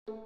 Play.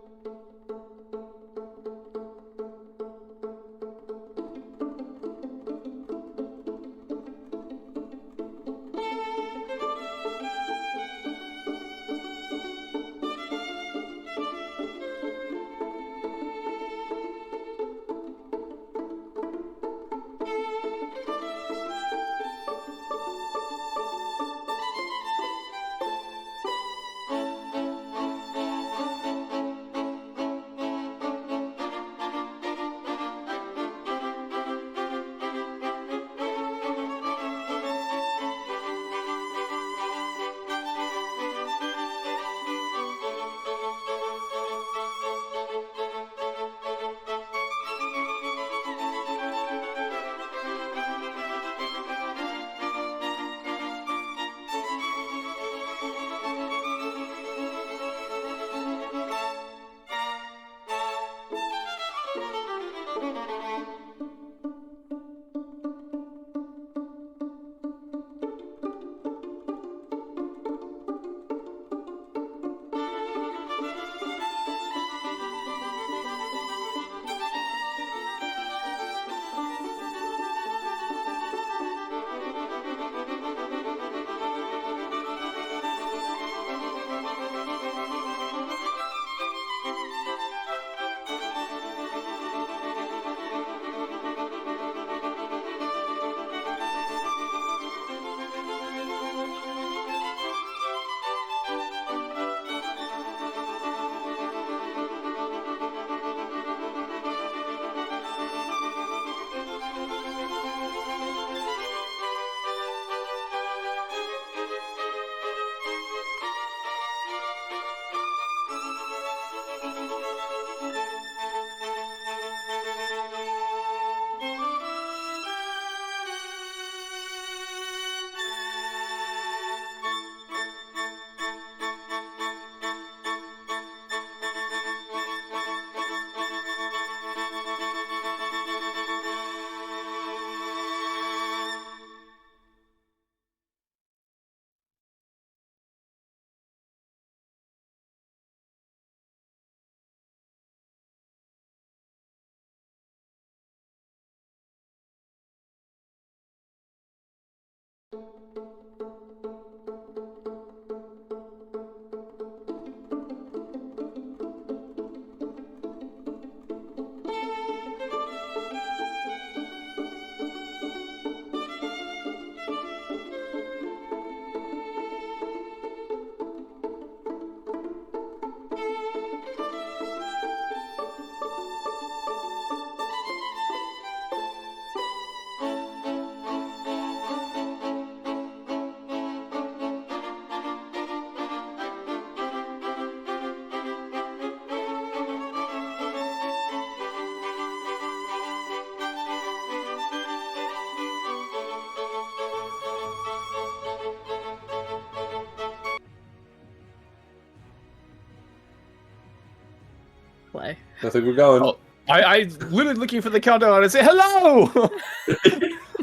I think we're going. Oh, I literally looking for the countdown and say hello.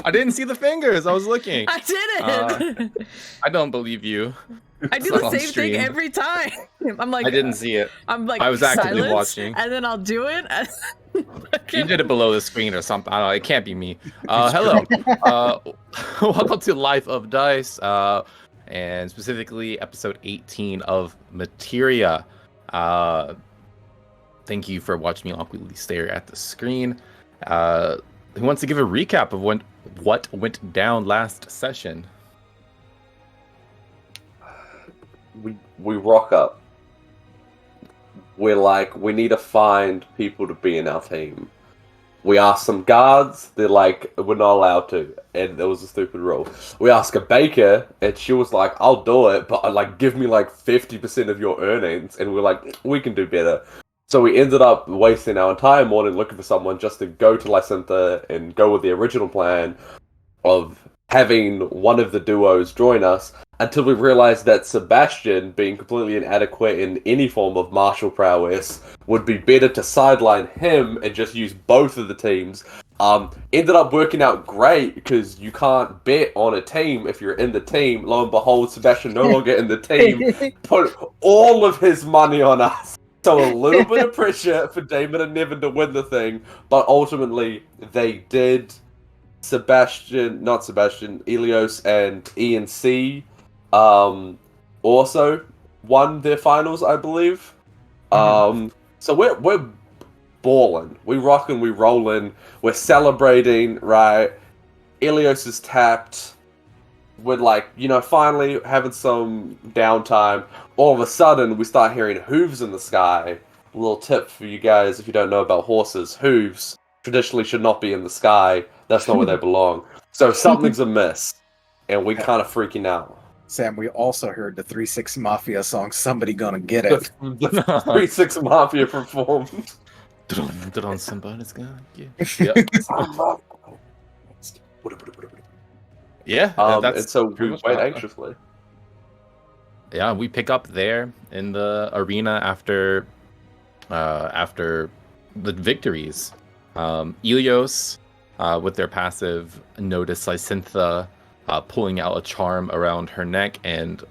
I didn't see the fingers. I was looking. I didn't. I don't believe you. I do It's the on same stream. thing every time. I'm like, I didn't see it. I'm like, I was actively silence, watching. and then I'll do it. You did it below the screen or something. I don't know. It can't be me. Hello. Welcome to Life of Dice, and specifically episode 18 of Materia. Thank you for watching me awkwardly stare at the screen. Who wants to give a recap of what went down last session? We rock up. We're like, we need to find people to be in our team. We asked some guards, they're like, we're not allowed to, and there was a stupid rule. We asked a baker, and she was like, I'll do it, but like, give me like 50% of your earnings, and we're like, we can do better. So we ended up wasting our entire morning looking for someone just to go to Lysinta and go with the original plan of having one of the duos join us, until we realized that Sebastian, being completely inadequate in any form of martial prowess, would be better to sideline him and just use both of the teams. Ended up working out great, because you can't bet on a team if you're in the team. Lo and behold, Sebastian no longer in the team, put all of his money on us. So a little bit of pressure for Damon and Nevin to win the thing, but ultimately they did. Elios and E&C also won their finals, I believe. So we're balling. We rockin', we rollin', we're celebrating, right? Elios is tapped. We're like, finally having some downtime. All of a sudden, we start hearing hooves in the sky. A little tip for you guys if you don't know about horses. Hooves traditionally should not be in the sky. That's not where they belong. So something's amiss. And we kind of freaking out. Sam, we also heard the 3-6 Mafia song, Somebody Gonna Get It. The 3-6 Mafia performed. Somebody's gonna get Yeah. And so we wait anxiously. Yeah, we pick up there in the arena after the victories. Elios, with their passive, notice Lysintha pulling out a charm around her neck and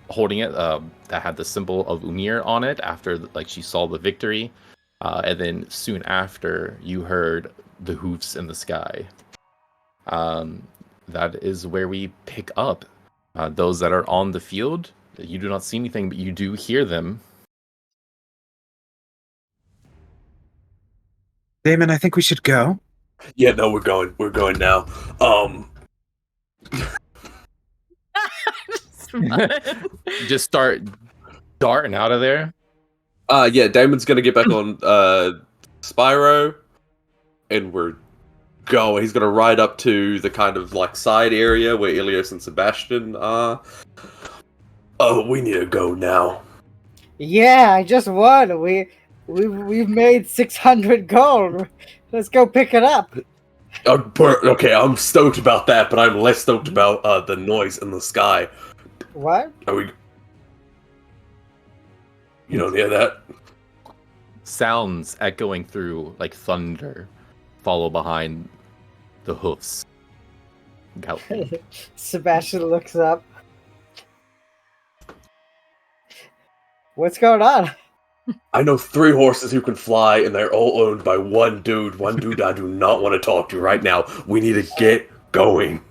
holding it that had the symbol of Umir on it after she saw the victory. And then soon after, you heard the hoofs in the sky. That is where we pick up. Those that are on the field, you do not see anything, but you do hear them. Damon, I think we should go. Yeah, no, we're going now. Just start darting out of there. Yeah, Damon's gonna get back on Spyro, and we're going. He's gonna ride up to the kind of side area where Elios and Sebastian are. Oh, we need to go now. Yeah, I just won. We've made 600 gold. Let's go pick it up. Okay, I'm stoked about that, but I'm less stoked about the noise in the sky. What? Are we? You don't hear that? Sounds echoing through like thunder follow behind the hoofs. Galloping. Sebastian looks up. What's going on? I know 3 horses who can fly, and they're all owned by one dude. One dude I do not want to talk to right now. We need to get going.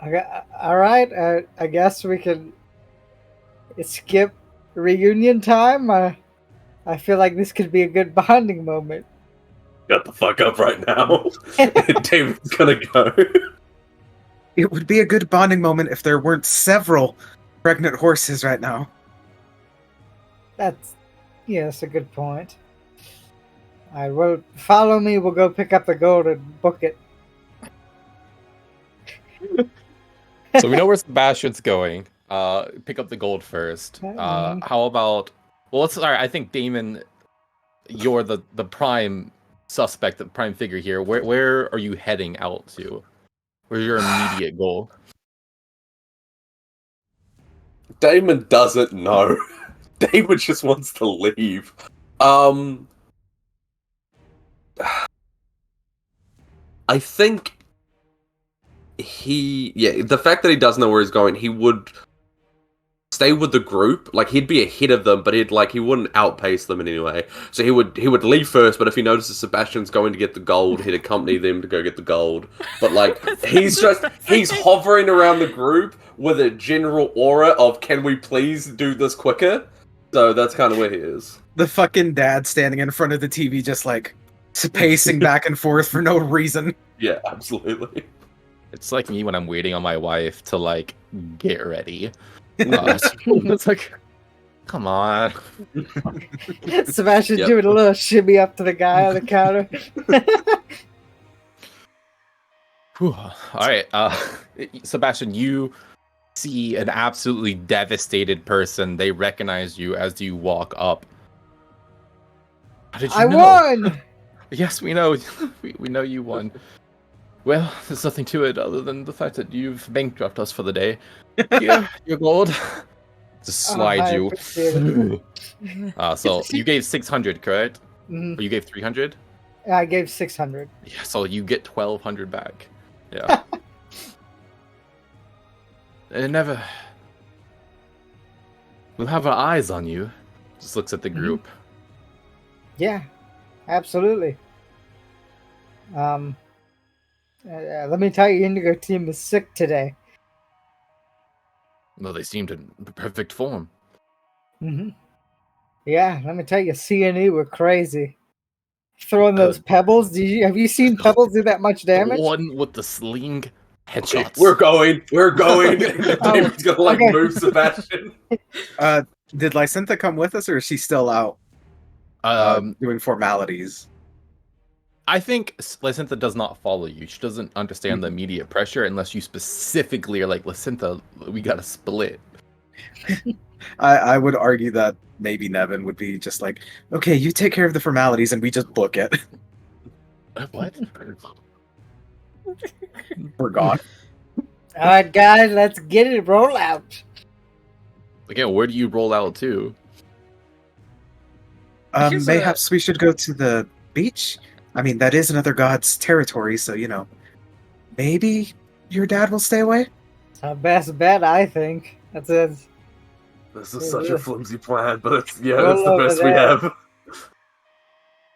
Okay, all right. I guess we can skip reunion time. I feel like this could be a good bonding moment. Shut the fuck up right now. David's gonna go. It would be a good bonding moment if there weren't several pregnant horses right now. That's a good point. I will follow me. We'll go pick up the gold and book it. So we know where Sebastian's going. Pick up the gold first. How about? Well, I think Damon, you're the prime suspect, the prime figure here. Where are you heading out to? Where's your immediate goal? Damon doesn't know. Damon just wants to leave. I think the fact that he doesn't know where he's going, he would stay with the group. Like, he'd be ahead of them, but he wouldn't outpace them in any way. So he would leave first, but if he notices Sebastian's going to get the gold, he'd accompany them to go get the gold. But he's hovering around the group with a general aura of, can we please do this quicker? So that's kind of where he is. The fucking dad standing in front of the TV just pacing back and forth for no reason. Yeah, absolutely. It's like me when I'm waiting on my wife to get ready. It's like, come on. Sebastian doing a little shimmy up to the guy on the counter. All right, Sebastian, you see an absolutely devastated person. They recognize you as you walk up. How did you know? Won! Yes, we know. We know you won. Well, there's nothing to it other than the fact that you've bankrupted us for the day. Here, your gold. Just slide you. So you gave 600, correct? Mm-hmm. Or you gave 300? I gave 600. Yeah, so you get 1,200 back. Yeah. We'll have our eyes on you. Just looks at the group. Yeah, absolutely. Let me tell you, Indigo team is sick today. No, they seemed in perfect form. Hmm. Yeah, let me tell you, C&E were crazy. Throwing those pebbles. Have you seen pebbles do that much The damage? one with the sling Okay, headshots. we're going. David's gonna like okay. move Sebastian. Did Lysintha come with us, or is she still out doing formalities? I think Lysintha does not follow you. She doesn't understand the immediate pressure unless you specifically are like, Lysintha, we gotta split. I would argue that maybe Nevin would be just like, okay, you take care of the formalities and we just book it. What? We're gone. All right, guys, let's get it. Roll out. Again, where do you roll out to? Here's Mayhaps we should go to the beach? I mean, that is another god's territory, so, maybe your dad will stay away? It's our best bet, I think. That's it. This is such a flimsy plan, but it's the Roll best we over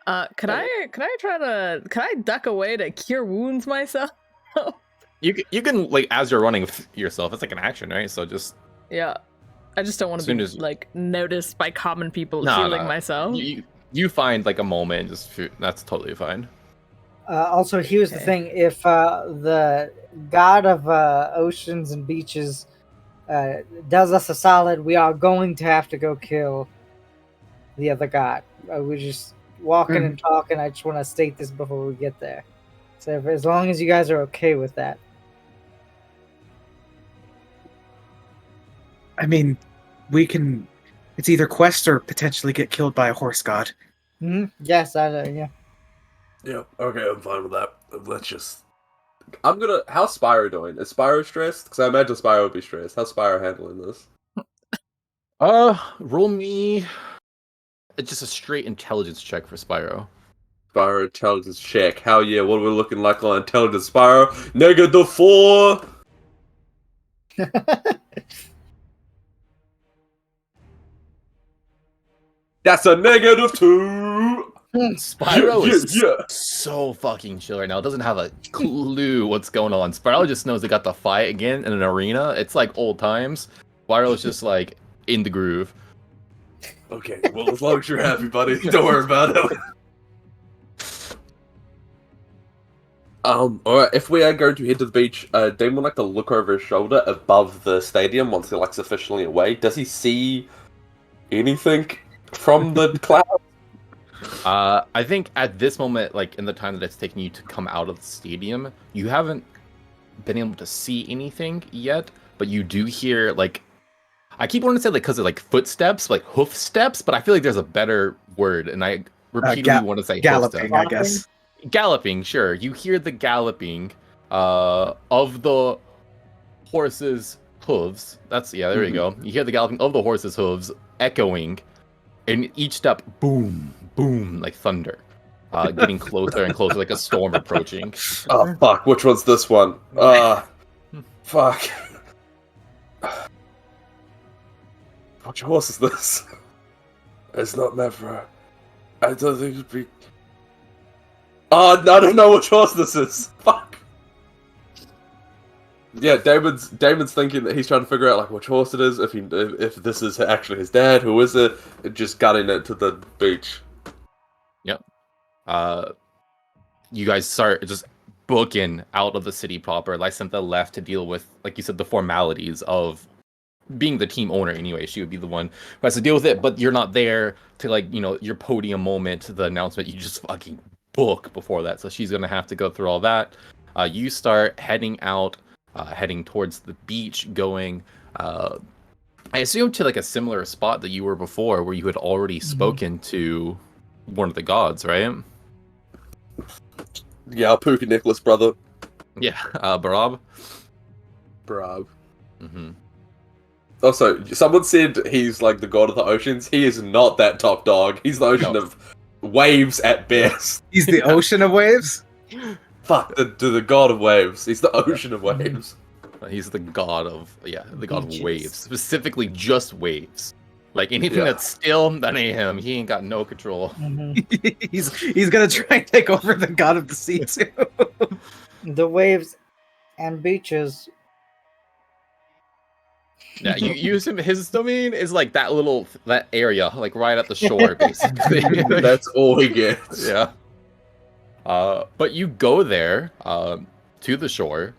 have. Can I duck away to cure wounds myself? You can like as you're running yourself. It's like an action, right? So just Yeah. I just don't want to be like noticed by common people healing myself. You find like a moment and just that's totally fine. Also, here's the thing: if the god of oceans and beaches does us a solid, we are going to have to go kill the other god. We're just walking and talking. I just want to state this before we get there. So, as long as you guys are okay with that. I mean, we can... It's either quest or potentially get killed by a horse god. Yes, yeah. Yeah, okay, I'm fine with that. Let's just... How's Spyro doing? Is Spyro stressed? Because I imagine Spyro would be stressed. How's Spyro handling this? Roll me... It's just a straight intelligence check for Spyro. Spyro intelligence check. Hell yeah, what are we looking like on intelligence, Spyro? -4! That's a -2! Spyro is yeah. so fucking chill right now. Doesn't have a clue what's going on. Spyro just knows they got to fight again in an arena. It's like old times. Spyro's just like in the groove. Okay, well, as long as you're happy, buddy, don't worry about it. Alright, if we are going to head to the beach, Dame would like to look over his shoulder above the stadium once they're like sufficiently away. Does he see anything from the cloud? I think at this moment, like in the time that it's taking you to come out of the stadium, you haven't been able to see anything yet, but you do hear like, I keep wanting to say like because of like footsteps, like hoof steps, but I feel like there's a better word, and I repeatedly want to say galloping, I guess. Galloping, sure. You hear the galloping of the horse's hooves. There you go. You hear the galloping of the horse's hooves echoing, and each step, boom, boom, like thunder. Getting closer and closer, like a storm approaching. Oh, fuck, which one's this one? Fuck. Which horse is this? It's not meant for her. I don't think it'd be... Oh, I don't know which horse this is. Fuck. Yeah, Damon's thinking that he's trying to figure out like which horse it is. If this is actually his dad, who is it? And just gutting it to the beach. Yep. You guys start just booking out of the city proper. Lysintha left to deal with, like you said, the formalities of being the team owner anyway. She would be the one who has to deal with it, but you're not there to like, your podium moment, the announcement. You just fucking book before that, so she's gonna have to go through all that. You start heading out, heading towards the beach, going I assume to like a similar spot that you were before, where you had already spoken to one of the gods, right? Yeah, Pookie Nicholas, brother. Yeah, Barab. Mm-hmm. Also, someone said he's like the god of the oceans. He is not that top dog. He's the ocean of waves at best. He's the ocean of waves? Fuck, the god of waves. He's the ocean of waves. He's the god of, the god of waves. Specifically just waves. Like anything that's still, that ain't him. He ain't got no control. Mm-hmm. he's gonna try and take over the god of the sea too. The waves and beaches. Yeah, you use him. His domain is like that area, like right at the shore, basically. That's all he gets. Yeah. But you go there to the shore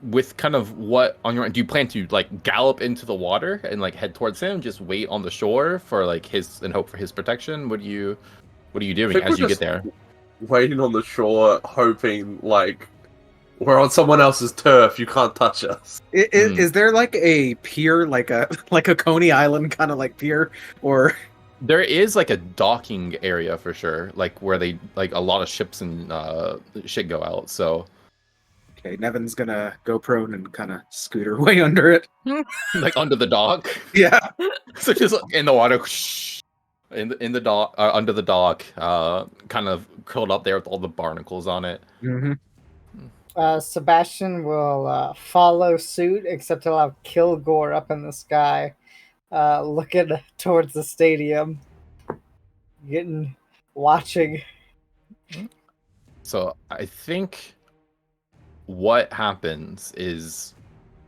with kind of what on your end. Do you plan to like gallop into the water and like head towards him? Just wait on the shore for like his and hope for his protection. What are you doing as you get there? Waiting on the shore, hoping like we're on someone else's turf. You can't touch us. Is there like a pier, like a Coney Island kind of like pier, or? There is like a docking area for sure, like where they like a lot of ships and shit go out. So, okay, Nevin's gonna go prone and kind of scoot her way under it, like under the dock. Yeah. So just in the water, in the dock, under the dock, kind of curled up there with all the barnacles on it. Mm-hmm. Sebastian will follow suit, except he'll have Kilgore up in the sky, looking towards the stadium, watching. So I think what happens is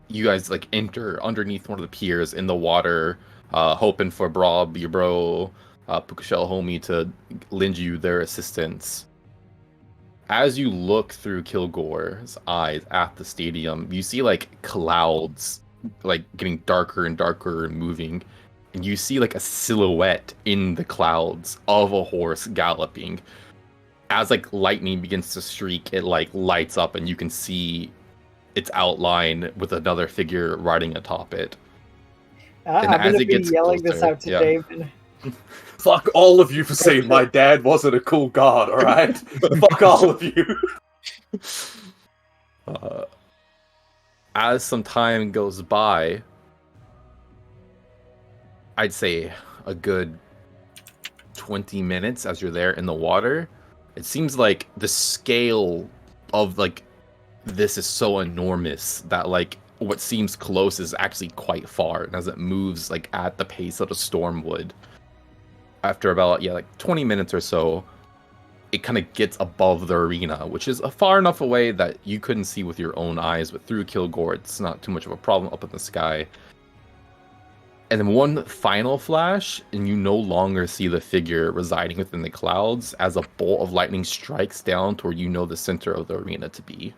you guys like enter underneath one of the piers in the water, hoping for Brob, your bro, Pukashel homie to lend you their assistance. As you look through Kilgore's eyes at the stadium, you see like clouds like getting darker and darker and moving, and you see like a silhouette in the clouds of a horse galloping. As like lightning begins to streak, it like lights up and you can see its outline with another figure riding atop it. I'm gonna be yelling this out to David. Fuck all of you for saying my dad wasn't a cool god, alright? Fuck all of you. As some time goes by, I'd say a good 20 minutes as you're there in the water, it seems like the scale of like this is so enormous that like what seems close is actually quite far, and as it moves like at the pace that a storm would, after about like 20 minutes or so, it kind of gets above the arena, which is far enough away that you couldn't see with your own eyes, but through Kilgore it's not too much of a problem up in the sky. And then one final flash, and you no longer see the figure residing within the clouds as a bolt of lightning strikes down to where you know the center of the arena to be.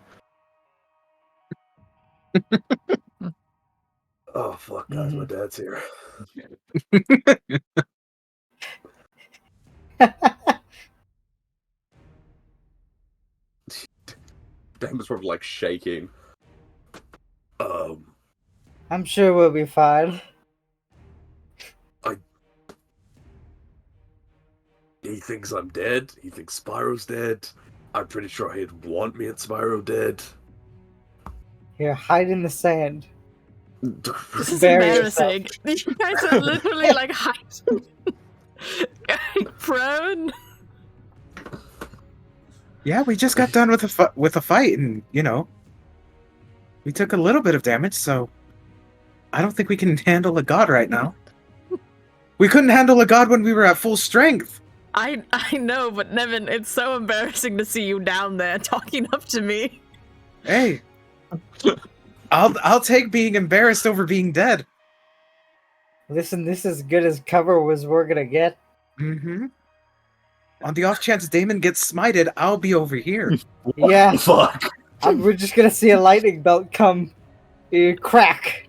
Oh fuck, guys, my dad's here. Damn, is sort of like shaking. I'm sure we'll be fine. He thinks I'm dead. He thinks Spyro's dead. I'm pretty sure he'd want me and Spyro dead. Here, hide in the sand. This is embarrassing. You guys are literally like hiding. Going prone. Yeah, we just got done with a fight, and we took a little bit of damage, so I don't think we can handle a god right now. We couldn't handle a god when we were at full strength. I know, but Nevin, it's so embarrassing to see you down there talking up to me. Hey, I'll take being embarrassed over being dead. Listen, this is as good as cover as we're gonna get. Mm-hmm. On the off chance Damon gets smited, I'll be over here. Yeah. Fuck. We're just gonna see a lightning bolt come, crack.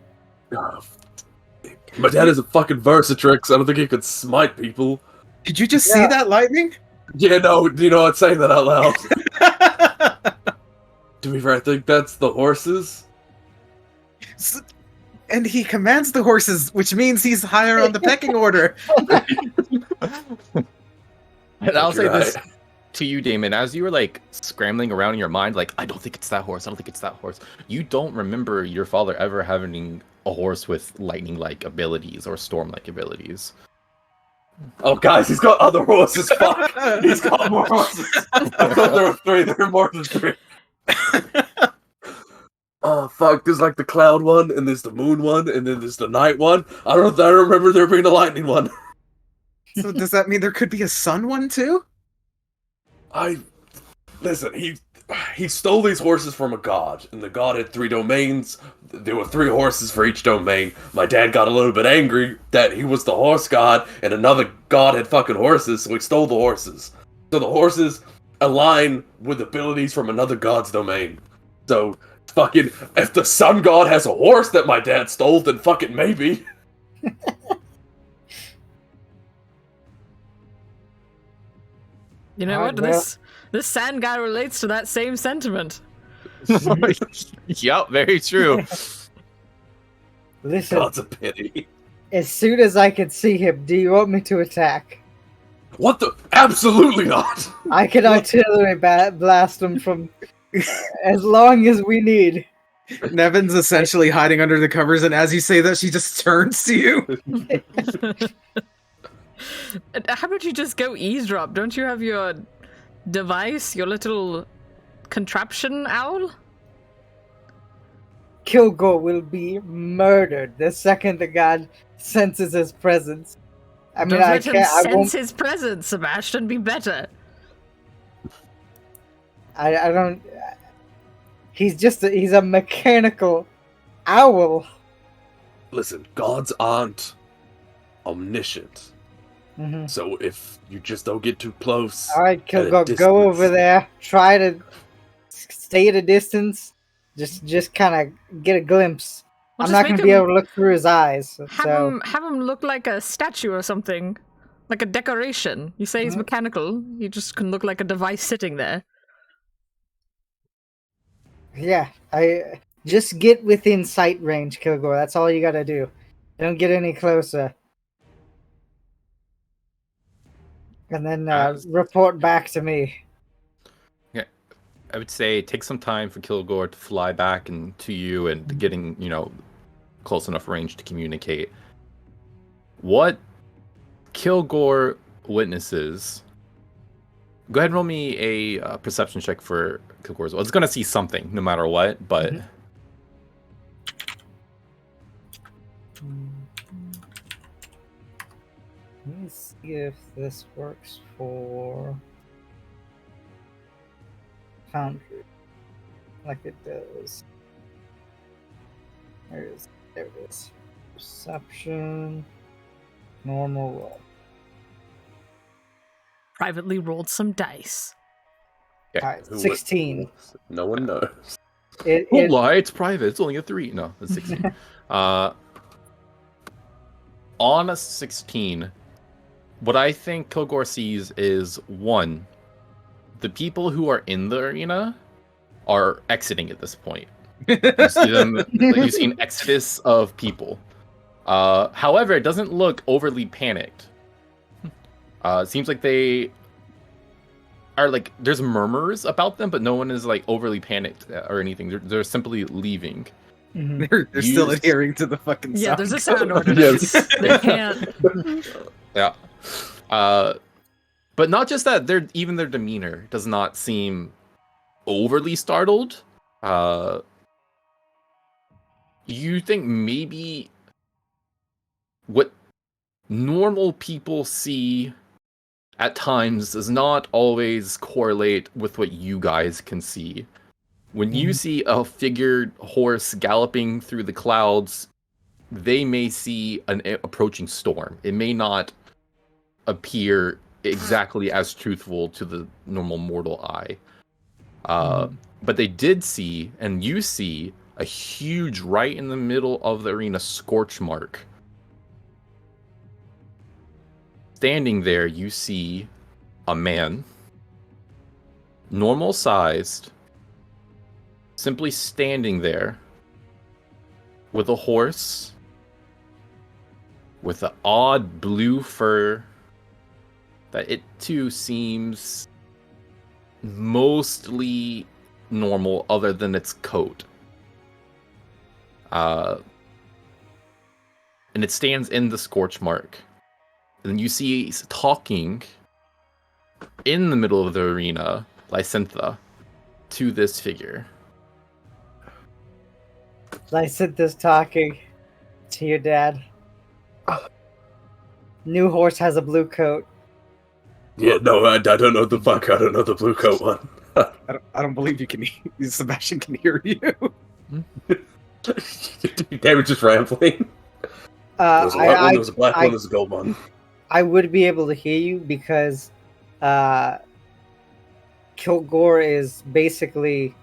My dad is a fucking Versatrix. I don't think he could smite people. Did you just see that lightning? Yeah, no, you know what? Saying that out loud. Do we ever think that's the horses? And he commands the horses, which means he's higher on the pecking order. And I'll say this to you, Damon, as you were like scrambling around in your mind, like, I don't think it's that horse, I don't think it's that horse. You don't remember your father ever having a horse with lightning-like abilities or storm-like abilities. Oh, guys, he's got other horses. Fuck. He's got more horses. I thought there were 3. There are more than 3. Oh fuck! There's like the cloud one, and there's the moon one, and then there's the night one. I don't remember there being a lightning one. So does that mean there could be a sun one too? Listen. He stole these horses from a god, and the god had 3 domains. There were 3 horses for each domain. My dad got a little bit angry that he was the horse god, and another god had fucking horses, so he stole the horses. So the horses align with abilities from another god's domain. So fucking, if the sun god has a horse that my dad stole, then fucking maybe. You know what? This sand guy relates to that same sentiment. Yep, very true. Listen, God's a pity. as soon as I can see him, do you want me to attack? What the? Absolutely not! I can artillery blast him from as long as we need. Nevin's essentially hiding under the covers, and as you say that, she just turns to you. How about you just go eavesdrop? Don't you have your device, your little contraption owl? Kilgore will be murdered the second the god senses his presence. I mean, Don't I let him can't. I sense won't. his presence, Sebastian. Be better. I don't. He's just. He's a mechanical owl. Listen, gods aren't omniscient. Mm-hmm. So if you just don't get too close... All right, at a Kilgore, distance- go over there. Try to stay at a distance. Just kind of get a glimpse. Well, I'm just not make going to be him- able to look through his eyes. Have him look like a statue or something, like a decoration. You say he's mechanical. You just can look like a device sitting there. Yeah, I just get within sight range, Kilgore. That's all you got to do. Don't get any closer. And then report back to me. Yeah, I would say take some time for Kilgore to fly back and to you and getting, close enough range to communicate. What Kilgore witnesses... Go ahead and roll me a perception check for Kilgore's. Well, it's going to see something no matter what, but... Let me see if this works for Foundry. Like it does. There it is. Perception. Normal roll. Privately rolled some dice. Yeah. Alright, Who would- 16. No one knows. Don't lie, it's private. It's only a 3. No, it's 16. On a 16, what I think Kilgore sees is, 1, the people who are in the arena are exiting at this point. You see them, you see an exodus of people. However, it doesn't look overly panicked. It seems like they are there's murmurs about them, but no one is overly panicked or anything. They're simply leaving. They're still Use- adhering to the fucking Yeah, sound. there's a sound ordinance. They can't. Yeah. But not just that, even their demeanor does not seem overly startled. You think maybe what normal people see at times does not always correlate with what you guys can see. When you see a figured horse galloping through the clouds, they may see an approaching storm. It may not appear exactly as truthful to the normal mortal eye. But they did see, and you see, a huge, right in the middle of the arena, scorch mark. Standing there, you see a man, normal sized, simply standing there with a horse, with an odd blue fur that it too seems mostly normal other than its coat. And it stands in the scorch mark. And then you see talking in the middle of the arena, Lysintha, to this figure. I said this talking to your dad. New horse has a blue coat. Yeah, no, I don't know the fuck. I don't know the blue coat one. I don't believe you can. Sebastian can hear you. They were just rambling. There's a white one, there's a black one, there's a gold one. I would be able to hear you because Kilgore is basically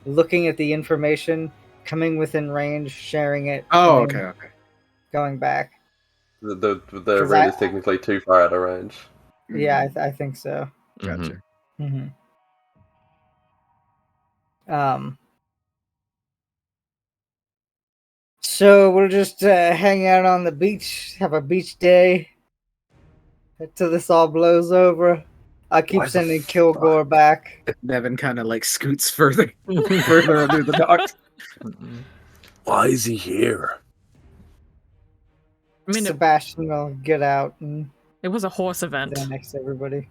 looking at the information, coming within range, sharing it. Oh, okay. Going back. The red is technically too far out of range. Yeah, I think so. Gotcha. Mm-hmm. So we'll just hang out on the beach, have a beach day until this all blows over. I keep sending Kilgore back. Nevin kind of like scoots further under the dock. Why is he here? I mean, Sebastian will get out and it was a horse event. stand next to everybody.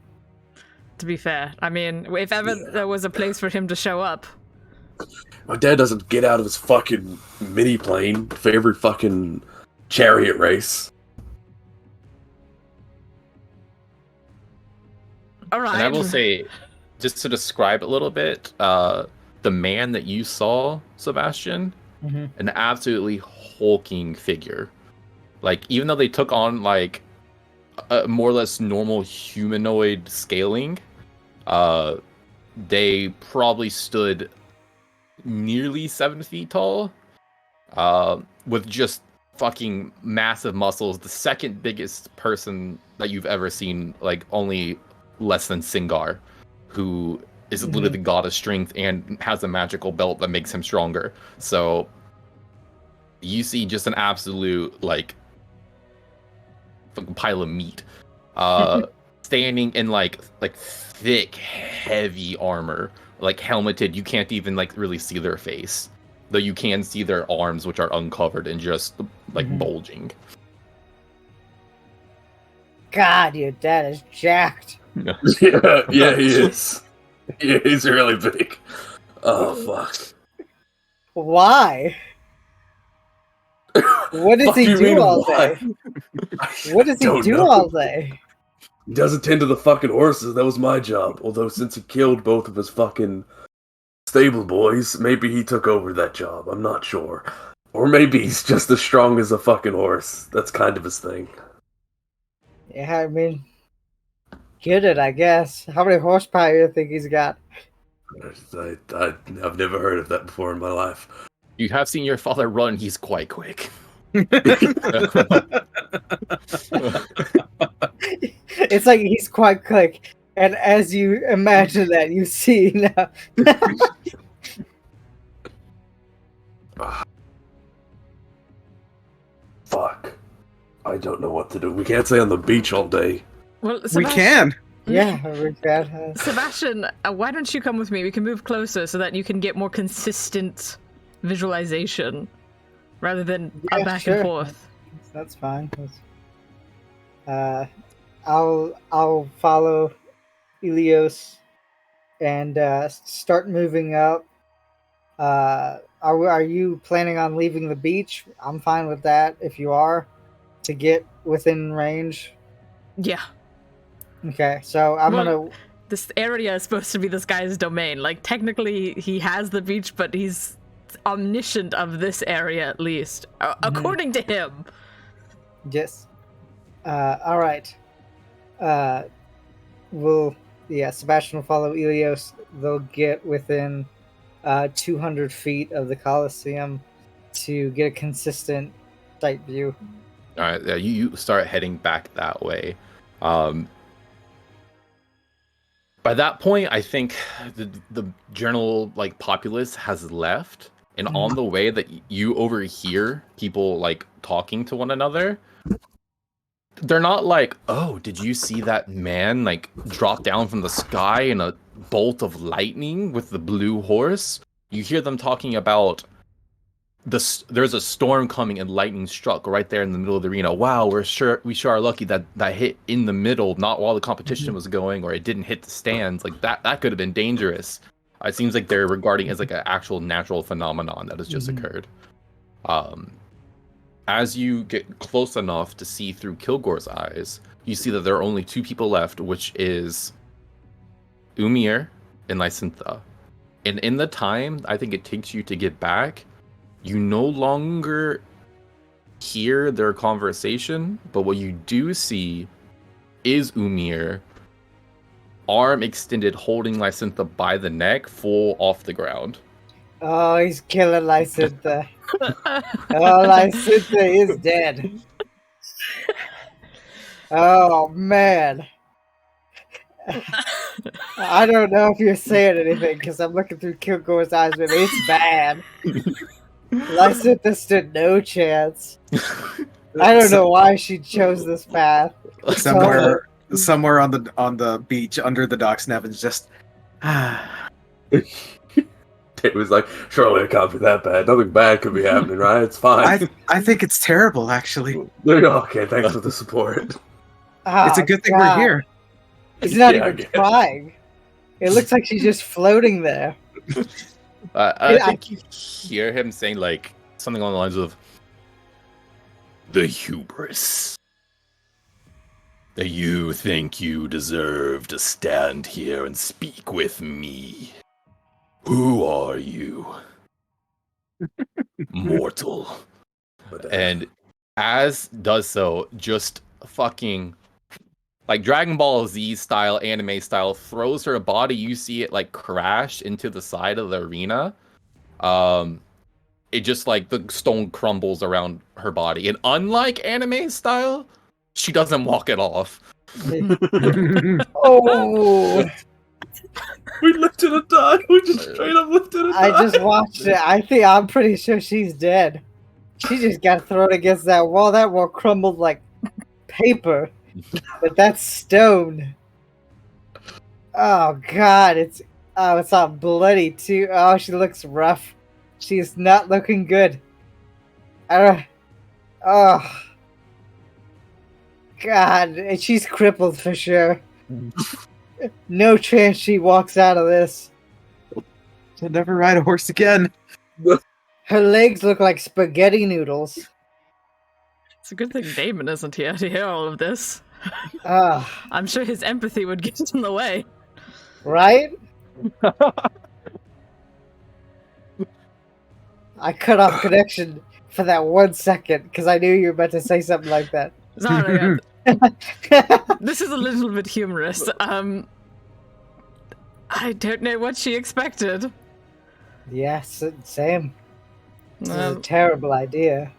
To be fair, I mean, if ever there was a place for him to show up. My dad doesn't get out of his fucking mini plane for every fucking chariot race. All right. And I will say, just to describe a little bit, the man that you saw, Sebastian, an absolutely hulking figure. Like, even though they took on like a more or less normal humanoid scaling, they probably stood nearly 7 feet tall, with just fucking massive muscles. The second biggest person that you've ever seen, like only less than Cingar, who is literally the god of strength and has a magical belt that makes him stronger. So you see just an absolute like fucking pile of meat, standing in like thick, heavy armor, like helmeted. You can't even like really see their face, though you can see their arms, which are uncovered and just like bulging. God, your dad is jacked. Yeah, he is. Yeah, he's really big. Oh, fuck. Why? What does he do all day? What does he do all day? He doesn't tend to the fucking horses. That was my job. Although since he killed both of his fucking stable boys, maybe he took over that job. I'm not sure. Or maybe he's just as strong as a fucking horse. That's kind of his thing. Yeah, I mean, get it, I guess. How many horsepower do you think he's got? I've never heard of that before in my life. You have seen your father run. He's quite quick. It's like he's quite quick. And as you imagine that, you see now. Fuck. I don't know what to do. We can't stay on the beach all day. Well, We can. Yeah, we got Sebastian, why don't you come with me? We can move closer so that you can get more consistent visualization rather than a back and forth. That's fine. I'll follow Ilios and start moving up. Are you planning on leaving the beach? I'm fine with that if you are, to get within range. Yeah. Okay, so I'm gonna. This area is supposed to be this guy's domain. Like, technically, he has the beach, but he's omniscient of this area at least, according to him. Yes. All right. Sebastian will follow Ilios. They'll get within 200 feet of the Colosseum to get a consistent sight view. All right, yeah, you start heading back that way. By that point, I think the general like populace has left, and on the way that you overhear people like talking to one another. They're not like, oh, did you see that man like drop down from the sky in a bolt of lightning with the blue horse? You hear them talking about there's a storm coming and lightning struck right there in the middle of the arena. Wow, we sure are lucky that hit in the middle, not while the competition was going, or it didn't hit the stands. Like that could have been dangerous. It seems like they're regarding it as like an actual natural phenomenon that has just occurred. As you get close enough to see through Kilgore's eyes, you see that there are only two people left, which is Umir and Lysintha. And in the time I think it takes you to get back, you no longer hear their conversation, but what you do see is Umir, arm extended, holding Lysintha by the neck, full off the ground. Oh, he's killing Lysintha. Oh, Lysintha is dead. Oh, man. I don't know if you're saying anything, because I'm looking through Kilgore's eyes, but it's bad. Lysintha stood no chance. I don't know why she chose this path. Somewhere on the beach under the docks, Nevin's just. It was like, surely it can't be that bad. Nothing bad could be happening, right? It's fine. I think it's terrible, actually. Okay, thanks for the support. It's a good thing we're here. He's not even trying. It looks like she's just floating there. I think you hear him saying like something along the lines of, "The hubris. That you think you deserve to stand here and speak with me. Who are you? Mortal." And as does so, just fucking like Dragon Ball Z style, anime style, throws her body. You see it like crash into the side of the arena. It just like the stone crumbles around her body. And unlike anime style, she doesn't walk it off. Oh. We lifted a dog. We just straight up lifted a dog. I just watched it. I'm pretty sure she's dead. She just got thrown against that wall. That wall crumbled like paper. But that's stone. Oh god, it's all bloody too. Oh, she looks rough. She's not looking good. Oh god, and she's crippled for sure. No chance she walks out of this. She'll never ride a horse again. Her legs look like spaghetti noodles. It's a good thing Damon isn't here to hear all of this. I'm sure his empathy would get in the way. Right? I cut off connection for that 1 second because I knew you were about to say something like that. No. This is a little bit humorous. I don't know what she expected. Yes, same. This is a terrible idea.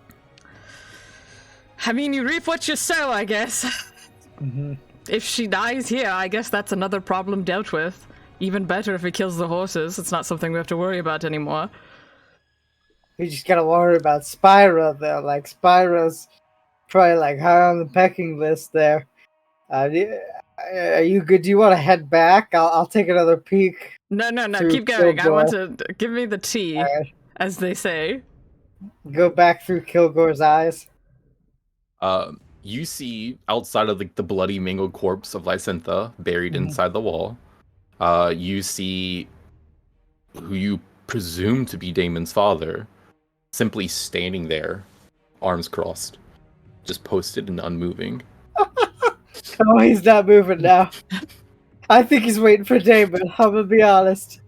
I mean, you reap what you sow, I guess. Mm-hmm. If she dies here, I guess that's another problem dealt with. Even better if he kills the horses. It's not something we have to worry about anymore. We just gotta worry about Spyro, though. Like, Spyro's probably, like, high on the pecking list there. Are you good? Do you want to head back? I'll take another peek. No. Keep going. I want to... Give me the tea, as they say. Go back through Kilgore's eyes. You see outside of like the bloody mangled corpse of Lysintha buried inside the wall. You see who you presume to be Damon's father, simply standing there, arms crossed, just posted and unmoving. Oh, he's not moving now. I think he's waiting for Damon. I'm gonna be honest.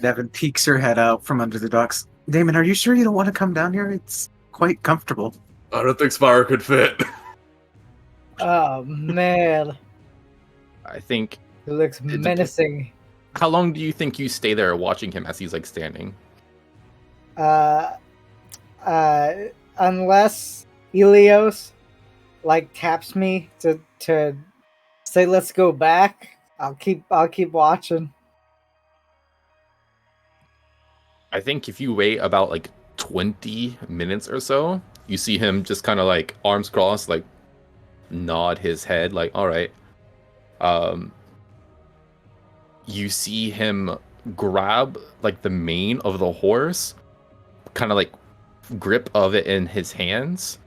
Nevin peeks her head out from under the docks. Damon, are you sure you don't want to come down here? It's quite comfortable. I don't think Spyro could fit. Oh, man. I think... It looks menacing. How long do you think you stay there watching him as he's like standing? Unless Helios like taps me to say let's go back, I'll keep watching. I think if you wait about like 20 minutes or so, you see him just kind of like arms crossed, like nod his head, like, all right. You see him grab like the mane of the horse, kind of like grip of it in his hands.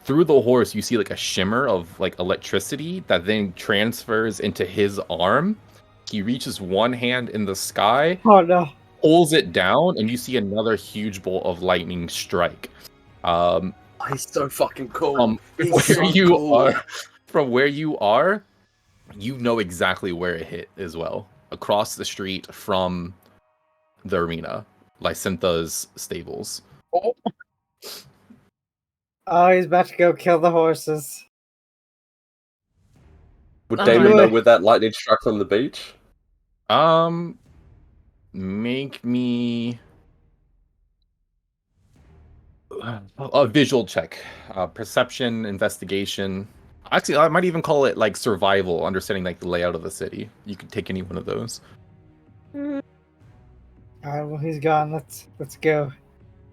Through the horse, you see like a shimmer of like electricity that then transfers into his arm. He reaches one hand in the sky. Oh no. pulls it down, and you see another huge bolt of lightning strike. He's so fucking cool. From where you are, you know exactly where it hit as well. Across the street from the arena, Lysintha's stables. Oh, he's about to go kill the horses. Would Oh, Damon know really? where that lightning struck on the beach? Make me a visual check, perception, investigation. Actually, I might even call it like survival, understanding like the layout of the city. You could take any one of those. All right, well he's gone. Let's go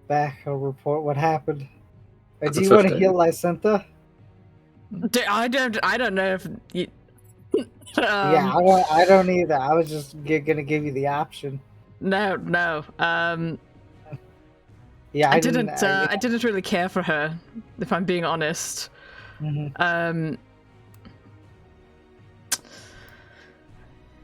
back. I'll report what happened. That's Do a you want to 15. heal Lysintha? I don't know if you, Yeah, I don't either. I was just gonna give you the option. no. Yeah, I didn't really care for her, if I'm being honest. Mhm.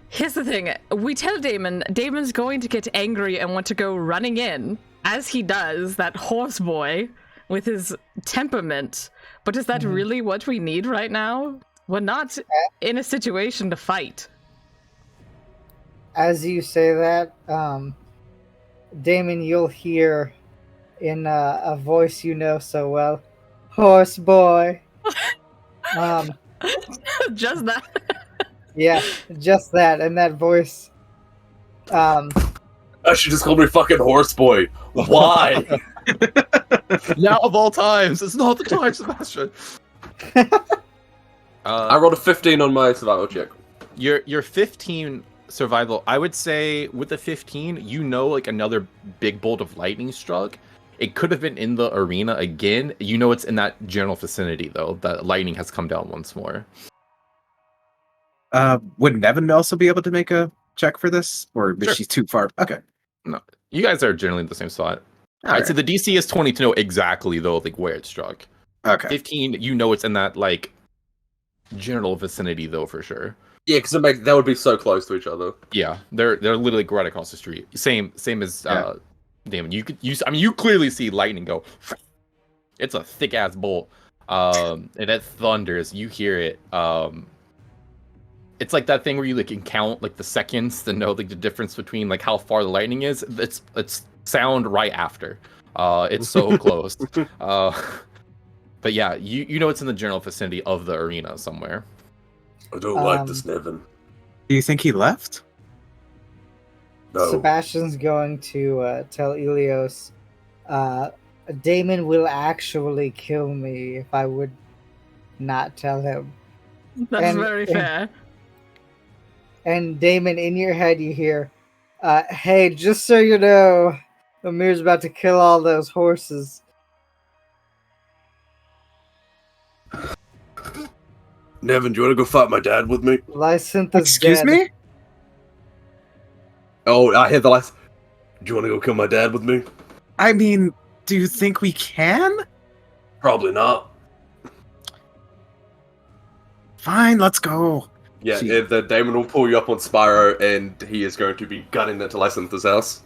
Here's the thing. We tell Damon's going to get angry and want to go running in, as he does, that horse boy, with his temperament. But is that really what we need right now? We're not in a situation to fight. As you say that, Damon, you'll hear in a voice you know so well, "Horse boy." Just that. Yeah, just that, and that voice. I should just call me fucking horse boy. Why? Now of all times, it's not the time, Sebastian. I rolled a 15 on my survival check. Your 15 survival, I would say with the 15, you know, like another big bolt of lightning struck. It could have been in the arena again. You know it's in that general vicinity, though. That lightning has come down once more. Would Nevin also be able to make a check for this? Or is Sure. she too far? Okay. No, you guys are generally in the same spot. All I'd right. say the DC is 20 to know exactly, though, like where it struck. Okay. 15, you know it's in that, like, general vicinity, though, for sure. Yeah, because that would be so close to each other. Yeah, they're literally right across the street. Same as Yeah. Damon. You clearly see lightning go. It's a thick ass bolt. And it thunders. You hear it. It's like that thing where you like can count like the seconds to know like the difference between like how far the lightning is. It's sound right after. It's so close. But yeah, you know it's in the general vicinity of the arena somewhere. I don't like this, Nevin. Do you think he left? No. Sebastian's going to tell Ilios, Damon will actually kill me if I would not tell him. That's very fair. And Damon, in your head, you hear, hey, just so you know, Amir's about to kill all those horses. Nevin, do you want to go fight my dad with me? Lysintha's Excuse dead. me? Oh, I hear the last. Do you want to go kill my dad with me? I mean, do you think we can? Probably not. Fine, let's go. Yeah, See. the Damon will pull you up on Spyro, and he is going to be gunning into Lysintha's house.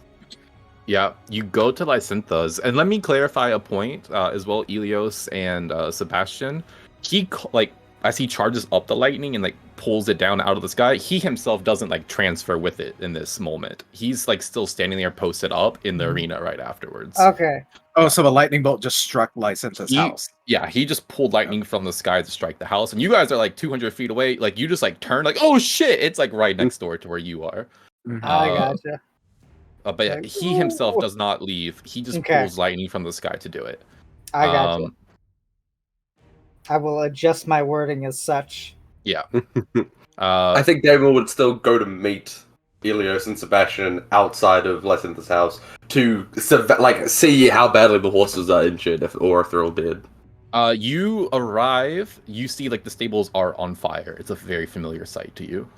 Yeah, you go to Lysintha's, and let me clarify a point as well, Ilios and Sebastian. He like as he charges up the lightning and like pulls it down out of the sky, he himself doesn't like transfer with it in this moment. He's like still standing there posted up in the arena right afterwards. Okay. Oh, so a lightning bolt just struck Lysintha's house. Yeah, he just pulled lightning from the sky to strike the house, and you guys are like 200 feet away. Like you just like turn like, oh shit, it's like right next door to where you are. I gotcha. But yeah, Like, he himself ooh. does not leave. He just Okay. pulls lightning from the sky to do it. I gotcha. I will adjust my wording as such. Yeah. I think Damon would still go to meet Ilios and Sebastian outside of Lysintha's house to see how badly the horses are injured, or if they're all dead. You arrive, you see like the stables are on fire. It's a very familiar sight to you.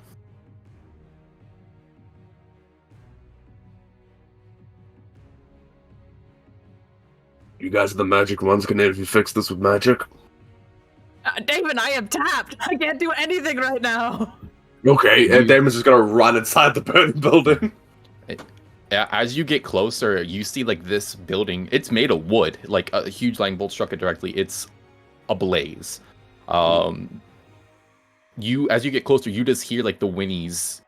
You guys are the magic ones. Can any of you fix this with magic? Damon, I am tapped. I can't do anything right now. Okay, and Damon's just gonna run inside the burning building. as you get closer, you see like this building. It's made of wood, like a huge lightning bolt struck it directly. It's ablaze. As you get closer, you just hear like the whinnies.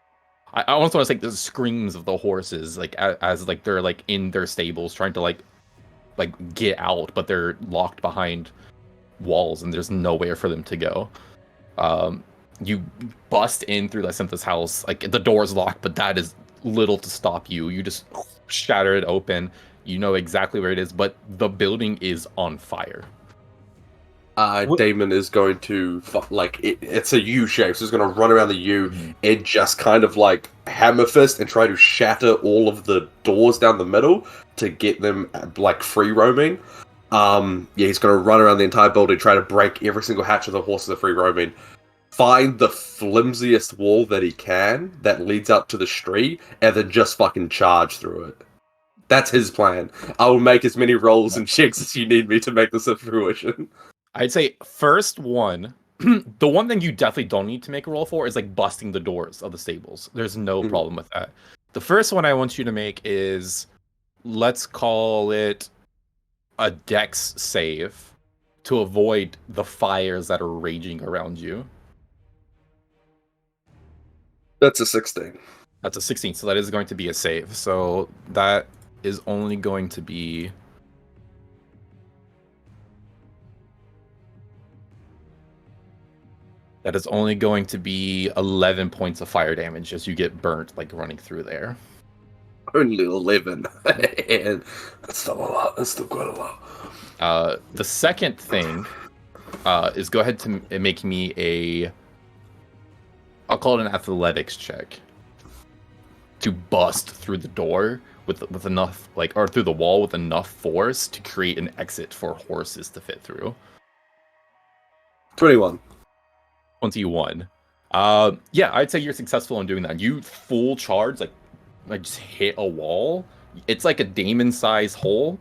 I almost want to say the screams of the horses, like as like they're like in their stables trying to like get out, but they're locked behind walls and there's nowhere for them to go. You bust in through Lysimpha's house, like the door's locked, but that is little to stop you. You just shatter it open. You know exactly where it is, but the building is on fire. Damon is going to it's a U shape, so he's going to run around the U and just kind of like hammer fist and try to shatter all of the doors down the middle to get them like free roaming. He's going to run around the entire building, try to break every single hatch of the horses are free roaming. Find the flimsiest wall that he can that leads up to the street, and then just fucking charge through it. That's his plan. I will make as many rolls and checks as you need me to make this a fruition. I'd say first one, the one thing you definitely don't need to make a roll for is like busting the doors of the stables. There's no problem with that. The first one I want you to make is, let's call it a dex save to avoid the fires that are raging around you. That's a 16. That's a 16, so that is going to be a save. So that is only going to be... That is only going to be 11 points of fire damage as you get burnt, like running through there. Only 11. That's still a lot. That's still quite a lot. The second thing is go ahead to make me a... I'll call it an athletics check to bust through the door with enough, or through the wall with enough force to create an exit for horses to fit through. 21. 21. I'd say you're successful in doing that. You full charge, like just hit a wall. It's like a Damon-sized hole.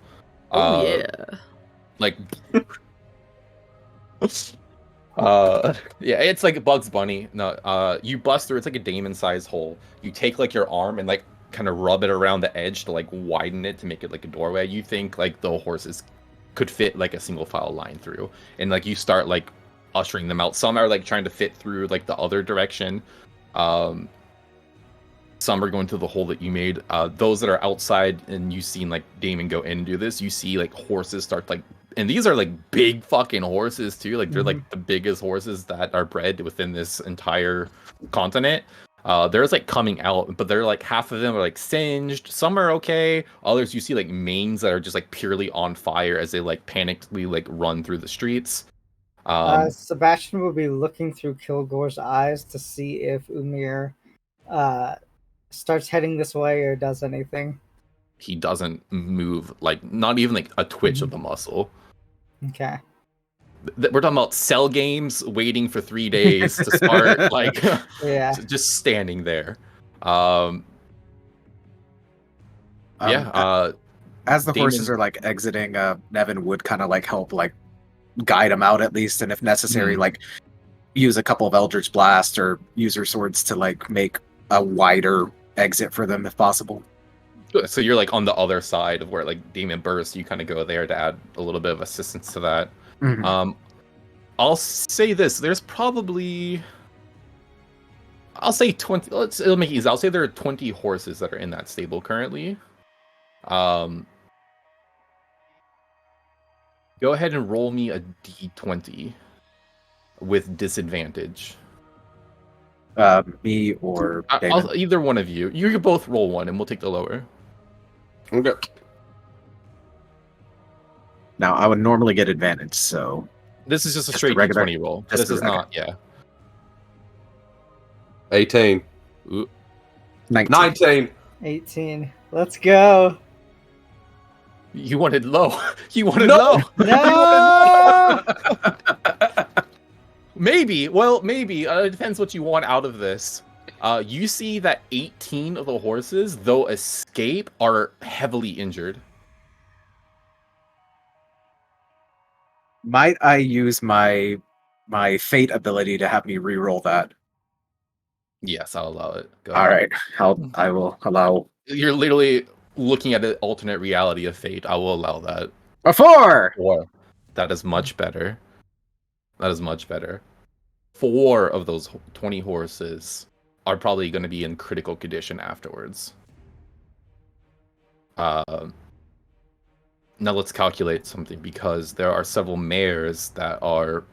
Like... it's like a Bugs Bunny. No, you bust through. It's like a Damon-sized hole. You take like your arm and like kind of rub it around the edge to like widen it to make it like a doorway. You think like the horses could fit like a single file line through, and like you start like ushering them out. Some are like trying to fit through like the other direction. Some are going through the hole that you made. Those that are outside and you've seen like Damon go in and do this, you see like horses start like. And these are like big fucking horses too. Like they're like the biggest horses that are bred within this entire continent. They're like coming out, but they're like half of them are like singed. Some are okay. Others you see like manes that are just like purely on fire as they like panically like run through the streets. Sebastian will be looking through Kilgore's eyes to see if Umir starts heading this way or does anything. He doesn't move, like not even like a twitch of the muscle. Okay. We're talking about cell games waiting for 3 days to start, like just standing there. As the Damon... horses are like exiting, Nevin would kind of like help like guide them out at least, and if necessary, like use a couple of Eldritch Blast or use her swords to like make a wider exit for them if possible. So you're like on the other side of where like Demon bursts. You kind of go there to add a little bit of assistance to that. I'll say this: there's probably, I'll say 20. It'll make it easy. I'll say there are 20 horses that are in that stable currently. Go ahead and roll me a d20 with disadvantage. Me or either one of you. You can both roll one, and we'll take the lower. Okay. Now, I would normally get advantage, so... This is just a straight d20 roll. This is not, 18. Ooh. 19. 18. Let's go. You wanted low. You wanted low. No! Maybe. Well, maybe. It depends what you want out of this. You see that 18 of the horses, though escape, are heavily injured. Might I use my fate ability to have me reroll that? Yes, I'll allow it. Go All ahead. right. I will allow You're literally looking at the alternate reality of fate. I will allow that. A 4! 4. That is much better. That is much better. 4 of those 20 horses are probably going to be in critical condition afterwards. Now let's calculate something, because there are several mares that are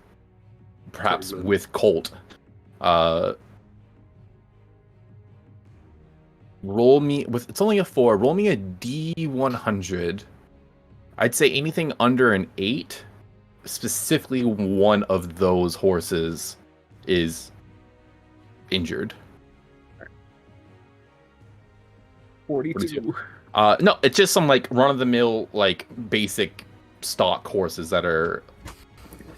perhaps with colt. Roll me with, it's only a 4. Roll me a D100. I'd say anything under an 8. Specifically, one of those horses is injured. 42. No, it's just some like run-of-the-mill, like basic stock horses that are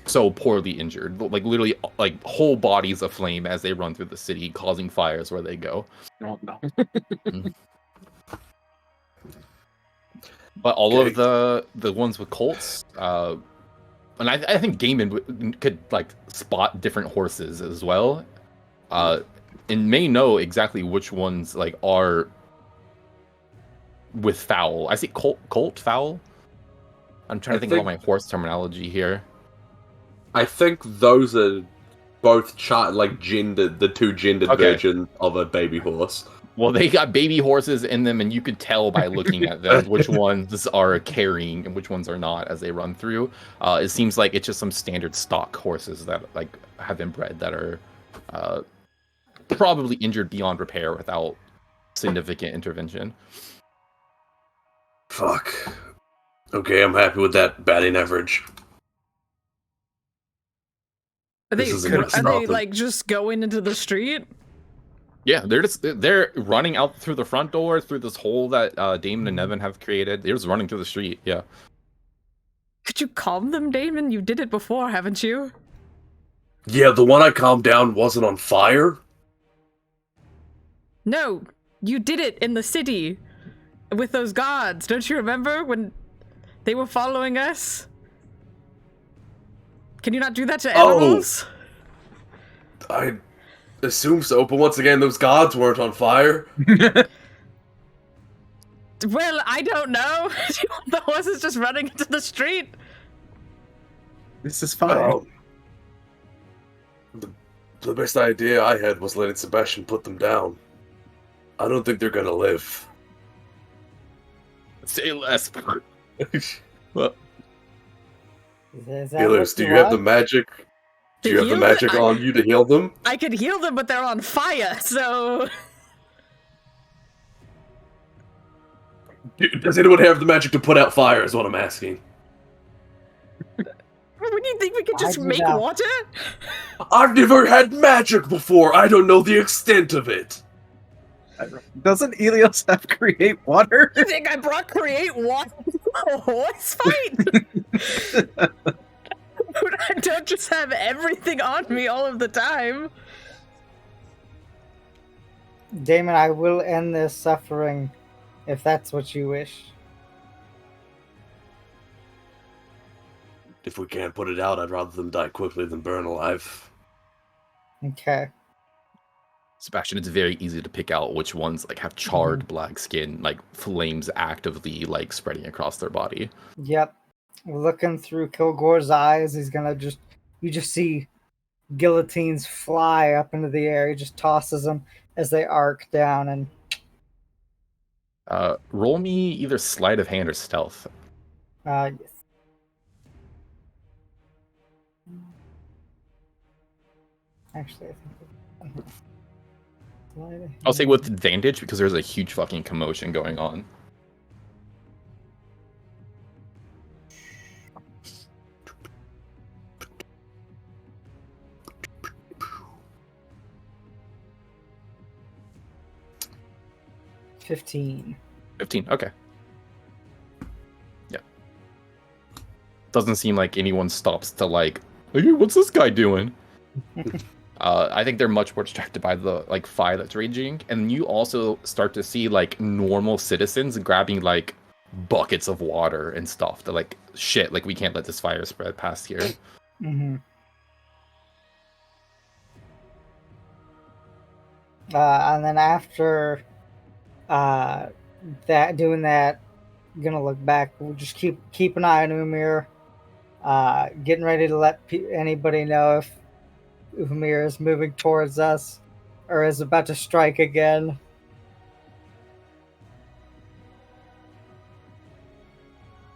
so poorly injured, like literally like whole bodies aflame as they run through the city, causing fires where they go. Oh, no. But all of the ones with colts, and I think Damon could like spot different horses as well, and may know exactly which ones like are with fowl. I see colt fowl. I'm trying to think of all my horse terminology here. I think those are both gendered, the two gendered versions of a baby horse. Well, they got baby horses in them, and you could tell by looking at them which ones are carrying and which ones are not as they run through. It seems like it's just some standard stock horses that like have been bred that are probably injured beyond repair without significant intervention. Fuck. Okay, I'm happy with that batting average. Are they like just going into the street? Yeah, they're running out through the front door, through this hole that Damon and Nevin have created. They're just running through the street, yeah. Could you calm them, Damon? You did it before, haven't you? Yeah, the one I calmed down wasn't on fire. No, you did it in the city with those gods. Don't you remember when they were following us? Can you not do that to animals? I assume so, but once again, those gods weren't on fire. Well, I don't know. The horse is just running into the street. This is fine. The best idea I had was letting Sebastian put them down. I don't think they're gonna live. Say less. Well, Healers, do you have the magic? Do you have the magic on you to heal them? I could heal them, but they're on fire, so... Does anyone have the magic to put out fire, is what I'm asking. What do you think, we could just make water? I've never had magic before. I don't know the extent of it. Doesn't Elios have create water? You think I brought create water to a horse fight? I don't just have everything on me all of the time. Damon, I will end this suffering if that's what you wish. If we can't put it out, I'd rather them die quickly than burn alive. Okay. Sebastian, it's very easy to pick out which ones like have charred black skin, like flames actively like spreading across their body. Yep. Looking through Kilgore's eyes, he's gonna you just see guillotines fly up into the air. He just tosses them as they arc down and... Roll me either sleight of hand or stealth. Yes. Actually, I think... I'll say with advantage because there's a huge fucking commotion going on. $15. 15, okay. Yeah. Doesn't seem like anyone stops to like, hey, what's this guy doing? I think they're much more distracted by the like fire that's raging, and you also start to see like normal citizens grabbing like buckets of water and stuff. They're like, shit, like we can't let this fire spread past here. Mm-hmm. And then after doing that, gonna look back. We'll just keep an eye on Umir. Getting ready to let anybody know if Umir is moving towards us or is about to strike again.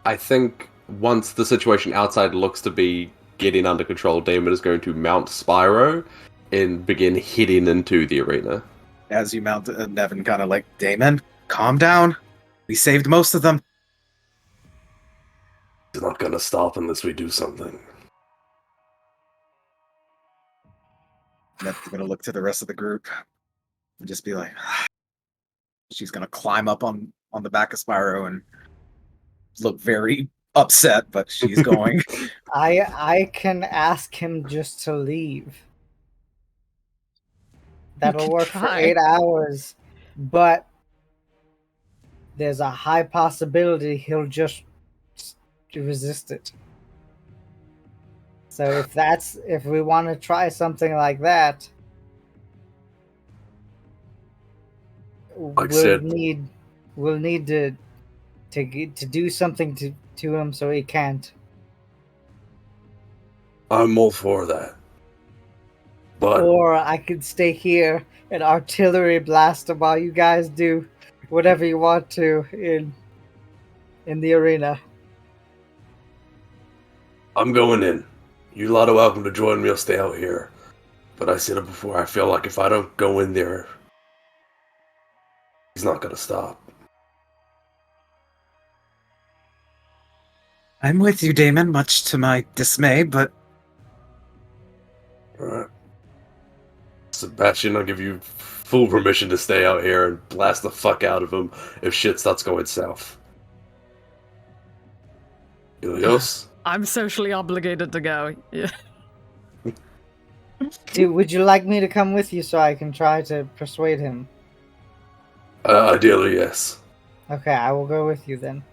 I think once the situation outside looks to be getting under control, Damon is going to mount Spyro and begin hitting into the arena. As you mount, Nevin kind of like, Damon, calm down. We saved most of them. It's not going to stop unless we do something. Nevin's going to look to the rest of the group and just be like, she's going to climb up on the back of Spyro and look very upset, but she's going. I can ask him just to leave. That'll work for 8 hours, but there's a high possibility he'll just resist it. So if we want to try something like that, we'll need to do something to him so he can't. I'm all for that. But or I could stay here and artillery blast him while you guys do whatever you want to in the arena. I'm going in. You lot are welcome to join me or stay out here. But I said it before, I feel like if I don't go in there, he's not going to stop. I'm with you, Damon, much to my dismay, but... Alright. Sebastian, I'll give you full permission to stay out here and blast the fuck out of him if shit starts going south. Ilios? I'm socially obligated to go. Yeah. Dude, would you like me to come with you so I can try to persuade him? Ideally, yes. Okay, I will go with you then.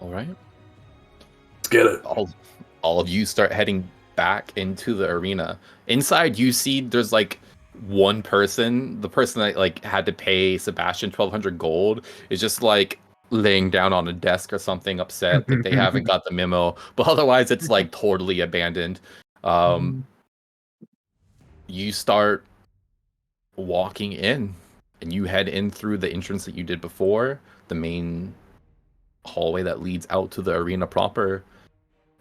All right. Let's get it. All of you start heading back into the arena. Inside, you see there's like one person. The person that like had to pay Sebastian 1,200 gold is just like laying down on a desk or something, upset that they haven't got the memo. But otherwise, it's like totally abandoned. You start walking in, and you head in through the entrance that you did before, the main hallway that leads out to the arena proper.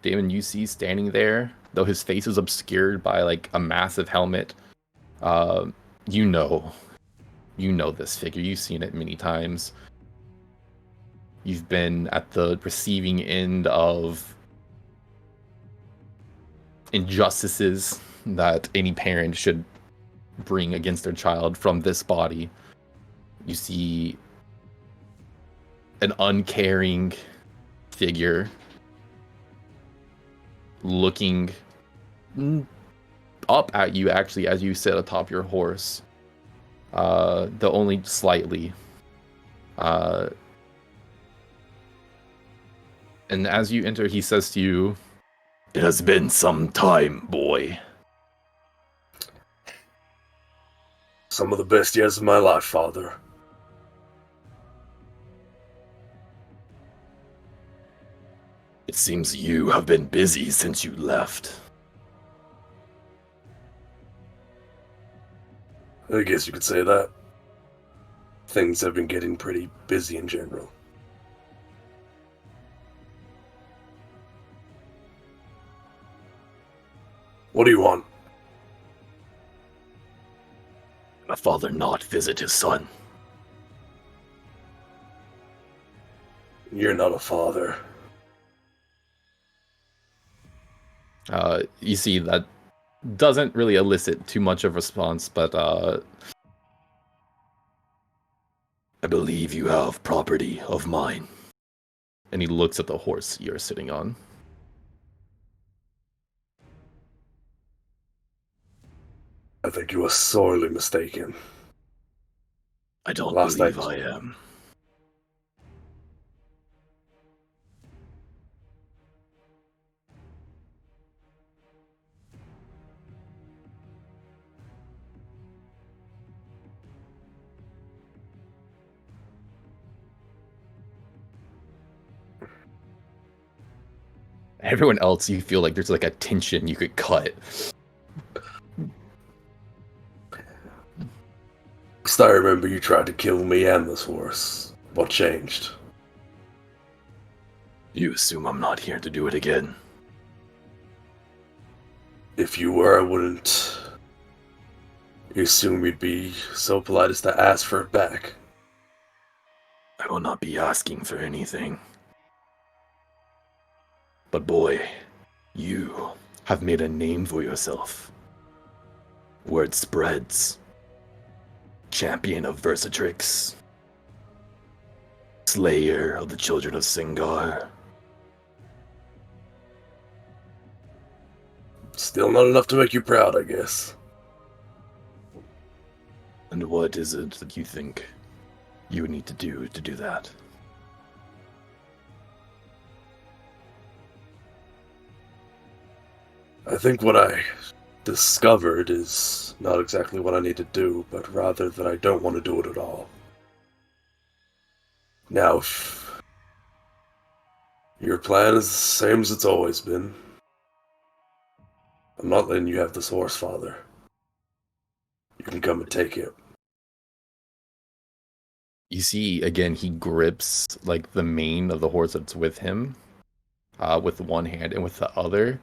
Damon, you see standing there, though his face is obscured by like a massive helmet. You know this figure. You've seen it many times. You've been at the receiving end of injustices that any parent should bring against their child from this body. You see an uncaring figure looking up at you, actually, as you sit atop your horse, though only slightly. And as you enter, he says to you, "It has been some time, boy." Some of the best years of my life, Father. It seems you have been busy since you left. I guess you could say that. Things have been getting pretty busy in general. What do you want? My father not visit his son. You're not a father. You see that doesn't really elicit too much of a response, but I believe you have property of mine. And he looks at the horse you're sitting on. I think you are sorely mistaken. I don't Last believe night- I am. Everyone else, you feel like there's like a tension you could cut. I remember you tried to kill me and this horse. What changed? You assume I'm not here to do it again. If you were, I wouldn't. You assume you'd be so polite as to ask for it back. I will not be asking for anything. But boy, you have made a name for yourself. Word spreads. Champion of Versatrix. Slayer of the children of Cingar. Still not enough to make you proud, I guess. And what is it that you think you would need to do that? I think what I discovered is not exactly what I need to do, but rather that I don't want to do it at all. Now, if your plan is the same as it's always been, I'm not letting you have this horse, Father. You can come and take it. You see, again, he grips like the mane of the horse that's with him with one hand, and with the other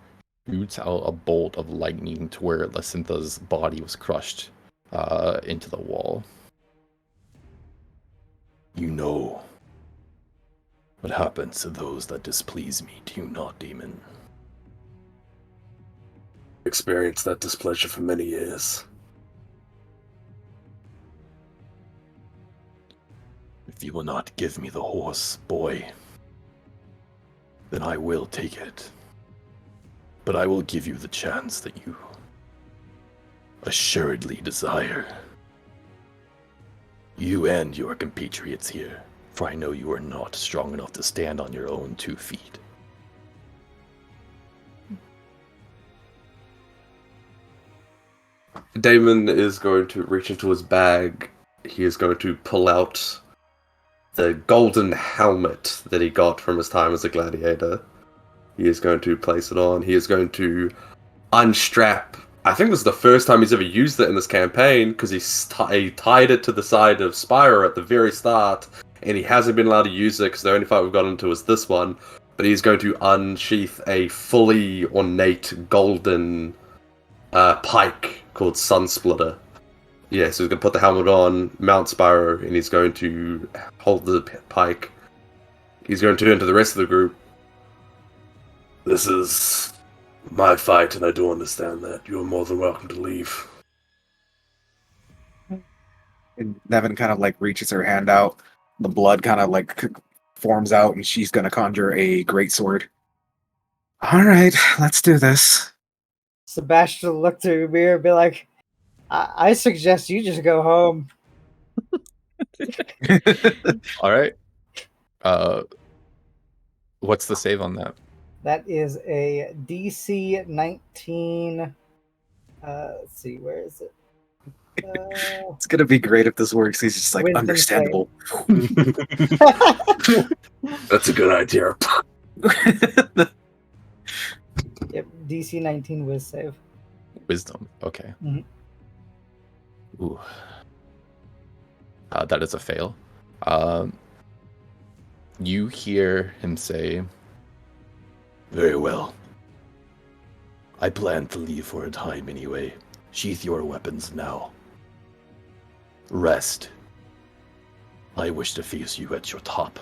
shoots out a bolt of lightning to where Lacintha's body was crushed into the wall. You know what happens to those that displease me, do you not, demon? Experienced that displeasure for many years. If you will not give me the horse, boy, then I will take it. But I will give you the chance that you assuredly desire. You and your compatriots here, for I know you are not strong enough to stand on your own 2 feet. Damon is going to reach into his bag. He is going to pull out the golden helmet that he got from his time as a gladiator. He is going to place it on. He is going to unstrap. I think this is the first time he's ever used it in this campaign, because he tied it to the side of Spyro at the very start, and he hasn't been allowed to use it because the only fight we've got into is this one. But he's going to unsheath a fully ornate golden pike called Sunsplitter. Yeah, so he's going to put the helmet on, mount Spyro, and he's going to hold the pike. He's going to turn to the rest of the group. This is my fight, and I do understand that. You are more than welcome to leave. And Nevin kind of like reaches her hand out. The blood kind of like forms out, and she's going to conjure a great sword. All right, let's do this. Sebastian will look through the mirror and be like, I suggest you just go home. All right. What's the save on that? That is a DC 19. Let's see, where is it? It's gonna be great if this works. He's just like Wisdom understandable. That's a good idea. Yep, DC 19 whiz save. Wisdom. Okay. Mhm. Ooh. That is a fail. You hear him say, Very well. I plan to leave for a time anyway. Sheath your weapons now. Rest. I wish to face you at your top.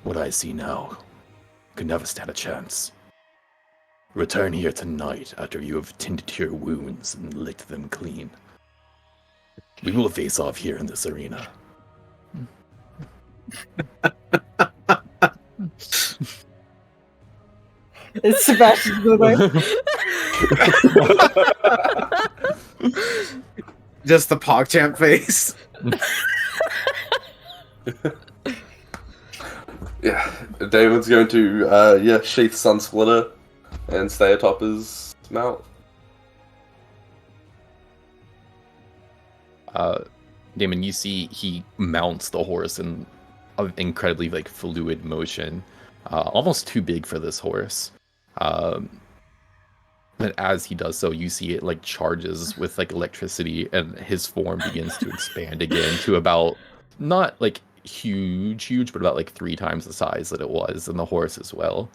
What I see now could never stand a chance. Return here tonight after you have tended to your wounds and licked them clean. We will face off here in this arena. It's Sebastian's like, Just the PogChamp face. Yeah, Damon's going to sheath Sunsplitter and stay atop his mount. Damon, you see he mounts the horse in an incredibly like fluid motion. almost too big for this horse. But as he does so, you see it like charges with like electricity, and his form begins to expand again to about not like huge, but about like 3 times the size that it was, and the horse as well.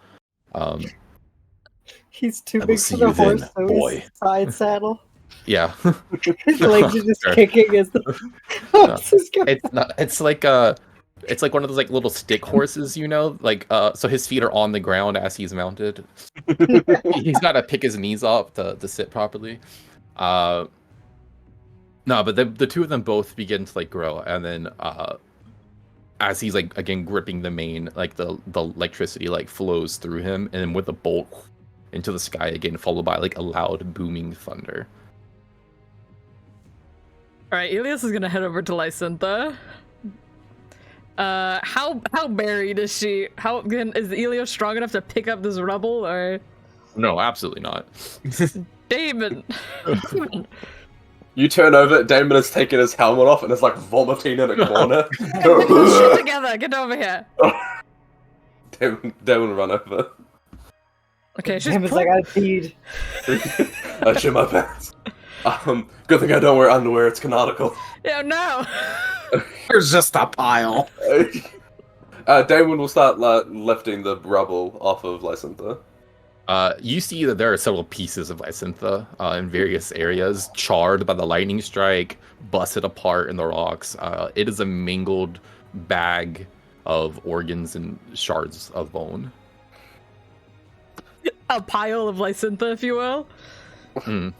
He's too I will big see for the you then, horse, so boy. he's side saddle. Yeah, His legs are just Sure. kicking as the horse is going. it's not. It's like one of those like little stick horses, you know, like so his feet are on the ground as he's mounted. He's got to pick his knees up to sit properly. No, but the two of them both begin to like grow, and then as he's like again gripping the mane, like the electricity like flows through him, and then with a bolt into the sky again, followed by like a loud booming thunder. All right, Elias is gonna head over to Lysintha. How buried is she? How is Elias strong enough to pick up this rubble, or? No, absolutely not. Damon. You turn over, Damon has taken his helmet off and is like vomiting in a corner. Put this shit together. Get over here. Damon run over. Okay, she's Damon's like, I peed. I shit my pants. Good thing I don't wear underwear, it's canonical. Yeah, no. There's just a pile. Damon will start lifting the rubble off of Lysintha. You see that there are several pieces of Lysintha in various areas, charred by the lightning strike, busted apart in the rocks. It is a mingled bag of organs and shards of bone. A pile of Lysintha, if you will. Mm.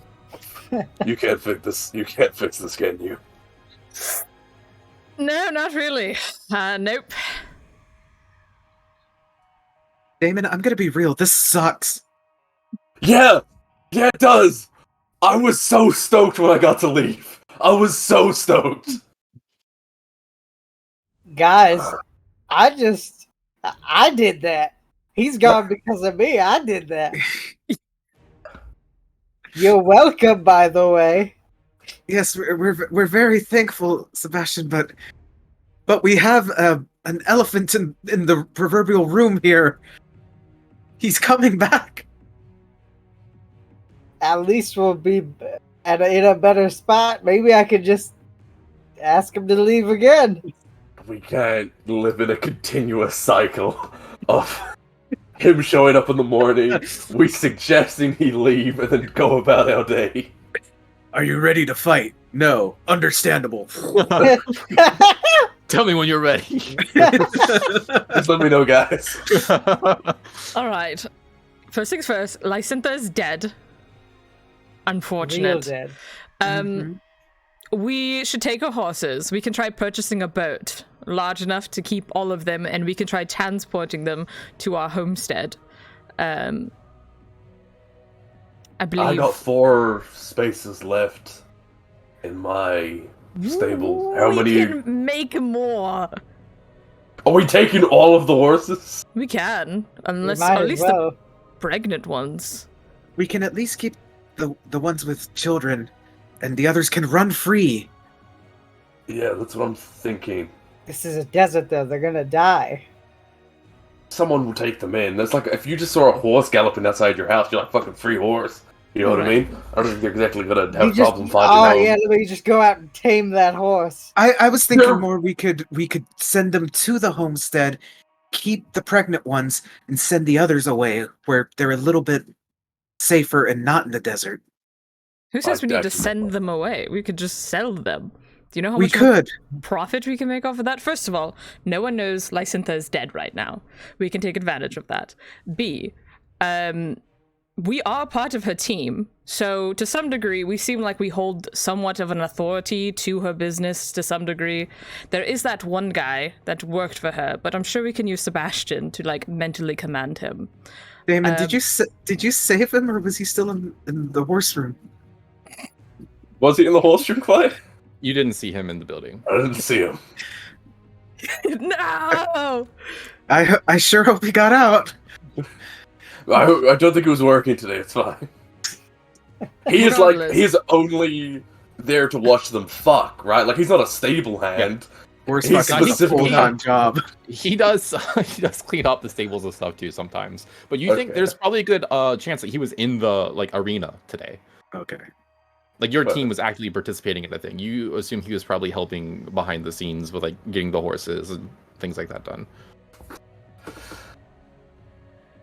You can't fix this. You can't fix this, can you? No, not really. Nope. Damon, I'm gonna be real. This sucks. Yeah, it does. I was so stoked when I got to leave. I was so stoked. Guys, I did that. He's gone because of me. I did that. You're welcome, by the way. Yes, we're very thankful, Sebastian, but we have an elephant in the proverbial room here. He's coming back. At least we'll be in a better spot. Maybe I could just ask him to leave again. We can't live in a continuous cycle of him showing up in the morning, we suggesting he leave, and then go about our day. Are you ready to fight? No. Understandable. Tell me when you're ready. Just let me know, guys. All right. First things first, Lysintha is dead. Unfortunate. Real dead. We should take our horses. We can try purchasing a boat large enough to keep all of them, and we can try transporting them to our homestead. I believe I got 4 spaces left in my stable. How many? We can make more. Are we taking all of the horses? We can, unless Might at as least well. the pregnant ones. We can at least keep the ones with children, and the others can run free. Yeah, that's what I'm thinking. This is a desert, though. They're gonna die. Someone will take them in. That's like if you just saw a horse galloping outside your house, you're like, fucking free horse. You know what I mean? I don't think they're exactly gonna have a problem finding Oh home. yeah, let me just go out and tame that horse. I was thinking No. more we could send them to the homestead, keep the pregnant ones, and send the others away where they're a little bit safer and not in the desert. Who says we need to definitely send them away? We could just sell them. Do you know how We much could. profit we can make off of that? First of all, no one knows Lysintha is dead right now. We can take advantage of that. B, we are part of her team, so to some degree, we seem like we hold somewhat of an authority to her business to some degree. There is that one guy that worked for her, but I'm sure we can use Sebastian to like mentally command him. Damon, did you save him, or was he still in the horse room? Was he in the horse room, Clay? You didn't see him in the building. I didn't see him. No! I sure hope he got out. I don't think it was working today. It's fine. He's Regardless. he's only there to watch them fuck, right? Like he's not a stable hand. We're He's fucking a specifically- full-time job. He does he does clean up the stables and stuff too sometimes. But you think Okay. there's probably a good chance that he was in the like arena today. Okay. Like your But- team was actively participating in the thing. You assume he was probably helping behind the scenes with like getting the horses and things like that done.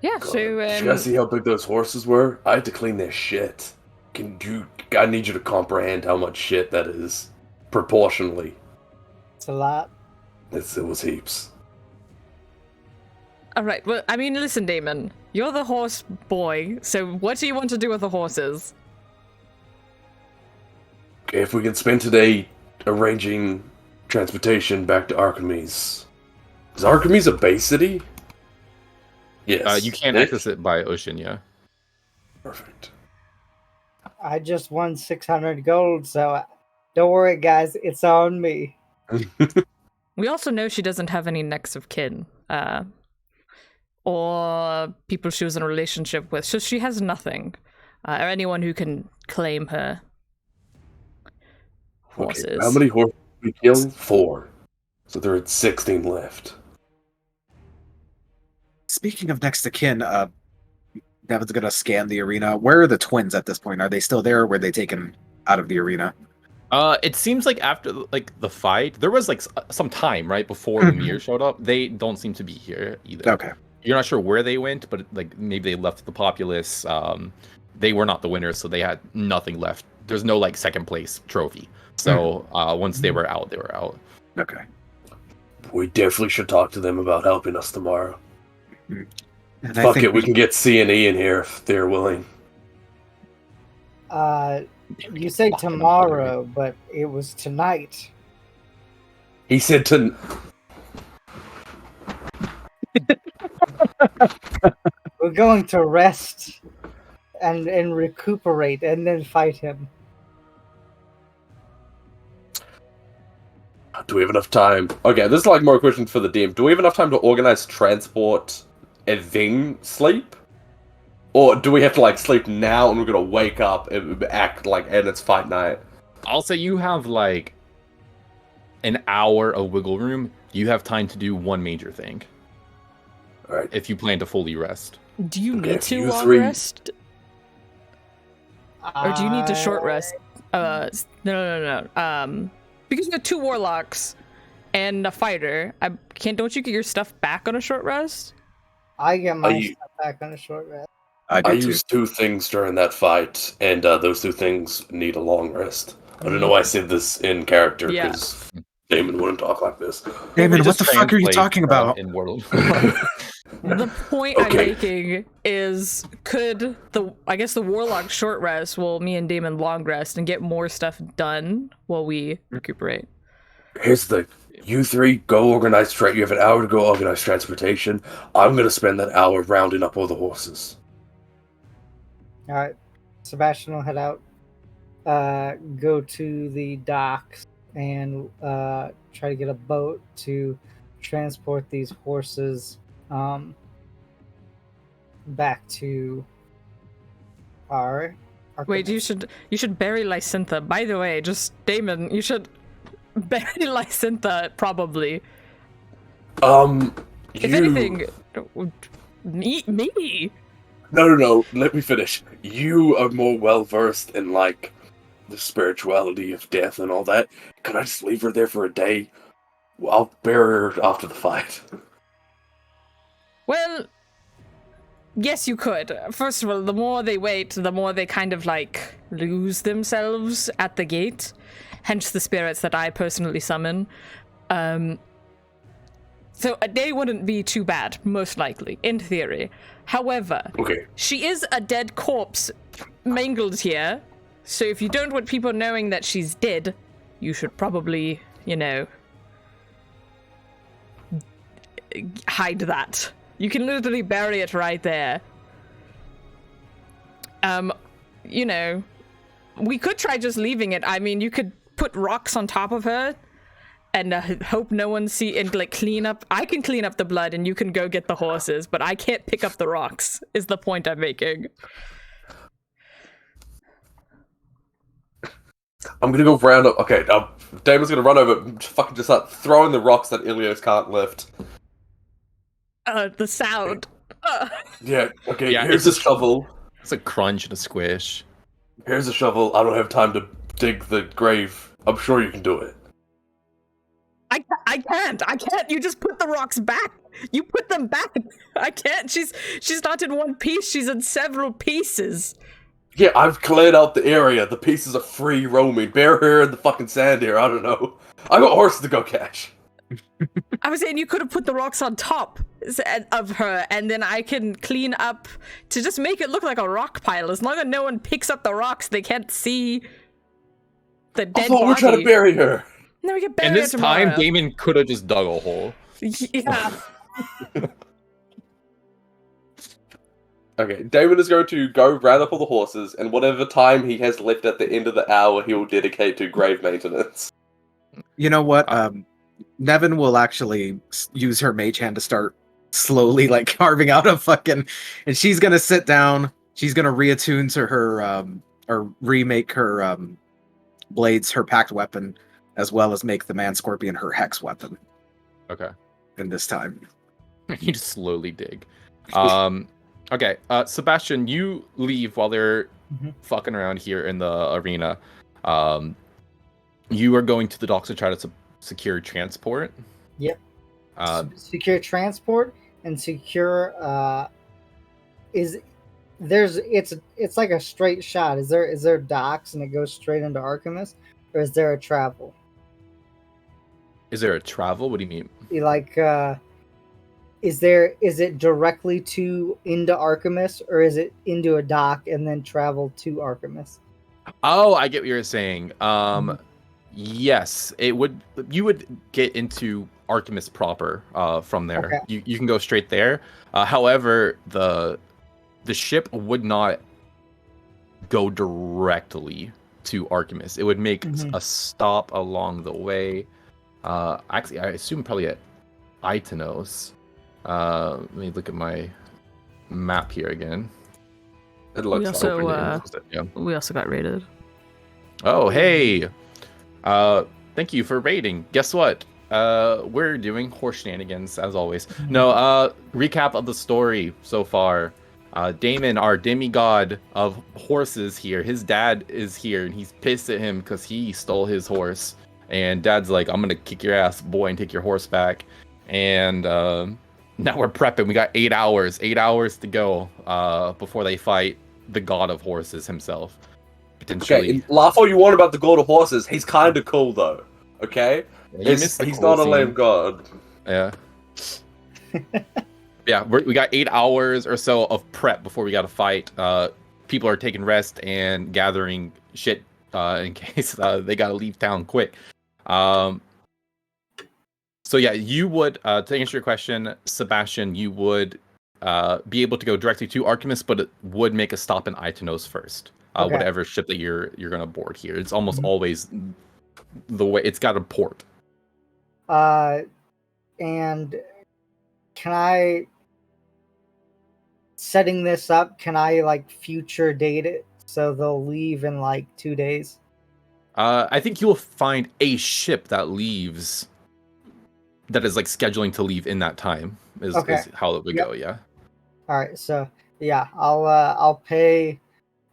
Yeah, God, so did you guys see how big those horses were? I had to clean their shit. I need you to comprehend how much shit that is. Proportionally. It's a lot. It was heaps. all right. Well, I mean, listen, Damon, you're the horse boy. So what do you want to do with the horses? Okay, if we can spend today arranging transportation back to Archimedes. Is Archimedes a bay city? Yes. You can't access it by ocean, yeah. Perfect. I just won 600 gold, so don't worry, guys. It's on me. We also know she doesn't have any next of kin, or people she was in a relationship with. So she has nothing, or anyone who can claim her horses. Okay, how many horses did we kill? 4. So there are 16 left. Speaking of next to kin, Devin's gonna scan the arena. Where are the twins at this point? Are they still there, or were they taken out of the arena? It seems like after like the fight, there was like some time right before the Mir showed up. They don't seem to be here either. Okay. You're not sure where they went, but like maybe they left the populace. They were not the winners, so they had nothing left. There's no like second place trophy. So once they were out, they were out. Okay. We definitely should talk to them about helping us tomorrow. And Fuck it, we can get C&E in here if they're willing. You say tomorrow, but it was tonight. He said to... We're going to rest and recuperate and then fight him. Do we have enough time? Okay, this is like more a question for the DM. Do we have enough time to organize transport and then sleep? Or do we have to like sleep now and we're gonna wake up and act like and it's fight night? I'll say you have like an hour of wiggle room. You have time to do one major thing. Alright. If you plan to fully rest. Do you Okay, need to you long three- rest? Or do you need to short rest? No. Because you have 2 warlocks and a fighter. Don't you get your stuff back on a short rest? I get my Are you- stuff back on a short rest. I I do too. used 2 things during that fight, and those 2 things need a long rest. I don't know why I said this in character, Yeah. because Damon wouldn't talk like this. Damon, We what just the fuck are you translate, talking about? in world? The point I'm Okay. making is, could the warlock short rest while me and Damon long rest and get more stuff done while we recuperate? Here's the you 3 go organize you have an hour to go organize transportation. I'm gonna spend that hour rounding up all the horses. All right, Sebastian will head out, go to the docks, and try to get a boat to transport these horses back to our. Wait, you should bury Lysintha. By the way, just Damon, you should bury Lysintha probably. If anything, me. No. Let me finish. You are more well versed in like the spirituality of death and all that. Can I just leave her there for a day? Well, I'll bury her after the fight. Well, yes, you could. First of all, the more they wait, the more they kind of like lose themselves at the gate. Hence the spirits that I personally summon. So a day wouldn't be too bad, most likely, in theory. However, Okay. she is a dead corpse mangled here. So if you don't want people knowing that she's dead, you should probably, hide that. You can literally bury it right there. We could try just leaving it. I mean, you could put rocks on top of her and hope no one see and like clean up. I can clean up the blood and you can go get the horses, but I can't pick up the rocks, is the point I'm making. I'm gonna go round up. Okay, Damon's gonna run over, fucking just start throwing the rocks that Ilios can't lift. The sound. Yeah. Okay. Yeah, Here's a shovel. It's a crunch and a squish. Here's a shovel. I don't have time to dig the grave. I'm sure you can do it. I can't. You just put the rocks back. You put them back. I can't. She's not in one piece. She's in several pieces. Yeah, I've cleared out the area. The pieces are free roaming. Bear here in the fucking sand here. I don't know. I got horses to go catch. I was saying you could have put the rocks on top of her, and then I can clean up to just make it look like a rock pile. As long as no one picks up the rocks, they can't see the dead I thought body. we're trying to bury her. No, we get buried And this time, tomorrow. Damon could have just dug a hole. Yeah. Okay, Damon is going to go round up all the horses, and whatever time he has left at the end of the hour, he will dedicate to grave maintenance. You know what? Nevin will actually use her mage hand to start slowly, like, carving out a fucking... And she's gonna sit down. She's gonna reattune to her, or remake her, blades, her pact weapon, as well as make the man scorpion her hex weapon. Okay. In this time. You just slowly dig. Okay, Sebastian, you leave while they're fucking around here in the arena. You are going to the docks to try to secure transport. Yep. Secure transport and secure it's like a straight shot. Is there docks and it goes straight into Artemis, or is there a travel? Is there a travel? What do you mean? Like is it directly into Artemis, or is it into a dock and then travel to Artemis? Oh, I get what you're saying. Yes, it would. You would get into Artemis proper from there. Okay. You can go straight there. However, the ship would not go directly to Artemis. It would make a stop along the way. Actually, I assume probably at Itenos. Let me look at my map here again. It looks We also got raided. Oh, hey! Thank you for raiding. Guess what? We're doing horse shenanigans, as always. No, recap of the story so far. Damon, our demigod of horses here, his dad is here, and he's pissed at him because he stole his horse. And Dad's like, I'm gonna kick your ass, boy, and take your horse back. And now we're prepping. We got 8 hours. 8 hours to go before they fight the god of horses himself. Potentially. Okay, laugh all you want about the god of horses. He's kind of cool, though. Okay? He's not a lame god. Yeah. Yeah, we got 8 hours or so of prep before we got to fight. People are taking rest and gathering shit in case they got to leave town quick. So yeah, you would, to answer your question, Sebastian, you would be able to go directly to Artemis, but it would make a stop in Itenos first. Okay. Whatever ship that you're gonna board here, it's almost always the way it's got a port. And can I, setting this up, can I like future date it so they'll leave in like 2 days? I think you'll find a ship that leaves, that is like scheduling to leave in that time is how it would go. Yeah. All right. So yeah, I'll pay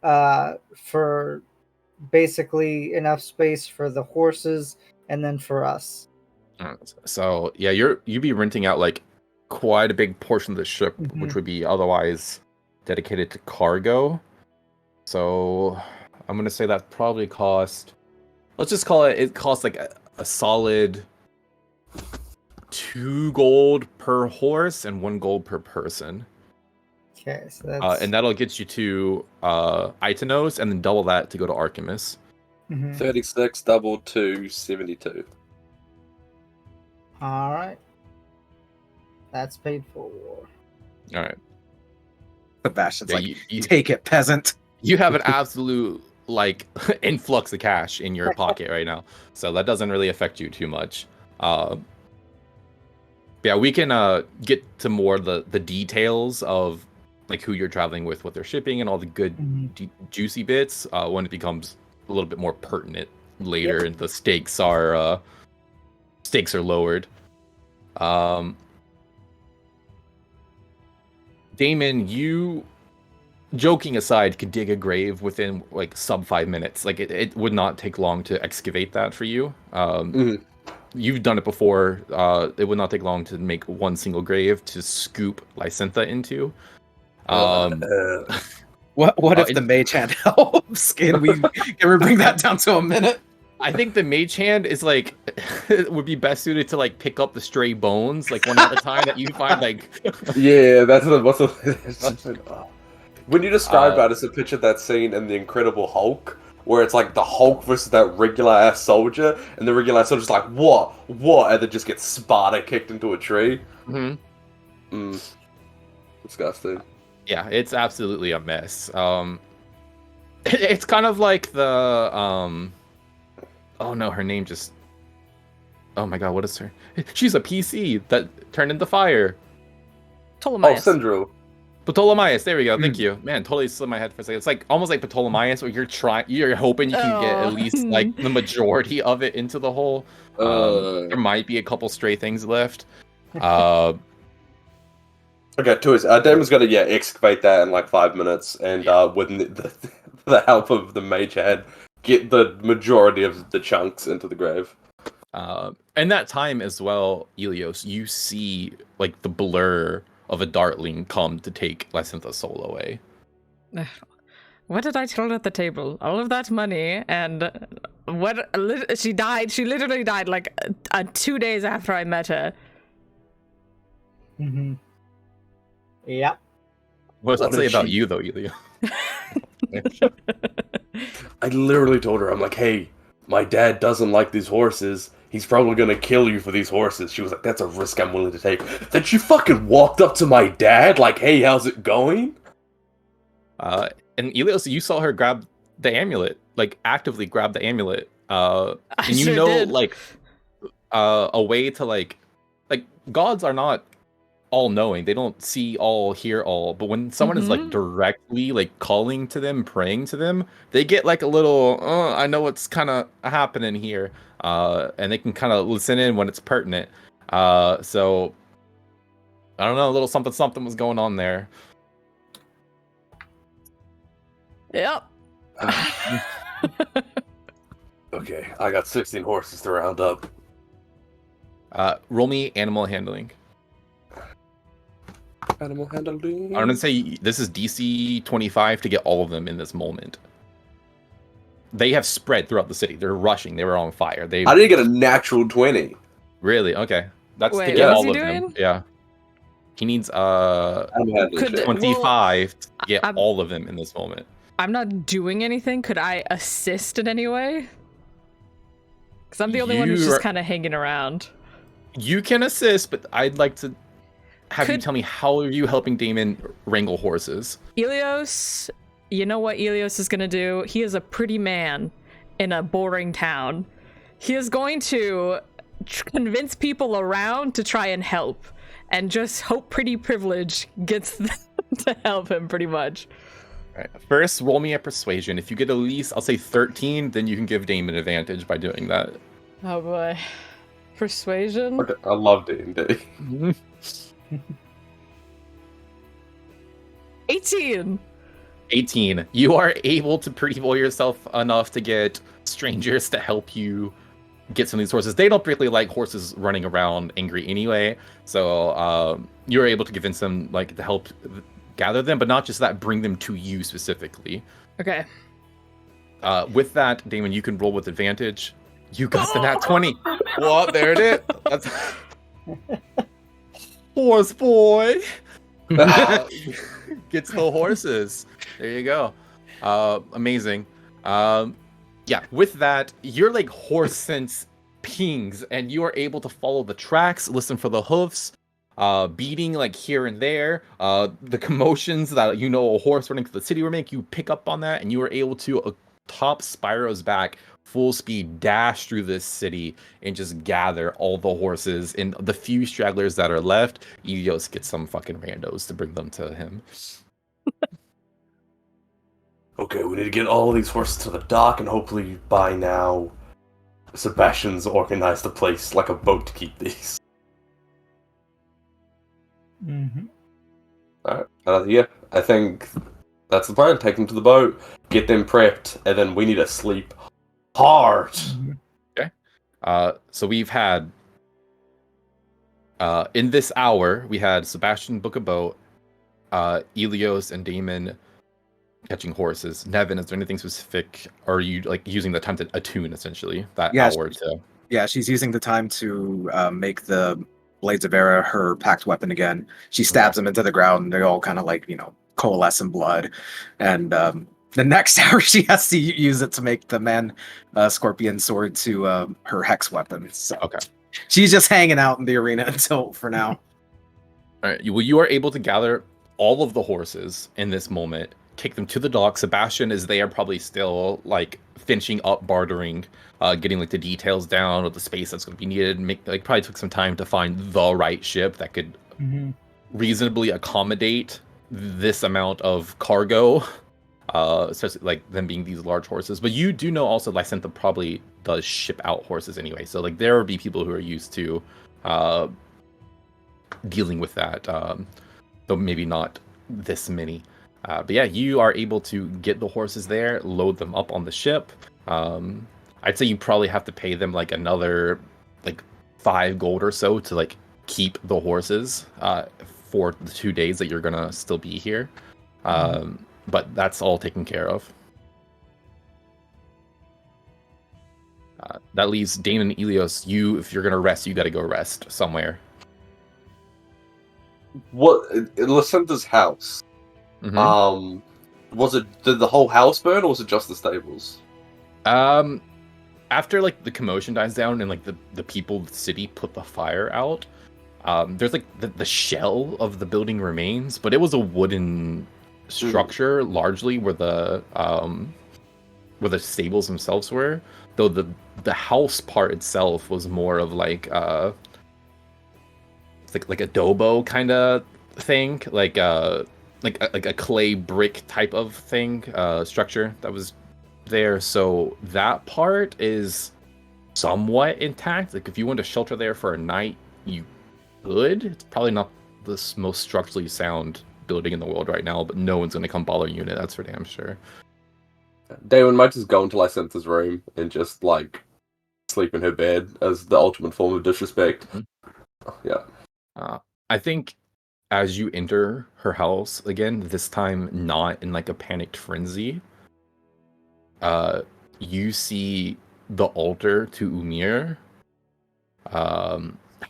for basically enough space for the horses and then for us. So yeah, you'd be renting out like quite a big portion of the ship, which would be otherwise dedicated to cargo. So I'm gonna say that probably cost. Let's just call it. It costs like a solid 2 gold per horse and 1 gold per person. Okay, so that's... and that'll get you to Itenos, and then double that to go to Artemis. 36 double to 72. All right, that's paid for. All right. Sebastian's Yeah, like, you take it, peasant. You have an absolute like influx of cash in your pocket right now, so that doesn't really affect you too much. Yeah, we can get to more the details of like who you're traveling with, what they're shipping, and all the good juicy bits when it becomes a little bit more pertinent later, and the stakes are lowered. Damon, you, joking aside, could dig a grave within like sub 5 minutes. Like it would not take long to excavate that for you. You've done it before. It would not take long to make one single grave to scoop Lysintha into. What if the mage hand helps? Can we bring that down to a minute? I think the mage hand is like it would be best suited to like pick up the stray bones like one at a time that you find like. Yeah, that's when you describe that, it's a picture of that scene in The Incredible Hulk, where it's like the Hulk versus that regular ass soldier, and the regular ass soldier's like, what, and then just gets Sparta kicked into a tree. Disgusting. Yeah, it's absolutely a mess. It's kind of like the oh no, her name just. Oh my god, what is her? She's a PC that turned into fire. Ptolemaeus. Oh, Syndrome. Ptolemaeus, there we go. Thank you, man. Totally slipped my head for a second. It's like almost like Ptolemaeus, where you're hoping you can get at least like the majority of it into the hole. There might be a couple stray things left. Okay, Toys. Damon's gonna excavate that in like 5 minutes, and with the help of the mage hand, get the majority of the chunks into the grave. And that time as well, Ilios, you see like the blur of a dartling come to take Lysintha's soul away. What did I tell her at the table? All of that money, and she died. She literally died like 2 days after I met her. Yep. What does that say about you, though, Elio? I literally told her, I'm like, hey, my dad doesn't like these horses. He's probably gonna kill you for these horses. She was like, that's a risk I'm willing to take. Then she fucking walked up to my dad, like, hey, how's it going? And Elios, you saw her grab the amulet, like actively grab the amulet. And you sure know, did. like, a way to like gods are not all knowing. They don't see all, hear all. But when someone is like directly like calling to them, praying to them, they get like a little, I know what's kind of happening here. And they can kind of listen in when it's pertinent. So I don't know, a little something was going on there. Yep. Okay, I got 16 horses to round up. Roll me animal handling. Animal handling. I'm gonna say this is DC 25 to get all of them in this moment. They have spread throughout the city. They're rushing. They were on fire. I didn't get a natural 20. Really? Okay. That's Wait, to get what was all he of doing? them. Yeah. He needs Animal handling Could- check. 25 to get I'm- all of them in this moment. I'm not doing anything. Could I assist in any way? Because I'm the only one who's You just are- kind of hanging around. You can assist, but I'd like to have you Could- tell me how are you helping Damon wrangle horses? Ilios, you know what Ilios is going to do? He is a pretty man in a boring town. He is going to convince people around to try and help, and just hope pretty privilege gets them to help him pretty much. All right. First, roll me a persuasion. If you get at least, I'll say 13, then you can give Damon advantage by doing that. Oh boy. Persuasion? Okay, I love D&D. 18! 18. You are able to pretty well yourself enough to get strangers to help you get some of these horses. They don't particularly like horses running around angry anyway, so you're able to convince them like to help gather them, but not just that, bring them to you specifically. Okay. With that, Damon, you can roll with advantage. You got the nat 20. Well, there it is. That's horse boy. Gets the horses. There you go. Amazing. Yeah, with that, your like horse sense pings, and you are able to follow the tracks, listen for the hoofs, beating like here and there. The commotions that a horse running through the city will make, you pick up on that, and you are able to top Spyro's back, full speed dash through this city and just gather all the horses and the few stragglers that are left. Elios gets some fucking randos to bring them to him. Okay, we need to get all of these horses to the dock, and hopefully by now Sebastian's organized a place like a boat to keep these. Mm-hmm. Alright, yeah, I think that's the plan. Take them to the boat, get them prepped, and then we need to sleep hard. Okay. So we've had in this hour we had Sebastian book a boat, Elios and Damon catching horses. Nevin, is there anything specific? Or are you like using the time to attune essentially that hour to? Yeah, she's using the time to make the blades of Vera her packed weapon again. She stabs them into the ground, and they all kind of like coalesce in blood. And the next hour, she has to use it to make the man scorpion sword to her hex weapon. So Okay. she's just hanging out in the arena until for now. All right. Well, you are able to gather all of the horses in this moment, take them to the dock. Sebastian is there, probably still like finishing up bartering, getting like the details down of the space that's going to be needed. Probably took some time to find the right ship that could reasonably accommodate this amount of cargo, especially like them being these large horses. But you do know also Lysantha probably does ship out horses anyway, so like there will be people who are used to dealing with that, though maybe not this many. But yeah, you are able to get the horses there, load them up on the ship. I'd say you probably have to pay them like another like 5 gold or so to like keep the horses for the 2 days that you're gonna still be here. But that's all taken care of. That leaves Damon and Elios. If you're gonna rest, you gotta go rest somewhere. What in Lysantha's house? Did the whole house burn, or was it just the stables? After like the commotion dies down and like the people of the city put the fire out, there's like the shell of the building remains, but it was a wooden structure largely where the stables themselves were, though the house part itself was more of like like adobo kind of thing, like a clay brick type of thing, structure that was there. So that part is somewhat intact. Like if you want to shelter there for a night, you could. It's probably not the most structurally sound building in the world right now, but no one's going to come bother you in it, that's for damn sure. Damon might just go into Lysantha's room and just like sleep in her bed as the ultimate form of disrespect. Yeah. I think as you enter her house again, this time not in like a panicked frenzy, you see the altar to Umir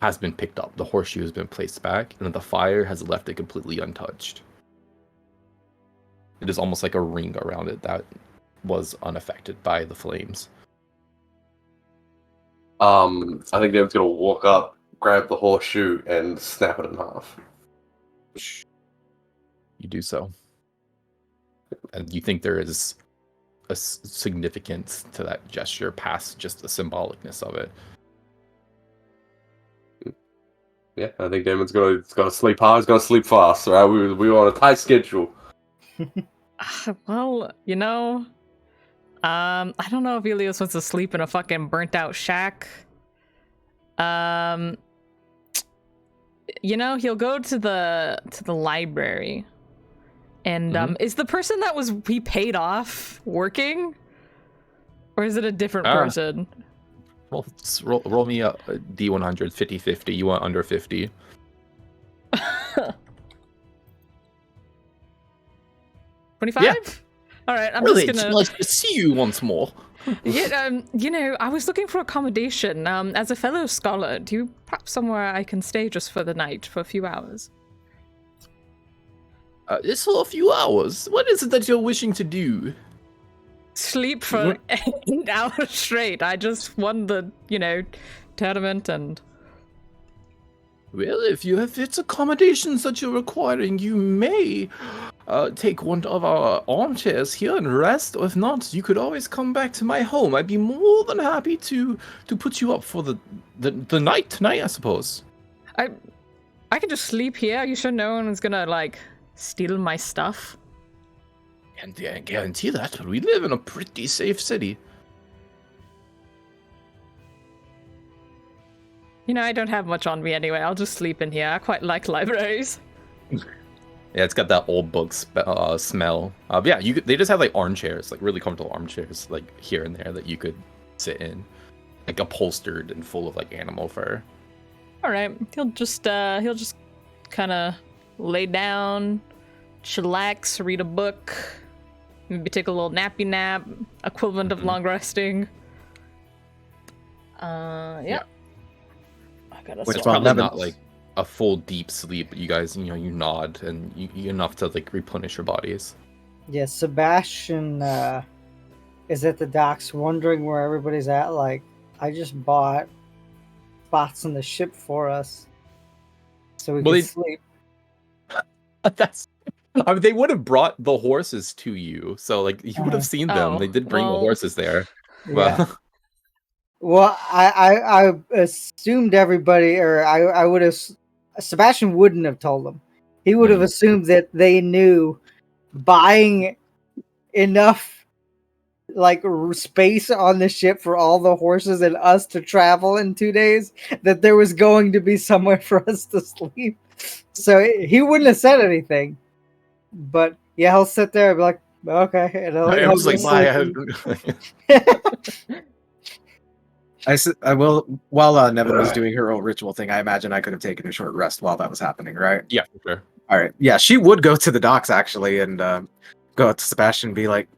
has been picked up. The horseshoe has been placed back, and the fire has left it completely untouched. It is almost like a ring around it that was unaffected by the flames. I think Damon's gonna walk up, grab the horseshoe, and snap it in half. You do so. And you think there is a significance to that gesture past just the symbolicness of it. Yeah, I think Damon's gonna sleep hard. He's gonna sleep fast. Right? We were on a tight schedule. Well, I don't know if Elios wants to sleep in a fucking burnt out shack. He'll go to the library. And is the person that he paid off working? Or is it a different person? Well, roll me a D100, 50-50. You want under 50. 25? Yeah. All right, I'm really, just gonna... nice to see you once more. Yeah, I was looking for accommodation. As a fellow scholar, do you perhaps somewhere I can stay just for the night, for a few hours? Just for a few hours? What is it that you're wishing to do? Sleep for 8 hours straight. I just won the, tournament and... Well, if it's accommodations that you're requiring, you may take one of our armchairs here and rest. Or if not, you could always come back to my home. I'd be more than happy to put you up for the night tonight, I suppose. I can just sleep here. You sure no one's gonna, steal my stuff? Can't guarantee that, but we live in a pretty safe city. You know, I don't have much on me anyway. I'll just sleep in here. I quite like libraries. Yeah, it's got that old book smell. Yeah, they just have like armchairs, like really comfortable armchairs, like here and there that you could sit in, like upholstered and full of like animal fur. All right, he'll just kind of lay down, chillax, read a book, maybe take a little nappy nap, equivalent of long resting. Yeah. I gotta Which It's one? probably Nevin? not like a full deep sleep. You guys, you nod and you enough to like replenish your bodies. Yeah, Sebastian is at the docks wondering where everybody's at. Like, I just bought spots on the ship for us so we could sleep. That's. I mean, they would have brought the horses to you, so like you would have seen them. Oh, They did bring the well, horses there. Yeah. Well, I assumed everybody, or I would have. Sebastian wouldn't have told them. He would have assumed that they knew buying enough like space on the ship for all the horses and us to travel in 2 days, that there was going to be somewhere for us to sleep. So he wouldn't have said anything. But yeah, he'll sit there and be like, okay. And I was like, I will. While Nevin was doing her own ritual thing, I imagine I could have taken a short rest while that was happening, right? Yeah, for sure. All right. Yeah, she would go to the docks actually, and go up to Sebastian and be like,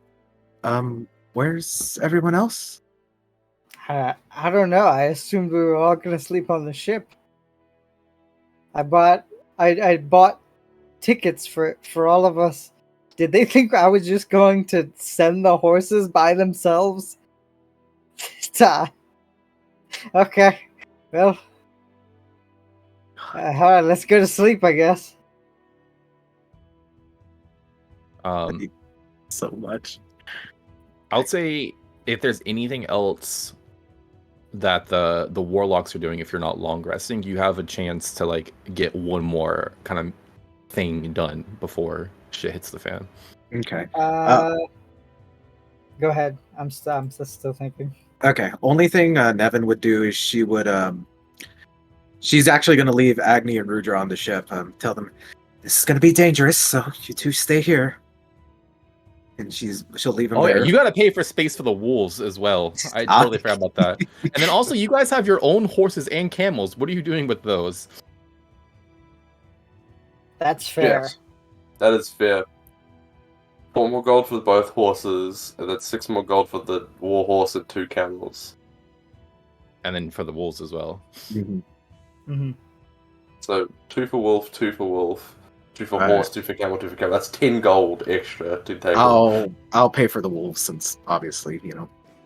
where's everyone else? I don't know. I assumed we were all gonna sleep on the ship. I bought tickets for all of us. Did they think I was just going to send the horses by themselves? Okay, well, all right, let's go to sleep, I guess. So much. I'll say if there's anything else that the warlocks are doing, if you're not long resting, you have a chance to like get one more kind of thing done before shit hits the fan. Okay. Go ahead. I'm still thinking. Okay. Only thing Nevin would do is she would she's actually going to leave Agni and Rudra on the ship. Tell them this is going to be dangerous, so you two stay here. And she'll leave them there. Yeah, you got to pay for space for the wolves as well. I totally forgot about that. And then also, you guys have your own horses and camels. What are you doing with those? That's fair. Yes, that is fair. 4 more gold for both horses, and then 6 more gold for the war horse and 2 camels. And then for the wolves as well. Mm-hmm. Mm-hmm. So 2 for wolf, 2 for wolf, 2 for horse, 2 for camel, 2 for camel. That's 10 gold extra to take. I'll pay for the wolves since obviously,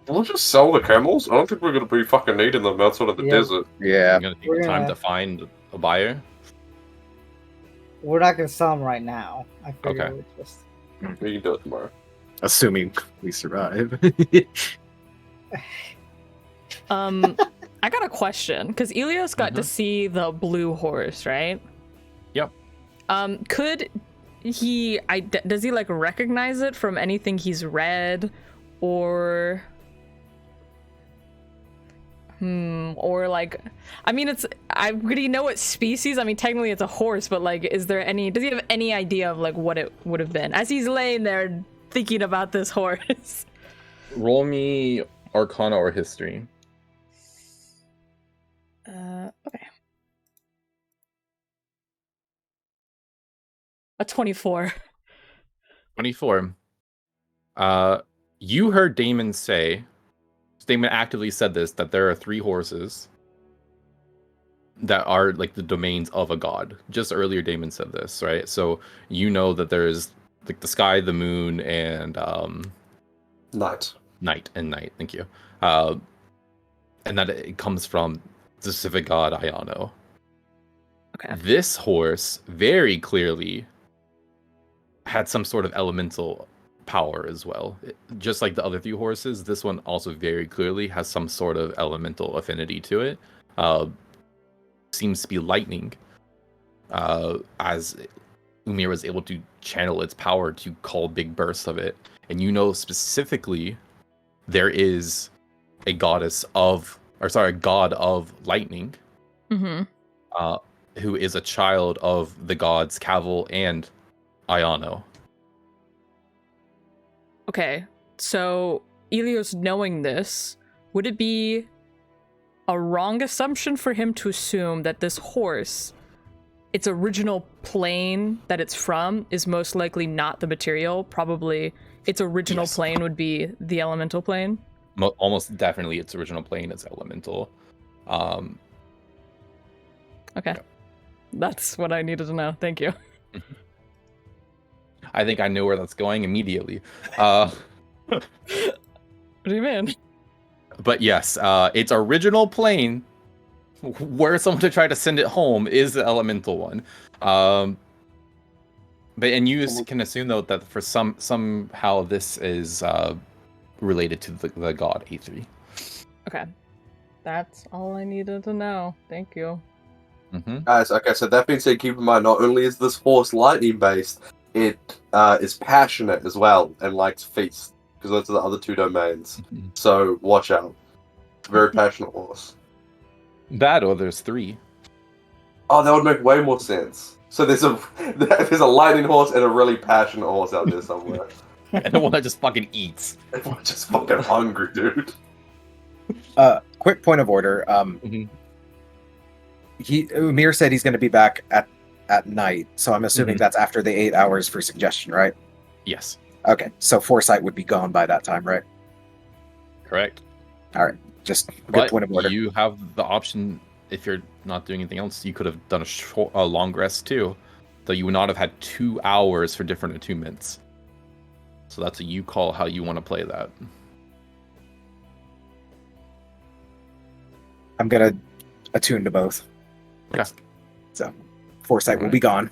We'll just sell the camels. I don't think we're going to be fucking needing them outside of the desert. Yeah. You're going to take the time to find a buyer? We're not going to sell them right now. I figure Okay. we'll just... We can do it tomorrow. Assuming we survive. I got a question because Elios got to see the blue horse, right? Yep. Could he? Does he like recognize it from anything he's read, or? Or like, I mean, would he know what species? I mean, technically it's a horse, but like, does he have any idea of like what it would have been as he's laying there thinking about this horse? Roll me Arcana or History. Okay. A 24. 24. You heard Damon say, Damon actively said this, that there are 3 horses that are like the domains of a god. Just earlier Damon said this, right? So you know that there's like the sky, the moon, and Night. Night. Thank you. And that it comes from the specific god Ayano. Okay. This horse very clearly had some sort of elemental power as well. Just like the other 3 horses, this one also very clearly has some sort of elemental affinity to it. Seems to be lightning, as Umir was able to channel its power to call big bursts of it. And you know specifically there is a god of lightning who is a child of the gods Cavil and Iano. Okay, so Elios knowing this, would it be a wrong assumption for him to assume that this horse, its original plane that it's from, is most likely not the material? Probably its original plane would be the elemental plane? Almost definitely its original plane is elemental. Okay. That's what I needed to know. Thank you. I think I know where that's going immediately. What do you mean? But yes, its original plane, where someone to try to send it home, is the elemental one. And you can assume though that for somehow this is related to the god A3. Okay. That's all I needed to know. Thank you. Guys, okay, so that being said, keep in mind, not only is this horse lightning based, it is passionate as well and likes feast, because those are the other two domains. So watch out. It's a very passionate horse. That or there's 3. Oh, that would make way more sense. So there's a lightning horse and a really passionate horse out there somewhere. And the one that just fucking eats. Everyone's just fucking hungry, dude. Quick point of order. Umir said he's going to be back at night, so I'm assuming that's after the 8 hours for suggestion, right? Yes. Okay, so Foresight would be gone by that time, right? Correct. All right, just good point of order. You have the option, if you're not doing anything else, you could have done a long rest too, though you would not have had 2 hours for different attunements. So that's a you call how you want to play that. I'm going to attune to both. Okay. So, Foresight will be gone.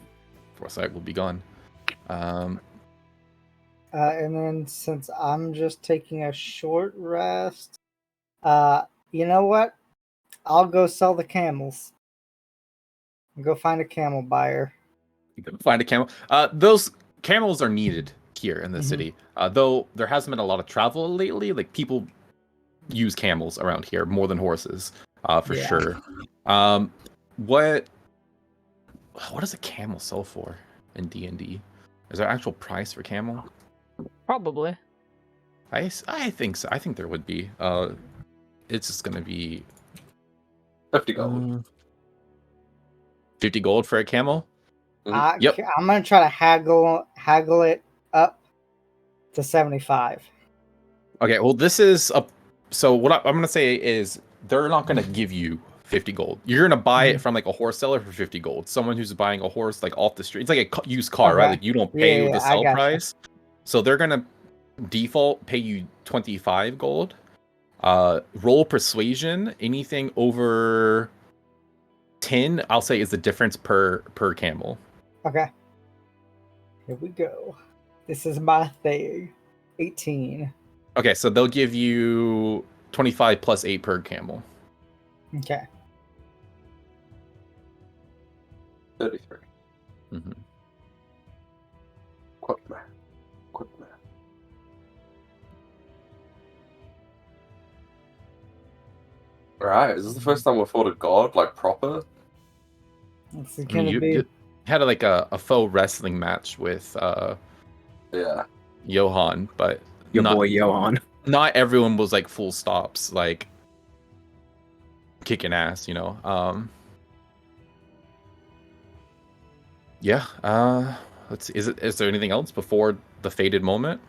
Foresight will be gone. And then since I'm just taking a short rest, you know what? I'll go sell the camels. Go find a camel buyer. You can find a camel. Those camels are needed here in the city. Though there hasn't been a lot of travel lately. Like, people use camels around here more than horses, for sure. What does a camel sell for in D&D? Is there an actual price for camel? Probably. I think so. I think there would be. It's just gonna be 50 gold. 50 gold for a camel? Yep. I'm gonna try to haggle it up to 75. Okay, well this is so what I'm gonna say is they're not gonna give you 50 gold. You're gonna buy it from like a horse seller for 50 gold. Someone who's buying a horse like off the street. It's like a used car, right? Like you don't pay the sell price. So they're gonna default pay you 25 gold. Roll persuasion. Anything over 10, I'll say, is the difference per camel. Okay. Here we go. This is my thing. 18. Okay, so they'll give you 25 plus 8 per camel. Okay. 33. Quick math. Alright, is this the first time we've fought a god, like, proper? It's gonna be... You had a faux wrestling match with Johan, but Your boy Johan. Not everyone was like full stops, like kicking ass, you know. Let's see. Is there anything else before the fated moment?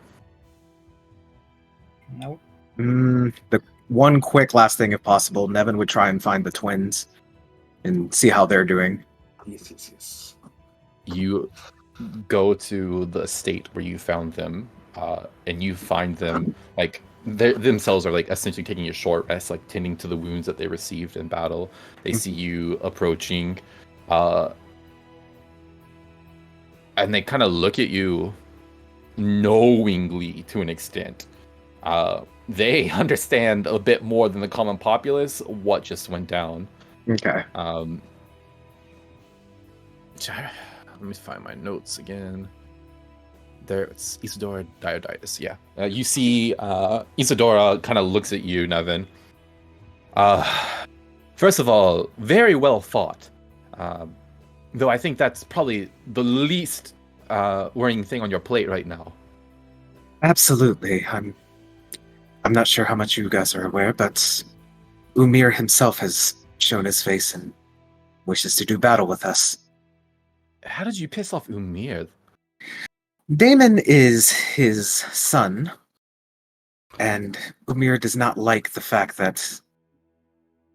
Nope. The one quick last thing, if possible, Nevin would try and find the twins and see how they're doing. Yes. You go to the estate where you found them, and you find them like themselves are like essentially taking a short rest, like tending to the wounds that they received in battle. They see you approaching, and they kind of look at you knowingly to an extent. They understand a bit more than the common populace what just went down. Okay. Let me find my notes again. There, it's Isadora Dioditis. Yeah. You see Isadora kind of looks at you, Nevin. First of all, very well fought. Though I think that's probably the least worrying thing on your plate right now. Absolutely. I'm not sure how much you guys are aware, but Umir himself has shown his face and wishes to do battle with us. How did you piss off Umir? Damon is his son, and Umir does not like the fact that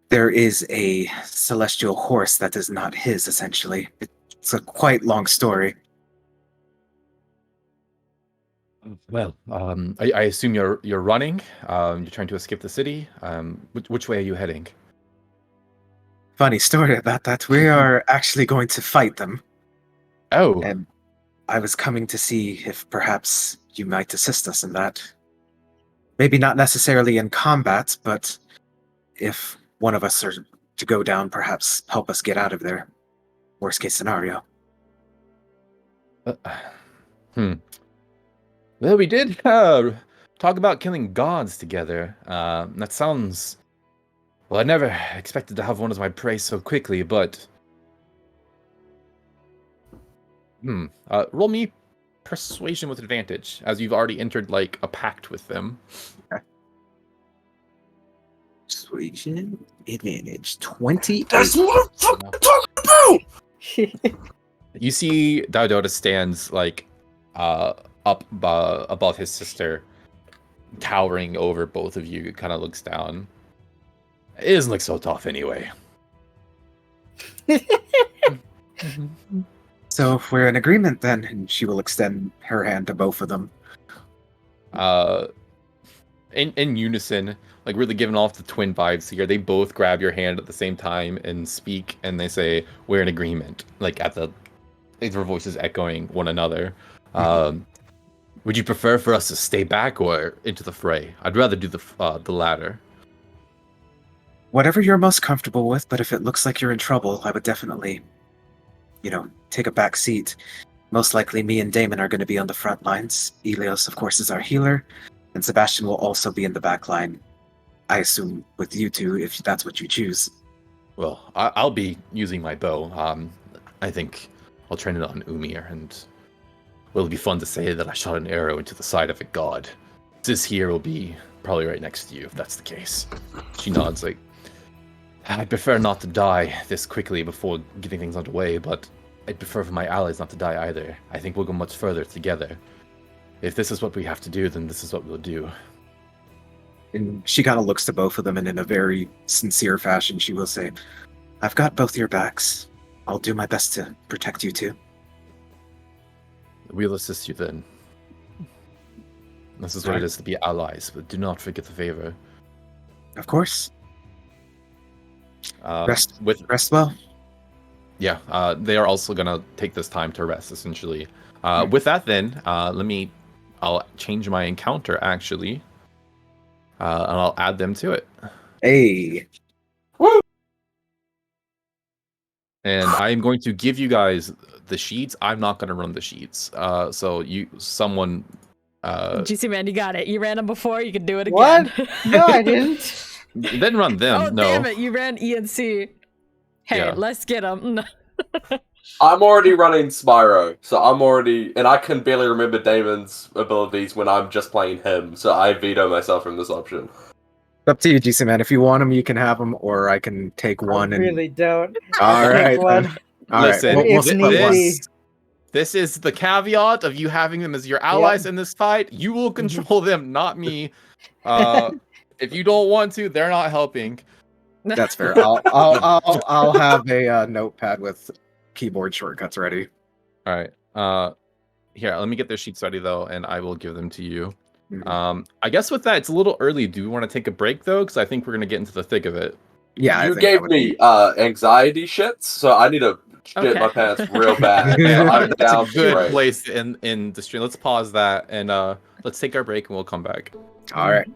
there is a celestial horse that is not his, essentially. It's a quite long story. Well, I assume you're running. You're trying to escape the city. Which way are you heading? Funny story about that. We are actually going to fight them. Oh, And I was coming to see if perhaps you might assist us in that. Maybe not necessarily in combat, but if one of us are to go down, perhaps help us get out of there. Worst case scenario. Well, we did talk about killing gods together. That sounds... Well, I never expected to have one as my prey so quickly, but... roll me persuasion with advantage, as you've already entered, like, a pact with them. Persuasion advantage 28. That's what I'm fucking talking about! You see Diodota stands, like, up above his sister, towering over both of you, kind of looks down. It doesn't look so tough anyway. So if we're in agreement then, and she will extend her hand to both of them. In unison, like really giving off the twin vibes here, they both grab your hand at the same time and speak, and they say, "We're in agreement." Like their voices echoing one another. Would you prefer for us to stay back or into the fray? I'd rather do the latter. Whatever you're most comfortable with, but if it looks like you're in trouble, I would definitely, take a back seat. Most likely me and Damon are going to be on the front lines. Elios, of course, is our healer, and Sebastian will also be in the back line. I assume with you two, if that's what you choose. Well, I'll be using my bow. I think I'll train it on Umir, and it'll be fun to say that I shot an arrow into the side of a god. This here will be probably right next to you, if that's the case. She nods like, I'd prefer not to die this quickly before getting things underway, but I'd prefer for my allies not to die either. I think we'll go much further together. If this is what we have to do, then this is what we'll do. And she kind of looks to both of them, and in a very sincere fashion, she will say, I've got both your backs. I'll do my best to protect you two. We'll assist you then. This is what it is to be allies, but do not forget the favor. Of course. Rest well. Yeah, they are also gonna take this time to rest, essentially. With that, then, I'll change my encounter actually, and I'll add them to it. Hey. Woo! And I'm going to give you guys the sheets. I'm not going to run the sheets. So someone. GC man, you got it. You ran them before. You can do it again. What? No, I didn't. You didn't run them. Oh no. damn it! You ran ENC. Hey, Yeah. let's get them. I'm already running Spyro, so and I can barely remember Damon's abilities when I'm just playing him, so I veto myself from this option. Up to you, GC man. If you want them, you can have them, or I can take one. I really don't. All right. Take one. Then. All right. Listen, We'll if split need one. be. This is the caveat of you having them as your allies in this fight. You will control them, not me. If you don't want to, they're not helping. That's fair. I'll have a notepad with keyboard shortcuts ready. All right. Here, let me get their sheets ready though, and I will give them to you. Mhm. I guess with that, it's a little early. Do we want to take a break though? Because I think we're gonna get into the thick of it. Yeah, I You think gave that would me be- anxiety shits, so I need to shit Okay. my pants real bad. Yeah, I'm That's down a good straight. place in the stream. Let's pause that and let's take our break and we'll come back. All right.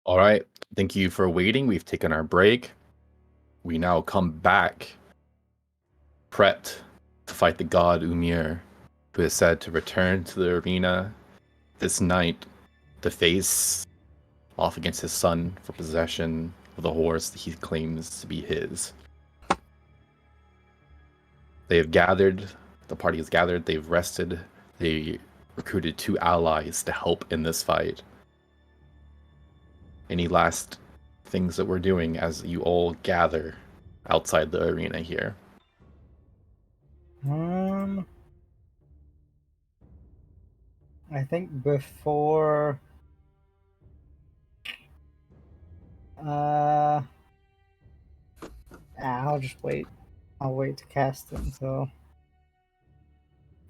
All right. Thank you for waiting. We've taken our break. We now come back prepped to fight the god Umir, who is said to return to the arena this night to face off against his son for possession of the horse that he claims to be his. They have gathered, the party has gathered, they've rested, they recruited 2 allies to help in this fight. Any last things that we're doing as you all gather outside the arena here? I think before I'll just wait. I'll wait to cast it until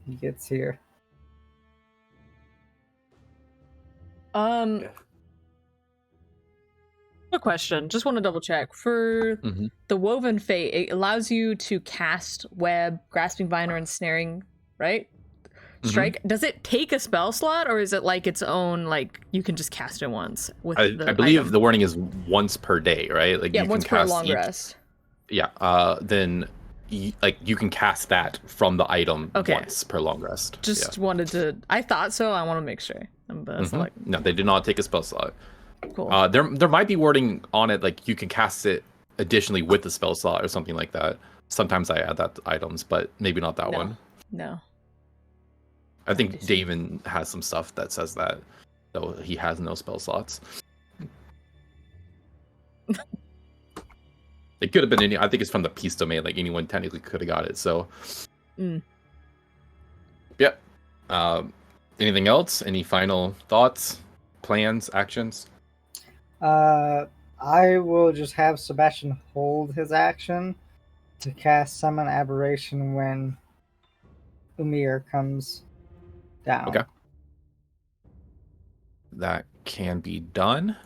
he gets here. A question. Just want to double check. For the Woven Fate, it allows you to cast Web, Grasping Vine, or Ensnaring, right? Strike. Does it take a spell slot, or is it like its own, like, you can just cast it once? With I believe item? the warning is once per day, right? Like Yeah, you once can per cast long each, rest. Yeah, then you can cast that from the item once per long rest. Just wanted to... I thought so. I want to make sure. But like... No, they do not take a spell slot. Cool. There might be wording on it, like you can cast it additionally with the spell slot or something like that. Sometimes I add that to items, but maybe not that one. No. I think Daven has some stuff that says that, though he has no spell slots. It could have been any. I think it's from the Peace Domain. Like anyone technically could have got it. So, Yep. Anything else? Any final thoughts, plans, actions? I will just have Sebastian hold his action to cast Summon Aberration when Umir comes down. Okay. That can be done.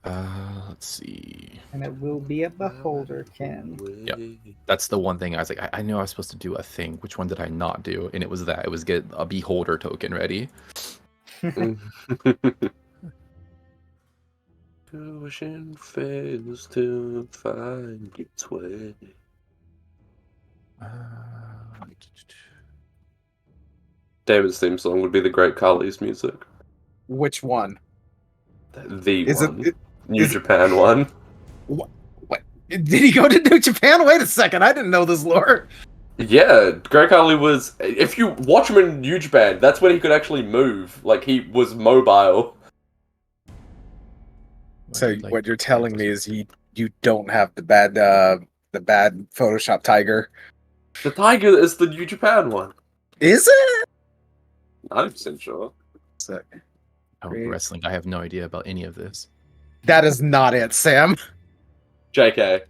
Let's see. And it will be a Beholder Kin. Yep. That's the one thing I was like, I knew I was supposed to do a thing. Which one did I not do? And it was that. It was get a Beholder token ready. Ocean fails to find its way. David's theme song would be the Great Kali's music. Which one? The Is one. it New Japan one. What? Did he go to New Japan? Wait a second, I didn't know this lore. Yeah, Great Kali was... If you watch him in New Japan, that's when he could actually move. Like, he was mobile. So what you're telling me is you don't have the bad Photoshop tiger. The tiger is the New Japan one. Is it? 90% sure. Sick. Oh, wrestling. I have no idea about any of this. That is not it, Sam. JK.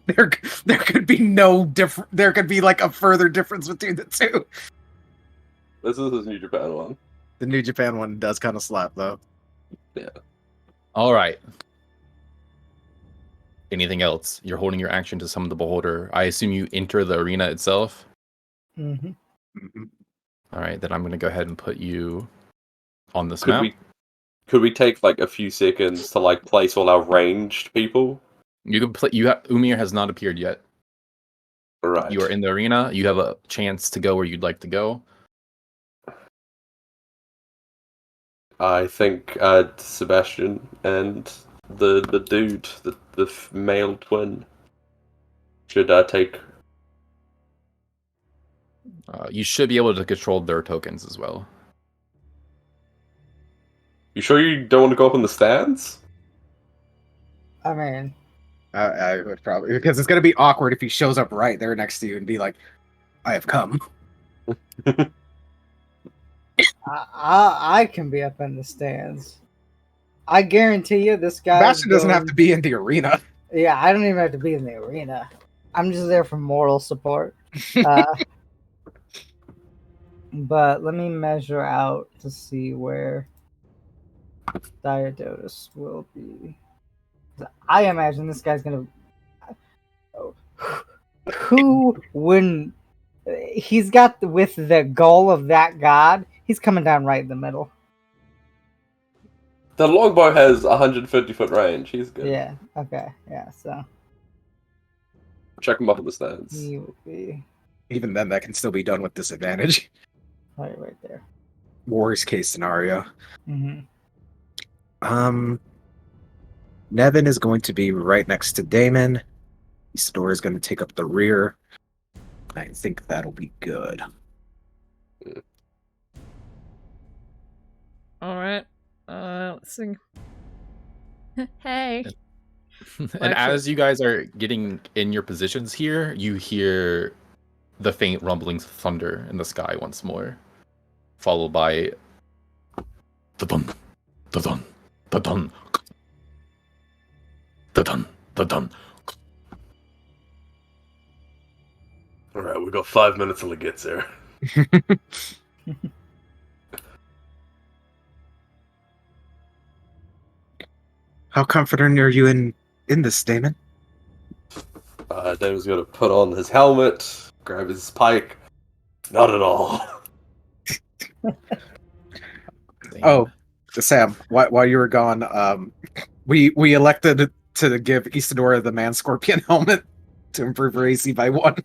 There could be no different. There could be like a further difference between the two. This is his New Japan one. The New Japan one does kind of slap though. Yeah. All right. Anything else? You're holding your action to summon the Beholder. I assume you enter the arena itself? Mm-hmm. All right, then I'm going to go ahead and put you on this map. Could we take like a few seconds to like place all our ranged people? You can play. Umir has not appeared yet. Right. You are in the arena. You have a chance to go where you'd like to go. I think Sebastian and the dude, the male twin, should take. You should be able to control their tokens as well. You sure you don't want to go up in the stands? I mean, I would probably, because it's gonna be awkward if he shows up right there next to you and be like, "I have come." I can be up in the stands. I guarantee you, this guy. Sebastian doesn't have to be in the arena. Yeah, I don't even have to be in the arena. I'm just there for moral support. But let me measure out to see where Diodotus will be. I imagine this guy's gonna. Who wouldn't he's got with the goal of that god. He's coming down right in the middle. The longbow has 150-foot range. He's good. Yeah. Okay. Yeah. So Check him up in the stands. he would be Even then, that can still be done with disadvantage. right there. Worst case scenario. Mm-hmm. Nevin is going to be right next to Damon. Isidore is going to take up the rear. I think that'll be good. All right. Let's sing. Hey. And as you guys are getting in your positions here, you hear the faint rumblings of thunder in the sky once more, followed by Da-dun, da-dun, da-dun, da-dun, da-dun. Alright, we got 5 minutes till it gets there. How confident are you in this, Damon? Damon's gonna put on his helmet, grab his pike. Not at all. Oh, Sam, while you were gone, we elected to give Isadora the man scorpion helmet to improve her AC by 1.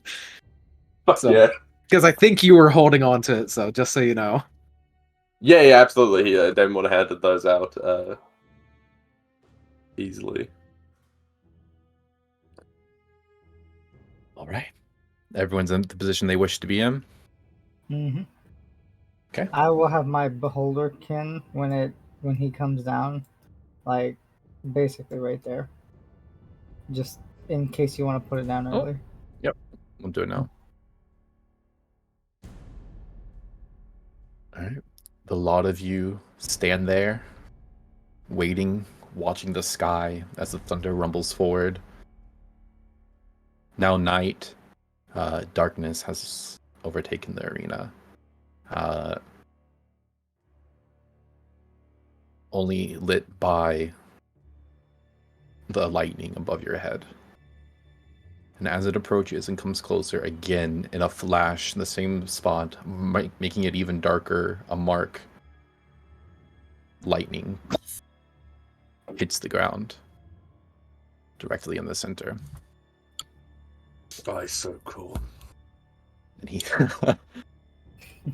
So, yeah. because I think you were holding on to it, so just so you know. Yeah, absolutely. Yeah, Damon would have handed those out easily. all right. Everyone's in the position they wish to be in. Mm-hmm. Okay. I will have my beholderkin when he comes down, like basically right there. Just in case you want to put it down Oh. early. We'll do it now. All right. The lot of you stand there, waiting, watching the sky as the thunder rumbles forward. Now night, darkness has overtaken the arena. Only lit by the lightning above your head. And as it approaches and comes closer again in a flash in the same spot, making it even darker, a mark, lightning hits the ground directly in the center. Oh, he's so cool. And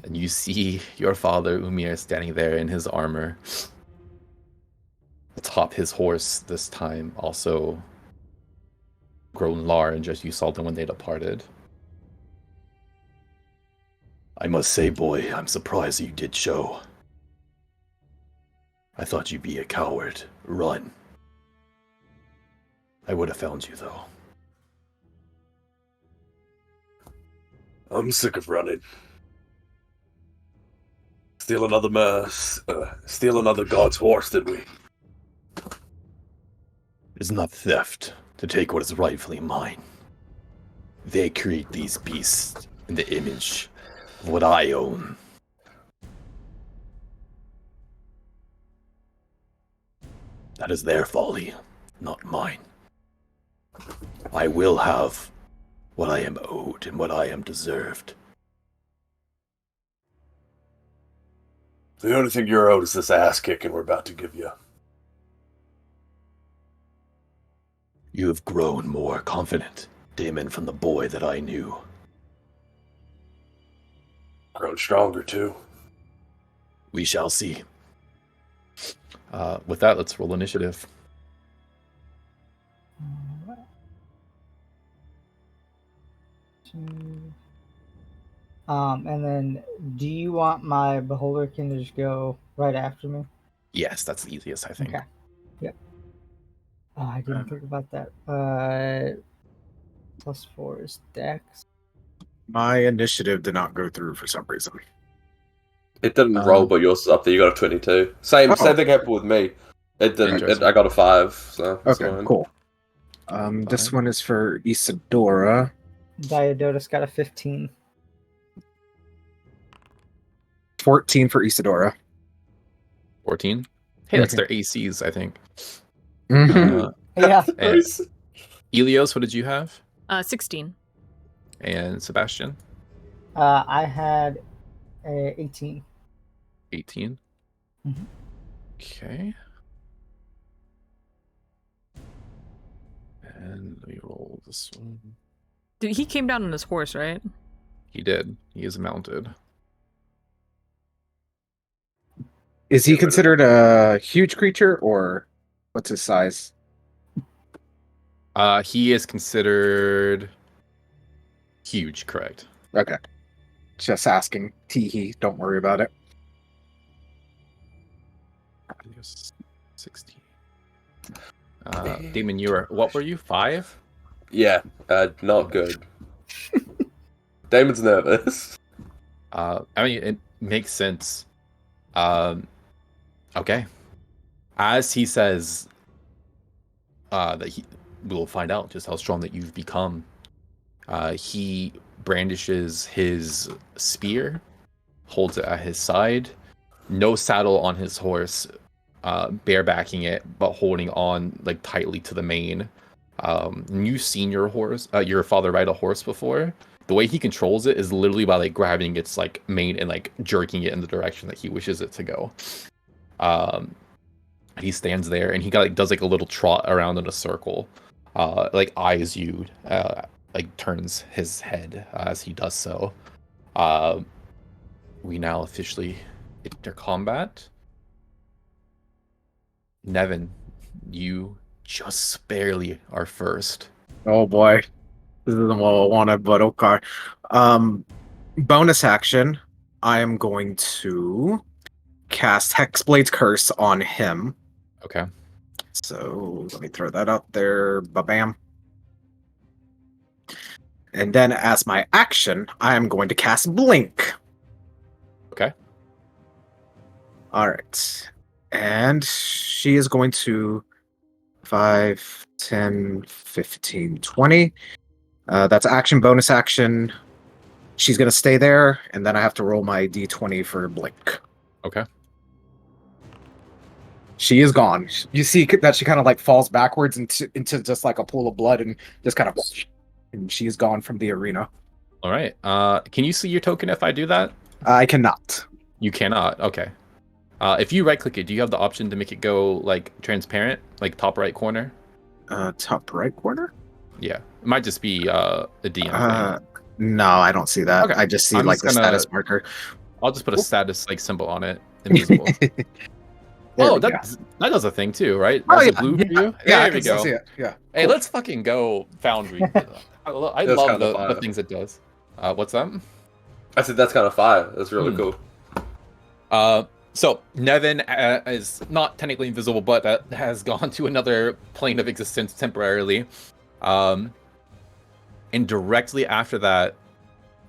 and you see your father Umir standing there in his armor, atop his horse this time, also grown large as you saw them when they departed. I must say, boy, I'm surprised you did show. I thought you'd be a coward. Run. I would have found you, though. I'm sick of running. Steal another god's horse, did we? It's not theft to take what is rightfully mine. They create these beasts in the image of what I own. That is their folly, not mine. I will have what I am owed and what I am deserved. The only thing you're owed is this ass kicking we're about to give you. You have grown more confident, Damon, from the boy that I knew. Grown stronger, too. We shall see. With that, let's roll initiative. And then, do you want my beholderkin to just go right after me? Yes, that's the easiest, I think. Okay. Yep. Oh, I didn't think about that. +4 is Dex. My initiative did not go through for some reason. It didn't roll, but yours is up there. You got a 22. Same thing happened with me. It didn't. I got a 5. So Okay, cool. This one is for Isadora. Diodotus got a 15. 14 for Isadora. 14. Hey, that's their ACs, I think. Mhm. Yeah. And Elios, what did you have? 16. And Sebastian? I had 18. 18. Mhm. Okay. And let me roll this one. Dude, he came down on his horse, right? He did. He is mounted. Is he Get rid of considered a huge creature, or what's his size? He is considered huge, correct? Okay. Just asking. Teehee, don't worry about it. 16. Damon, what were you? 5? Yeah, not good. Damon's nervous. I mean, it makes sense. Okay. As he says, we'll find out just how strong that you've become. He brandishes his spear, holds it at his side, no saddle on his horse, barebacking it, but holding on like tightly to the mane. You've seen your father ride a horse before. The way he controls it is literally by like grabbing its like mane and like jerking it in the direction that he wishes it to go. He stands there and he does like a little trot around in a circle, like eyes you, like turns his head as he does so. We now officially enter combat. Nevin, you just barely are first. Oh boy. This isn't what I wanted, but okay. Bonus action. I am going to cast Hexblade's Curse on him. Okay. So let me throw that out there. Ba-bam. And then as my action, I am going to cast Blink. Okay. All right. And she is going to 5, 10, 15, 20. That's action, bonus action. She's going to stay there, and then I have to roll my d20 for Blink. Okay. She is gone. You see that she kind of like falls backwards into just like a pool of blood and just kind of... And she's gone from the arena. All right. Can you see your token if I do that? I cannot. You cannot. Okay. If you right click it, do you have the option to make it go like transparent, like top right corner? Top right corner? Yeah. It might just be a DM thing. No, I don't see that. Okay. I just see I'm like just the gonna- status marker. I'll just put a status like symbol on it, invisible. There Oh, we go. that does a thing too, right? Oh, That's yeah. a blue for you. Yeah, I There can we still go. see it. Yeah. Hey, Cool. let's fucking go Foundry. I That's love kinda the fire. things it does. What's that? I said that's kind of fire. That's really Hmm. cool. So Nevin is not technically invisible, but has gone to another plane of existence temporarily. And directly after that,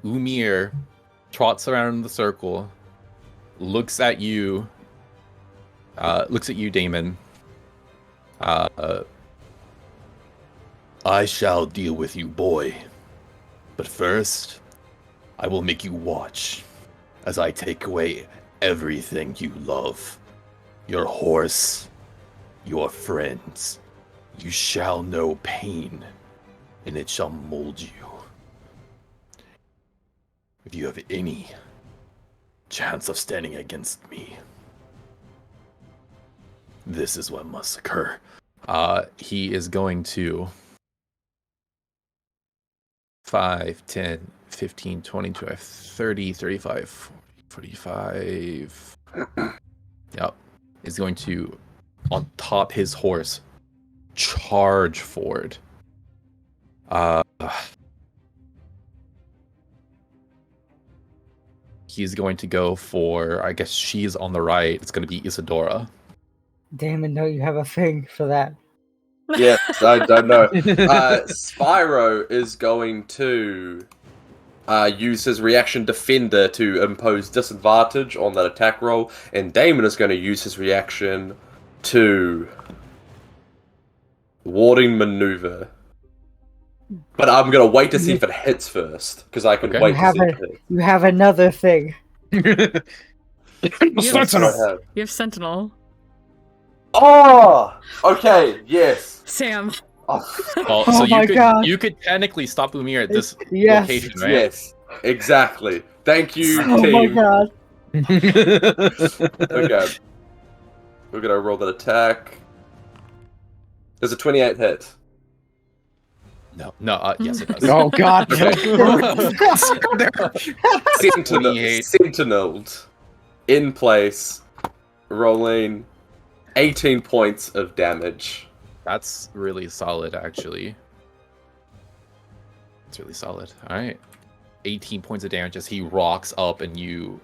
Umir trots around the circle, looks at you, Damon. I shall deal with you, boy. But first, I will make you watch as I take away everything you love. Your horse, your friends. You shall know pain, and it shall mold you. If you have any chance of standing against me, this is what must occur. He is going to 5, 10, 15, 20, 25, 30, 35, 40, 45. Yep. Is going to, on top his horse, charge forward. He's going to go for, I guess she's on the right. It's going to be Isadora. Damon, don't you have a thing for that? Yes, I don't know. Spyro is going to use his reaction Defender to impose disadvantage on that attack roll, and Damon is going to use his reaction to warding maneuver. But I'm going to wait to see if it hits first, because I can Okay. wait to see if it hits. You have another thing. Sentinel. You have Sentinel. Oh! Okay, yes. Sam. Oh, Well, Oh so my God. you could technically stop Umir at this Yes. location, right? yes. Exactly. Thank you, Oh team. my god. Okay. We're gonna roll that attack. There's a 28 hit. No, yes, it does. Oh god. Sentineled. In place. Rolling 18 points of damage. That's really solid, actually. It's really solid. All right. 18 points of damage as he rocks up and you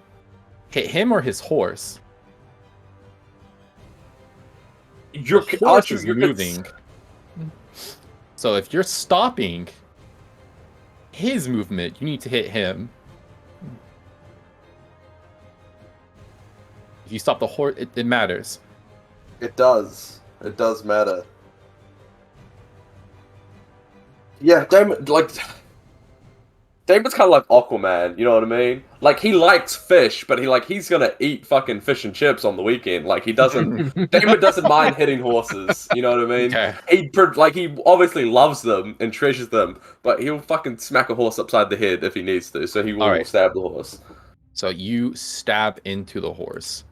hit him or his horse. Your The horse is moving. So if you're stopping his movement, you need to hit him. If you stop the horse, it matters. It does. It does matter. Yeah, Damon's kind of like Aquaman, you know what I mean? Like, he likes fish, but he's gonna eat fucking fish and chips on the weekend. Like, Damon doesn't mind hitting horses, you know what I mean? Okay. He obviously loves them and treasures them, but he'll fucking smack a horse upside the head if he needs to, so he will stab the horse. So you stab into the horse.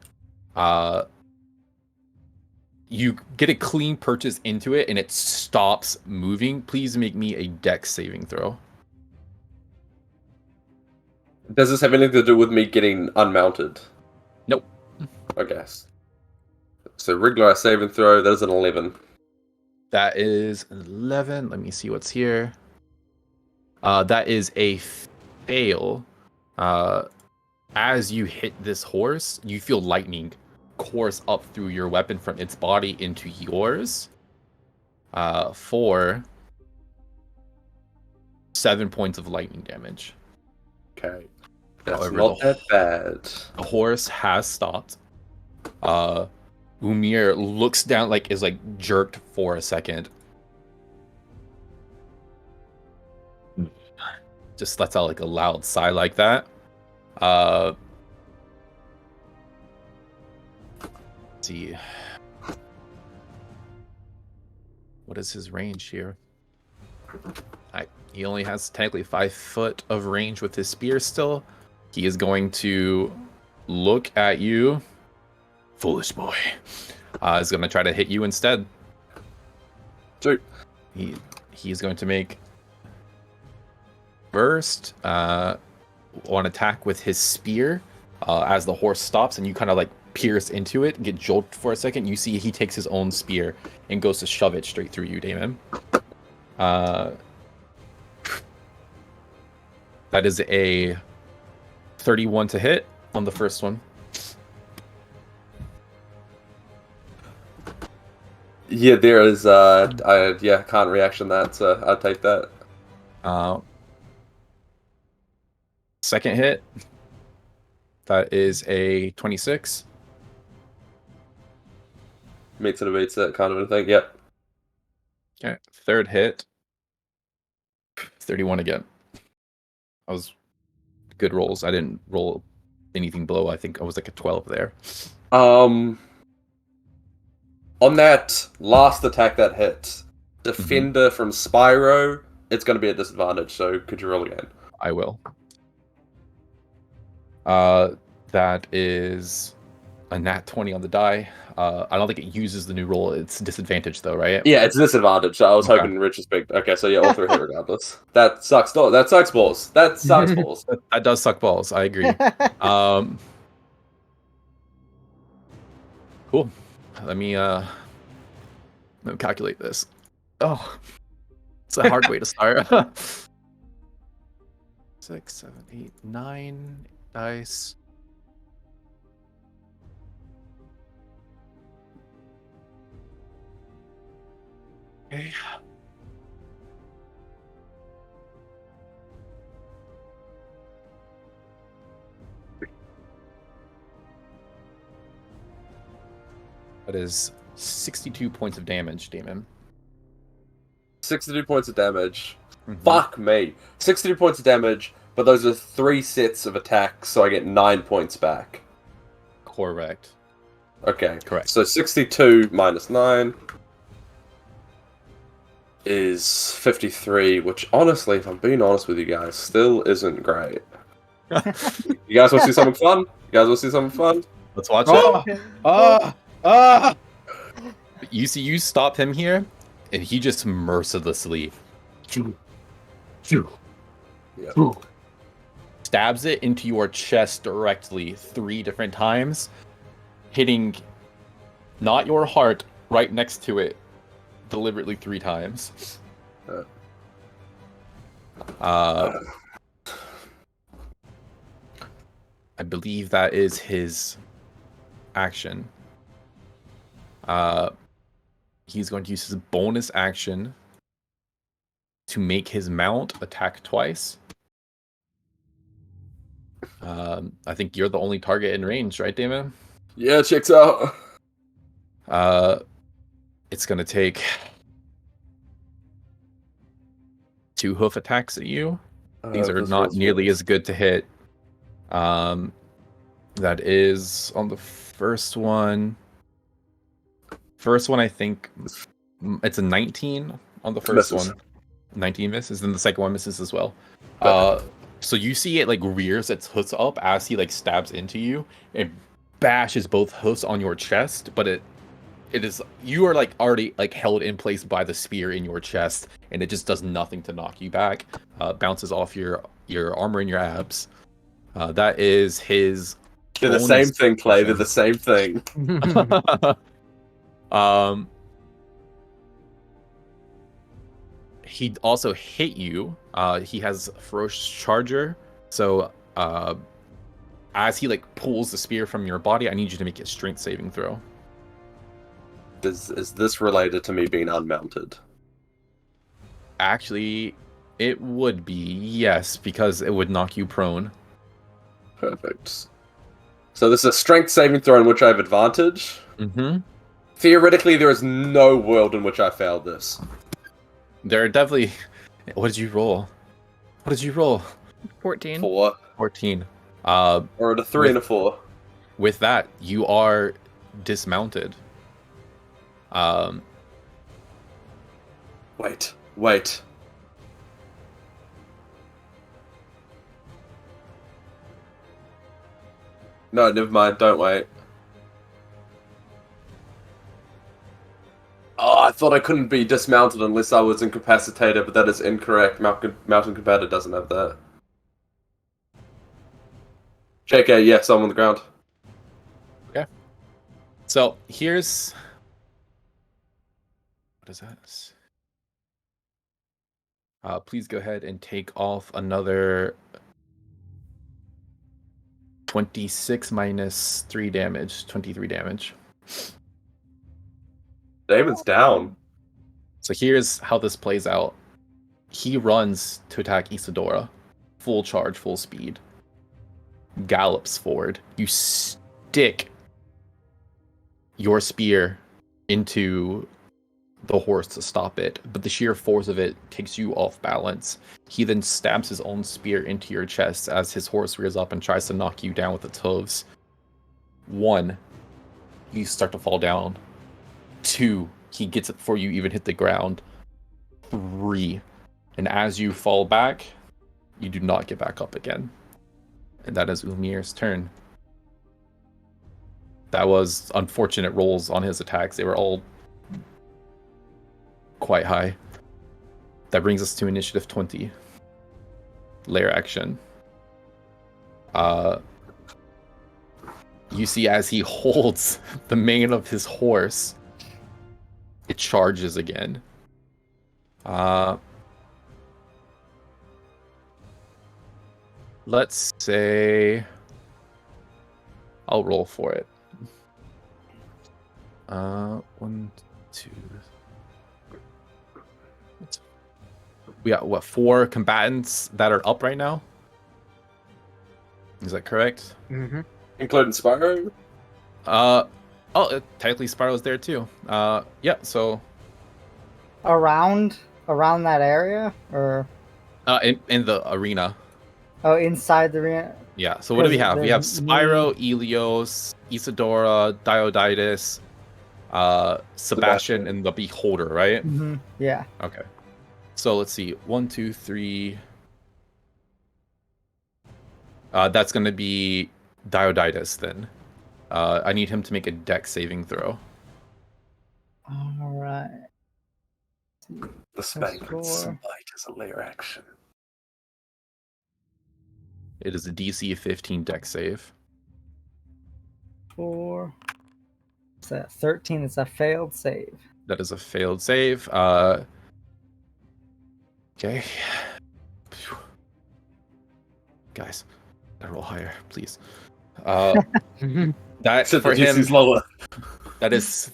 You get a clean purchase into it, and it stops moving. Please make me a dex saving throw. Does this have anything to do with me getting unmounted? Nope. Okay. So regular saving throw, that is an 11. That is an 11. Let me see what's here. That is a fail. As you hit this horse, you feel lightning course up through your weapon from its body into yours. For 7 points of lightning damage. Okay. That's However, not that bad. The horse has stopped. Umir looks down, is jerked for a second. Just lets out a loud sigh like that. Let's see. What is his range here? He only has technically 5 foot of range with his spear still. He is going to look at you. Foolish boy. Is going to try to hit you instead. Sure. He's going to make first on attack with his spear as the horse stops and you kind of pierce into it and get jolted for a second. You see he takes his own spear and goes to shove it straight through you, Damon. That is a 31 to hit on the first one. Yeah, there is can't reaction that, so I'll take that. Second hit. That is a 26. Meets it or beats it, kind of a thing, yep. Okay. Third hit. 31 again. That was good rolls. I didn't roll anything below. I think I was a 12 there. On that last attack that hit, Defender from Spyro, it's going to be a disadvantage, so could you roll again? I will. That is a nat 20 on the die. I don't think it uses the new roll. It's disadvantage though, right? Yeah, it's a disadvantage. So I was hoping in retrospect. Okay, so yeah, all 3 hit regardless. That sucks. No, that sucks balls. That sucks balls. That does suck balls. I agree. Cool. Let me calculate this. Oh, it's a hard way to start. 6, 7, 8, 9 dice. Okay. That is 62 points of damage, Damon. 62 points of damage. Fuck me. 62 points of damage, but those are 3 sets of attacks, so I get 9 points back. Correct. Okay. Correct. So 62 minus 9. is 53, which honestly, if I'm being honest with you guys, still isn't great. You guys want to see something fun? You guys want to see something fun? Let's watch it. You stop him here, and he just mercilessly stabs it into your chest directly 3 different times, hitting not your heart, right next to it, deliberately 3 times. I believe that is his action. He's going to use his bonus action to make his mount attack twice. I think you're the only target in range, right, Damon? Yeah, checks out. It's gonna take 2 hoof attacks at you. These are not nearly as good to hit. That is on the first one. First one, I think it's a 19 on the first one. 19 misses, then the second one misses as well. So you see it like rears its hoofs up as he like stabs into you. It bashes both hoofs on your chest, but it is, you are like already like held in place by the spear in your chest, and it just does nothing to knock you back. Bounces off your armor and your abs. That is his. They're the same thing, Clay. They're the same thing. He also hit you. He has ferocious charger. So as he like pulls the spear from your body, I need you to make a strength saving throw. Is this related to me being unmounted? Actually, it would be, yes, because it would knock you prone. Perfect. So this is a strength saving throw in which I have advantage. Mm-hmm. Theoretically, there is no world in which I failed this. There are definitely... What did you roll? 14. 4. 14. Or a 3 and a 4. With that, you are dismounted. Wait. No, never mind. Don't wait. Oh, I thought I couldn't be dismounted unless I was incapacitated, but that is incorrect. Mountain Combatant doesn't have that. JK, yes, I'm on the ground. Okay. So, here's... What is that? Please go ahead and take off another 26 minus 3 damage, 23 damage. Damon's down. So here's how this plays out. He runs to attack Isadora. Full charge, full speed. Gallops forward. You stick your spear into the horse to stop it, but the sheer force of it takes you off balance. He then stabs his own spear into your chest as his horse rears up and tries to knock you down with its hooves. 1, you start to fall down. 2, he gets it before you even hit the ground. 3, and as you fall back, you do not get back up again. And that is Umir's turn. That was unfortunate rolls on his attacks. They were all quite high. That brings us to initiative 20. Lair action. You see as he holds the mane of his horse, it charges again. Let's say I'll roll for it. 1, 2. We got what, 4 combatants that are up right now? Is that correct? Mm-hmm. Including Spyro? Technically Spyro's there too. Yeah, so Around that area, or in the arena. oh, inside the arena. Yeah, so what do we have? We have There's Spyro, Elios, Isadora, Dioditis, Sebastian and the Beholder, right? Yeah. Okay. So let's see. 1, 2, 3. That's going to be Diodytus then. I need him to make a dex saving throw. All right. The Spangled Smite is a layer action. It is a DC 15 dex save. 4. It's a 13. It's a failed save. That is a failed save. Okay. Guys, I roll higher, please. That Except for the him, DC's lower. that is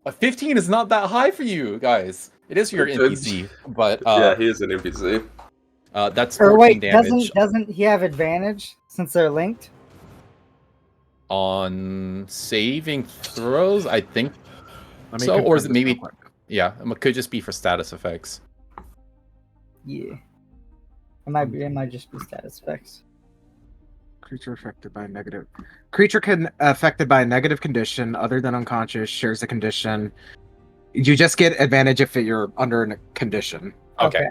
a 15 is not that high for you guys. It is for your NPC, but yeah, he is an NPC. that's 14 Or wait, damage doesn't he have advantage since they're linked? on saving throws. I think Let me so, or is confirm it this real maybe? quick. Yeah, it could just be for status effects. Yeah. It might just be status effects. Creature affected by a negative. Creature affected by a negative condition other than unconscious shares the condition. You just get advantage if you're under a condition. Okay.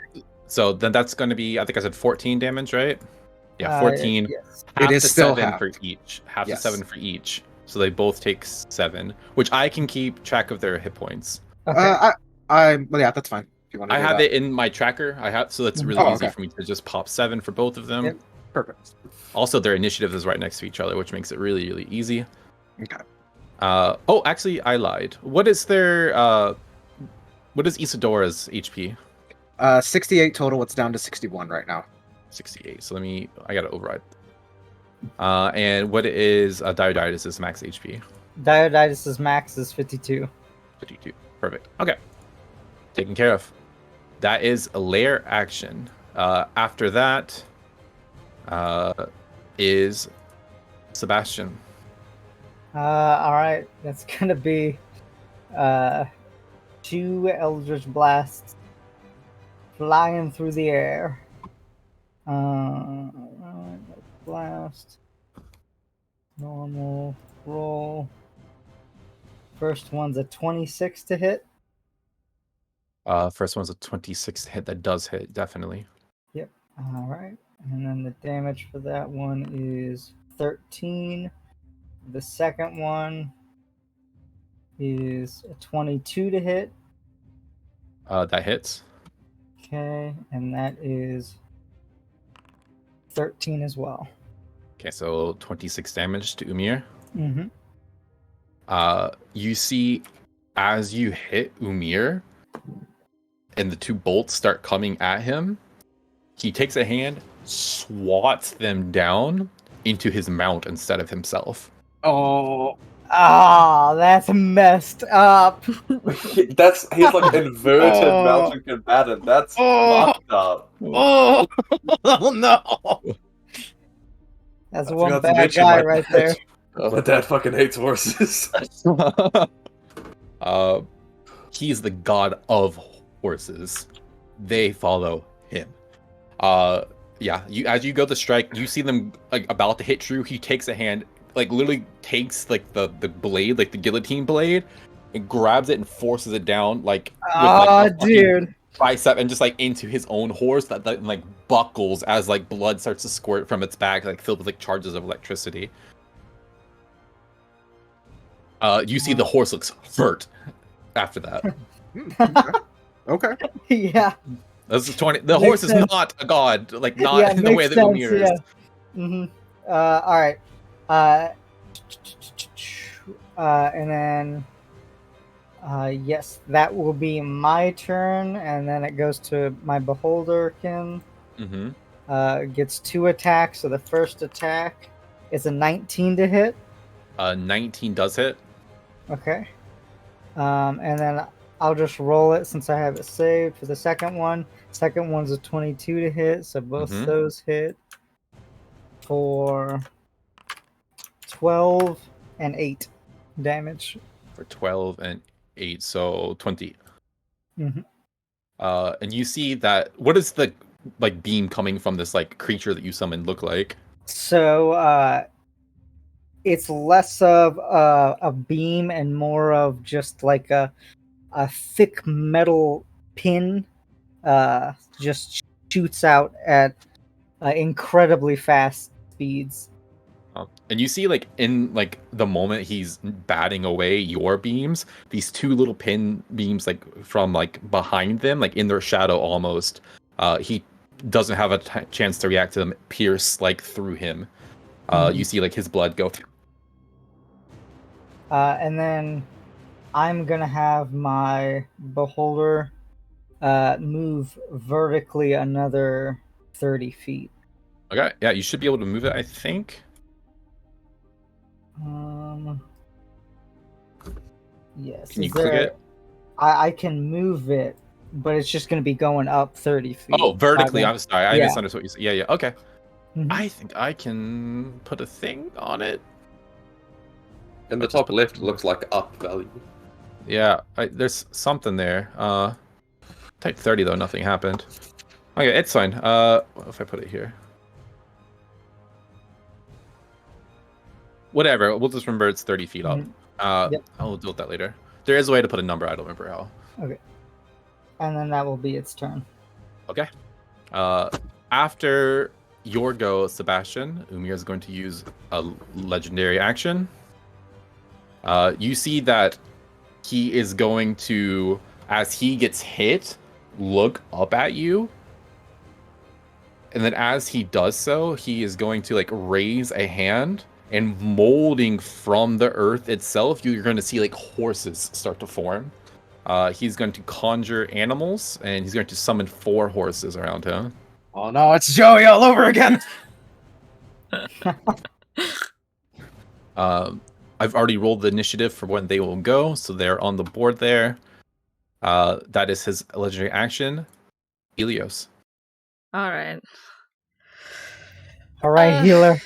So then that's going to be, I think I said 14 damage, right? Yeah, 14. Yes. Half It is to still 7 half. for each. Half Yes. to 7 for each. So they both take 7, which I can keep track of their hit points. Okay. Well, yeah, that's fine. If you want to I do have that. it in my tracker. I have, so it's really Oh, easy okay. for me to just pop 7 for both of them. Yep. Perfect. Also, their initiative is right next to each other, which makes it really, really easy. Okay. Oh, actually, I lied. What is their what is Isadora's HP? 68 total. It's down to 61 right now. 68. So I gotta override. And what is Diodytus' max HP? Diodytus' max is 52. 52. Perfect. Okay. Taken care of. That is a lair action. After that is Sebastian. All right, that's gonna be 2 Eldritch Blasts flying through the air. Blast. Normal roll. First one's a 26 to hit. First one's a 26 hit. That does hit, definitely. Yep. All right. And then the damage for that one is 13. The second one is a 22 to hit. That hits. Okay. And that is 13 as well. Okay, so 26 damage to Umir. Mm-hmm. You see, as you hit Umir, and the 2 bolts start coming at him, he takes a hand, swats them down into his mount instead of himself. Oh. Ah, that's messed up. He's like inverted mountain combatant. That's fucked up. Oh. Oh no. That's I one forgot to bad mention guy my right dad. there. My dad fucking hates horses. He's the god of horses. They follow him. Yeah, as you go to strike, you see them like about to hit Drew. He takes a hand, like literally takes like the blade, like the guillotine blade, and grabs it and forces it down like with like a fucking Dude. bicep and just like into his own horse that like buckles as like blood starts to squirt from its back, like filled with like charges of electricity. You see the horse looks hurt after that. Okay. Yeah. That's 20. The Makes horse is sense. not a god, like not Yeah, in the way makes that sense, Umir is. yeah. Mm-hmm. All right. And then, yes, that will be my turn, and then it goes to my Beholderkin. Mm-hmm. Gets 2 attacks. So the first attack is a 19 to hit. 19 does hit. Okay. And then I'll just roll it since I have it saved for the second one. Second one's a 22 to hit, so both those hit for 12 and 8 damage. For 12 and 8, so 20. Mm-hmm. And you see that, what does the like beam coming from this like creature that you summoned look like? So it's less of a beam and more of just like a thick metal pin. Just shoots out at incredibly fast speeds. And you see, like, in like the moment he's batting away your beams, these two little pin beams, like from like behind them, like in their shadow almost. He doesn't have a chance to react to them. Pierce like through him. You see like his blood go through. And then I'm gonna have my beholder move vertically another 30 feet. Okay, yeah, you should be able to move it, I think. Yes. Can you click it? I can move it, but it's just going to be going up 30 feet. Oh, vertically. I'm sorry. I Yeah. misunderstood what you said. Yeah. Okay. Mhm. I think I can put a thing on it. In the top left, it looks like up value. Yeah, there's something there. Type 30 though, nothing happened. Okay, it's fine. What if I put it here? Whatever. We'll just remember it's 30 feet up. Yep. I'll deal with that later. There is a way to put a number. I don't remember how. Okay. And then that will be its turn. Okay. After your go, Sebastian, Umir is going to use a legendary action. You see that he is going to, as he gets hit, look up at you. And then as he does so, he is going to like raise a hand, and molding from the earth itself, you're going to see like horses start to form. He's going to conjure animals, and he's going to summon 4 horses around him. Oh no, it's Joey all over again. I've already rolled the initiative for when they will go, so they're on the board there. That is his legendary action. Helios. All right. All right, healer.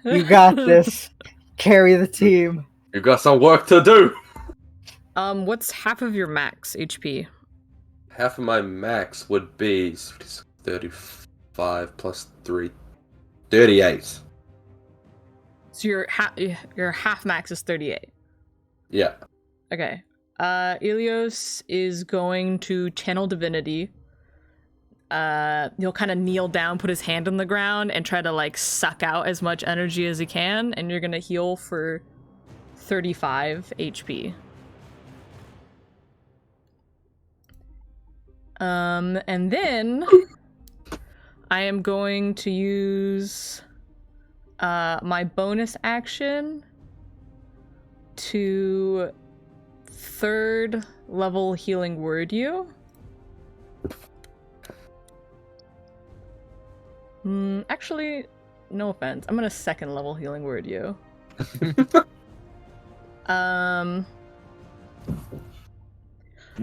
You got this. Carry the team. You got some work to do. What's half of your max HP? Half of my max would be 35 plus 3, 38. So your half max is 38. Yeah. Okay. Ilios is going to channel divinity. He'll kind of kneel down, put his hand on the ground, and try to like suck out as much energy as he can, and you're gonna heal for 35 HP. And then I am going to use my bonus action to 3rd level healing word you. Actually, no offense. I'm gonna 2nd level healing word you. You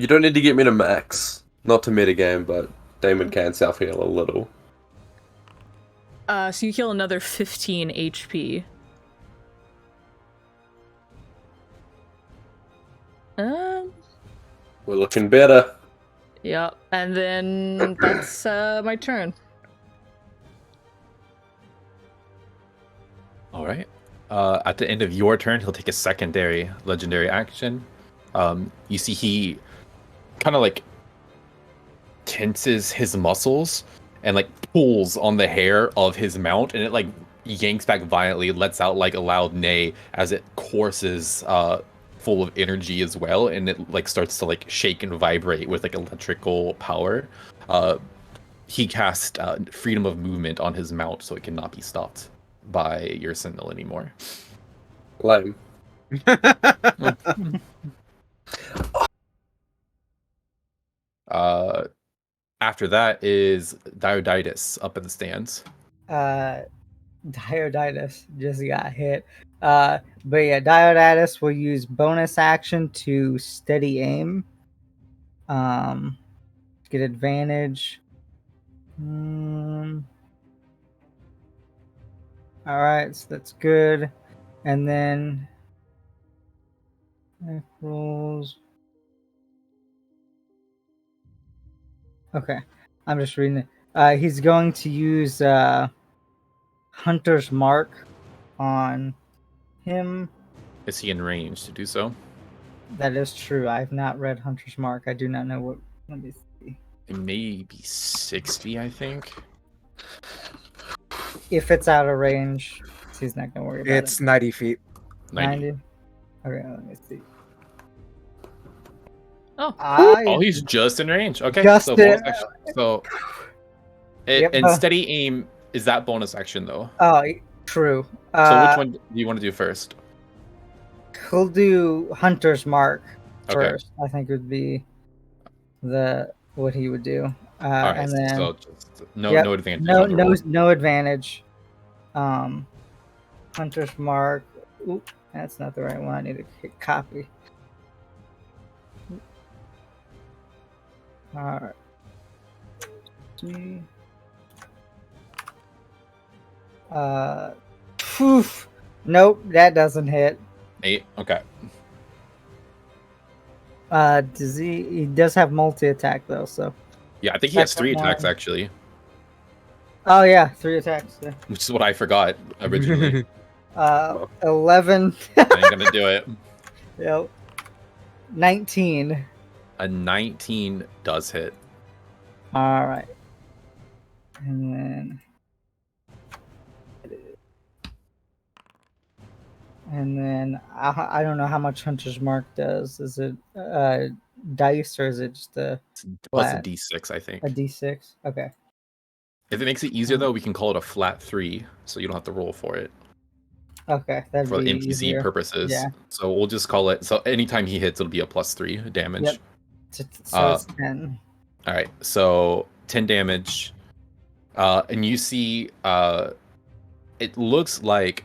don't need to get me to max. Not to metagame, but Damon can self-heal a little. So you heal another 15 HP. We're looking better. Yep, and then that's my turn. All right. At the end of your turn, he'll take a secondary legendary action. You see he kind of like tenses his muscles and like pulls on the hair of his mount, and it like yanks back violently, lets out like a loud neigh as it courses full of energy as well, and it like starts to like shake and vibrate with like electrical power. He cast freedom of movement on his mount, so it cannot be stopped by your sentinel anymore. Lame. After that is Dioditis up in the stands. Dioditis just got hit. But yeah, Dioditis will use bonus action to steady aim. Get advantage. All right, so that's good. And then rolls. Okay, I'm just reading it. He's going to use Hunter's Mark on him. Is he in range to do so? That is true. I've not read Hunter's Mark. I do not know what. Let me see. It may be 60, I think. If it's out of range, he's not gonna worry about It's 90 feet. 90. it. Okay, let me see. Oh. Oh, he's just in range. Okay, Just so in- bonus action. So, Yep. and steady aim is that bonus action though. Oh, true. So which one do you want to do first? He'll do Hunter's Mark Okay. first. I think would be what he would do. All right, And then so just no Yep. advantage. no on the roll. no advantage. Hunter's Mark. Oop, that's not the right one. I need to hit copy. All right. See. Poof. Nope, that doesn't hit. 8. Okay. Does he does have multi attack though, so. Yeah, I think he has Second 3 attacks one. actually, Oh yeah, 3 attacks. Yeah. which is what I forgot originally. 11. I ain't gonna do it. Yep. 19. A 19 does hit. All right. And then I don't know how much Hunter's Mark does. Is it dice or is it just a Plus a Flat. D6, I think. a d6? Okay. If it makes it easier though, we can call it a flat 3, so you don't have to roll for it Okay, that'd for be NPC easier. purposes. Yeah. So we'll just call it. So anytime he hits, it'll be a +3 damage. Yep. So it's 10. All right, so 10 damage, and you see, it looks like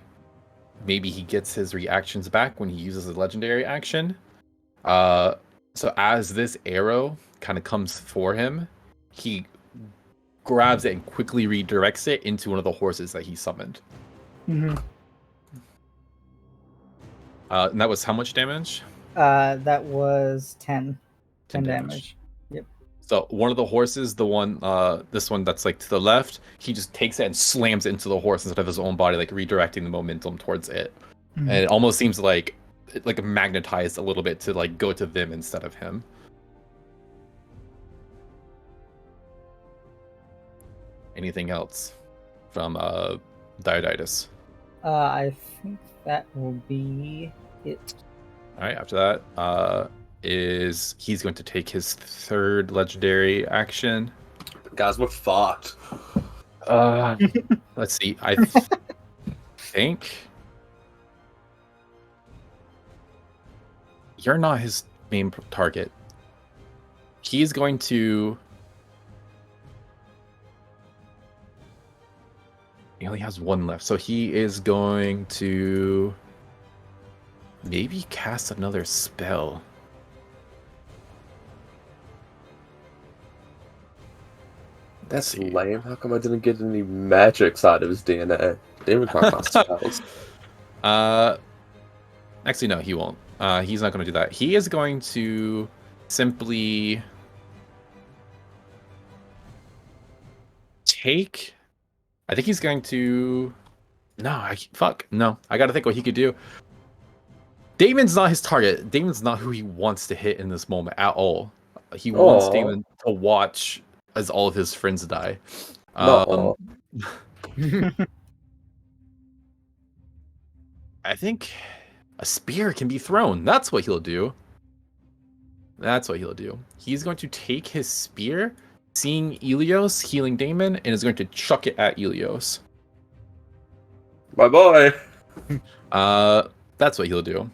maybe he gets his reactions back when he uses a legendary action. So as this arrow kind of comes for him, he grabs it and quickly redirects it into one of the horses that he summoned. Mm-hmm. And that was how much damage? That was 10. 10 damage. So one of the horses, the one, this one that's like to the left, he just takes it and slams it into the horse instead of his own body, like redirecting the momentum towards it. Mhm. And it almost seems like magnetized a little bit to like go to them instead of him. Anything else from Dioditis? I think that will be it. All right. After that, is he's going to take his third legendary action. Guys, we're fucked. Let's see. I think you're not his main target. He's going to. He only has one left, so he is going to maybe cast another spell. That's see. lame. How come I didn't get any magic side of his DNA? David can't cast spells. Actually, no, he won't. He's not going to do that. He is going to simply take. I think he's going to. No, fuck. No, I got to think what he could do. Damon's not his target. Damon's not who he wants to hit in this moment at all. He wants Aw. Damon to watch as all of his friends die. No. I think a spear can be thrown. That's what he'll do. He's going to take his spear, seeing Elios healing Damon, and is going to chuck it at Elios. My boy. That's what he'll do.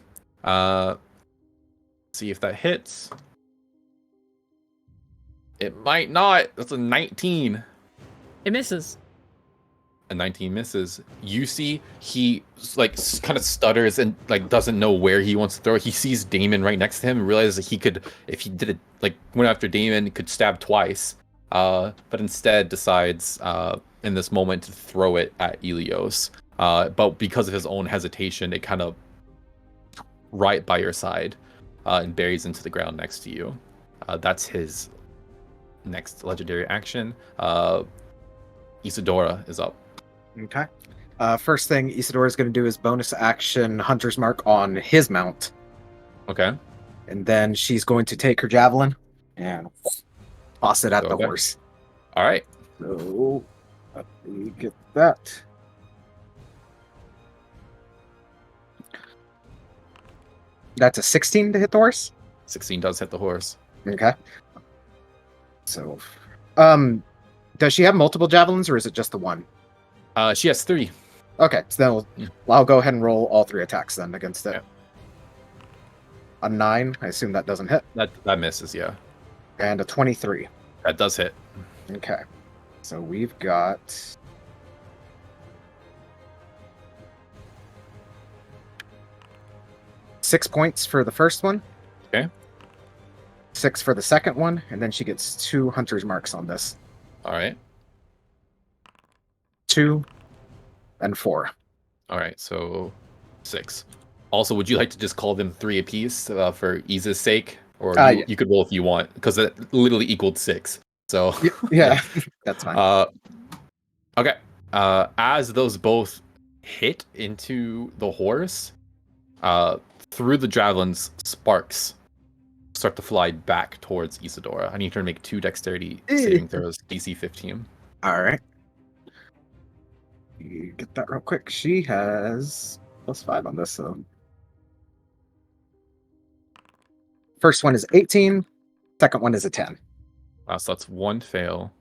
See if that hits. It might not. That's a 19. It misses. A 19 misses. You see, he like kind of stutters and like doesn't know where he wants to throw it. He sees Damon right next to him and realizes that he could, if he did it, like went after Damon, he could stab twice. But instead decides in this moment to throw it at Elios. But because of his own hesitation, it kind of right by your side and buries into the ground next to you. That's his next legendary action. Isadora is up. Okay. First thing Isidore is going to do is bonus action Hunter's Mark on his mount. Okay. And then she's going to take her javelin and toss it at the Okay. horse. All right. So, let me get that. That's a 16 to hit the horse? 16 does hit the horse. Okay. So, does she have multiple javelins or is it just the one? She has 3. Okay, so then I'll go ahead and roll all 3 attacks then against it. Yeah. A 9, I assume that doesn't hit. That misses, yeah. And a 23. That does hit. Okay. So we've got 6 points for the first one. Okay. 6 for the second one, and then she gets 2 Hunter's Marks on this. All right. 2 and 4. All right, so 6. Also, would you like to just call them 3 apiece for ease's sake? Or you could roll if you want, because it literally equaled 6. So yeah, that's fine. Okay. As those both hit into the horse, through the javelins, sparks start to fly back towards Isadora. I need her to make 2 dexterity saving throws, DC 15. All right. You get that real quick. She has +5 on this, so first one is 18. Second one is a 10. Wow, so that's 1 fail.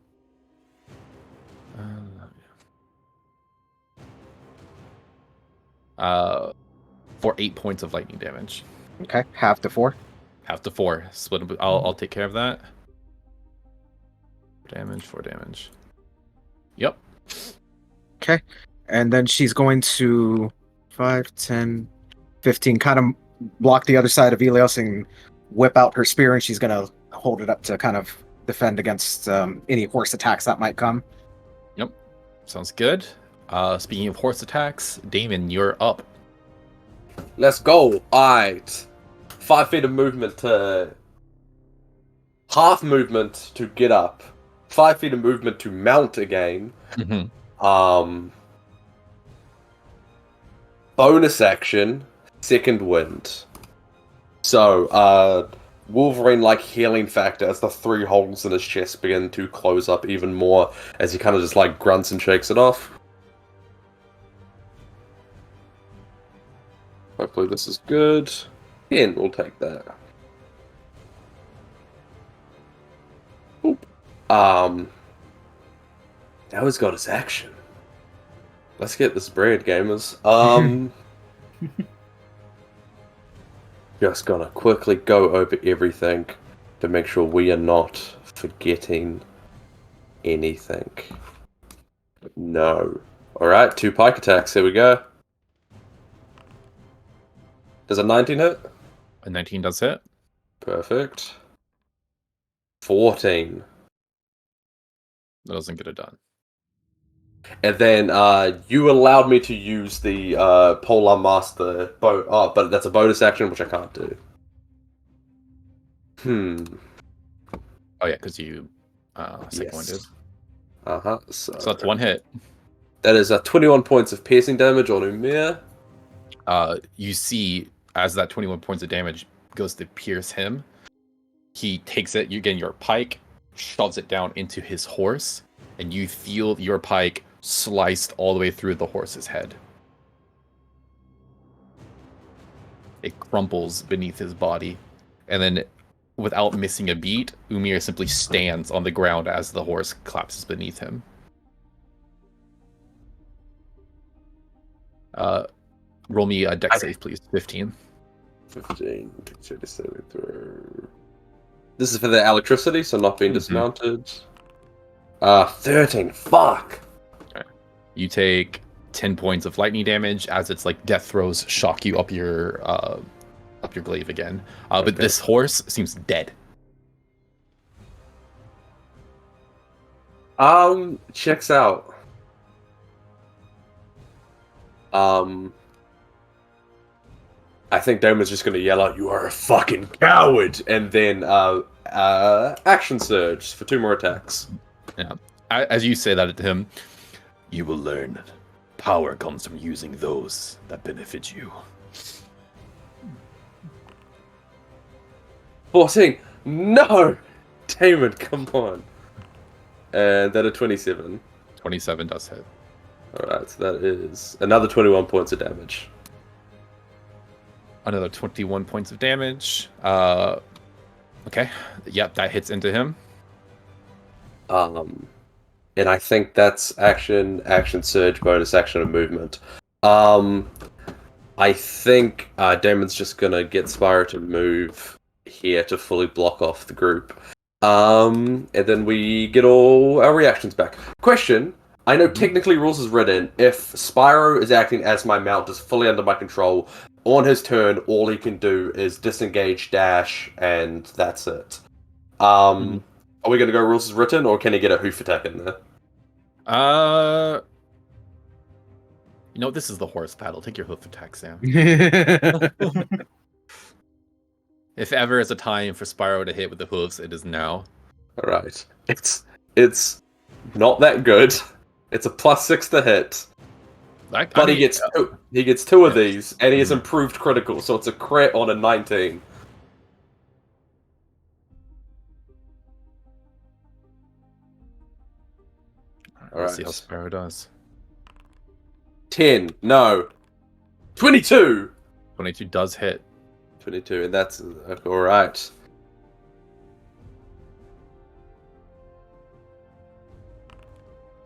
For 8 points of lightning damage. Okay, half to 4. Half to 4. Split. I'll take care of that. 4 damage. Yep. Okay, and then she's going to 5, 10, 15, kind of block the other side of Elios and whip out her spear, and she's going to hold it up to kind of defend against any horse attacks that might come. Yep. Sounds good. Speaking of horse attacks, Damon, you're up. Let's go. Alright. 5 feet of movement to... half movement to get up. 5 feet of movement to mount again. Mm-hmm. Bonus action, second wind. So, Wolverine like healing factor as the 3 holes in his chest begin to close up even more as he kind of just like grunts and shakes it off. Hopefully this is good. 10, we'll take that. Oop. Now he's got his action. Let's get this bread, gamers. Just gonna quickly go over everything to make sure we are not forgetting anything. No. Alright, 2 pike attacks, here we go. Does a 19 hit? A 19 does hit. Perfect. 14. That doesn't get it done. And then you allowed me to use the Polar Master bow. Oh, but that's a bonus action, which I can't do. Oh yeah, because you second one did. Uh-huh. So that's 1 hit. That is 21 points of piercing damage on Umir. You see, as that 21 points of damage goes to pierce him, he takes it, your pike, shoves it down into his horse, and you feel your pike sliced all the way through the horse's head. It crumples beneath his body, and then, without missing a beat, Umir simply stands on the ground as the horse collapses beneath him. Roll me a dex save, please. 15. 15. This is for the electricity, so not being dismounted. 13. Fuck. Okay. You take 10 points of lightning damage as its like death throws shock you up your glaive again. Okay. But this horse seems dead. Checks out. I think Damon's just gonna yell out, "You are a fucking coward!" And then action surge for 2 more attacks. Yeah. As you say that to him, you will learn Power comes from using those that benefit you. 14. No! Damon, come on. And then a 27. 27 does hit. Alright, so that is another 21 points of damage. Another 21 points of damage. Okay. Yep, that hits into him. And I think that's action surge, bonus action, and movement. I think Damon's just gonna get Spyro to move here to fully block off the group. And then we get all our reactions back. Question: I know technically rules is written. If Spyro is acting as my mount, is fully under my control, on his turn, all he can do is disengage, dash, and that's it. Are we gonna go rules is written, or can he get a hoof attack in there? You know, this is the horse battle. Take your hoof attack, Sam. If ever is a time for Spyro to hit with the hooves, it is now. Alright. It's not that good. It's a +6 to hit. But he gets two of these, and he has improved critical, so it's a crit on a 19. Let's see how Spyro does. 10. No. 22! 22 does hit. 22, and that's alright.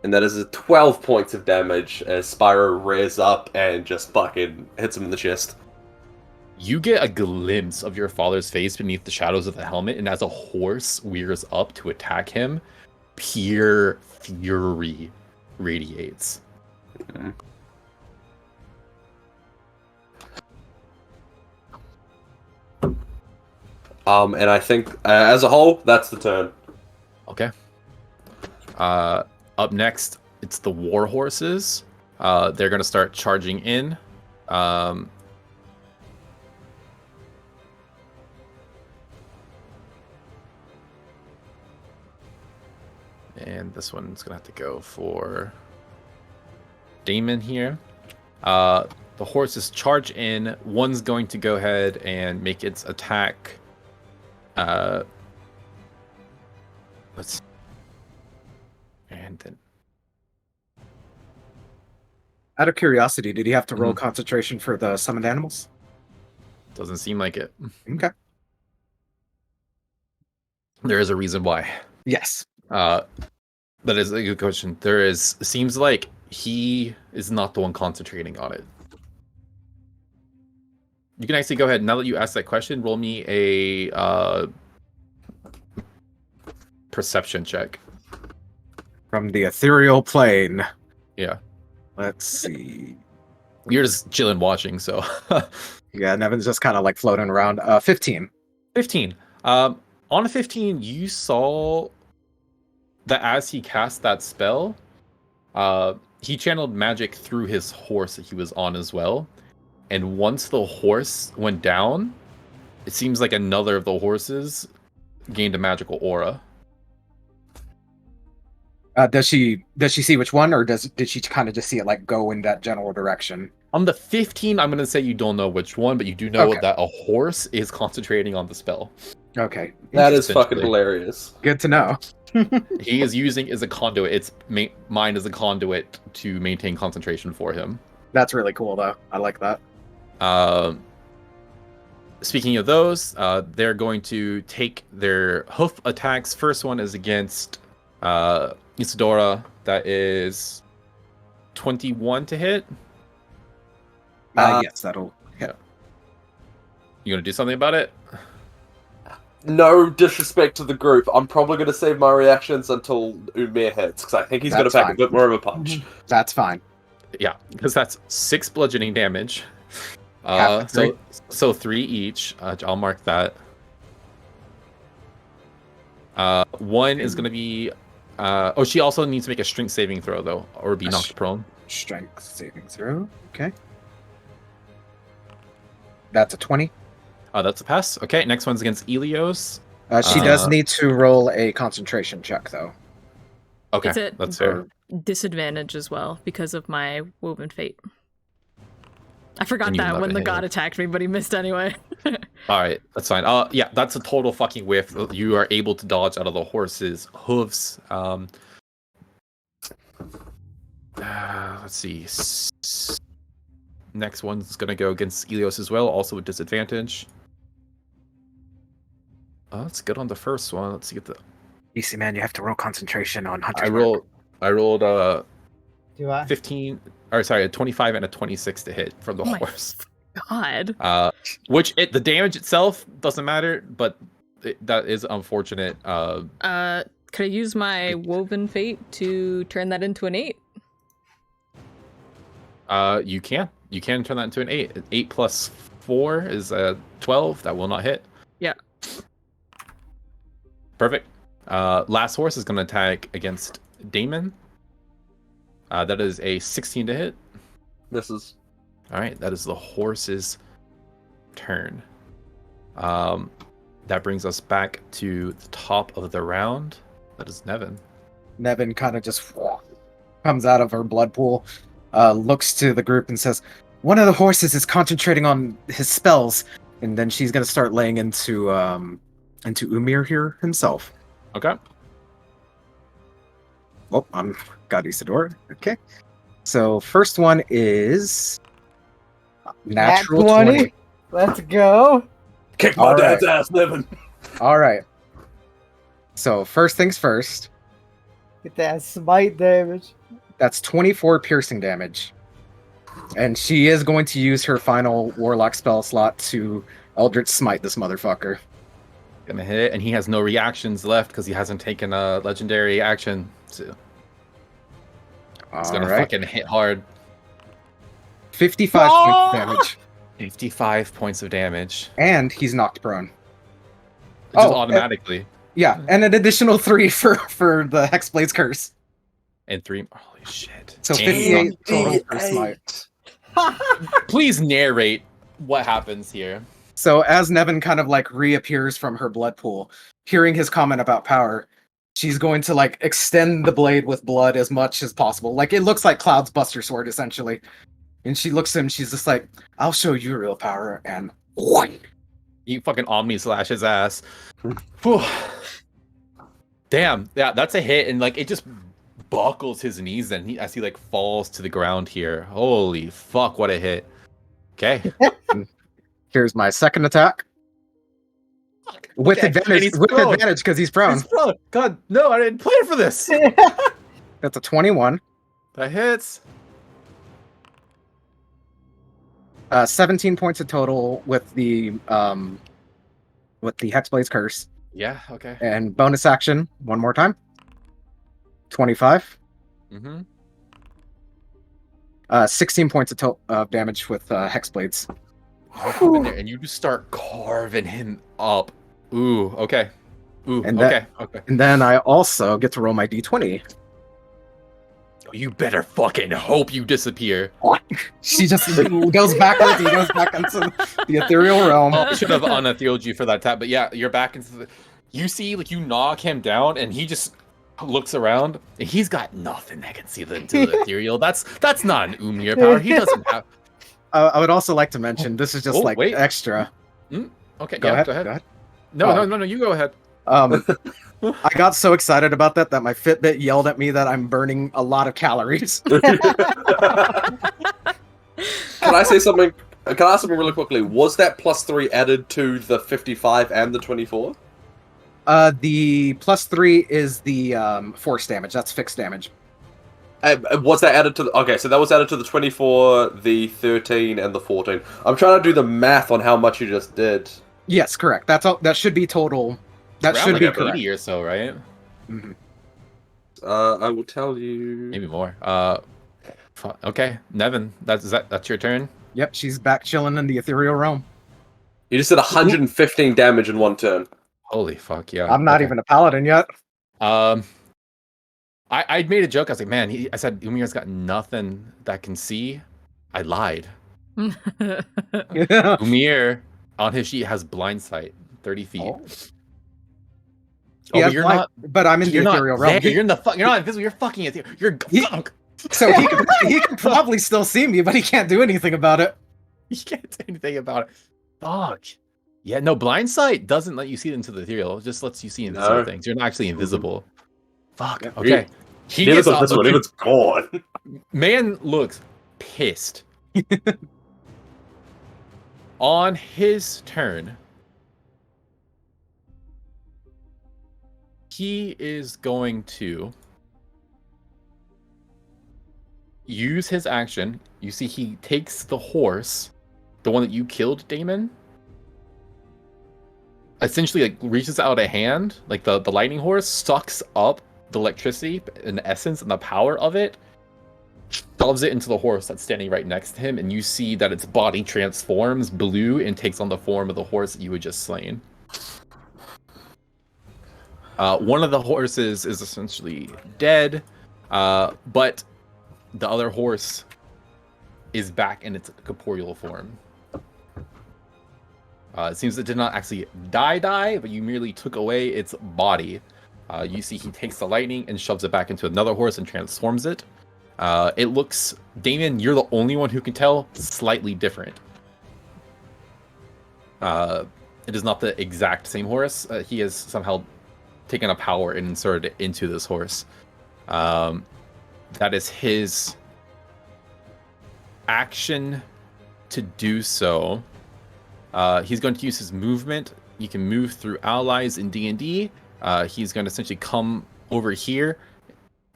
And that is a 12 points of damage as Spyro rears up and just fucking hits him in the chest. You get a glimpse of your father's face beneath the shadows of the helmet, and as a horse rears up to attack him, pure fury radiates. Mm-hmm. And I think, as a whole, that's the turn. Okay. Up next, it's the war horses. They're gonna start charging in. And this one's gonna have to go for Damon here. The horses charge in. One's going to go ahead and make its attack. Let's. And then. Out of curiosity, did he have to roll concentration for the summoned animals? Doesn't seem like it. Okay. There is a reason why. Yes. That is a good question. Seems like he is not the one concentrating on it. You can actually go ahead, now that you asked that question, roll me a perception check. From the ethereal plane. Yeah. Let's see. You're just chilling watching, so. Yeah, Nevin's just kind of like floating around. 15. 15. On a 15, you saw that as he cast that spell, he channeled magic through his horse that he was on as well. And once the horse went down, it seems like another of the horses gained a magical aura. Does she see which one, or did she kind of just see it like go in that general direction? On the 15, I'm going to say you don't know which one, but you do know that a horse is concentrating on the spell. Okay. That is fucking hilarious. Good to know. He is using as a conduit. Its mind as a conduit to maintain concentration for him. That's really cool, though. I like that. Speaking of those, they're going to take their hoof attacks. First one is against Isadora. That is 21 to hit. Yes, that'll hit. You gonna do something about it? No disrespect to the group. I'm probably going to save my reactions until Umir hits, because I think he's going to pack a bit more of a punch. That's fine. Yeah, because that's 6 bludgeoning damage. So 3 each. I'll mark that. One is going to be... she also needs to make a strength saving throw, though, or be knocked prone. Strength saving throw. Okay. That's a 20. That's a pass. Okay, next one's against Elios. She does need to roll a concentration check, though. Okay, Is it that's fair. disadvantage as well because of my woven fate. I forgot And you're that not when gonna the hit god it. attacked me, but he missed anyway. All right, that's fine. Yeah, that's a total fucking whiff. You are able to dodge out of the horse's hooves. Let's see. Next one's gonna go against Elios as well, also with disadvantage. That's good on the first one. Let's see what the. DC man, you have to roll concentration on Hunter's I Mark. rolled Do I? 15, or sorry, a 25 and a 26 to hit from the Oh my horse. God. The damage itself doesn't matter, but that is unfortunate. Could I use my woven fate to turn that into an 8? You can turn that into an 8. 8 plus 4 is 12. That will not hit. Yeah. Perfect. Last horse is going to attack against Damon. That is a 16 to hit. Misses. All right, that is the horse's turn. That brings us back to the top of the round. That is Nevin. Nevin kind of just comes out of her blood pool, looks to the group and says, "One of the horses is concentrating on his spells," and then she's gonna start laying into Umir here himself. Okay. Oh, I'm got Isidore. Okay, so first one is natural 20. Let's go. Kick my All dad's right. ass, Nevin. All right. So first things first. Get that smite damage. That's 24 piercing damage. And she is going to use her final warlock spell slot to Eldritch Smite this motherfucker. Gonna hit, and he has no reactions left because he hasn't taken a legendary action. So he's gonna fucking hit hard. 55 points of damage. 55 points of damage. And he's knocked prone. Just Oh, automatically. Yeah, and an additional 3 for the Hexblade's Curse. And 3. Holy shit. So Damn. 58 total for Smite. Please narrate what happens here. So as Nevin kind of like reappears from her blood pool, hearing his comment about power, she's going to like extend the blade with blood as much as possible. Like it looks like Cloud's Buster Sword essentially. And she looks at him, she's just like, "I'll show you real power," and You fucking Omni slash his ass. Whew. Damn, yeah, that's a hit, and like it just buckles his knees then as he like falls to the ground here. Holy fuck, what a hit. Okay. Here's my second attack. With Okay, advantage, and prone. because he's prone. He's prone. God, no, I didn't plan for this. That's a 21. That hits. 17 points of total with the Hexblade's Curse. Yeah, okay. And bonus action, one more time. 25. Mm-hmm. 16 points of damage with Hexblades. You come in there and you just start carving him up. Ooh, okay. Ooh, And okay. And then I also get to roll my d20. You better fucking hope you disappear. She just goes backwards and goes back into the ethereal realm. I should have unetherealed you for that tap, but yeah, you're back into the... You see, like, you knock him down, and he just looks around, and he's got nothing that can see into the ethereal. That's not an Umir power. He doesn't have... I would also like to mention, this is just wait. extra. Okay, Go ahead. No, you go ahead. I got so excited about that my Fitbit yelled at me that I'm burning a lot of calories. Can I say something? Can I ask something really quickly? Was that +3 added to the 55 and the 24? The +3 is the force damage. That's fixed damage. Was that added to the... Okay, so that was added to the 24, the 13, and the 14. I'm trying to do the math on how much you just did. Yes, correct. That's all. That should be total. That Around should like be a correct. 80 or so, right? Mhm. I will tell you... Maybe more. Okay, Nevin, that's your turn. Yep, she's back chilling in the ethereal realm. You just did 115 damage in one turn. Holy fuck, yeah. I'm not okay. even a paladin yet. I made a joke. I was like, man, I said Umir's got nothing that can see. I lied. Umir on his sheet has blind sight, 30 feet. Oh. Oh, but you're not. But I'm in the You're not ethereal realm. there. You're in the fuck. You're not invisible. You're fucking ethereal. You're fuck. So he can probably still see me, but he can't do anything about it. You can't do anything about it. Fuck. Yeah, no, blind sight doesn't let you see into the ethereal. It just lets you see invisible things. You're not actually invisible. Fuck. Yeah. Okay. He Neither gets does up. this one. If it's gone. Man looks pissed. On his turn, he is going to use his action. You see, he takes the horse, the one that you killed, Damon. Essentially, like reaches out a hand, like the lightning horse sucks up the electricity and the essence and the power of it, shoves it into the horse that's standing right next to him, and you see that its body transforms blue and takes on the form of the horse that you had just slain. One of the horses is essentially dead, but the other horse is back in its corporeal form. It seems it did not actually die, but you merely took away its body. You see he takes the lightning and shoves it back into another horse and transforms it. It looks, Damon, you're the only one who can tell, slightly different. It is not the exact same horse. He has somehow taken a power and inserted it into this horse. That is his action to do so. He's going to use his movement. You can move through allies in D&D. He's going to essentially come over here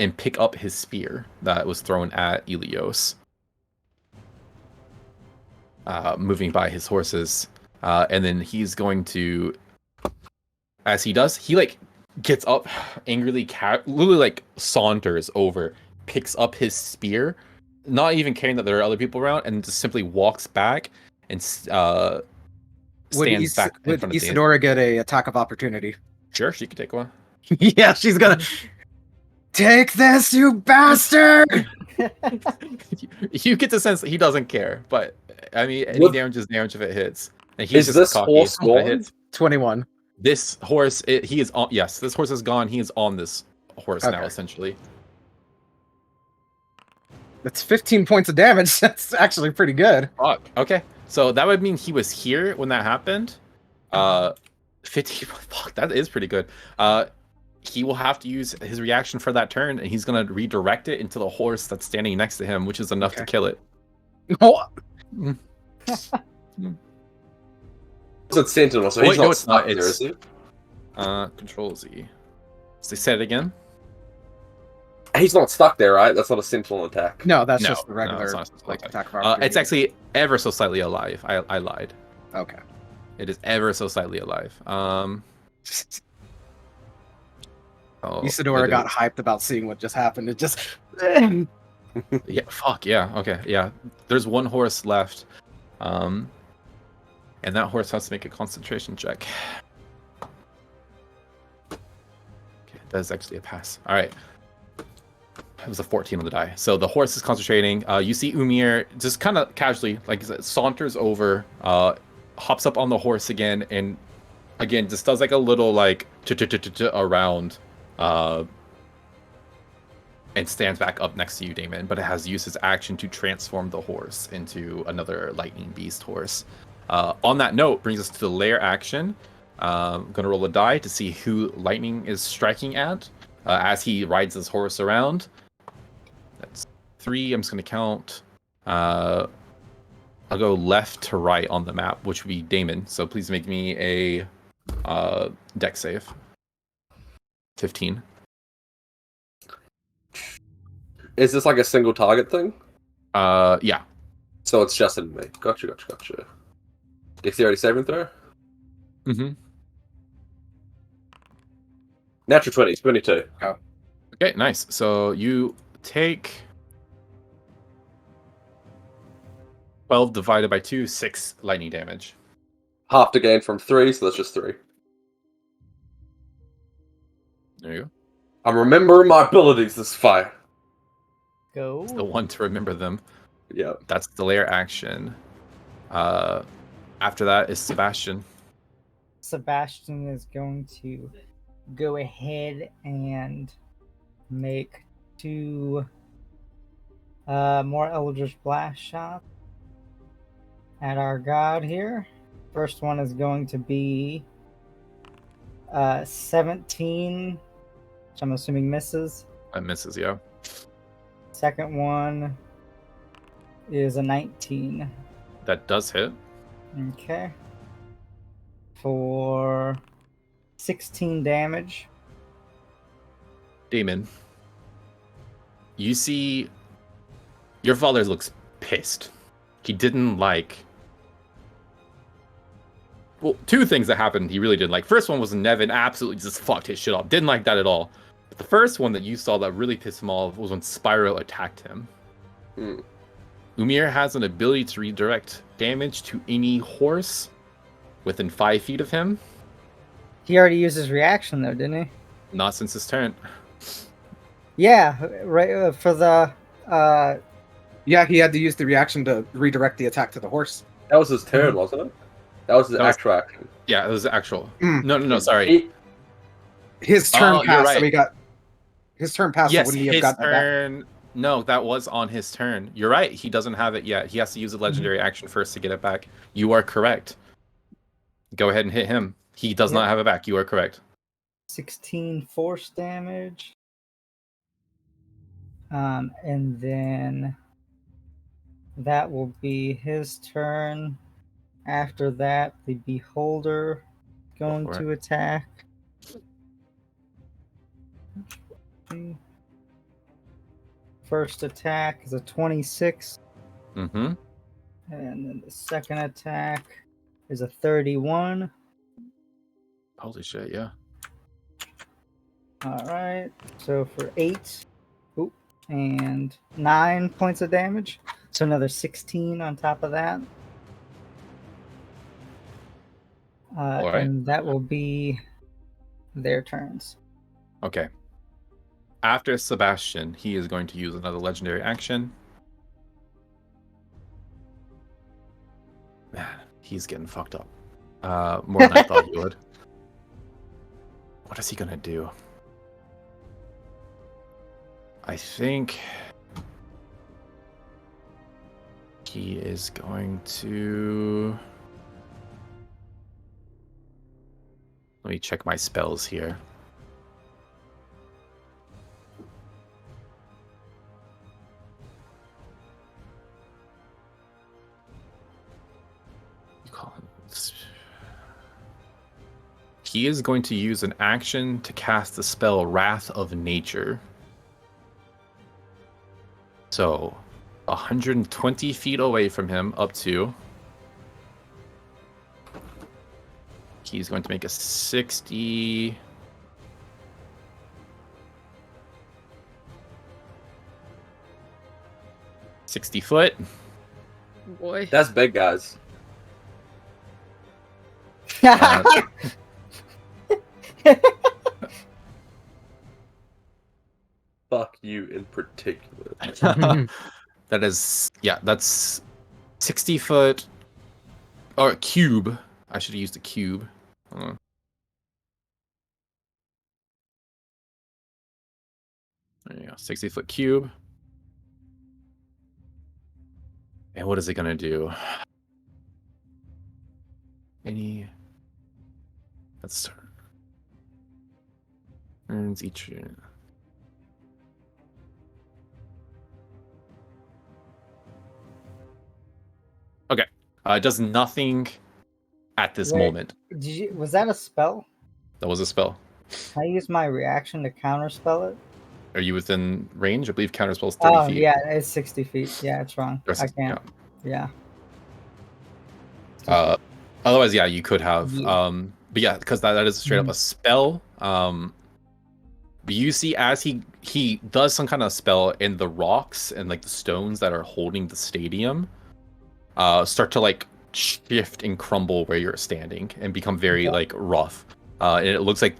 and pick up his spear that was thrown at Ilios. Moving by his horses. And then he's going to, as he does, he like gets up angrily, literally like saunters over, picks up his spear, not even caring that there are other people around, and just simply walks back and stands back in front of Isadora get a attack of opportunity? Sure, she can take one. Yeah, she's gonna take this, you bastard! You get the sense that he doesn't care, but I mean, any damage is damage if it hits. And he's Is just this cocky horse if it gone? hits. 21. This horse, he is on. Yes, this horse is gone. He is on this horse now, Okay. essentially. That's 15 points of damage. That's actually pretty good. Fuck. Okay, so that would mean he was here when that happened. 15. Fuck, that is pretty good. He will have to use his reaction for that turn, and he's gonna redirect it into the horse that's standing next to him, which is enough to kill it. Oh, It's Sentinel, so Wait, he's no, not it's not. stuck there, is he? Control Z. So say it again. He's not stuck there, right? That's not a Sentinel attack. no, that's No, just the no, regular it's not a like, attack. attack of opportunity. It's actually ever so slightly alive. I lied. Okay. It is ever so slightly alive. Isadora got hyped about seeing what just happened. It just... Yeah, fuck, yeah, okay, yeah. There's one horse left. And that horse has to make a concentration check. Okay, that is actually a pass. Alright. It was a 14 on the die. So the horse is concentrating. You see Umir just kind of casually, like I said, saunters over, hops up on the horse again, and again, just does like a little like around, and stands back up next to you, Damon, but it has used his action to transform the horse into another lightning beast horse. On that note, brings us to the lair action. I'm going to roll a die to see who lightning is striking at as he rides his horse around. That's 3. I'm just going to count. I'll go left to right on the map, which would be Damon. So please make me a dex save. 15. Is this like a single target thing? Yeah. So it's just in me. Gotcha. Dexterity saving throw? Mm-hmm. Natural 20, 22. Okay, nice. So you take 12 divided by 2, 6 lightning damage. Half to gain from 3, so that's just 3. There you go. I'm remembering my abilities this fight. Go. It's the one to remember them. Yeah. That's the lair action. After that is Sebastian. Sebastian is going to go ahead and make 2 more Eldritch Blast shots at our god here. First one is going to be 17, which I'm assuming misses. That misses, yeah. Second one is a 19. That does hit. Okay. For 16 damage. Damon, you see your father looks pissed. He didn't like... Well, 2 things that happened he really didn't like. First one was Nevin absolutely just fucked his shit up. Didn't like that at all. But the first one that you saw that really pissed him off was when Spyro attacked him. Umir has an ability to redirect damage to any horse within 5 feet of him. He already used his reaction though, didn't he? Not since his turn. Yeah, right. For the Yeah, he had to use the reaction to redirect the attack to the horse. That was his turn, wasn't it? That was his actual action. Yeah, it was actual. Mm. No, sorry. His turn you're passed, right. so he got his turn passed. Yes, so wouldn't he have his gotten it back? turn. No, that was on his turn. You're right. He doesn't have it yet. He has to use a legendary action first to get it back. You are correct. Go ahead and hit him. He does not have it back. You are correct. 16 force damage. And then that will be his turn. After that, the Beholder going to attack. First attack is a 26. Mm-hmm. And then the second attack is a 31. Holy shit, yeah. All right. So for 8 and 9 points of damage. So another 16 on top of that. All right. And that will be their turns. Okay. After Sebastian, he is going to use another legendary action. Man, he's getting fucked up. More than I thought he would. What is he gonna do? I think he is going to... Let me check my spells here. He is going to use an action to cast the spell Wrath of Nature. So, 120 feet away from him, up to. He's going to make a 60... foot. Boy. That's big, guys. Fuck you in particular. That is, yeah, that's 60 foot, or cube. I should have used a cube. Hold on. There you go, 60-foot cube. And what is it gonna do? Let's turns each. Okay. It does nothing at this moment. Was that a spell? That was a spell. Can I use my reaction to counterspell it? Are you within range? I believe counterspell is 30 feet. Yeah, it's 60 feet. Yeah, it's wrong. I can't. Yeah. Otherwise, yeah, you could have. But yeah, because that is straight up a spell. But you see as he does some kind of spell, in the rocks and like the stones that are holding the stadium start to like shift and crumble where you're standing and become very like rough. And it looks like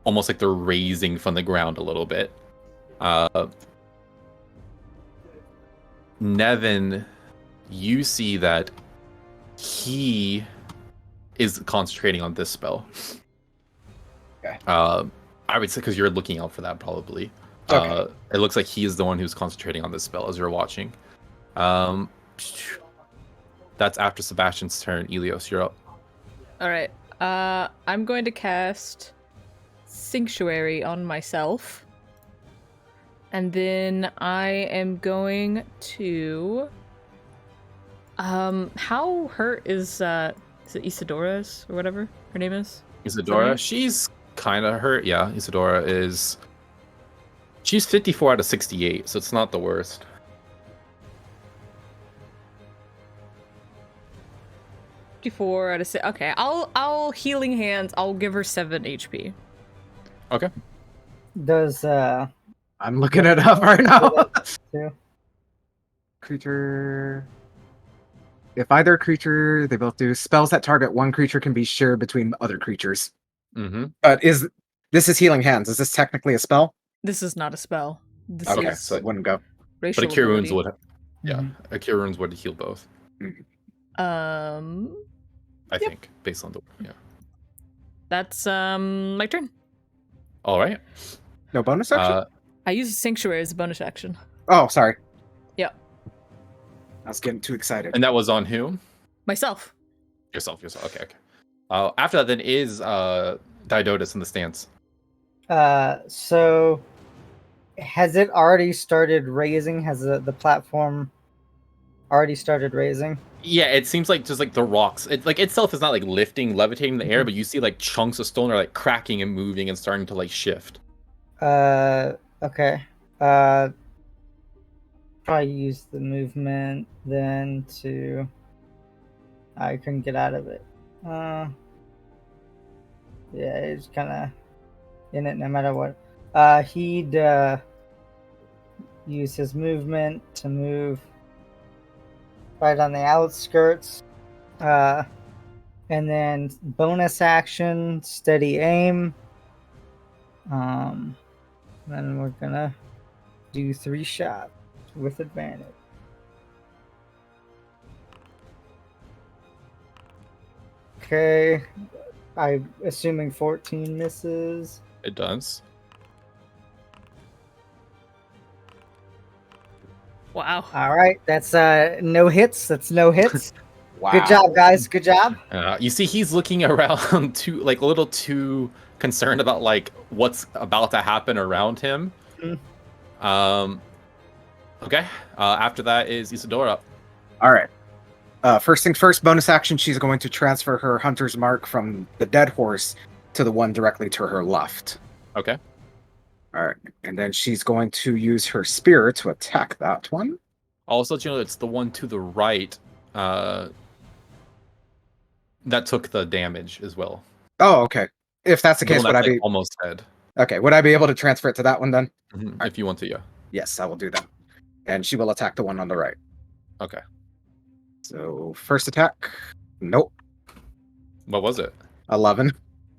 almost like they're raising from the ground a little bit. Nevin, you see that he is concentrating on this spell. Okay. I would say because you're looking out for that probably. Okay. It looks like he is the one who's concentrating on this spell as you're watching. That's after Sebastian's turn. Elios, you're up. All right. I'm going to cast Sanctuary on myself. And then I am going to how hurt is it Isadora's or whatever her name is? Isadora, she's kind of hurt. Yeah, Isadora is. She's 54 out of 68, so it's not the worst. Out of 6. Okay, I'll healing hands. I'll give her 7 HP. Okay. Does I'm looking it up right now. too? Creature. If either creature, they both do spells that target one creature can be shared between other creatures. Mm-hmm. But this is healing hands? Is this technically a spell? This is not a spell. This Okay, is so it wouldn't go. racial But a cure wounds ability. would. Yeah, a cure wounds would heal both. I Yep. think based on the That's my turn. All right. No bonus action? I use Sanctuary as a bonus action. Oh, sorry. Yep. I was getting too excited. And that was on whom? Myself. Yourself. Okay. After that, then is Didotus in the stance. So has it already started raising? Has the platform already started raising? Yeah, it seems like just like the rocks. It like itself is not like lifting, levitating in the air, but you see like chunks of stone are like cracking and moving and starting to like shift. Okay. Probably use the movement then to. I couldn't get out of it. Yeah, it's kind of in it no matter what. He'd use his movement to move right on the outskirts. And then bonus action, steady aim. Then we're gonna do 3 shots with advantage. Okay, I'm assuming 14 misses. It does. Wow. All right, that's no hits. That's no hits. Wow. Good job, guys. Good job. You see, he's looking around too, like a little too concerned about like what's about to happen around him. Okay. After that is Isadora. All right. First things first, bonus action, she's going to transfer her hunter's mark from the dead horse to the one directly to her left. Okay. All right. And then she's going to use her spear to attack that one. Also, you know, it's the one to the right that took the damage as well. Oh, okay. If that's the The case, one would I that's, be like, almost dead? okay? Would I be able to transfer it to that one then? If you want to, yeah. Yes, I will do that. And she will attack the one on the right. Okay. So first attack, nope. What was it? 11.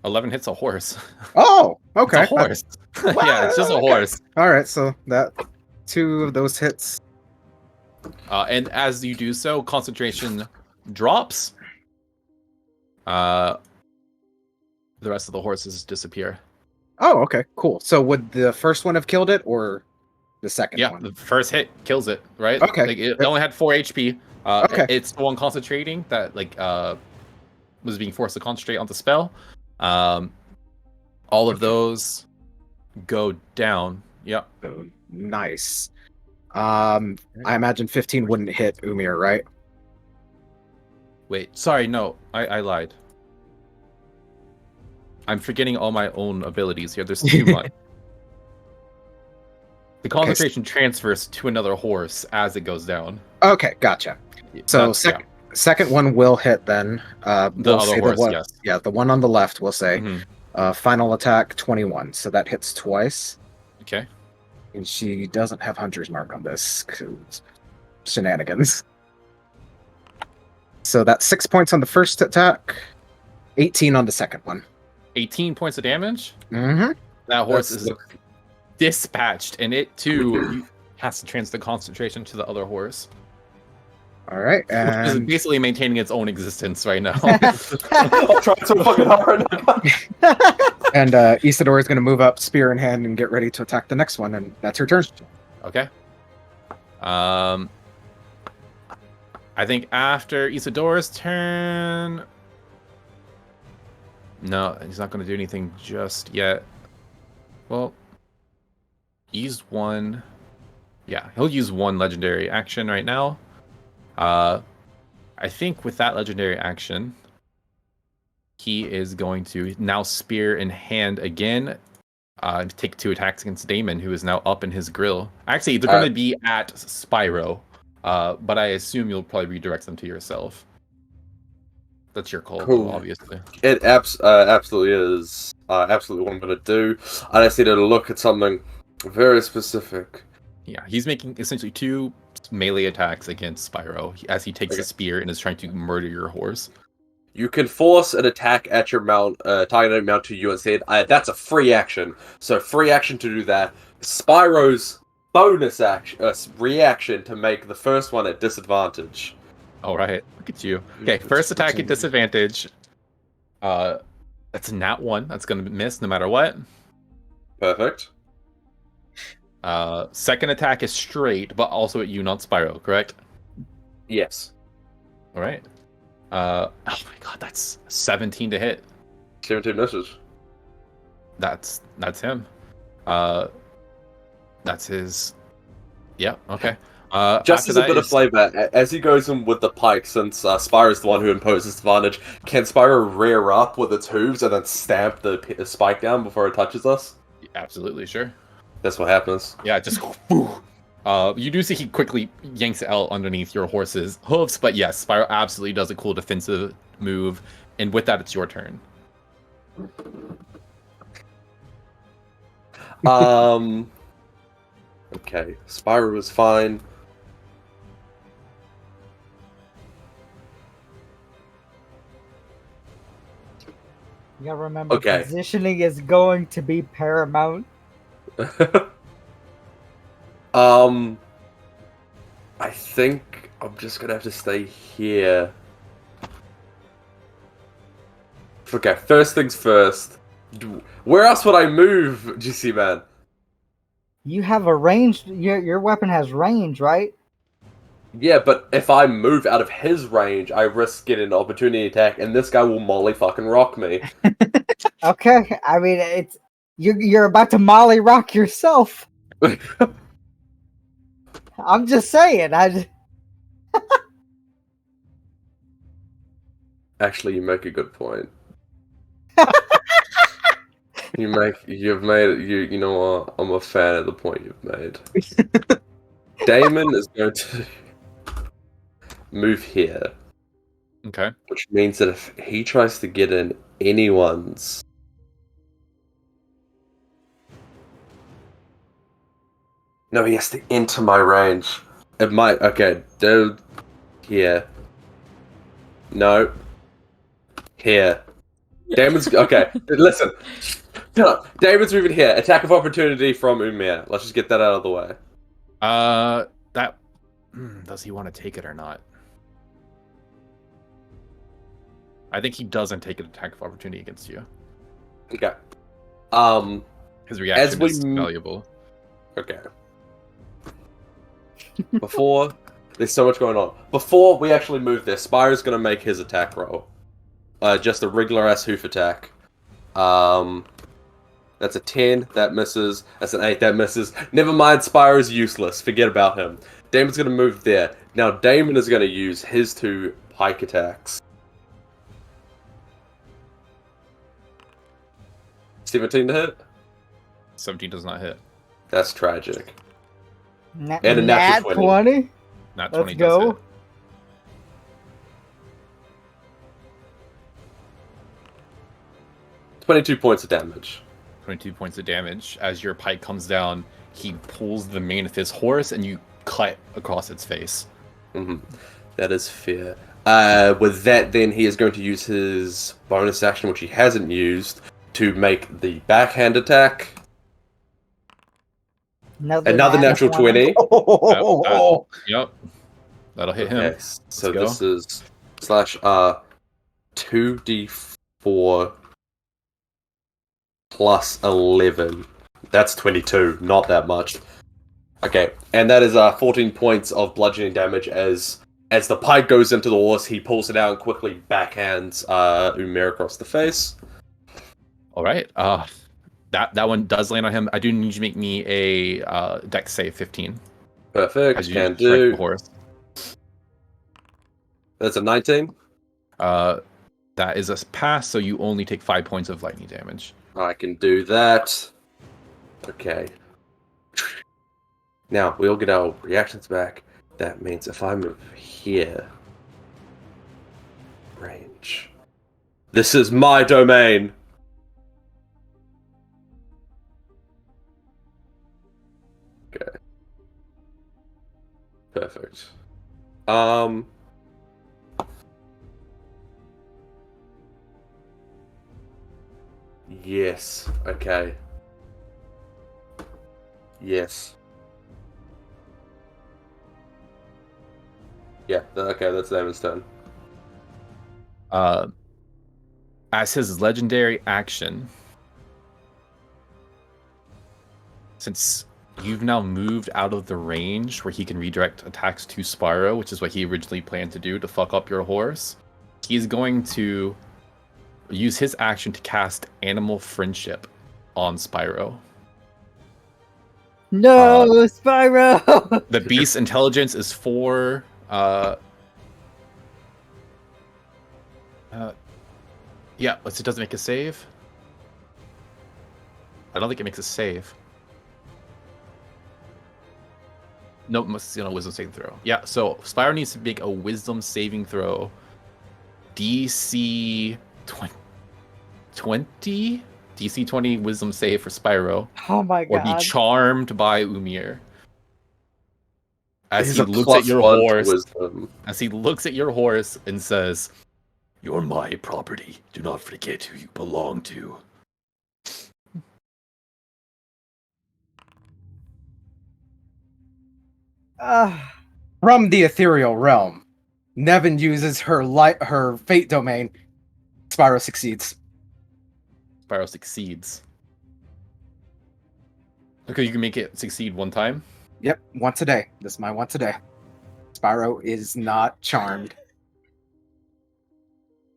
11 hits a horse. Oh, okay. It's a horse. Yeah, it's just a horse. All right, so that 2 of those hits. And as you do so, concentration drops. The rest of the horses disappear. Oh, okay, cool. So would the first one have killed it, or the second Yeah, one? the first hit kills it, right? Okay. Like, it only had 4 HP. Okay. It's the one concentrating that was being forced to concentrate on the spell. All of those go down. Yep. Oh, nice. I imagine 15 wouldn't hit Umir, right? Wait, sorry, no, I lied. I'm forgetting all my own abilities here. There's too much. The concentration transfers to another horse as it goes down. Okay, gotcha. So second one will hit then. The We'll other say horse, one, yes. Yeah, the one on the left, we'll say. Mhm. Final attack, 21. So that hits twice. Okay. And she doesn't have Hunter's Mark on this. 'Cause shenanigans. So that's 6 points on the first attack, 18 on the second one. 18 points of damage. Mm-hmm. That horse That's is dispatched, and it too has to transfer the concentration to the other horse. All right, It's and basically maintaining its own existence right now. I'm trying so fucking hard right now. and Isidore is going to move up, spear in hand, and get ready to attack the next one, and that's her turn. Okay. I think after Isidore's turn. No, he's not going to do anything just yet. Well, used one. Yeah, he'll use one legendary action right now. I think with that legendary action, he is going to now spear in hand again. Take 2 attacks against Damon, who is now up in his grill. Actually, they're going to be at Spyro, but I assume you'll probably redirect them to yourself. That's your call, Cool. obviously. It absolutely is. Absolutely what I'm going to do. I just need to look at something very specific. Yeah, he's making essentially 2 melee attacks against Spyro as he takes a spear and is trying to murder your horse. You can force an attack at your mount, targeting mount to you instead. That's a free action. So free action to do that. Spyro's bonus action, reaction to make the first one at disadvantage. All right, look at you. Okay, first attack at disadvantage. That's a nat 1. That's going to miss no matter what. Perfect. Second attack is straight, but also at you, not Spyro, correct? Yes. All right. Oh my god, that's 17 to hit. 17 misses. That's him. That's his. Yeah. Okay. Just as a bit of flavor, as he goes in with the pike, since Spyro's the one who imposes advantage, can Spyro rear up with its hooves and then stamp the spike down before it touches us? Absolutely, sure. That's what happens. Yeah, just. You do see he quickly yanks it out underneath your horse's hooves, but yes, Spyro absolutely does a cool defensive move, and with that, it's your turn. Okay, Spyro is fine. You gotta remember, Okay. positioning is going to be paramount. I think I'm just gonna have to stay here. Okay, first things first. Where else would I move, GC man? You have a range. Your weapon has range, right? Yeah, but if I move out of his range, I risk getting an opportunity attack, and this guy will molly fucking rock me. Okay, I mean it's you're about to molly rock yourself. I'm just saying. Actually, you make a good point. You know what? I'm a fan of the point you've made. Damon is going to move here. Okay. Which means that if he tries to get in anyone's... No, he has to enter my range. It might... Okay, dude. Here. No. Here. Damon's... Okay, listen. Damon's moving here. Attack of opportunity from Umir. Let's just get that out of the way. That... Does he want to take it or not? I think he doesn't take an attack of opportunity against you. Okay. His reaction is valuable. Okay. Before... There's so much going on. Before we actually move this, Spyro's gonna make his attack roll. Just a regular-ass hoof attack. That's a 10, that misses. That's an 8, that misses. Never mind, Spyro's useless. Forget about him. Damon's gonna move there. Now, Damon is gonna use his 2 pike attacks. 17 to hit? 17 does not hit. That's tragic. Nat And a natural 20. Not Let's 20 does go. hit. $22 points of damage. 22 points of damage. As your pike comes down, he pulls the mane of his horse and you cut across its face. Mm-hmm. That is fair. With that, then, he is going to use his bonus action, which he hasn't used, to make the backhand attack. Another natural 20. Yep. That'll hit him. So go. this is slash 2d4 plus 11. That's 22. Not that much. Okay, and that is 14 points of bludgeoning damage as the pike goes into the horse. He pulls it out and quickly backhands Umir across the face. All right. That one does land on him. I do need you to make me a dex save 15. Perfect. As you Can strike do. the horse. That's a 19. That is a pass, so you only take 5 points of lightning damage. I can do that. Okay. Now, we'll get our reactions back. That means if I move here... Range. This is my domain! Okay. Perfect. Yes. Okay. Yes. Yeah, okay, that's Damon's turn. As his legendary action, since you've now moved out of the range where he can redirect attacks to Spyro, which is what he originally planned to do to fuck up your horse, he's going to use his action to cast Animal Friendship on Spyro. No, Spyro! The beast's intelligence is 4. Yeah, it doesn't make a save. I don't think it makes a save. Nope, must wisdom saving throw. Yeah, so Spyro needs to make a wisdom saving throw. DC 20? DC 20 wisdom save for Spyro. Oh my Or god. be charmed by Umir. As He's he a looks at your +1 to horse. wisdom. As he looks at your horse and says, You're my property. Do not forget who you belong to. From the ethereal realm, Nevin uses her fate domain. Spyro succeeds. Spyro succeeds. Okay, you can make it succeed one time. Yep, once a day. This is my once a day. Spyro is not charmed.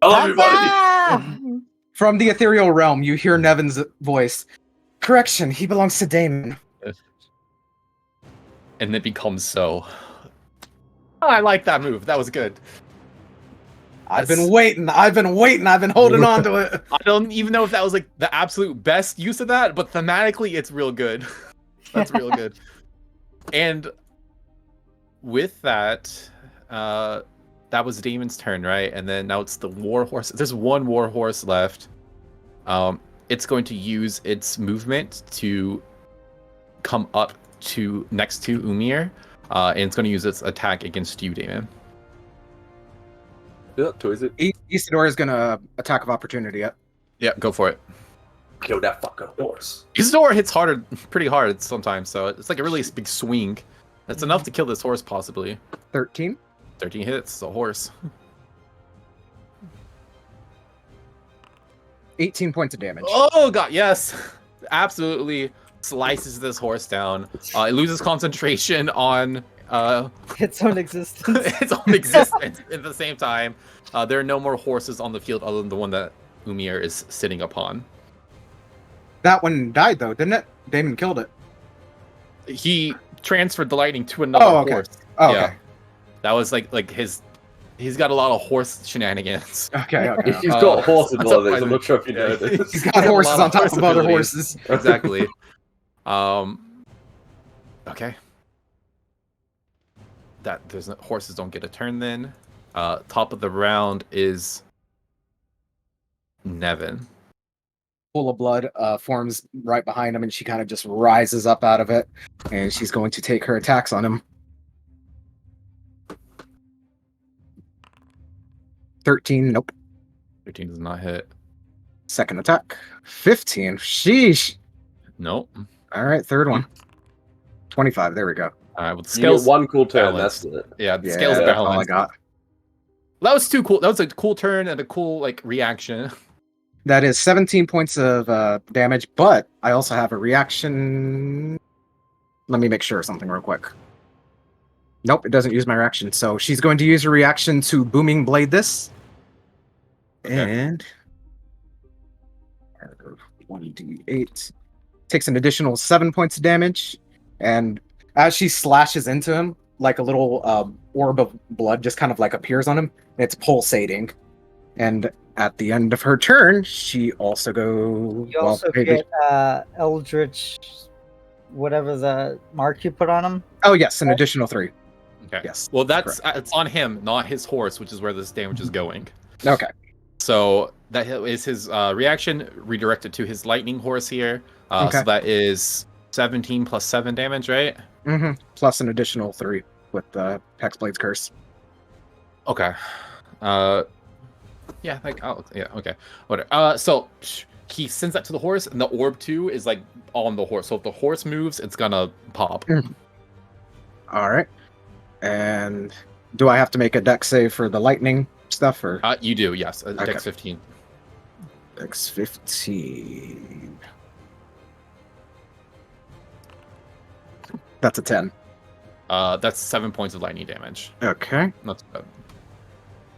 Hello, everybody! From the ethereal realm, you hear Nevin's voice. Correction, he belongs to Damon. And it becomes so. Oh, I like that move. That was good. I've been waiting. I've been holding on to it. I don't even know if that was like the absolute best use of that, but thematically it's real good. That's real good. And with that, that was Damon's turn, right? And then now it's the war horse. There's one war horse left. It's going to use its movement to come up to next to Umir, and it's going to use its attack against you, Damon. Yeah, Twizy. Isidore is gonna attack of opportunity. Yeah, go for it. Kill that fucking horse. Isidore hits pretty hard sometimes, so it's like a really big swing. That's enough to kill this horse, possibly. 13. 13 hits, a horse. 18 points of damage. Oh god, yes! Absolutely slices this horse down. It loses concentration on Its own existence. its own existence at the same time. There are no more horses on the field other than the one that Umir is sitting upon. That one died though, didn't it? Damon killed it. He transferred the lightning to another horse. Oh, Yeah. okay. That was like he's got a lot of horse shenanigans. Okay. He's got horses that's on this. I'm surprising. not sure if you know this. He's got horses on top of other abilities. horses. Exactly. Okay. Horses don't get a turn then. Top of the round is Nevin. Pool of blood forms right behind him, and she kind of just rises up out of it, and she's going to take her attacks on him. 13, nope. 13 does not hit. Second attack, 15. Sheesh. Nope. All right, third one. 25. There we go. All right, well, the You get scales one cool turn. balanced. That's it. Yeah, the Yeah, scales that's all I balanced. got. That was too cool. That was a cool turn and a cool reaction. That is 17 points of damage, but I also have a reaction. Let me make sure of something real quick. Nope, it doesn't use my reaction. So she's going to use her reaction to Booming Blade this. Okay. And 1d8 takes an additional 7 points of damage. And as she slashes into him, like a little orb of blood just kind of appears on him. It's pulsating. And at the end of her turn, she also You also get Eldritch, whatever the mark you put on him. Oh yes, an additional 3. Okay. Yes. Well, that's it's on him, not his horse, which is where this damage is going. Okay. So that is his reaction redirected to his lightning horse here. Okay. So that is 17 plus 7 damage, right? Mm-hmm. Plus an additional 3 with the Hexblade's Curse. Okay. Yeah. Yeah. Okay. Whatever. So he sends that to the horse, and the orb too is on the horse. So if the horse moves, it's gonna pop. All right. And do I have to make a dex save for the lightning stuff, or You do, yes. Okay. Dex 15. dex 15? That's a 10. That's 7 points of lightning damage. Okay. Not too bad.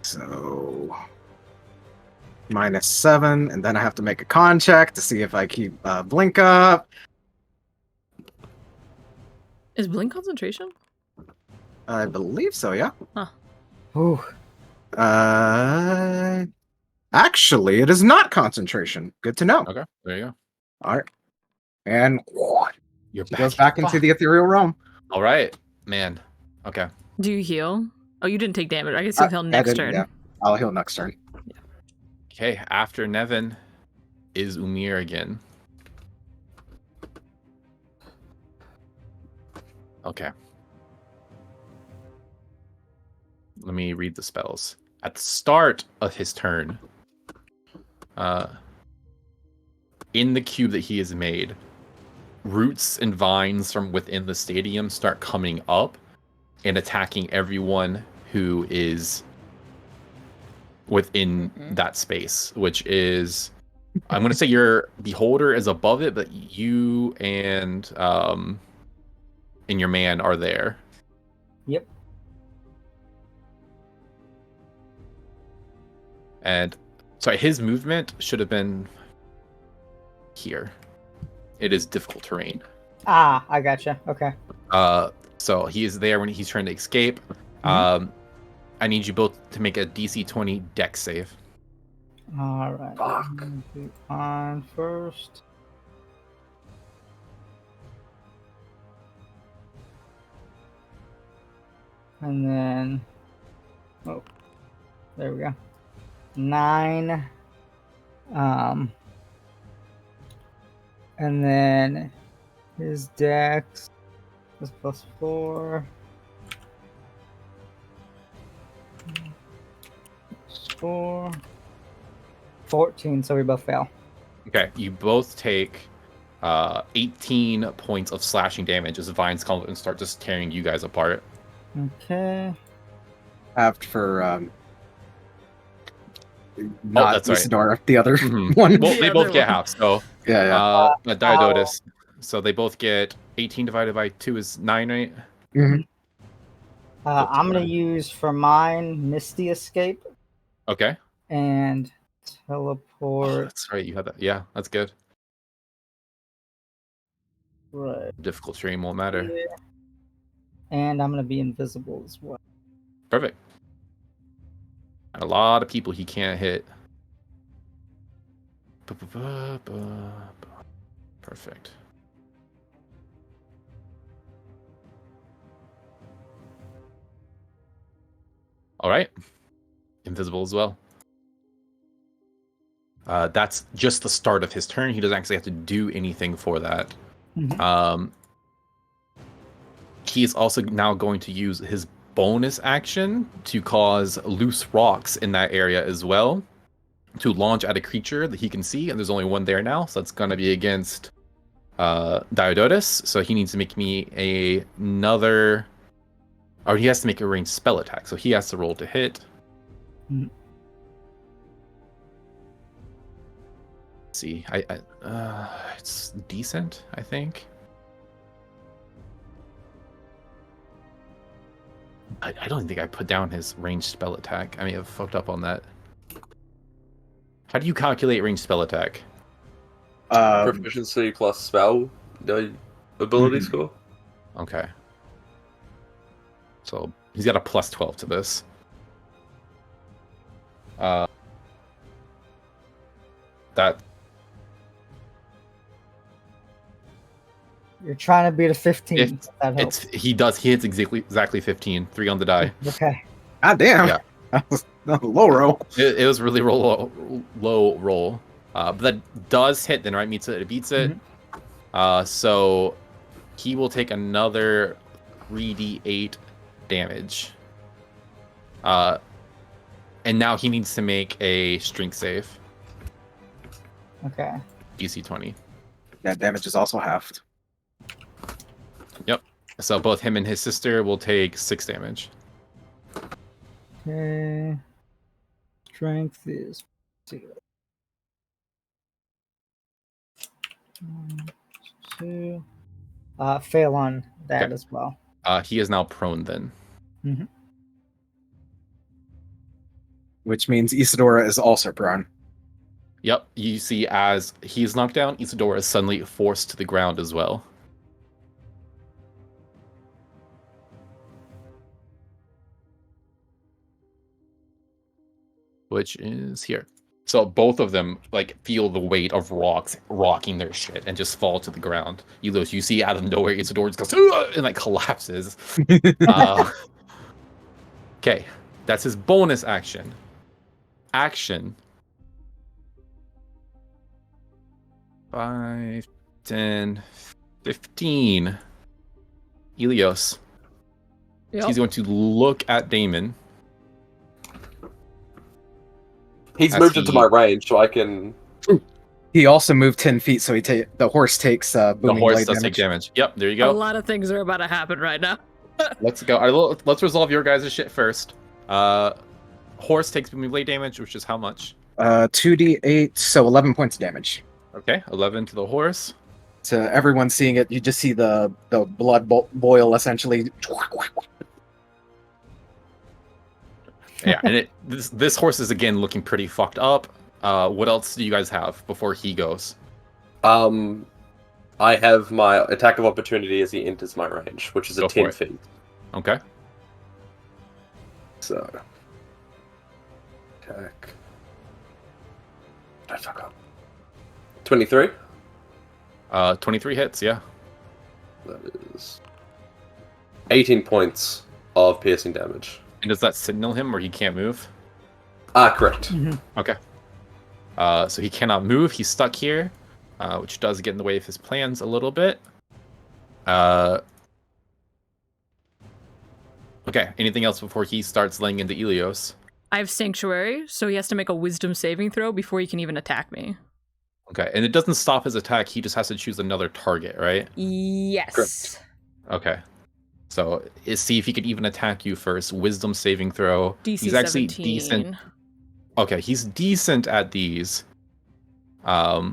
So -7, and then I have to make a con check to see if I keep blink up. Is blink concentration? I believe so. Yeah. Ooh. Actually, it is not concentration. Good to know. Okay, there you go. All right. And You're she goes back into the ethereal realm. All right, man. Okay. Do you heal? Oh, you didn't take damage. I guess you'll heal I next didn't- turn. Yeah, I'll heal next turn. Okay, after Nevin is Umir again. Okay. Let me read the spells. At the start of his turn, in the cube that he has made, roots and vines from within the stadium start coming up and attacking everyone who is within that space, which is, I'm going to say your beholder is above it, but you and your man are there. Yep. And sorry, his movement should have been here. It is difficult terrain. Ah, I gotcha. Okay. So he is there when he's trying to escape. I need you both to make a DC 20 dex save. All right. Fuck. Do on first. And then, oh, there we go. 9. And then his dex is +4. +4. 14, so we both fail. Okay, you both take 18 points of slashing damage as the vines come and start just tearing you guys apart. Okay. Halved for not that's right. Isidora, the other Mhm. one. Well, they The both other get one. half, so Yeah, Diodotus. So they both get 18 divided by 2 is 9, right? yeah. I'm gonna use for mine Misty Escape Okay. and Oh, teleport. that's right. You had that. Yeah, that's good. Right. Difficult stream won't matter. Here. And I'm gonna be invisible as well. Perfect. And a lot of people he can't hit. Perfect. All right. Invisible as well. That's just the start of his turn. He doesn't actually have to do anything for that. Mhm. He is also now going to use his bonus action to cause loose rocks in that area as well, to launch at a creature that he can see, and there's only one there now, so it's going to be against Diodotus, so he needs to make me another, or he has to make a ranged spell attack, so he has to roll to hit. Mhm. Let's see, it's decent, I think. I don't think I put down his ranged spell attack. I mean, I've fucked up on that. How do you calculate ranged spell attack? Proficiency plus spell ability score. Okay. So he's got a plus 12 to this. That You're trying to beat a 15. It's- That helps. he hits exactly 15. 3 on the die. Okay. God damn. Yeah. That was a low roll. It was really low roll. But that does hit then, right? It beats it. So he will take another 3d8 damage. And now he needs to make a strength save. Okay. DC 20. That damage is also halved. Yep. So both him and his sister will take 6 damage. Okay. Strength is 1, 2. Fail on that Okay. as well. He is now prone then. Which means Isadora is also prone. Yep. You see, as he's knocked down, Isadora is suddenly forced to the ground as well. Which is here. So both of them like feel the weight of rocks rocking their shit and just fall to the ground. You see out of nowhere, Isadora just goes and like collapses. Okay, that's his bonus action. Action. 5, 10, 15. Ilios. Yep. He's going to look at Damon. He's As moved into he- my range, so I can. He also moved 10 feet, so the horse takes The booming horse blade does take damage. Yep, there you A go. lot of things are about to happen right now. Let's go. Let's resolve your guys' shit first. Horse takes booming blade damage, which is how much? 2d8, so 11 points of damage. Okay, 11 to the horse. To everyone seeing it, you just see the blood boil essentially. Yeah, and this horse is again looking pretty fucked up. What else do you guys have before he goes? I have my attack of opportunity as he enters my range, which is Go a for 10 it. feet. Okay. So. Attack. I fuck up. 23? 23 hits, yeah. That is 18 points of piercing damage. And does that signal him or he can't move? Correct. Okay. So he cannot move. He's stuck here, which does get in the way of his plans a little bit. Okay. Anything else before he starts laying into Ilios? I have Sanctuary, so he has to make a wisdom saving throw before he can even attack me. Okay. And it doesn't stop his attack. He just has to choose another target, right? Yes. Correct. Okay. So see if he could even attack you first. Wisdom saving throw. DC He's actually 17. decent. Okay, he's decent at these. That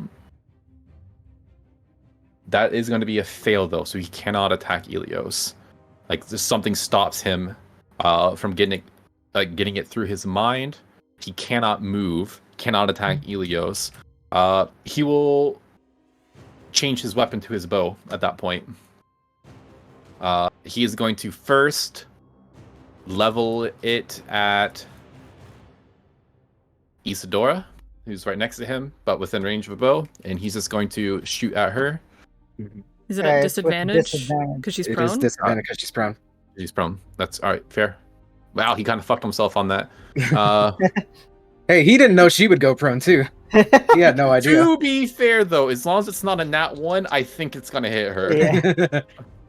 is going to be a fail though, so he cannot attack Ilios. Like, there's something stops him from getting it through his mind. He cannot move, cannot attack Ilios. He will change his weapon to his bow at that point. He is going to first level it at Isadora, who's right next to him, but within range of a bow, and he's just going to shoot at her. Is it Okay, a it's with disadvantage? disadvantage. Because she's It prone? is disadvantage because she's prone. He's prone. That's all right. Fair. Wow, he kind of fucked himself on that. Hey, he didn't know she would go prone too. He had no idea. To be fair, though, as long as it's not a nat 1, I think it's gonna hit her. Yeah.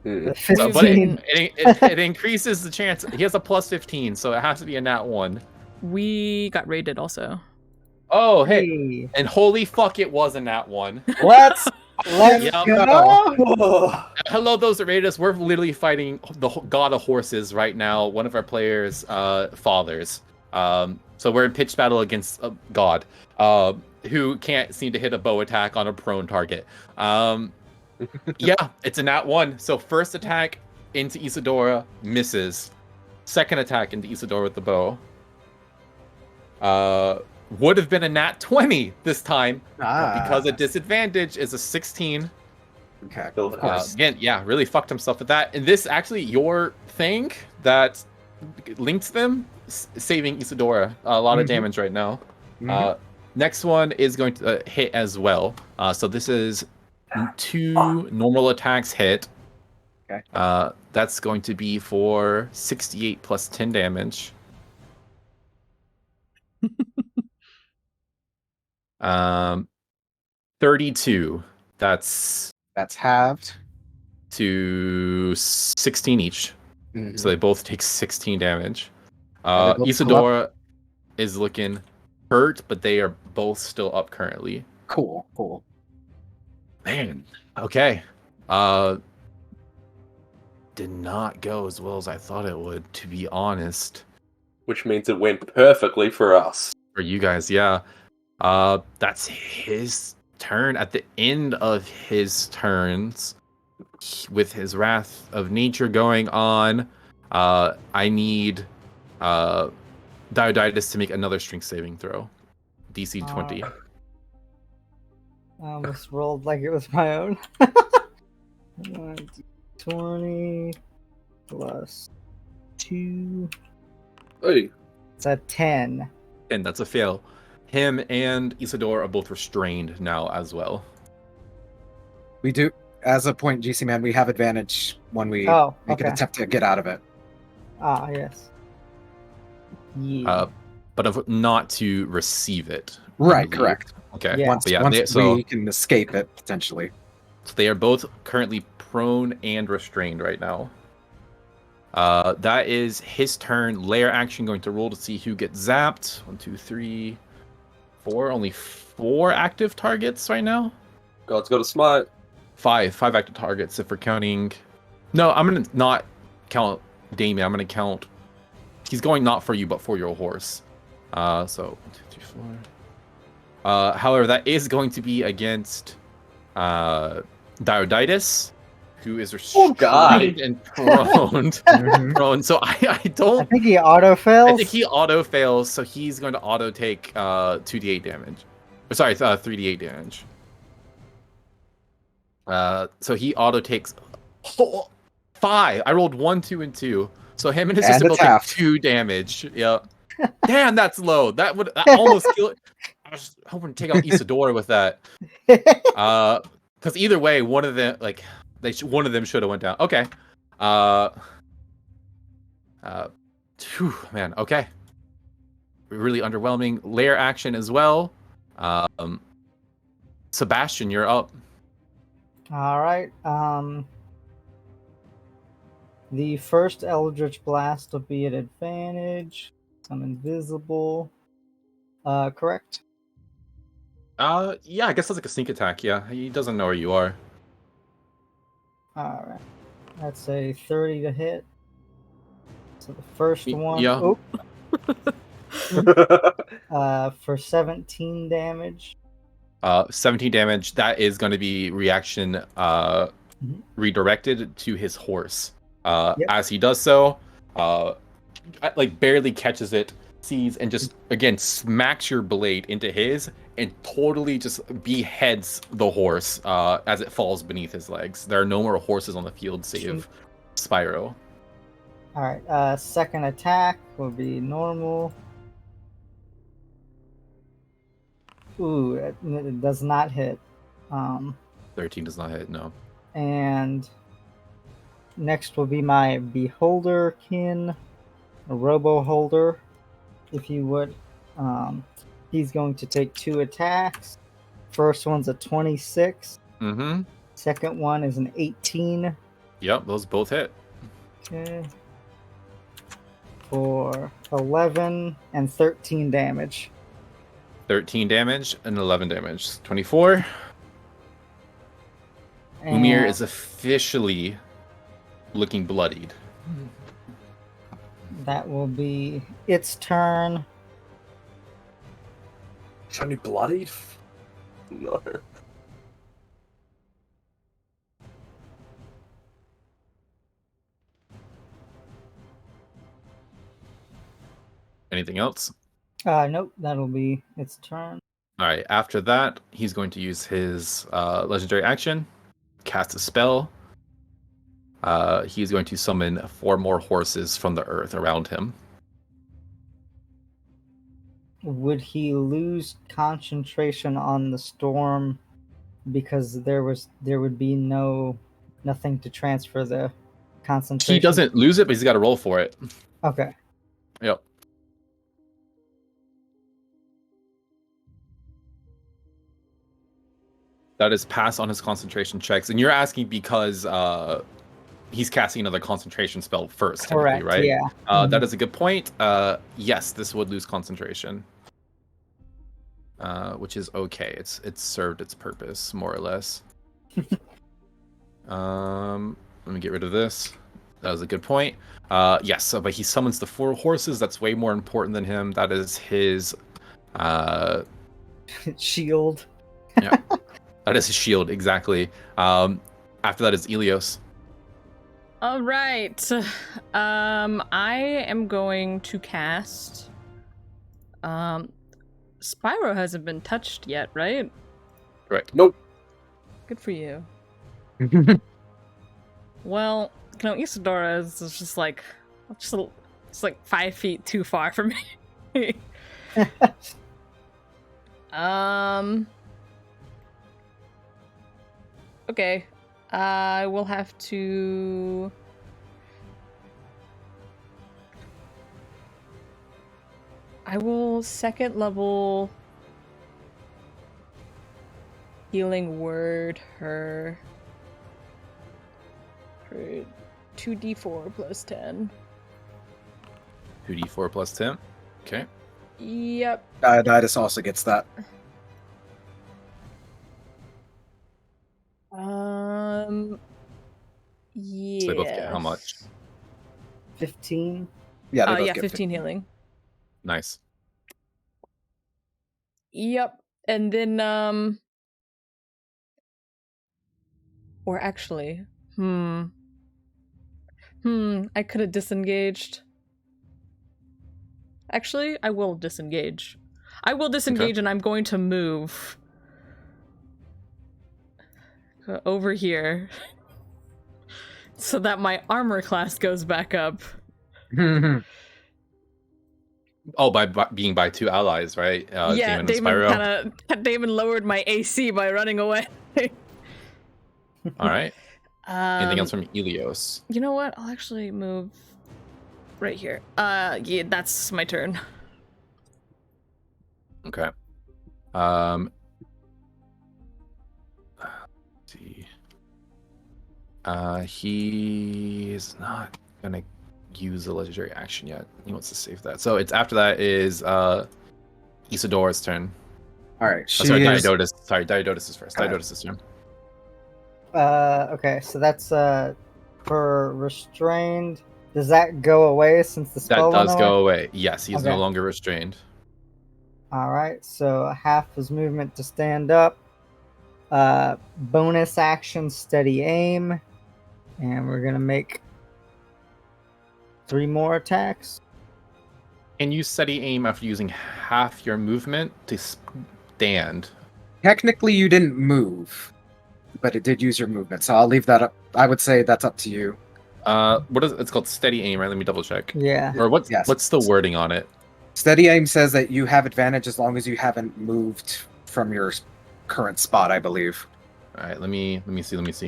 Hmm. So, but 15. it increases the chance. He has a plus 15, so it has to be a nat 1. We got raided also. Oh, hey. And holy fuck, it was a nat 1. Let's Let's Yeah, go. Hello, those that rated us. We're literally fighting the god of horses right now. One of our players' fathers. So we're in pitched battle against a god who can't seem to hit a bow attack on a prone target. Yeah, it's a nat 1. So first attack into Isadora misses. Second attack into Isadora with the bow. Would have been a nat 20 this time, but because of disadvantage is a 16. Okay, Of course. Again, yeah, really fucked himself with that. And this actually, your thing that links them, saving Isadora a lot of damage right now. Next one is going to hit as well. So this is 2 normal attacks hit. Okay. That's going to be for 68 plus 10 damage. 32. That's halved. to 16 each. So they both take 16 damage. Are they both still Isadora is looking hurt, but they are both still up currently. Cool. Man, okay. Did not go as well as I thought it would, to be honest. Which means it went perfectly for us. For you guys, yeah. That's his turn. At the end of his turns, with his Wrath of Nature going on, I need Diodytus to make another strength saving throw. DC 20. I almost rolled like it was my own. 20 plus 2. Hey. It's a 10. And that's a fail. Him and Isadora are both restrained now as well. We do, as a point, GC man, we have advantage when we make an attempt to get out of it. Ah, yes. Yeah. But not to receive it. Right, correct. Okay. Yeah. Once we can escape it, potentially. So they are both currently prone and restrained right now. That is his turn. Lair action, going to roll to see who gets zapped. 1, 2, 3, 4. Only 4 active targets right now. God's got a smite. 5 active targets if we're counting. No, I'm gonna not count Damien. I'm gonna count. He's going not for you, but for your horse. So 1, 2, 3, 4. However, that is going to be against Diodytus, who is restrained and prone. Prone. So I don't. I think he auto fails. I think he auto fails, so he's going to auto take 2d8 damage. Or sorry, 3d8 damage. So he auto takes 5. I rolled 1, 2, and 2. So him and his sister will take 2 damage. Yep. Damn, that's low. That would almost kill it. I was hoping to take out Isadora with that. Because either way, one of them one of them should have went down. Okay. Man. Okay. Really underwhelming. Lair action as well. Sebastian, you're up. All right. The first Eldritch Blast will be at advantage. I'm invisible. Correct? Yeah, I guess that's like a sneak attack. Yeah, he doesn't know where you are. All right. That's a 30 to hit. So the first one. Yeah. For 17 damage. 17 damage. That is going to be reaction redirected to his horse. As he does so, like barely catches it, sees, and just again smacks your blade into his and totally just beheads the horse as it falls beneath his legs. There are no more horses on the field save Spyro. All right. Second attack will be normal. Ooh, it does not hit. 13 does not hit, no. And next will be my beholder kin, a robo holder, if you would. He's going to take 2 attacks. First one's a 26. Mm-hmm. Second one is an 18. Yep, those both hit. Okay. For 11 and 13 damage. 13 damage and 11 damage. 24. Umir is officially looking bloodied. That will be its turn. Shiny bloodied? No. Anything else? Nope, that'll be its turn. All right. After that, he's going to use his legendary action, cast a spell. He's going to summon 4 more horses from the earth around him. Would he lose concentration on the storm because there would be nothing to transfer the concentration? He doesn't lose it, but he's got to roll for it. Okay. Yep. That is pass on his concentration checks, and you're asking because he's casting another concentration spell first, Correct, right? yeah. That is a good point. Yes, this would lose concentration, which is okay. It's served its purpose more or less. Let me get rid of this. That was a good point. Yes, so, but he summons the 4 horses. That's way more important than him. That is his Shield. Yeah, that is his shield exactly. After that is Elios. All right. I am going to cast. Spyro hasn't been touched yet, right? Correct. Nope. Good for you. Well, Isadora is just like, it's like 5 feet too far for me. Okay. I will have to. I will second level healing word her for 2d4 plus 10. 2d4 plus 10. Okay. Yep. Dionysus also gets that. Yeah. So they both get how much? 15. Yeah, they Oh both yeah, get 15 healing. Nice. Yep. And then or actually, I could have disengaged. Actually, I will disengage. I will disengage, and I'm going to move over here so that my armor class goes back up. Oh, by being by 2 allies, right? Yeah, Damon Damon lowered my AC by running away. All right. Anything else from Elios? You know what? I'll actually move right here. Yeah, that's my turn. Okay. Let's see. He is not gonna use a legendary action yet. He wants to save that. So it's after that is Isadora's turn. All right. Diodotus. Sorry, Diodotus is first. Diodotus' turn. Okay, so that's for restrained. Does that go away since the spell That went does away? go away. Yes, he's no Okay. longer restrained. All right, so half his movement to stand up. Bonus action, steady aim, and we're gonna make 3 more attacks. And you steady aim after using half your movement to stand. Technically, you didn't move, but it did use your movement, so I'll leave that up. I would say that's up to you. What is it's called steady aim, right? Let me double check. Yeah. Or what's Yes. what's the wording on it? Steady aim says that you have advantage as long as you haven't moved from your current spot, I believe. All right, let me see. This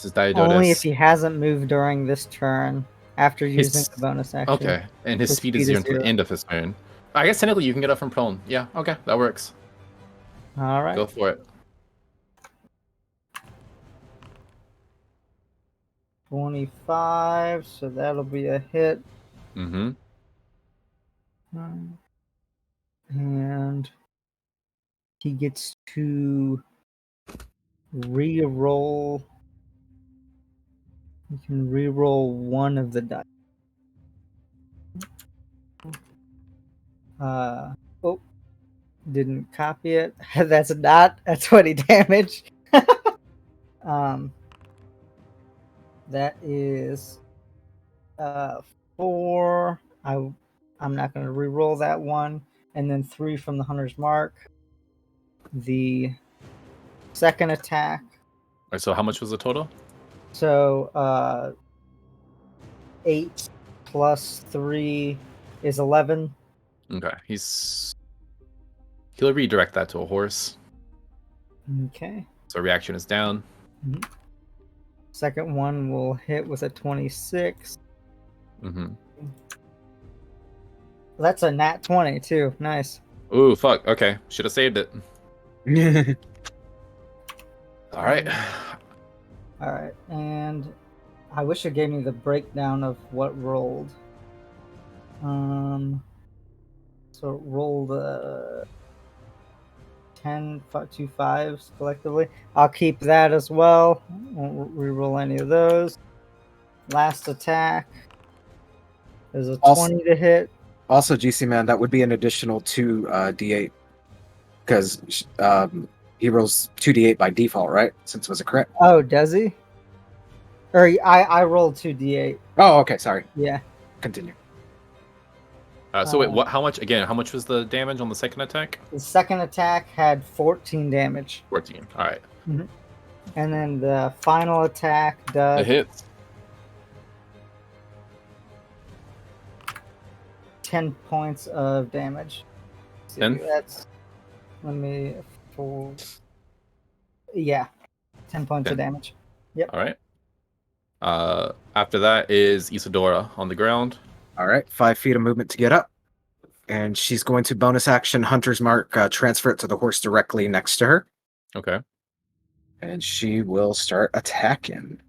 is Diodotus. Only if he hasn't moved during this turn after using the bonus action. Okay, and his speed is 0 until the end of his turn. I guess technically you can get up from prone. Yeah, okay, that works. All right. Go for it. 25, so that'll be a hit. Mm-hmm. And he gets to re-roll. You can re-roll one of the dice. Oh, didn't copy it. That's not a 20 damage. That is 4. I'm not going to re-roll that one, and then 3 from the hunter's mark. The second attack. All right, so how much was the total? So 8 plus 3 is 11. Okay, he'll redirect that to a horse. Okay. So reaction is down. Second one will hit with a 26. Mm-hmm. That's a nat 20 too. Nice. Ooh, fuck. Okay, should have saved it. All right. All right, and I wish it gave me the breakdown of what rolled. So roll the 2 5s collectively. I'll keep that as well. Won't re-roll any of those. Last attack is a 20 to hit. Also, GC man, that would be an additional 2 d8 because he rolls 2d8 by default, right? Since it was a crit. Oh, does he? Or I rolled 2d8. Oh, okay. Sorry. Yeah. Continue. So wait, what? How much? Again, how much was the damage on the second attack? The second attack had 14 damage. 14. All right. And then the final attack does It hits. 10 points of damage. 10? That's, let me, yeah, 10 points of 10. damage. Yep. All right. After that is Isadora on the ground. All right, 5 feet of movement to get up. And she's going to bonus action Hunter's Mark, transfer it to the horse directly next to her. Okay. And she will start attacking.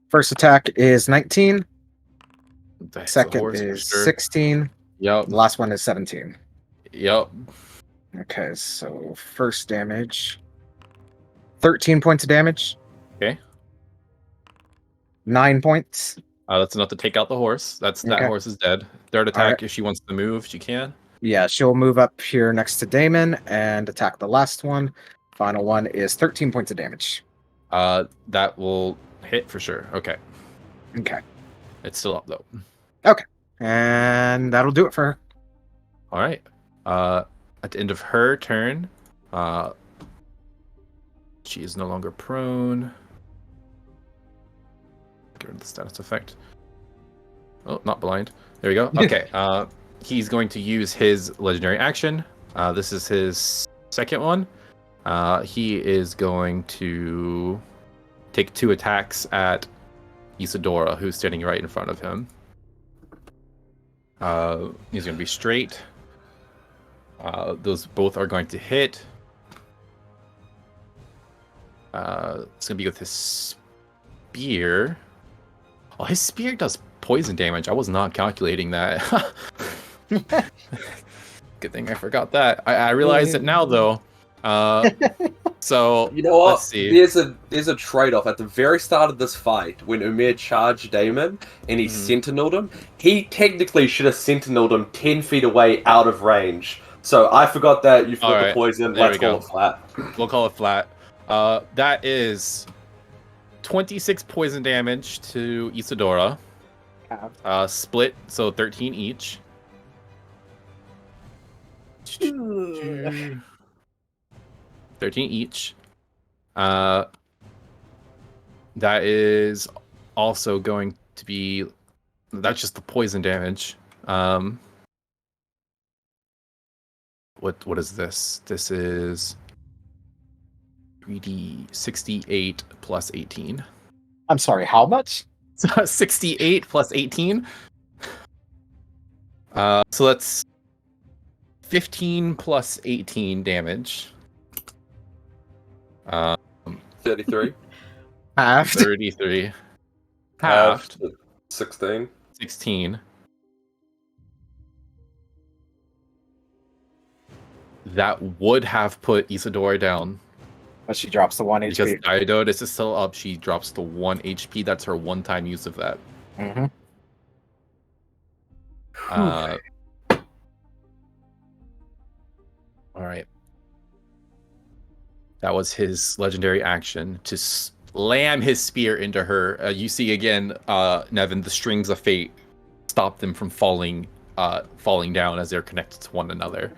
First attack is 19. That's a Second horse for is sure. 16. Yep. The last one is 17. Yep. Okay, so first damage. 13 points of damage. Okay. 9 points. That's enough to take out the horse. That Okay. horse is dead. Third attack, Alright. if she wants to move, she can. Yeah, she'll move up here next to Damon and attack the last one. Final one is 13 points of damage. That will hit for sure. Okay. Okay. It's still up though. And that'll do it for her. All right. At the end of her turn, she is no longer prone. Get rid of the status effect. Oh, not blind. There we go. Okay. He's going to use his legendary action. This is his second one. He is going to take 2 attacks at Isadora, who's standing right in front of him. He's going to be straight. Those both are going to hit. It's going to be with his spear. Oh, his spear does poison damage. I was not calculating that. Good thing I forgot that. I realized it now, though. So You know what? Let's see. There's a trade-off at the very start of this fight when Umir charged Damon and he sentineled him. He technically should have sentineled him 10 feet away, out of range. So I forgot that you forgot the poison. There Let's we call go. it flat. We'll call it flat. That is 26 poison damage to Isadora. Split, so 13 each. 13 each. That is also going to be... That's just the poison damage. What is this? This is 3d 68 plus 18. I'm sorry, how much? 68 plus 18. So that's 15 plus 18 damage. 33. Halved. 33. Halved. 16. 16. that would have put Isadora down. But she drops the 1 Because HP. Diodotus is still up, she drops the 1 HP. That's her one-time use of that. Mm-hmm. All right. That was his legendary action to slam his spear into her. You see again, Nevin, the strings of fate stop them from falling down as they're connected to one another.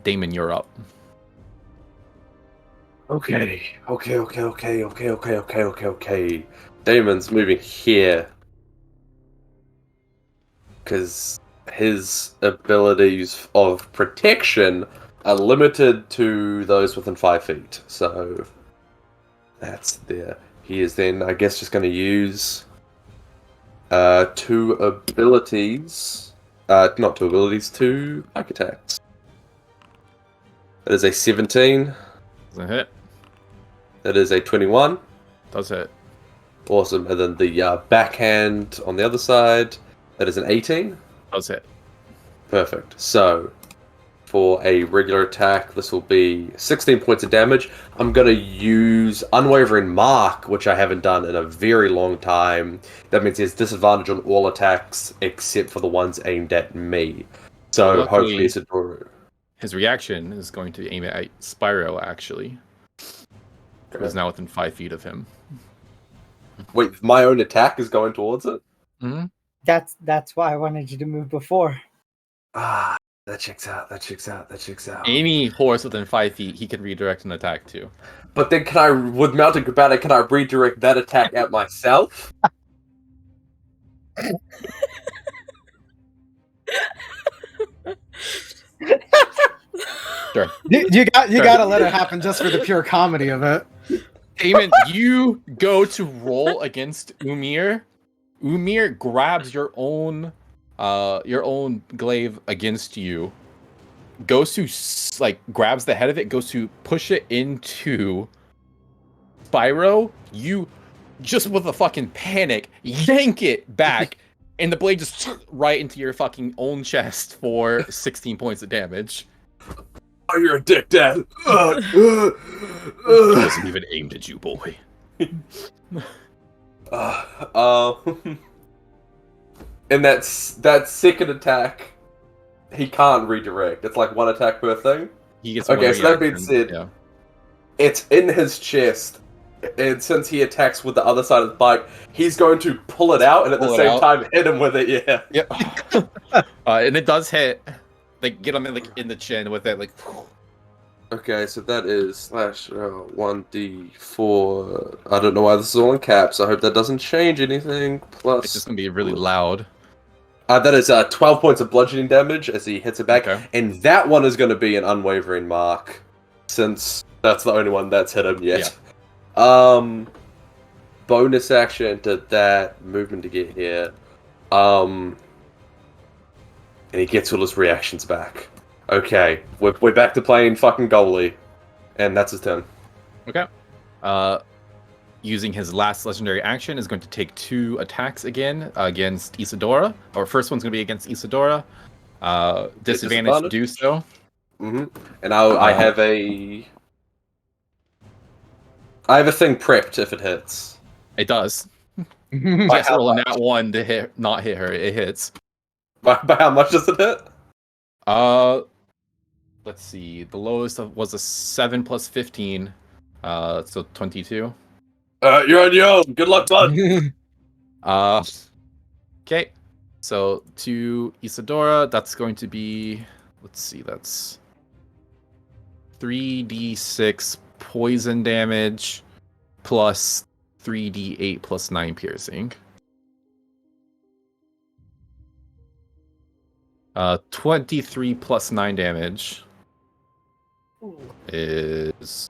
Damon, you're up. Okay. Damon's moving here. Because his abilities of protection are limited to those within 5 feet. So that's there. He is then, I guess, just going to use 2 abilities. Not 2 abilities, 2 pike attacks. That is a 17. Doesn't hit. That is a 21. Does hit. Awesome. And then the backhand on the other side, that is an 18. Does hit. Perfect. So, for a regular attack, this will be 16 points of damage. I'm going to use Unwavering Mark, which I haven't done in a very long time. That means he has disadvantage on all attacks except for the ones aimed at me. So, Luckily, hopefully Isadora... His reaction is going to aim at Spyro, actually. Who's now within 5 feet of him. Wait, my own attack is going towards it? Mm-hmm. That's why I wanted you to move before. Ah, that checks out. Any horse within 5 feet, he can redirect an attack to. But then can I, with Mountain Acrobatic, can I redirect that attack at myself? Sure. You gotta let it happen just for the pure comedy of it. Damon, you go to roll against Umir. Umir grabs your own glaive against you. Goes to grabs the head of it. Goes to push it into Spyro. You just with a fucking panic yank it back, and the blade just right into your fucking own chest for 16 points of damage. Oh, you're a dick, Dad. It wasn't even aimed at you, boy. And that second attack, he can't redirect. It's like 1 attack per thing. He gets Okay, so that being reaction, said, yeah. it's in his chest, and since he attacks with the other side of the bike, he's going to pull it out and at the same time hit him with it. Yeah. Yep. And it does hit. Like get him in the chin with it. Okay, so that is /1d4. I don't know why this is all in caps. I hope that doesn't change anything. Plus, It's just gonna be really loud. that is 12 points of bludgeoning damage as he hits it back, Okay. and that one is going to be an Unwavering Mark, since that's the only one that's hit him yet. Yeah. Bonus action to that movement to get here. And he gets all his reactions back. Okay, we're back to playing fucking goalie, and that's his turn. Okay. Using his last legendary action is going to take 2 attacks again against Isadora. Or first one's going to be against Isadora. Disadvantage to do so. Mm-hmm. And I have a thing prepped if it hits. It does. Yes, roll a nat 1 to not hit her. It hits. By how much does it hit? Let's see. The lowest was a 7 plus 15, so 22. You're on your own. Good luck, bud. Okay. So to Isadora, that's going to be, let's see, that's 3d6 poison damage plus 3d8 plus 9 piercing. 23 plus 9 damage is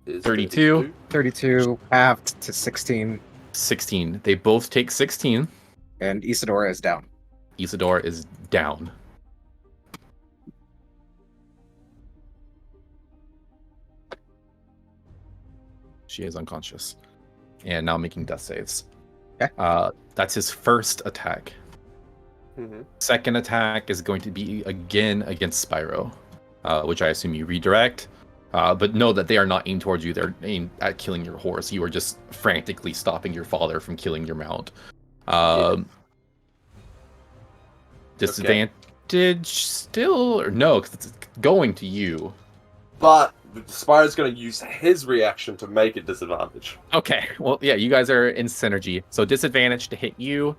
32. 32 halved to 16. 16. They both take 16. And Isadora is down. Isadora is down. She is unconscious. And now making death saves. Okay. That's his first attack. Second attack is going to be again against Spyro, which I assume you redirect. But know that they are not aimed towards you. They're aimed at killing your horse. You are just frantically stopping your father from killing your mount. Disadvantage still, or no, because it's going to you. But Spyro's going to use his reaction to make it disadvantage. Okay, well, yeah, you guys are in synergy. So disadvantage to hit you.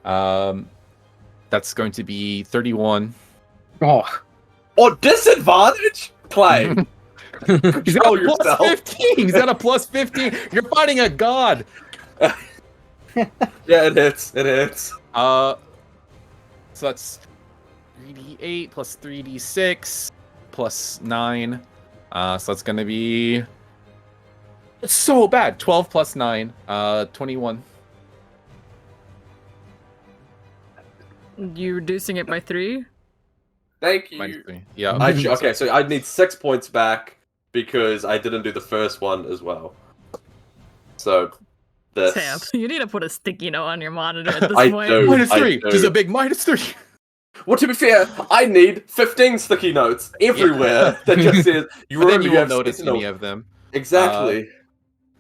That's going to be 31. Oh, Disadvantage? Clay. He's got Control a plus yourself. 15. He's got a plus 15. You're fighting a god. Yeah, it hits. It hits. So that's 3d8 plus 3d6 plus 9. So that's gonna be. It's so bad. 12 plus 9. 21. You reducing it by 3? Thank you. Minus 3. Yeah. Okay, so I need 6 points back because I didn't do the first one as well. So this. Sam, you need to put a sticky note on your monitor at this I point. do. Minus I 3. do. Just a big minus 3. Well, to be fair, I need 15 sticky notes everywhere that just says you But then already you won't have notice Sentinel. any of them. Exactly.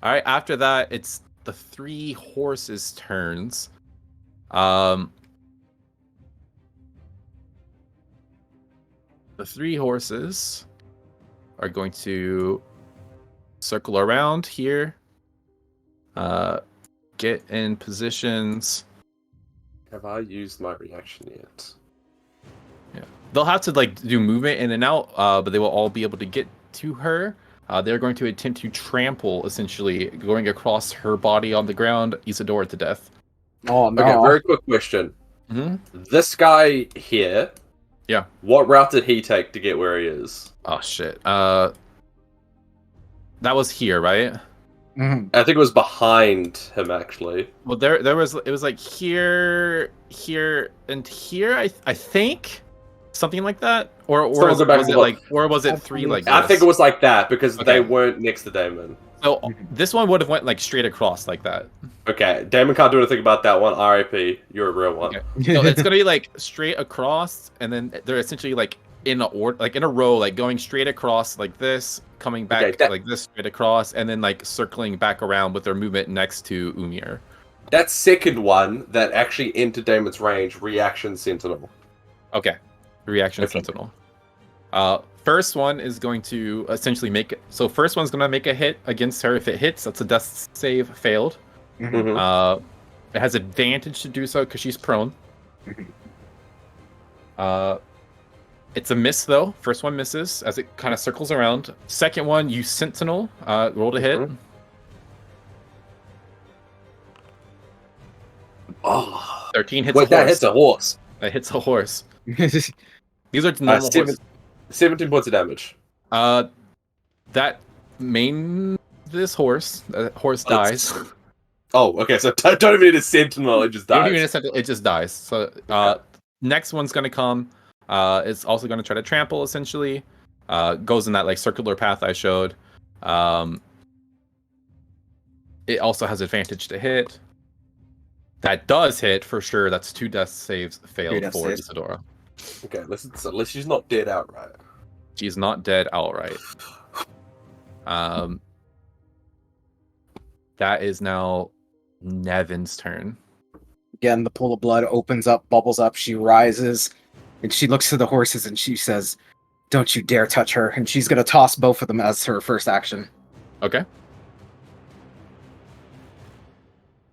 All right. After that, it's the 3 horses' turns. The 3 horses are going to circle around here. Get in positions. Have I used my reaction yet? Yeah. They'll have to like do movement in and out, but they will all be able to get to her. They're going to attempt to trample, essentially, going across her body on the ground, Isadora to death. oh no. Okay, very quick question. This guy here. Yeah. What route did he take to get where he is? Oh shit. That was here, right? Mhm. I think it was behind him actually. Well, it was like here, and here. I think something like that, or Someone go back was and it look. like, or was it 3 like this? I think it was like that because Okay. they weren't next to Damon. So this one would have went like straight across like that. Okay, Damon can't do anything about that one. RIP, you're a real one. Okay. So it's gonna be like straight across, and then they're essentially like in a like in a row, like going straight across like this, coming back Okay, like this straight across, and then like circling back around with their movement next to Umir. That second one that actually entered Damon's range, reaction sentinel. Okay, reaction Okay. sentinel. First one is going to essentially make it. So first one's gonna make a hit against her. If it hits, that's a death save failed. Mhm. It has advantage to do so because she's prone. It's a miss though. First one misses as it kind of circles around. Second one, you sentinel. Roll to hit. Mhm. Oh, 13 hits wait, a that horse. hits a horse. That hits a horse. These are normal horses. 17 points of damage. That this horse. Horse Oh, dies. Oh, okay, so don't even need a sentinel, it just You don't dies. even accept it, it just dies. So next one's gonna come. It's also gonna try to trample essentially. Goes in that like circular path I showed. It also has advantage to hit. That does hit for sure. That's 2 death saves failed death for saves. Isadora. Okay, so at least she's not dead outright. She's not dead outright. That is now Nevin's turn. Again, the pool of blood opens up, bubbles up. She rises, and she looks to the horses and she says, "Don't you dare touch her!" And she's gonna toss both of them as her first action. Okay.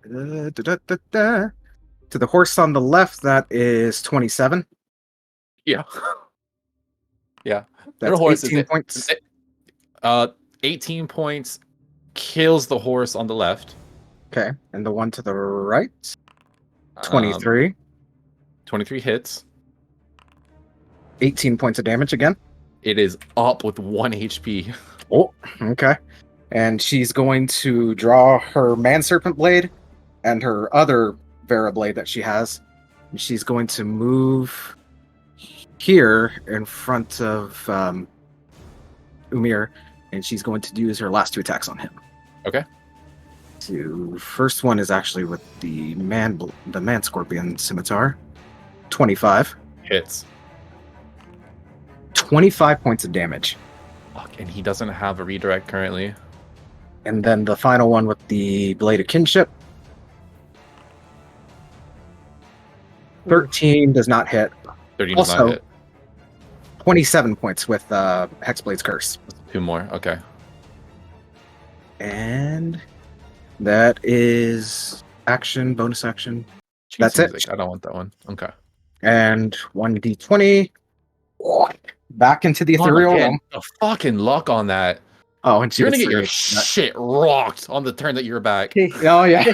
To the horse on the left, that is 27. Yeah. Yeah. That's horse 18 points. 18 points kills the horse on the left. Okay, and the one to the right, 23. 23 hits. 18 points of damage again. It is up with 1 HP. Oh, okay. And she's going to draw her man serpent blade and her other Vera blade that she has. And she's going to move here in front of Umir, and she's going to use her last 2 attacks on him. Okay. So first one is actually with the man scorpion scimitar. 25. Hits. 25 points of damage. Fuck, and he doesn't have a redirect currently. And then the final one with the Blade of Kinship. 13 does not hit. 30 does Also, not hit. 27 points with Hexblade's Curse. 2 more. Okay. And that is action, bonus action. That's it. Music. I don't want that one. Okay. And 1d20. Back into the ethereal realm. The fucking luck on that. Oh, and You're gonna get your three. shit rocked on the turn that you're back. Oh, yeah.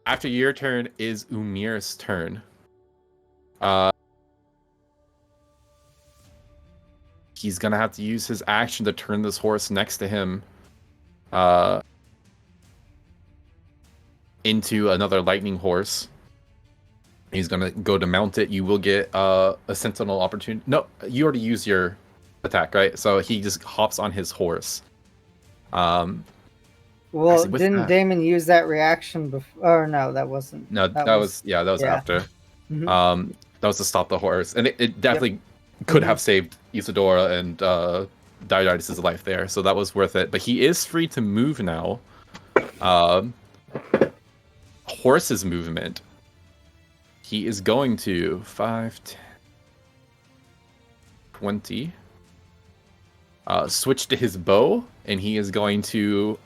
After your turn is Umir's turn. He's gonna have to use his action to turn this horse next to him into another lightning horse. He's gonna go to mount it. You will get a sentinel opportunity. No, you already used your attack, right? So he just hops on his horse. Well, Actually, didn't Damon use that reaction before? Or no, that wasn't. No, that was after. Mhm. That was to stop the horse, and it definitely could have saved Isadora and Diodatus' life there, so that was worth it. But he is free to move now. Horse's movement. He is going to 5, 10, 20. Switch to his bow, and he is going to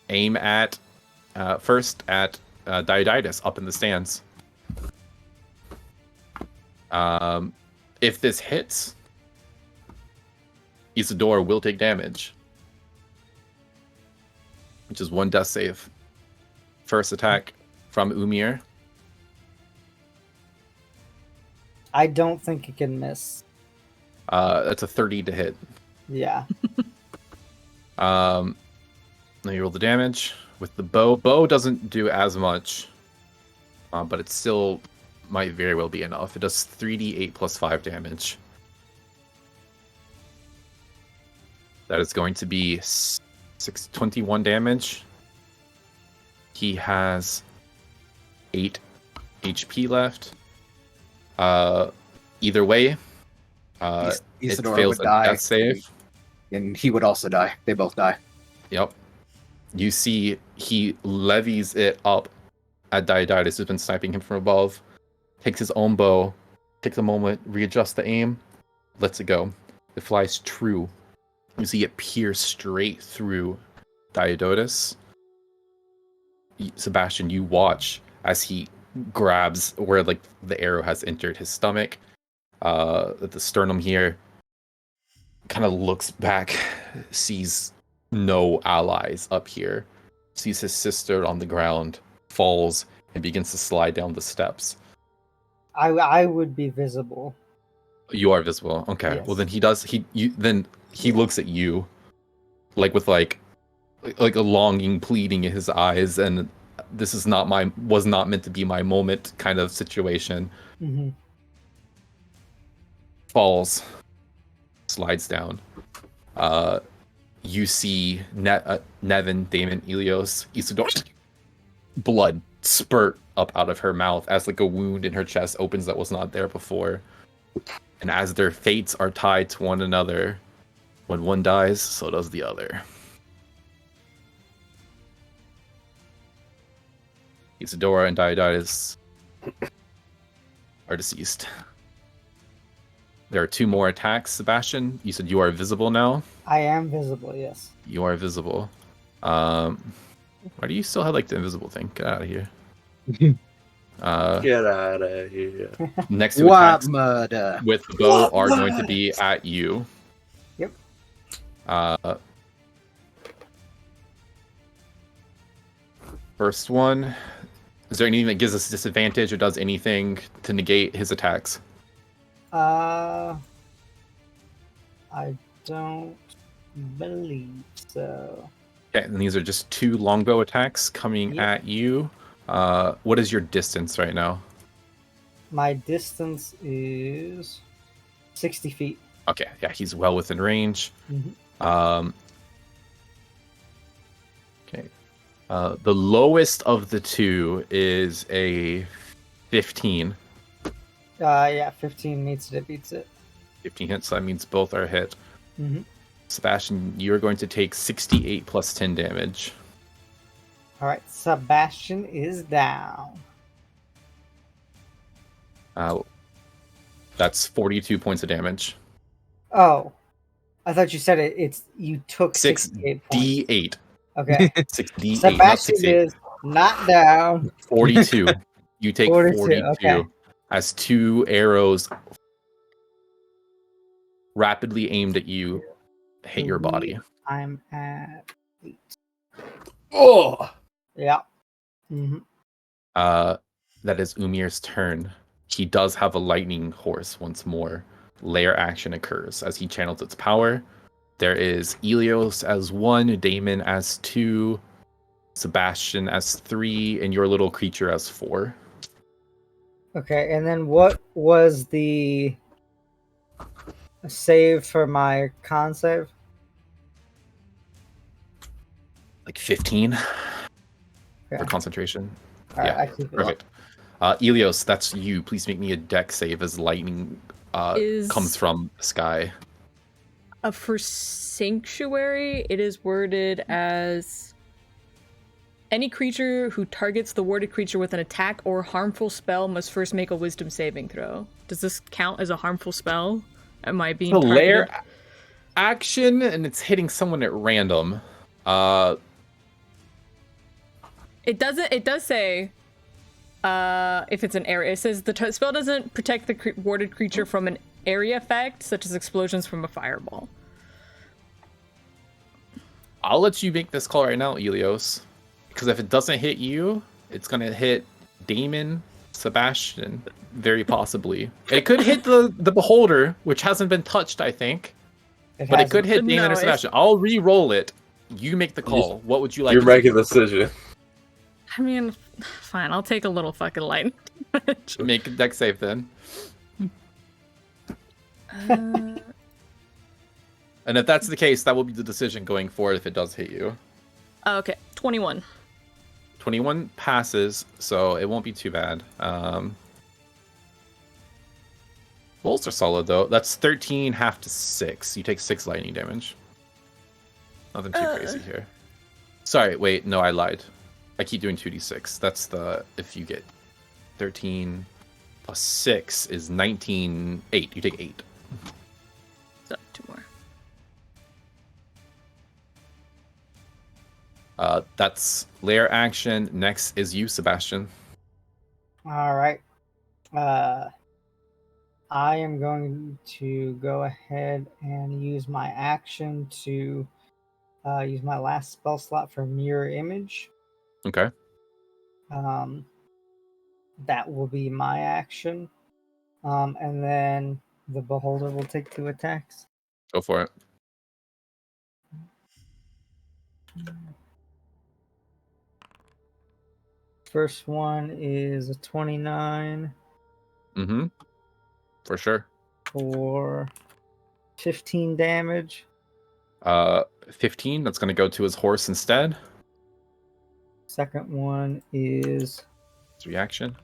aim at first at Diodatus up in the stands. If this hits, Isadora will take damage, which is 1 death save. First attack from Umir. I don't think he can miss. That's a 30 to hit. Yeah. Now you roll the damage with the bow. Bow doesn't do as much, but it still might very well be enough. It does 3d8 plus 5 damage. That is going to be 21 damage. He has 8 HP left. Either way, it Isadora fails would a die. death save. And he would also die. They both die. Yep. You see he levies it up at Diodatus, who's been sniping him from above. Takes his own bow, takes a moment, readjusts the aim, lets it go. It flies true. You see it pierce straight through Diodatus. Sebastian, you watch as he grabs where like the arrow has entered his stomach, at the sternum here. Kind of looks back, sees no allies up here, sees his sister on the ground, falls, and begins to slide down the steps. I would be visible. You are visible. Okay. Yes. Well, then he looks at you, like with like a longing, pleading in his eyes, and this is was not meant to be my moment kind of situation. Mm-hmm. Falls, slides down. You see Nevin, Damon, Ilios, Isidore, blood spurt up out of her mouth as like a wound in her chest opens that was not there before. And as their fates are tied to one another, when one dies, so does the other. Isadora and Diodatus are deceased. There are 2 more attacks, Sebastian. You said you are visible now? I am visible, yes. You are visible. Why do you still have like the invisible thing? Get out of here. Get out of here. Next 2 What attacks murder? with the bow are going to be at you. Yep. First one. Is there anything that gives us disadvantage or does anything to negate his attacks? I don't believe so. Okay, and these are just 2 longbow attacks coming Yep. at you. What is your distance right now? My distance is 60 feet. Okay, yeah, he's well within range. Mhm. Okay. The lowest of the two is a 15. Yeah, 15 meets it, beats it. 15 hits, so that means both are hit. Mm-hmm. Sebastian, you're going to take 68 plus 10 damage. All right, Sebastian is down. That's 42 points of damage. Oh, I thought you said it's you took 68 points. 6d8. Okay. 6d8, Sebastian not 68. is not down. 42. You take 42 okay. as 2 arrows rapidly aimed at you hit your body. I'm at 8. Oh! Yeah. Mm-hmm. That is Umir's turn. He does have a lightning horse once more. Lair action occurs as he channels its power. There is Elios as 1, Damon as 2, Sebastian as 3, and your little creature as 4. Okay, and then what was the save for my con save? Like 15 Okay. for concentration. All right, Yeah, I keep it up. perfect. Elios, that's you. Please make me a deck save as lightning comes from the sky. For Sanctuary, it is worded as any creature who targets the warded creature with an attack or harmful spell must first make a wisdom saving throw. Does this count as a harmful spell? Am I being The lair targeted? action, and it's hitting someone at random. It doesn't. It does say if it's an area. It says the spell doesn't protect the warded creature from an area effect, such as explosions from a fireball. I'll let you make this call right now, Elios. Because if it doesn't hit you, it's going to hit Damon, Sebastian, very possibly. It could hit the Beholder, which hasn't been touched, I think. But it could hit Damon or Sebastian. I'll re-roll it. You make the call. What would you like You're to making do? the decision. I mean, fine. I'll take a little fucking light. Make a deck save then. And if that's the case, that will be the decision going forward if it does hit you. Okay, 21. 21 passes, so it won't be too bad. Rolls are solid, though. That's 13, half to 6. You take 6 lightning damage. Nothing too crazy here. Sorry, wait, no, I lied. I keep doing 2d6. That's the... If you get 13 plus 6 is 19... 8. You take 8. So, 2 more. That's lair action. Next is you, Sebastian. All right. I am going to go ahead and use my action to use my last spell slot for mirror image. Okay. That will be my action. And then the beholder will take 2 attacks. Go for it. First one is a 29 Mm-hmm. For sure. for 15 damage. 15. That's going to go to his horse instead. Second one is His reaction.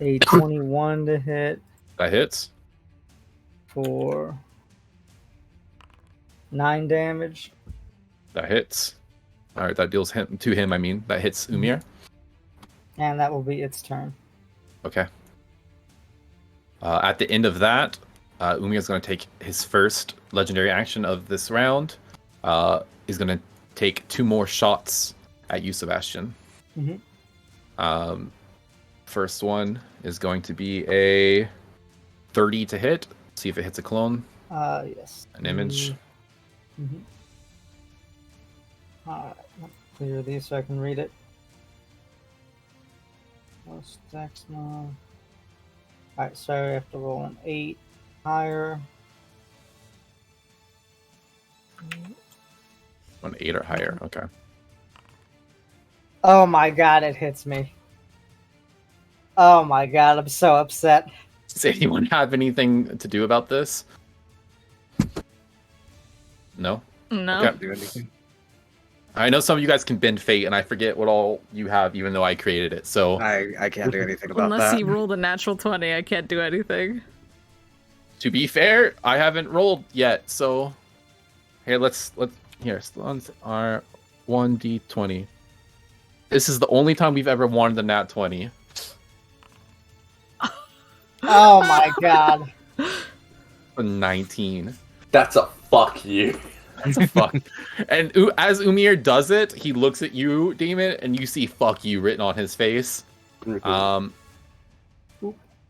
a 21 to hit That hits. for 9 damage. That hits. All right, that deals him to him. I mean, that hits Umir. And that will be its turn. Okay. At the end of that, Umir is going to take his first legendary action of this round. He's going to take 2 more shots at you, Sebastian. Mm-hmm. First one is going to be a 30 to hit. See if it hits a clone. Yes. An image. Mm-hmm. Alright, let me clear these so I can read it. Most dex now. Alright, so I have to roll an 8 higher. An 8 or higher. Okay. Oh my god, it hits me. Oh my god, I'm so upset. Does anyone have anything to do about this? No? No. Okay. Do anything. I know some of you guys can bend fate, and I forget what all you have, even though I created it. So I can't do anything about Unless that. he rolled a natural 20, I can't do anything. to be fair, I haven't rolled yet. So here, let's here. Slons are 1d20. This is the only time we've ever won the nat 20. Oh my god. A 19. That's a fuck you. That's a fuck. And as Umir does it, he looks at you, Damon, and you see "fuck you" written on his face.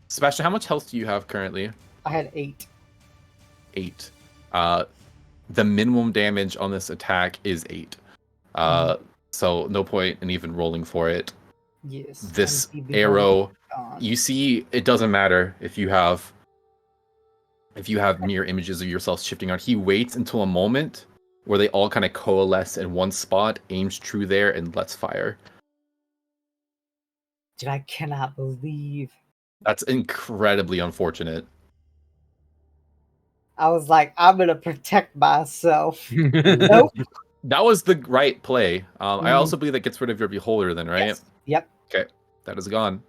Sebastian, how much health do you have currently? I had 8. 8. The minimum damage on this attack is 8. So no point in even rolling for it. Yes. This and he arrow, gone. you see, it doesn't matter if you have mirror images of yourself shifting on. He waits until a moment where they all kind of coalesce in one spot, aims true there, and lets fire. Dude, I cannot believe. That's incredibly unfortunate. I was like, I'm gonna protect myself. Nope. That was the right play. I Mhm. also believe that gets rid of your beholder then, right? Yes. Yep. Okay, that is gone.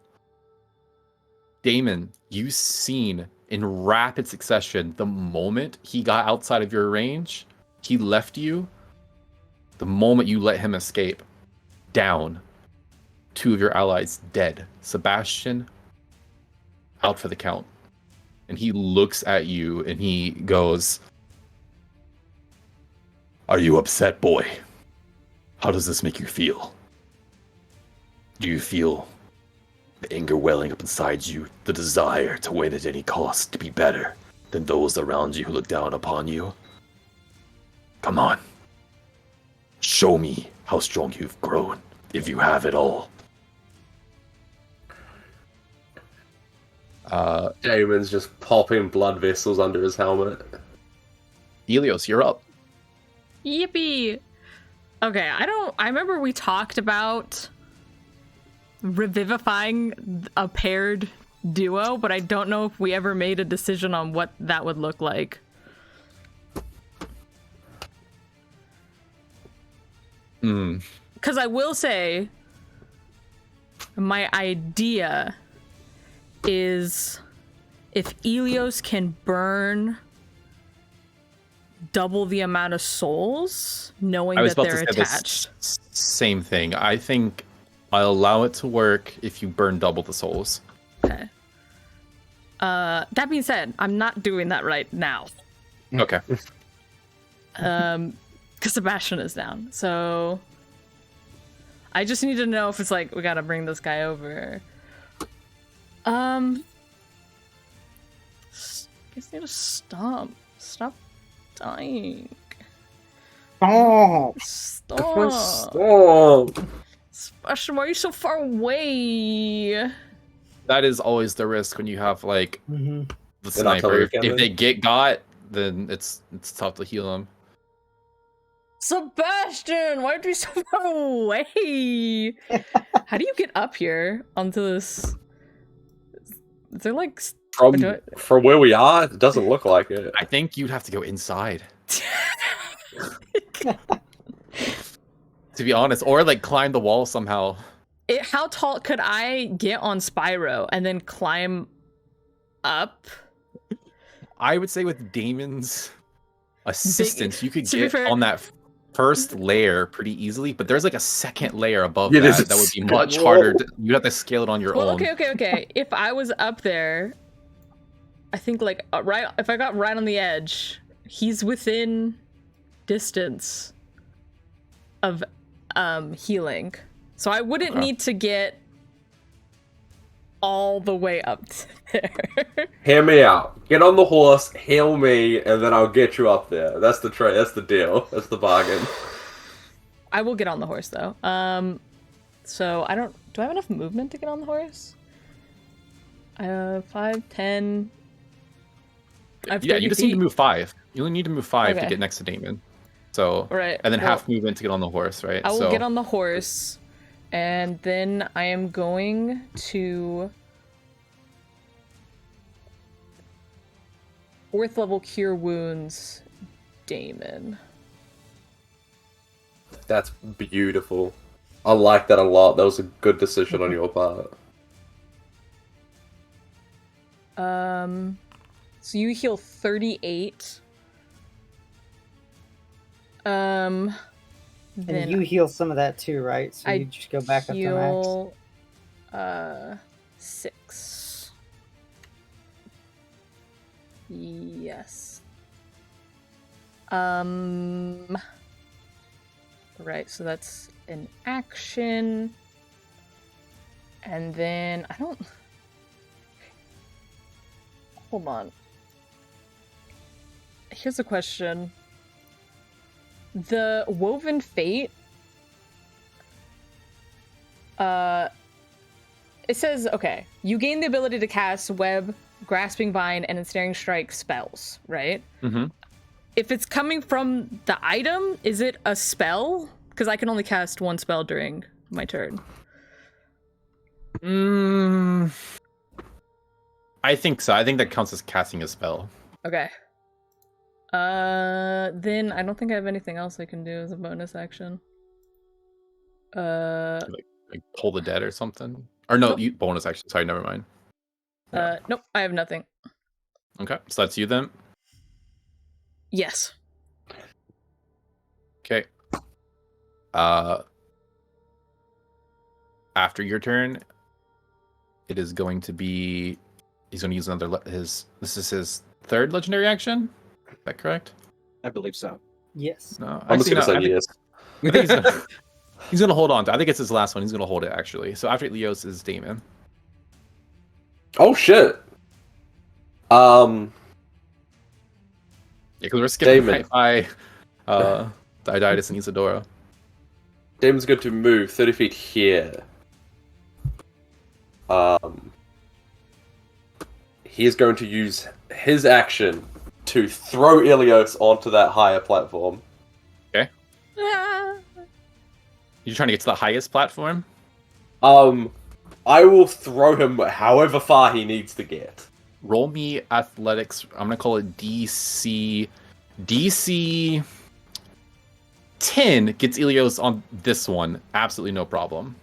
Damon, you've seen in rapid succession the moment he got outside of your range, he left you. The moment you let him escape, down. 2 of your allies dead. Sebastian, out for the count. And he looks at you and he goes, Are you upset, boy? How does this make you feel? Do you feel the anger welling up inside you, the desire to win at any cost, to be better than those around you who look down upon you? Come on. Show me how strong you've grown, if you have it all. Damon's just popping blood vessels under his helmet. Helios, you're up. Yippee! Okay, I remember we talked about revivifying a paired duo, but I don't know if we ever made a decision on what that would look like. Because I will say, my idea is if Helios can burn double the amount of souls, knowing I was that about they're to say attached. this same thing. I think I'll allow it to work if you burn double the souls. Okay. That being said, I'm not doing that right now. Okay. Because Sebastian is down. So I just need to know if it's like we gotta bring this guy over. Guess need to stop. Stop dying. Oh, Stop. Stop. Sebastian, why are you so far away? That is always the risk when you have like Mm-hmm. the They're not sniper. totally If they get got, then it's tough to heal them. Sebastian, why are you so far away? How do you get up here onto this? Is there like From where we are, it doesn't look like it. I think you'd have to go inside. To be honest, or like climb the wall somehow. How tall could I get on Spyro and then climb up? I would say with Damon's assistance, you could to be get fair- on that first layer pretty easily, but there's like a second layer above Yeah, there's that a that would be second much wall. harder. You'd have to scale it on your Well, own. okay. If I was up there, I think like right. If I got right on the edge, he's within distance of healing, so I wouldn't Okay. need to get all the way up there. Hear me out. Get on the horse, heal me, and then I'll get you up there. That's the trade. That's the deal. That's the bargain. I will get on the horse though. So I don't. Do I have enough movement to get on the horse? 5, 10. I have Yeah, 30 you just need to feet. move 5. You only need to move 5 to Okay. get next to Damon. So, Right. and then well, half movement to get on the horse, right? I will so, get on the horse, and then I am going to 4th level cure wounds, Damon. That's beautiful. I like that a lot. That was a good decision on your part. So you heal 38. And Then you heal some of that too, right? So I you just go back up to max. heal 6. Yes. Right, so that's an action. And then I don't. Hold on. Here's a question. The Woven Fate. It says, okay, you gain the ability to cast Web, Grasping Vine, and Ensnaring Strike spells, right? Mm-hmm. If it's coming from the item, is it a spell? Because I can only cast one spell during my turn. I think so. I think that counts as casting a spell. Okay. Then I don't think I have anything else I can do as a bonus action. Like pull the dead or something. Or no, Nope. you bonus action. Sorry, never mind. Nope, I have nothing. Okay, so that's you then. Yes. Okay. After your turn, it is going to be. He's going to use another. This is his third legendary action. Is that correct? I believe so. Yes. No, I'm just actually, gonna no, say I yes. think he's gonna hold on to. I think it's his last one. He's gonna hold it actually. So after Leos is Damon. Oh shit. Yeah, because we're skipping Damon. right by Diodatus and Isadora. Damon's going to move 30 feet here. He is going to use his action to throw Ilios onto that higher platform. Okay. You're trying to get to the highest platform? I will throw him however far he needs to get. Roll me athletics. I'm gonna call it DC. DC 10 gets Ilios on this one. Absolutely no problem.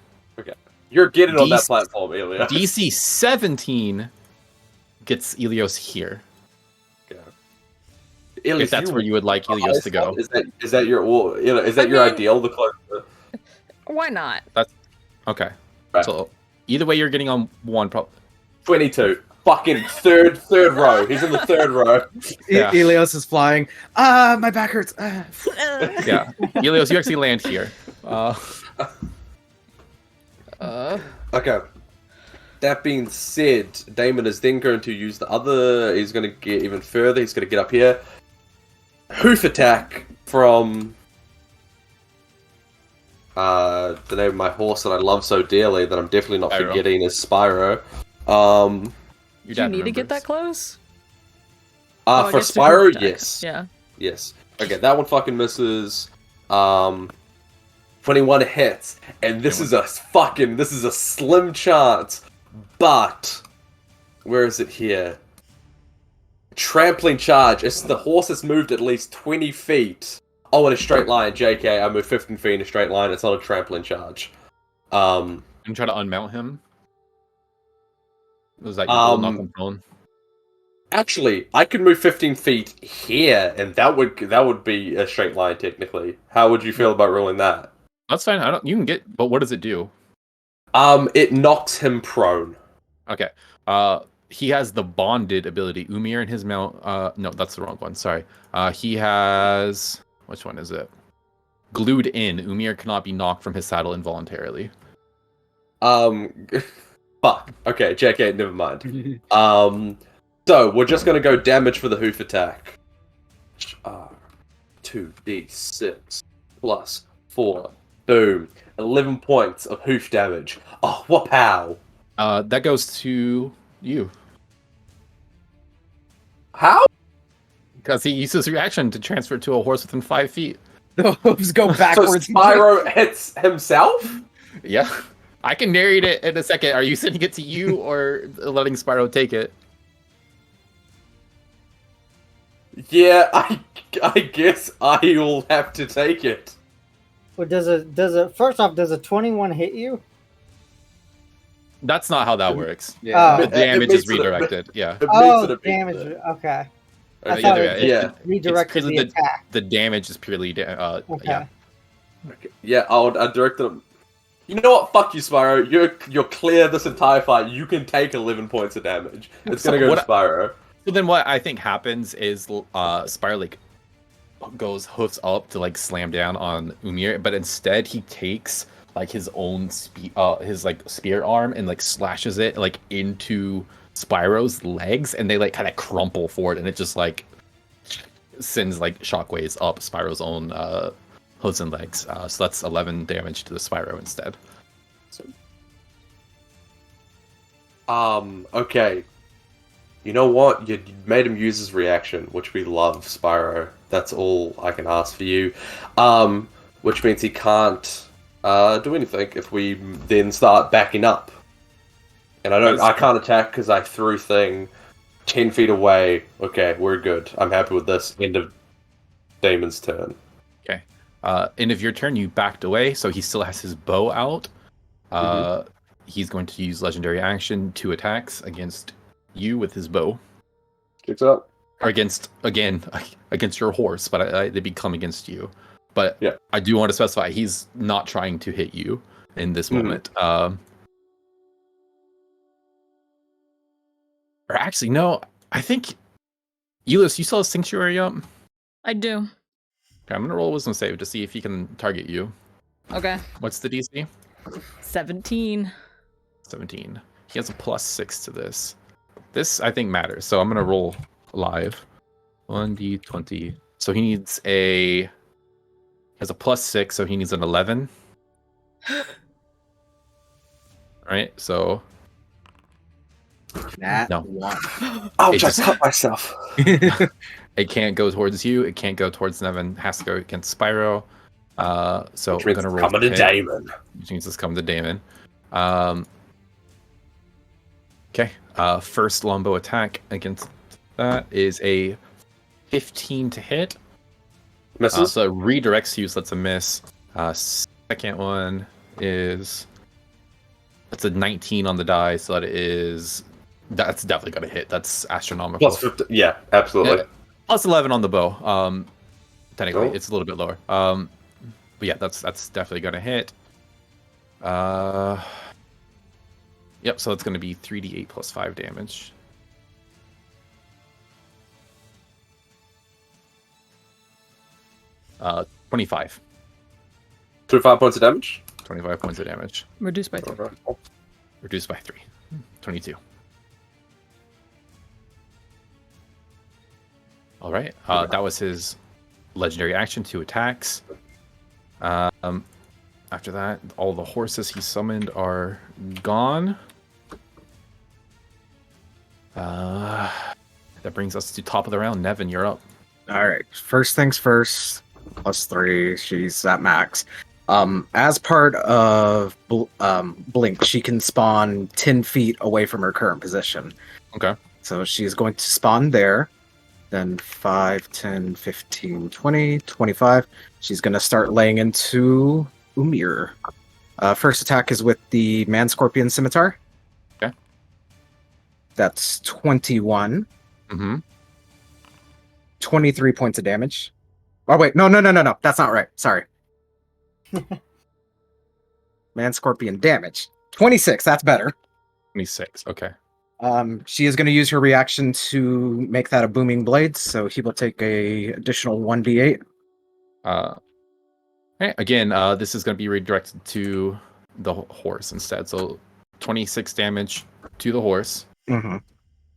You're getting on that DC platform, Ilios. DC 17 gets Ilios here. Okay. If Ilios, that's where you would like Ilios to go. Is that your ideal? The closer. Why not? Okay. Right. So either way, you're getting on one. 22. Fucking third row. He's in the third row. Yeah. Elios is flying. My back hurts. Yeah. Ilios, you actually land here. Okay. That being said, Damon is then going to use the other. He's going to get even further. He's going to get up here. Hoof attack from the name of my horse that I love so dearly that I'm definitely not Spyro. forgetting is Spyro. Your Do you dad need to get that remembers. close? Oh, I For guess to Spyro, attack. yes. Yeah. Yes. Okay, that one fucking misses. 21 hits, and this is a slim chance. But where is it here? Trampling charge. It's the horse has moved at least 20 feet. Oh, in a straight line. JK, I moved 15 feet in a straight line. It's not a trampling charge. And try to unmount him. Was that your goal, knock him prone? Actually, I could move 15 feet here, and that would be a straight line technically. How would you feel about ruling that? That's fine. You can get. But what does it do? It knocks him prone. Okay. He has the bonded ability. Umir and his mount. No, that's the wrong one. Sorry. He has. Which one is it? Glued in. Umir cannot be knocked from his saddle involuntarily. Fuck. Okay, JK, never mind. So we're just gonna go damage for the hoof attack. 2d6 plus 4. Boom. 11 points of hoof damage. Oh, whoop-pow. That goes to you. How? Because he uses reaction to transfer to a horse within 5 feet. The hooves go So backwards. Spyro hits himself? Yeah. I can narrate it in a second. Are you sending it to you or letting Spyro take it? Yeah, I guess I will have to take it. Well, does it first off, does a 21 hit you? That's not how that works. Yeah. The damage is makes it a bit- redirected. Yeah. It Oh, makes it a bit damage. better. Okay. I Yeah, thought yeah, it yeah. redirected purely the attack. The damage is purely Okay. yeah. Okay. Yeah, I directed him. You know what? Fuck you, Spyro. You're clear this entire fight. You can take 11 points of damage. It's gonna go to Spyro. So then what I think happens is Spyro like goes hoofs up to like slam down on Umir, but instead he takes like his own his like spear arm and like slashes it like into Spyro's legs, and they like kind of crumple forward, and it just like sends like shockwaves up Spyro's own hooves and legs. So that's 11 damage to the Spyro instead. Okay. You know what? You made him use his reaction, which we love, Spyro. That's all I can ask for you. Which means he can't do anything if we then start backing up. And I can't attack because I threw thing 10 feet away. Okay, we're good. I'm happy with this. End of Damon's turn. Okay. End of your turn, you backed away, so he still has his bow out. He's going to use legendary action, 2 attacks against you with his bow. Kicks up. Or against your horse, but they become against you. But yeah. I do want to specify he's not trying to hit you in this moment. Or actually, no. I think Euless, you saw a sanctuary up? I do. Okay, I'm gonna roll a wisdom save to see if he can target you. Okay. What's the DC? 17. 17. He has a +6 to this. This I think matters, so I'm gonna roll live. 1d20. So he needs has a +6, so he needs an 11. Alright, so no. Ouch, I cut myself. It can't go towards you, it can't go towards Nevin, it has to go against Spyro. So Which we're means gonna roll coming to Damon. Which means it's coming to Damon. Okay. First longbow attack against that is a 15 to hit. Misses. So it redirects you, so that's a miss. Second one is that's a 19 on the die, so that's definitely gonna hit. That's astronomical. +50. Yeah, absolutely. Yeah, +11 on the bow. Technically, it's a little bit lower. But yeah, that's definitely gonna hit. Yep, so it's gonna be 3d8 plus 5 damage. Uh, 25. 25 points of damage. 25 points of damage. Reduced by 3. Reduced by 3. 22. All right. That was his legendary action, 2 attacks. After that, all the horses he summoned are gone. That brings us to top of the round. Nevin, you're up. All right. First things first. +3. She's at max. As part of Blink, she can spawn 10 feet away from her current position. Okay. So she's going to spawn there. Then 5, 10, 15, 20, 25. She's going to start laying into Umir. First attack is with the Man-Scorpion Scimitar. Okay. That's 21. 23 points of damage. Oh, wait. No. That's not right. Sorry. Man-Scorpion damage. 26. That's better. 26. Okay. She is going to use her reaction to make that a booming blade, so he will take a additional 1d8. Okay. Again, this is going to be redirected to the horse instead. So 26 damage to the horse. Mm-hmm.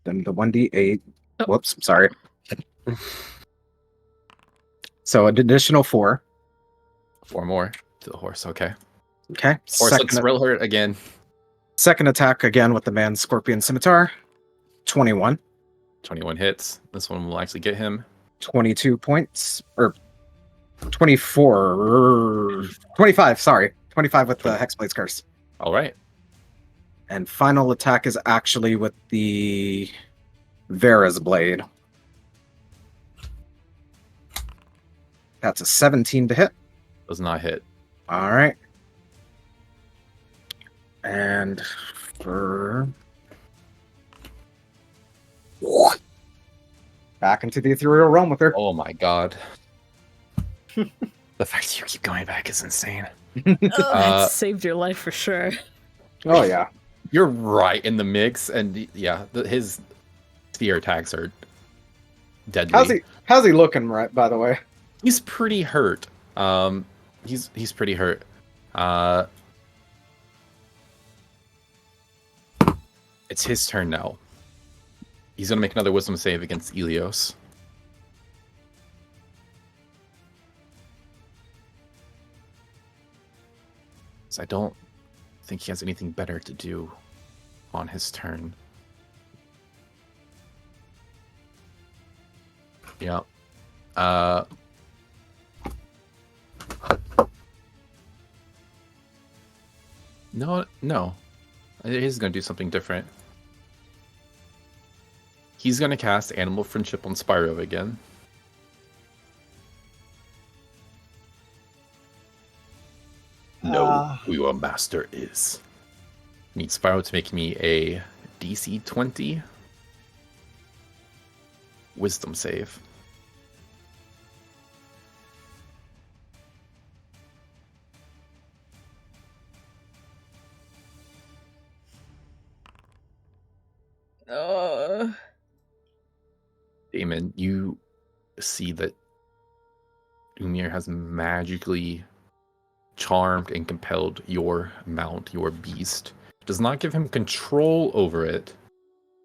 Then the 1d8. Oh. Whoops, sorry. So an additional 4. 4 more to the horse. Okay. Okay. Horse looks real hurt again. Second attack again with the Man-Scorpion Scimitar. 21. 21 hits. This one will actually get him. 22 points. Or 24. 25, sorry. 25 with the Hexblade's Curse. All right. And final attack is actually with the Vera's Blade. That's a 17 to hit. Does not hit. All right. And for back into the ethereal realm with her. Oh my god. The fact that you keep going back is insane. Oh, that saved your life for sure. Oh yeah. You're right in the mix, and yeah, his spear attacks are deadly. How's he looking, right? By the way, He's pretty hurt. He's pretty hurt. It's his turn now. He's gonna make another wisdom save against Ilios. So I don't think he has anything better to do on his turn. Yeah. No. He's gonna do something different. He's gonna cast Animal Friendship on Spyro again. Know who your master is. Need Spyro to make me a DC 20 Wisdom save. Damon, you see that Umir has magically charmed and compelled your mount, your beast. It does not give him control over it,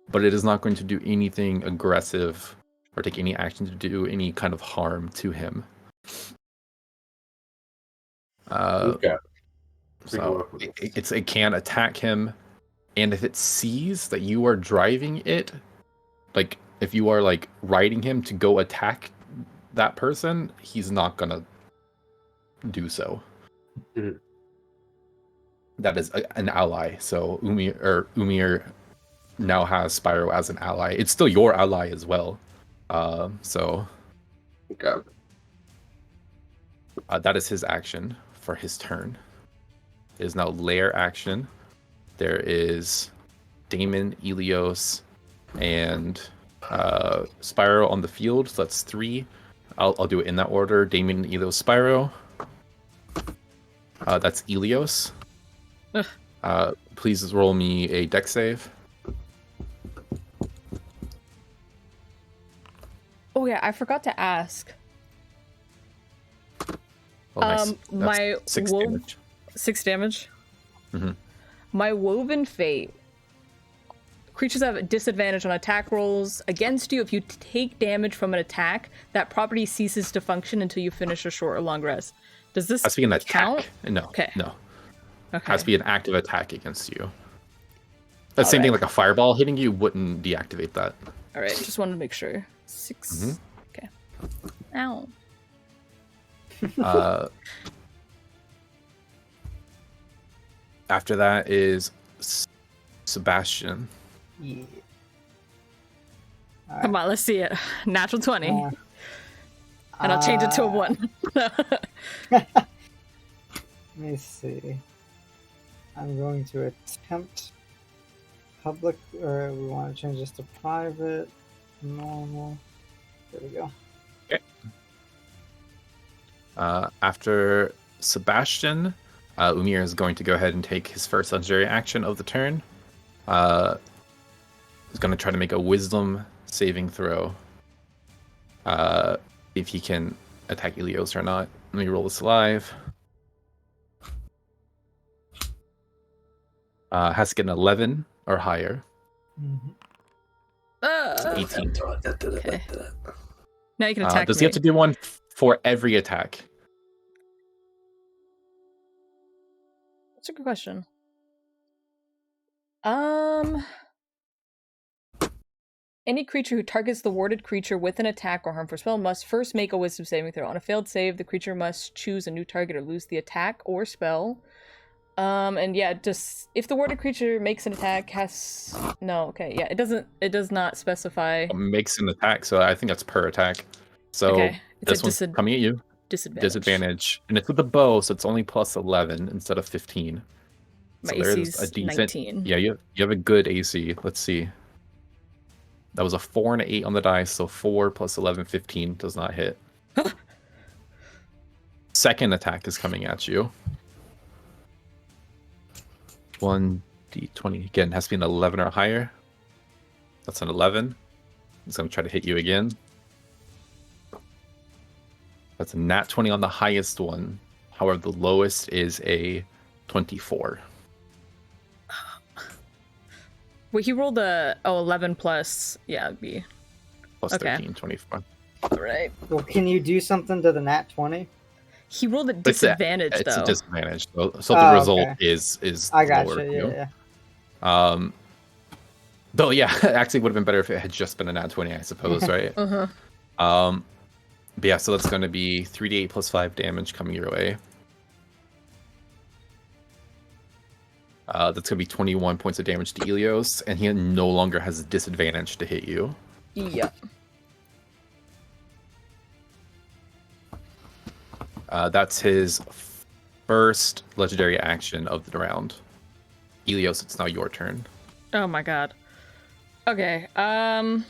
but it is not going to do anything aggressive or take any action to do any kind of harm to him. Okay. So it can attack him, and if it sees that you are driving it, like if you are like riding him to go attack that person, he's not gonna do so. Mhm. That is an ally. So Umir now has Spyro as an ally. It's still your ally as well. So Okay. that is his action for his turn. It is now lair action. There is Damon, Ilios, and Spyro on the field. So that's 3. I'll do it in that order. Damon, Ilios, Spyro. That's Ilios. Please roll me a dex save. Oh yeah, I forgot to ask. Oh, nice. That's My 6 wolf- damage. 6 damage. Mhm. My Woven Fate. Creatures have a disadvantage on attack rolls against you. If you take damage from an attack, that property ceases to function until you finish a short or long rest. Does this Has to be an attack. count? No. Okay. No. Okay. Has to be an active attack against you. The same thing, like a fireball hitting you wouldn't deactivate that. All right, just wanted to make sure. 6. Mhm. Okay. Ow. After that is Sebastian. Yeah. Come on, let's see it. Natural 20. Uh, and I'll change it to a 1. Let me see. I'm going to attempt public, or we want to change this to private, normal. There we go. After Sebastian, Umir is going to go ahead and take his first legendary action of the turn. He's going to try to make a wisdom saving throw. If he can attack Ilios or not. Let me roll this live. Has to get an 11 or higher. Uh, 18. okay. Now you can attack Does me. he have to do one for every attack? That's a good question. Any creature who targets the warded creature with an attack or harmful spell must first make a wisdom saving throw. On a failed save, the creature must choose a new target or lose the attack or spell. And yeah, just if the warded creature makes an attack, it does not specify. Makes an attack, so I think that's per attack. So Okay. It's this one's coming at you. Disadvantage. And it's with the bow, so it's only plus 11 instead of 15. My So there's AC's a decent. 19. Yeah, you have a good AC. Let's see. That was a 4 and an 8 on the dice, so 4 plus 11, 15 does not hit. Second attack is coming at you. 1d20. Again, has to be an 11 or higher. That's an 11. He's going to try to hit you again. That's a nat 20 on the highest one. However, the lowest is a 24. Well, he rolled a 11 plus. Yeah, it'd be Plus okay. 13, 24. All right. Well, can you do something to the nat 20? He rolled a disadvantage, it's though. a disadvantage. So the result is I got lower. you. Yeah. Though, yeah, it actually would have been better if it had just been a nat 20, I suppose, right? Uh-huh. But yeah, so that's going to be 3d8 plus 5 damage coming your way. That's going to be 21 points of damage to Ilios, and he no longer has a disadvantage to hit you. Yep. That's his first legendary action of the round. Ilios, it's now your turn. Oh my god. Okay. 20,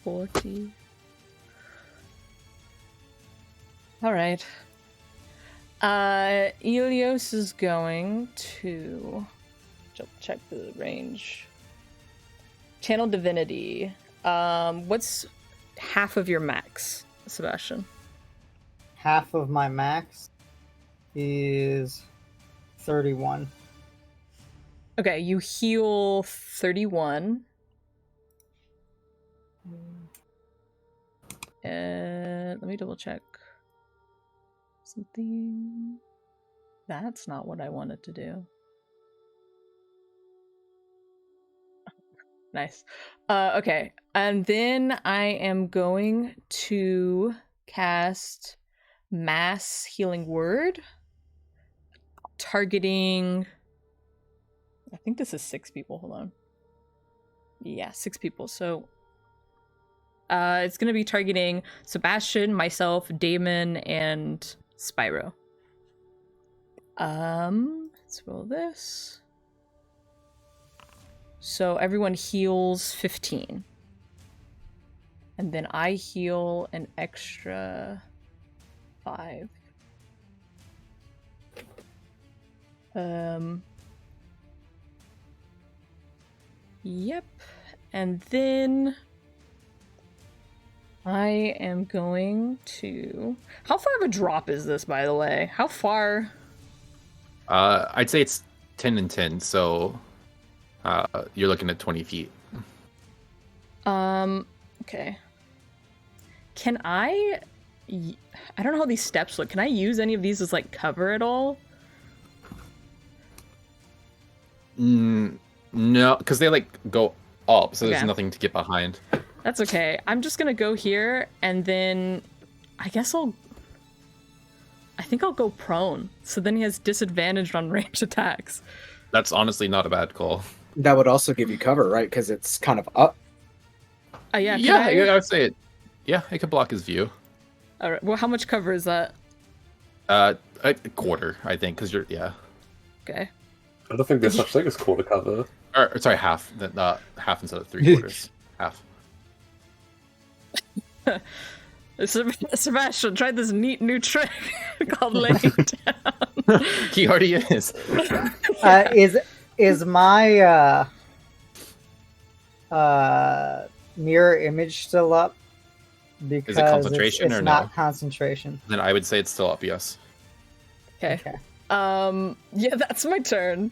40. All right. Ilios is going to check the range. Channel Divinity. What's half of your max, Sebastian? Half of my max is 31. Okay, you heal 31. Let me double check. Something. That's not what I wanted to do. Nice. Okay, and then I am going to cast Mass Healing Word, targeting. I think this is 6 people. Hold on. Yeah, 6 people. So it's going to be targeting Sebastian, myself, Damon, and Spyro. Let's roll this. So everyone heals 15. And then I heal an extra 5. Yep. And then I am going to... How far of a drop is this, by the way? How far? I'd say it's 10 and 10, so you're looking at 20 feet. Okay. Can I don't know how these steps look. Can I use any of these as, like, cover at all? No, because they, like, go up, so there's Okay. nothing to get behind. That's okay. I'm just gonna go here, and then I think I'll go prone. So then he has disadvantage on ranged attacks. That's honestly not a bad call. That would also give you cover, right? Because it's kind of up. Yeah. Yeah, I would say it. Yeah, it could block his view. All right. Well, how much cover is that? A quarter, I think, because you're Okay. I don't think there's such thing as quarter cover. Or sorry, half. Half instead of 3/4. Half. Sebastian tried this neat new trick called laying down. He already is. Is my mirror image still up? Because concentration it's or not no? concentration. Then I would say it's still up, yes. Okay. Okay. Yeah, that's my turn.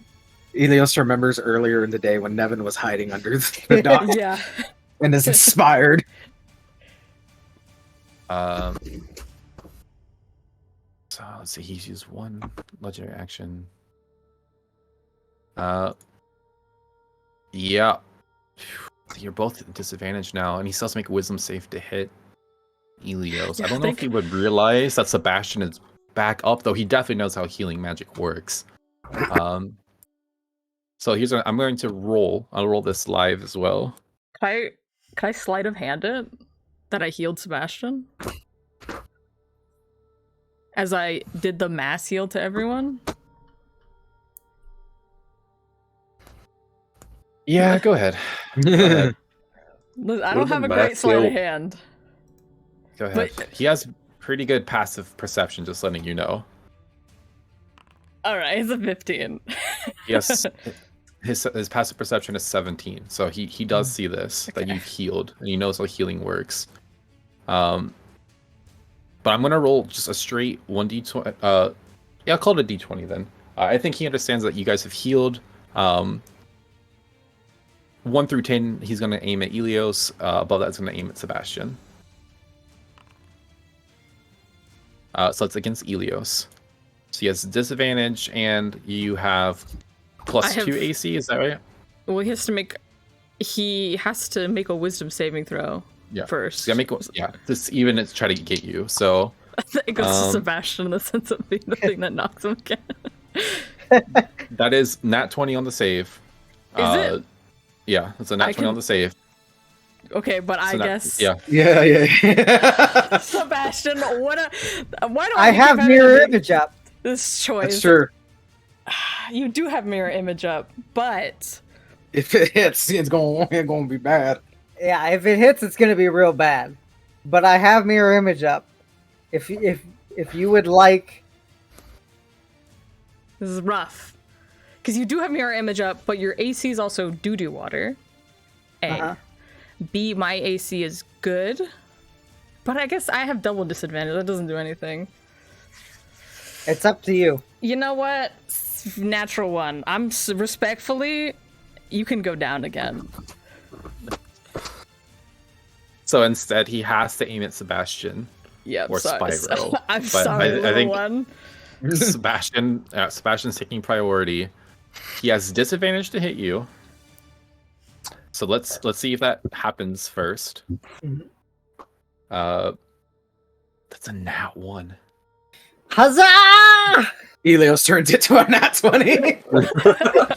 Ilios remembers earlier in the day when Nevin was hiding under the dock Yeah. and is inspired. So let's see, he's used one legendary action. Yeah. You're both at disadvantage now, and he still has to make a wisdom save to hit Elios. Yeah, I don't know if he would realize that Sebastian is back up, though he definitely knows how healing magic works. So here's what I'm going to roll. I'll roll this live as well. Can I sleight of hand it? that I healed Sebastian? As I did the mass heal to everyone? Yeah, go ahead. Go ahead. I don't have a great sleight of hand. Go ahead. But- He has pretty good passive perception, just letting you know. Alright, it's a 15. Yes. His passive perception is 17, so he does see this, that you've healed, and he knows how healing works. But I'm gonna roll just a straight 1d20. Yeah, I'll call it a d20 then. I think he understands that you guys have healed. 1 through 10, he's gonna aim at Elios. Above that, he's gonna aim at Sebastian. So it's against Elios. So he has disadvantage, and you have +2 AC. Is that right? Well, he has to make a wisdom saving throw first. Yeah, this even it's try to get you. So it goes to Sebastian in the sense of being the thing that knocks him again. That is nat 20 on the save. Is it? Yeah, it's a nat 20 on the save. Okay, but I guess. Yeah. Yeah. Sebastian, why don't I have mirror image up? This choice. That's true. You do have mirror image up, but If it hits, it's gonna be bad. Yeah, if it hits, it's gonna be real bad. But I have mirror image up. If you would like, this is rough. Because you do have mirror image up, but your AC is also doo-doo water. A. B, my AC is good. But I guess I have double disadvantage. That doesn't do anything. it's up to you. You know what? Natural one. Respectfully, you can go down again. So instead, he has to aim at Sebastian. Yeah, or Spyro. I'm But sorry, I little think one. Sebastian's taking priority. He has disadvantage to hit you. So let's see if that happens first. That's a nat 1. Huzzah! Elios turns it to a nat 20. I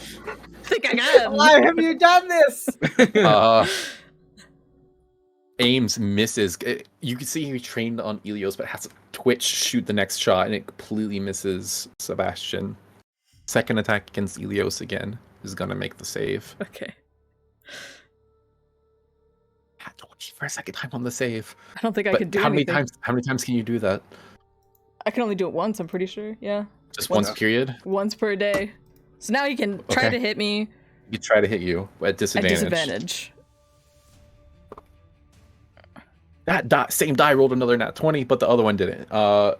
think I got him. Why have you done this? Aims, misses. You can see he trained on Elios, but has to twitch, shoot the next shot, and it completely misses Sebastian. Second attack against Elios again is gonna make the save. Okay. For a second time on the save. I don't think I could do how anything. How many times can you do that? I can only do it once, I'm pretty sure. Yeah. Just once period? Once per day. So now he can try to hit me. You try to hit you at disadvantage. At disadvantage. That same die rolled another nat 20, but the other one didn't.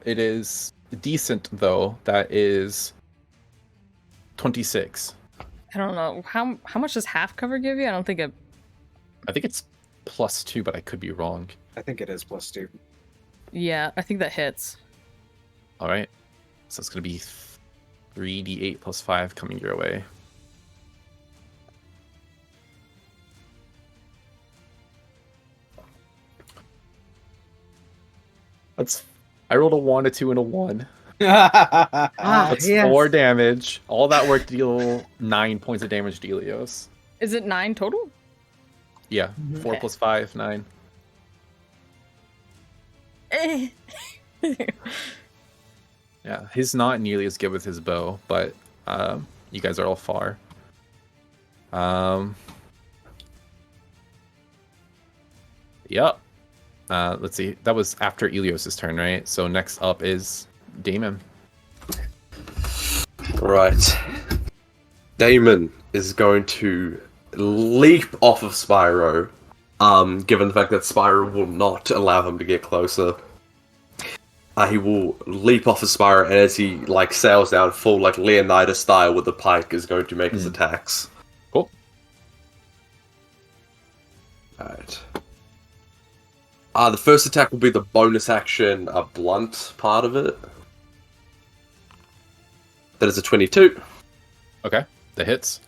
It is decent though. That is 26. I don't know. How much does half cover give you? I don't think it. I think it's +2, but I could be wrong. I think it is +2. Yeah, I think that hits. All right. So it's going to be 3d8 + 5 coming your way. I rolled a 1, a 2, and a 1. That's 4 damage. All that work to deal 9 points of damage to Elios. Is it 9 total? Yeah, 4 + 5, 9. Yeah, he's not nearly as good with his bow, but you guys are all far. Yep. Let's see. That was after Elios' turn, right? So next up is Damon. Right. Damon is going to leap off of Spyro, given the fact that Spyro will not allow him to get closer. He will leap off of Spyro, and as he sails down full Leonidas style with the pike, is going to make his attacks. Cool. Alright. The first attack will be the bonus action, blunt part of it. That is a 22. Okay, that hits.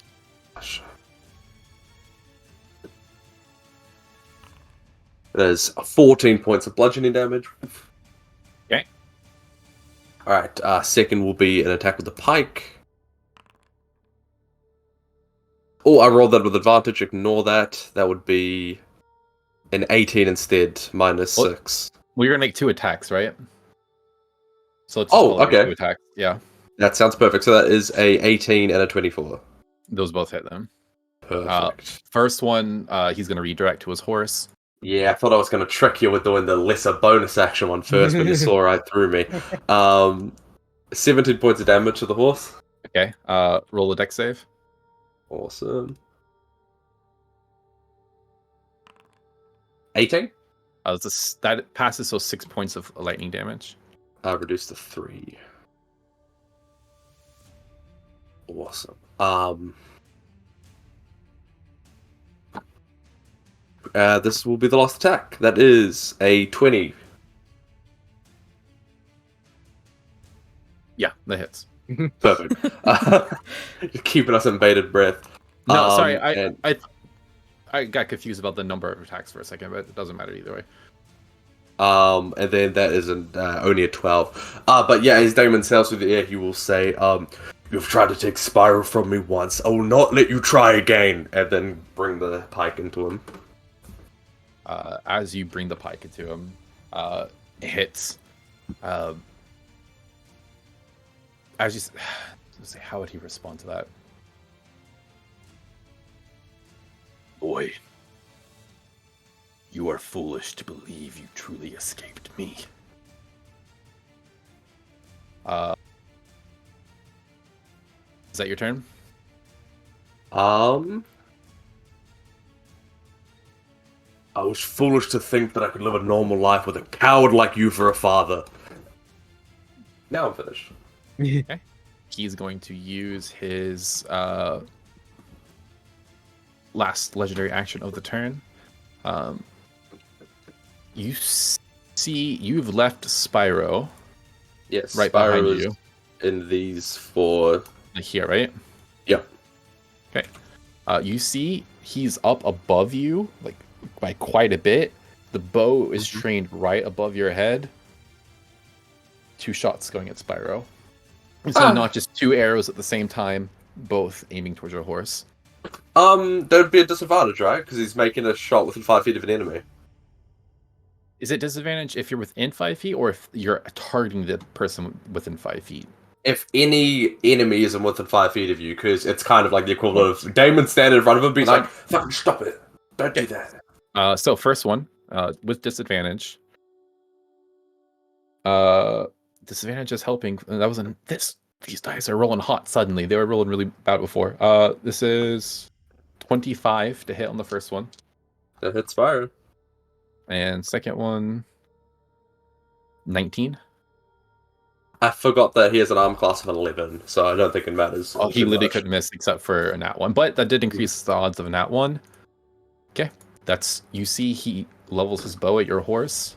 There's 14 points of bludgeoning damage. Okay. Alright, second will be an attack with the pike. Oh, I rolled that with advantage, ignore that. That would be An 18 instead, minus Well, 6. We're gonna make 2 attacks, right? So let's Oh, call it okay. 2 attacks. Yeah, That sounds perfect. So that is a 18 and a 24. those both hit them. Perfect. First one, he's gonna redirect to his horse. Yeah, I thought I was going to trick you with doing the lesser bonus action one first, but you saw right through me. 17 points of damage to the horse. Okay. Roll a dex save. Awesome. 18? That passes, so 6 points of lightning damage. Reduced to 3. Awesome. This will be the last attack. That is a 20. Yeah, that hits. Perfect. You're keeping us in bated breath. No, sorry, and- I got confused about the number of attacks for a second, but it doesn't matter either way. And then that is only a 12. But yeah, as Damon sails through the air, he will say, "You've tried to take Spyro from me once. I will not let you try again." And then bring the pike into him. As you bring the pike into him, it hits. As you say, how would he respond to that? Boy, you are foolish to believe you truly escaped me. Is that your turn? I was foolish to think that I could live a normal life with a coward like you for a father. Now I'm finished. Okay. He's going to use his last legendary action of the turn. You see, you've left Spyro Yes, right Spyro behind is you. in these 4. Like here, right? Yep. Okay. You see, he's up above you, like by quite a bit. The bow is trained right above your head. 2 shots going at Spyro. So not just 2 arrows at the same time, both aiming towards your horse. There'd be a disadvantage, right? Because he's making a shot within 5 feet of an enemy. Is it disadvantage if you're within 5 feet, or if you're targeting the person within 5 feet? If any enemy isn't within 5 feet of you, because it's kind of like the equivalent of Damon standing in front of him being like, "Fucking stop it. Don't do that." So first one, with disadvantage. Disadvantage is helping. That wasn't this. These dice are rolling hot suddenly. They were rolling really bad before. This is 25 to hit on the first one. That hits fire. And second one, 19. I forgot that he has an arm class of 11, so I don't think it matters. Oh, he too literally much. couldn't miss except for a nat 1. But that did increase the odds of a nat 1. Okay. You see he levels his bow at your horse.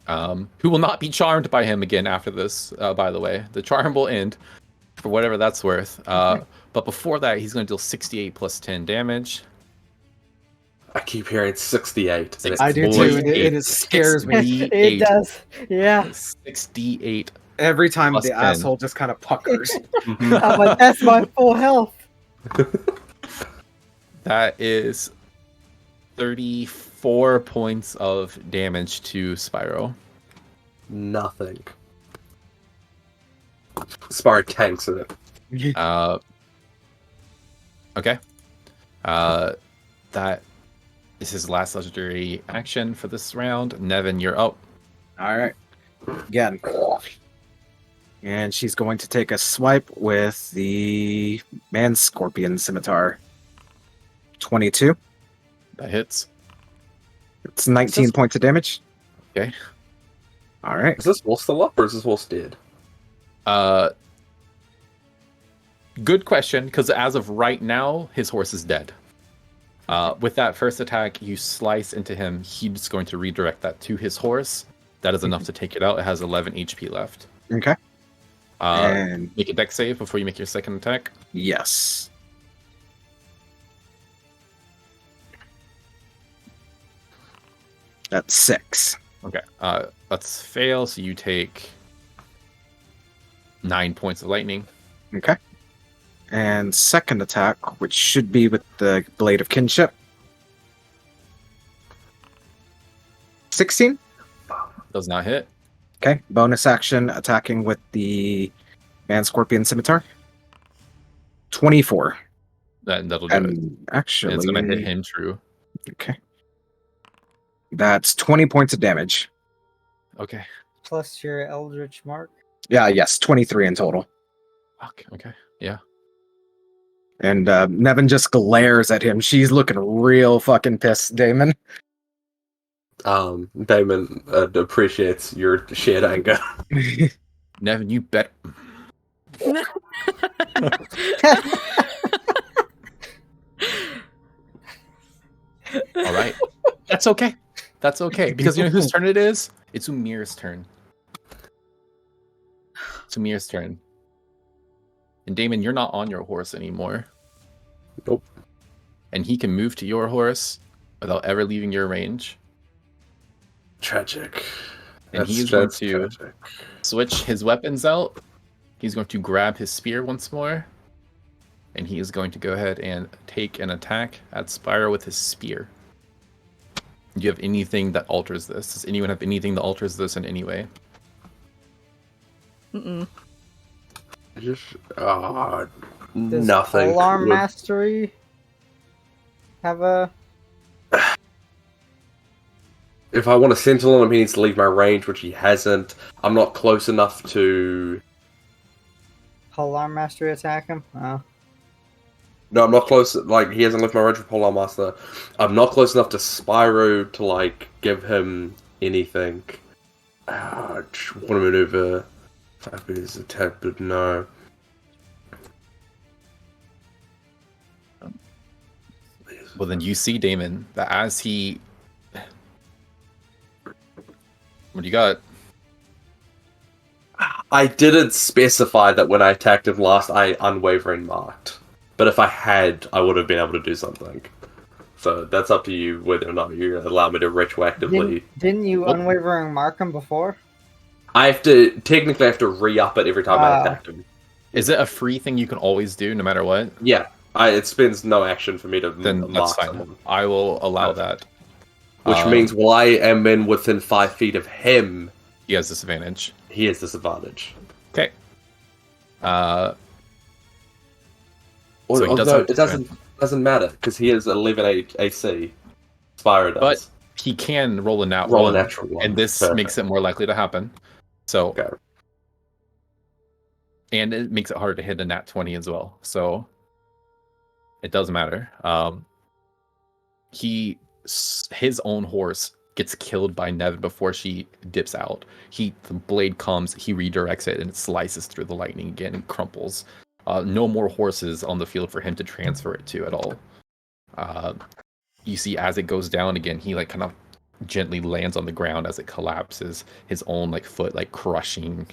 Who will not be charmed by him again after this, by the way. The charm will end, for whatever that's worth. But before that, he's going to deal 68 plus 10 damage. I keep hearing 68. and I do too, and it scares me. It does. Yeah. 68. Every time Plus the 10. asshole just kind of puckers. Mhm. I'm like, that's my full health. That is 34 points of damage to Spyro. Nothing. Spyro tanks it. Okay. That is his last legendary action for this round. Nevin, you're up. All right. Again. And she's going to take a swipe with the Man Scorpion Scimitar. 22. That hits. It's 19 points of damage. Okay. All right. Is this horse still up or is this horse dead? Good question, because as of right now, his horse is dead. With that first attack, you slice into him. He's going to redirect that to his horse. That is enough to take it out. It has 11 HP left. Okay. And Make a dex save before you make your second attack. yes. That's 6. Okay. Let's fail. So you take 9 points of lightning. Okay. And second attack, which should be with the Blade of Kinship. 16. Does not hit. Okay. Bonus action attacking with the Man Scorpion Scimitar. 24. That'll do it. And actually, It's gonna hit him true. Okay. That's 20 points of damage. Okay. Plus your Eldritch Mark. Yeah, yes, 23 in total. Okay. Yeah. And Nevin just glares at him. She's looking real fucking pissed, Damon. Damon appreciates your shared anger. Nevin, you bet. All right. That's okay. That's okay. Because you know whose turn it is? It's Umir's turn. It's Umir's turn. And Damon, you're not on your horse anymore. Nope. And he can move to your horse without ever leaving your range. Tragic. And he's going to switch his weapons out. He's going to grab his spear once more. And he is going to go ahead and take an attack at Spyro with his spear. Do you have anything that alters this? Does anyone have anything that alters this in any way? Mm-mm. Just Does nothing. Alarm Mastery have a... If I want to sentinel him, he needs to leave my range, which he hasn't. I'm not close enough to... Alarm Mastery attack him? Oh. No, I'm not close. Like, he hasn't left my range with Polar Master. I'm not close enough to Spyro to, like, give him anything. Just want to maneuver 5 meters attack, but no. Well, then you see, Damon, that as he... What do you got? I didn't specify that when I attacked him last, I unwavering marked. But if I had, I would have been able to do something. So that's up to you whether or not you allow me to retroactively. Didn't you unwavering mark him before? I have to technically re-up it every time I attack him. Is it a free thing you can always do, no matter what? Yeah, it spends no action for me to Then mark that's fine. someone. I will allow that. Which means while I am within 5 feet of him, He has disadvantage. he has disadvantage. Okay. Or, So he does no, have it doesn't matter because he has 11 AC. Spyro does. But he can roll a Roll a natural one. and this Perfect. makes it more likely to happen. So, Okay. and it makes it harder to hit a nat 20 as well. So, it does matter. His own horse gets killed by Nevin before she dips out. The blade comes, he redirects it, and it slices through the lightning again and crumples. No more horses on the field for him to transfer it to at all. You see, as it goes down again, he like kind of gently lands on the ground as it collapses. His own like foot like crushing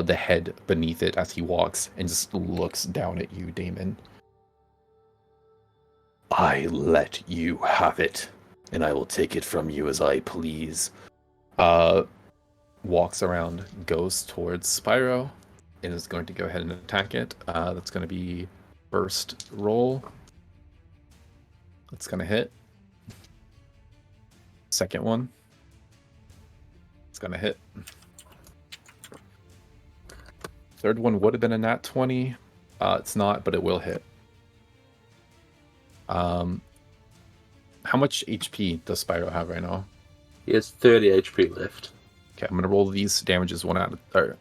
the head beneath it as he walks and just looks down at you, Damon. I let you have it, and I will take it from you as I please. Walks around, goes towards Spyro, and is going to go ahead and attack it. That's going to be first roll. That's going to hit. Second one. It's going to hit. Third one would have been a nat 20. It's not, but it will hit. How much HP does Spyro have right now? He has 30 HP left. Okay, I'm going to roll these damages one out of... Or,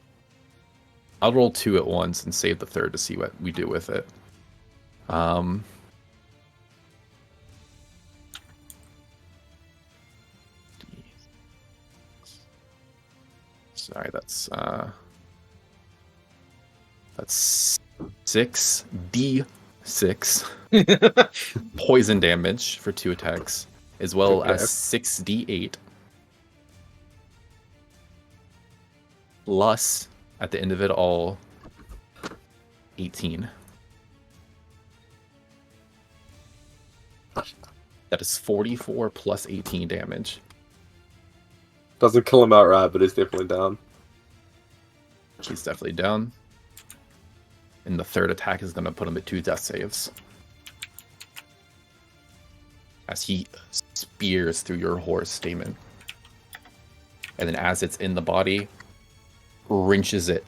I'll roll 2 at once and save the third to see what we do with it. Sorry, that's 6d6 poison damage for 2 attacks, as well as 6d8 plus, at the end of it all, 18. That is 44 plus 18 damage. Doesn't kill him outright, but he's definitely down. He's definitely down. And the third attack is going to put him at 2 death saves. As he spears through your horse, Damon. and then as it's in the body, wrenches it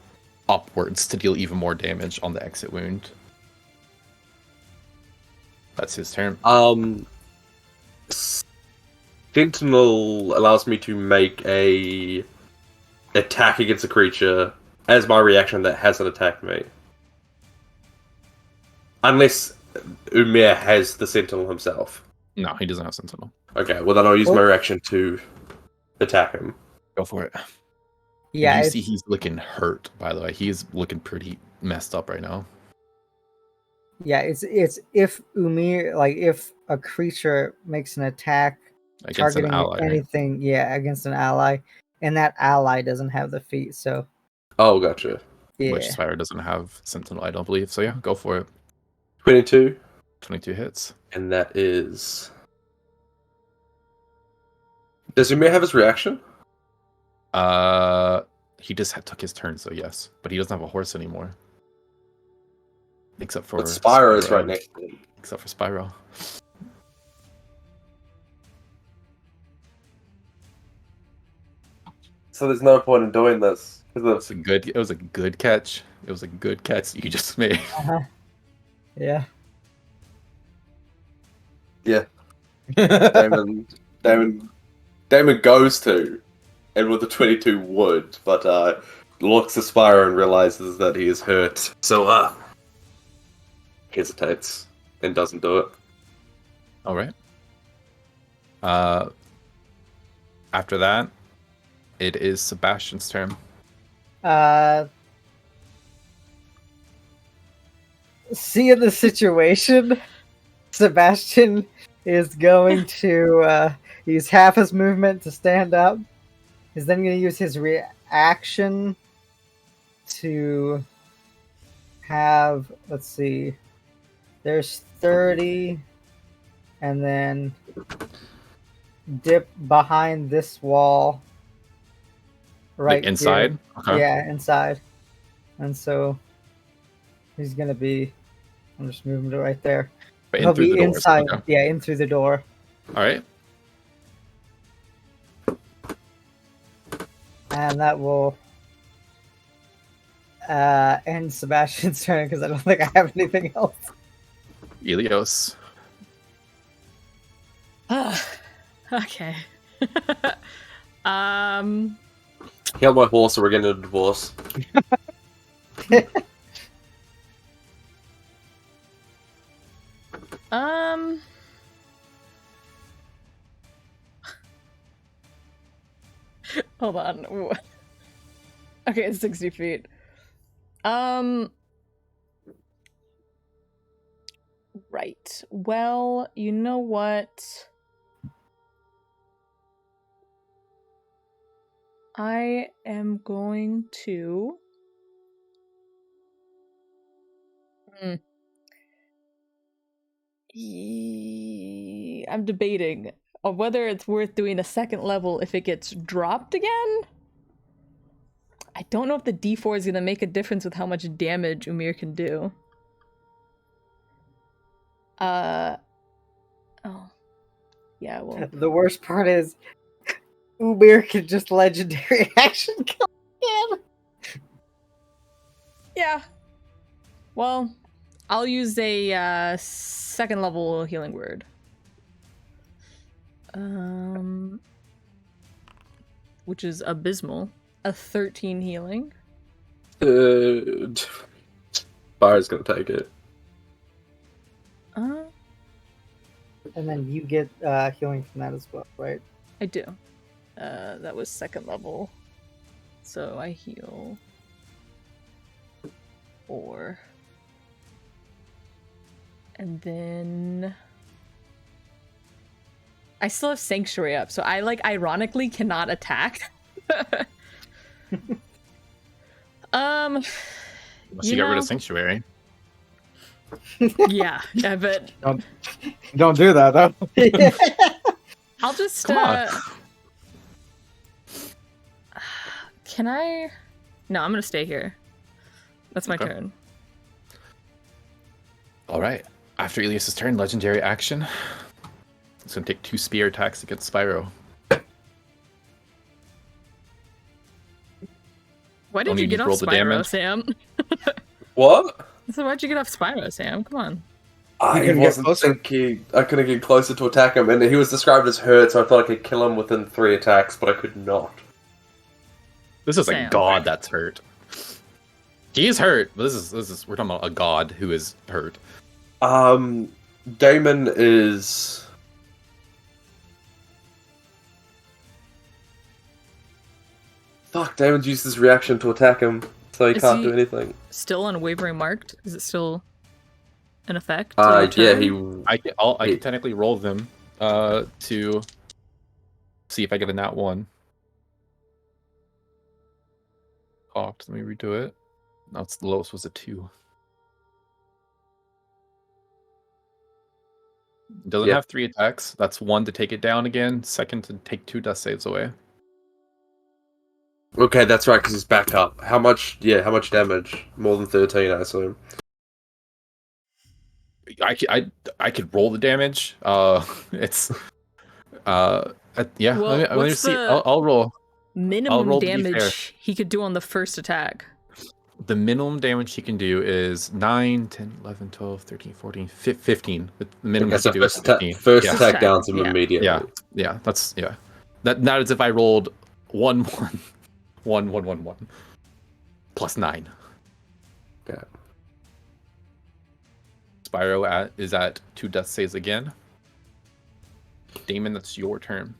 upwards to deal even more damage on the exit wound. That's his turn. Sentinel allows me to make a attack against a creature as my reaction that hasn't attacked me. Unless Umir has the Sentinel himself. No, he doesn't have Sentinel. Okay, well then I'll use my reaction to attack him. Go for it. Yeah, You see he's looking hurt, by the way. He's looking pretty messed up right now. yeah, it's if Umir, like if a creature makes an attack Against targeting an ally, right? anything, yeah, against an ally, and that ally doesn't have the feat, so Oh, gotcha. yeah. Which Spire doesn't have Sentinel, I don't believe. So yeah, go for it. 22. 22 hits. And that is... Does Umir have his reaction? He just took his turn, so yes. But he doesn't have a horse anymore. Except for But Spyro is right next to him. Except for Spyro. So there's no point in doing this. It was a good catch. It was a good catch you just made. Yeah. Yeah. Damon goes to, and with the 22 would, but looks at Spyro and realizes that he is hurt. So hesitates and doesn't do it. All right. After that, it is Sebastian's turn. Seeing the situation, Sebastian is going to use half his movement to stand up. He's then going to use his reaction to have, let's see, there's 30, and then dip behind this wall. Right Like inside? here. Okay. Yeah, inside. And so he's going to be, I'm just moving it right there. But He'll through be the doors, inside, okay. yeah, in through the door. All right. And that will end Sebastian's turn because I don't think I have anything else. Elios. Okay. Kill my horse or we're getting a divorce. Hold on. Ooh. Okay, it's 60 feet. Right. Well, you know what? I am going to... I'm debating on whether it's worth doing a second level if it gets dropped again. I don't know if the D4 is going to make a difference with how much damage Umir can do. Oh. Yeah, well... The worst part is Umir can just legendary action kill him. Yeah. Well, I'll use a second level healing word. Which is abysmal. A 13 healing. Spyro's gonna take it. And then you get healing from that as well, right? I do. That was second level. So I heal 4. And then I still have Sanctuary up, so I ironically cannot attack. Unless you get rid of Sanctuary. Yeah, but Don't do that, though. I'll just Come on. Can I? No, I'm gonna stay here. That's my Okay. turn. All right. After Elias's turn, legendary action. It's gonna take 2 spear attacks against Spyro. Why did Only you get just off roll the Spyro, damage. Sam? What? So why'd you get off Spyro, Sam? Come on. I couldn't get wasn't closer? thinking I couldn't get closer to attack him, and he was described as hurt, so I thought I could kill him within 3 attacks, but I could not. This is a Sam. god that's hurt. He is hurt, but this is we're talking about a god who is hurt. Damon is. Fuck, Damon's used his reaction to attack him, so he Is can't he- do anything. Still unwavering marked? Is it still in effect? Yeah, turn? I can technically roll them to see if I get a nat 1. Let me redo it. No, it's the lowest was a 2. It doesn't Yeah. have 3 attacks. That's 1 to take it down again. 2nd to take 2 death saves away. Okay, that's right, because he's back up. How much? Yeah, how much damage? More than 13, I assume. I could roll the damage. It's yeah. Well, let me what's see. the- I'll roll. Minimum roll to be fair. damage he could do on the first attack. The minimum damage he can do is 9, 10, 11, 12, 13, 14, 15. The minimum Okay, he so can do is first, 15. first Yeah. attack downs him Yeah. immediately. Yeah, that's yeah. That is if I rolled 1, 1, 1, 1, 1, 1, plus 9. Okay. Spyro is at 2 death saves again. Damon, that's your turn.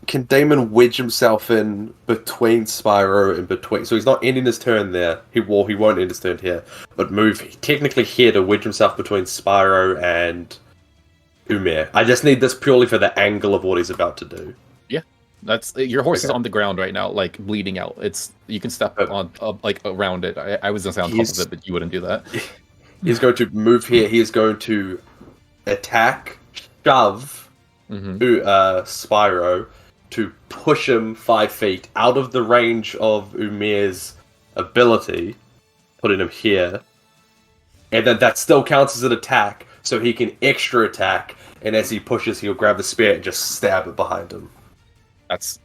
Can Damon wedge himself in between Spyro and between? So he's not ending his turn there. He won't end his turn here, but move technically here to wedge himself between Spyro and Umir. I just need this purely for the angle of what he's about to do. That's your horse is Okay. on the ground right now, like bleeding out. You can step on like around it. I was gonna say on top of it, but you wouldn't do that. He's going to move here. He is going to attack, shove Spyro to push him 5 feet out of the range of Umir's ability, putting him here. And then that still counts as an attack, so he can extra attack, and as he pushes, he'll grab the spear and just stab it behind him. That's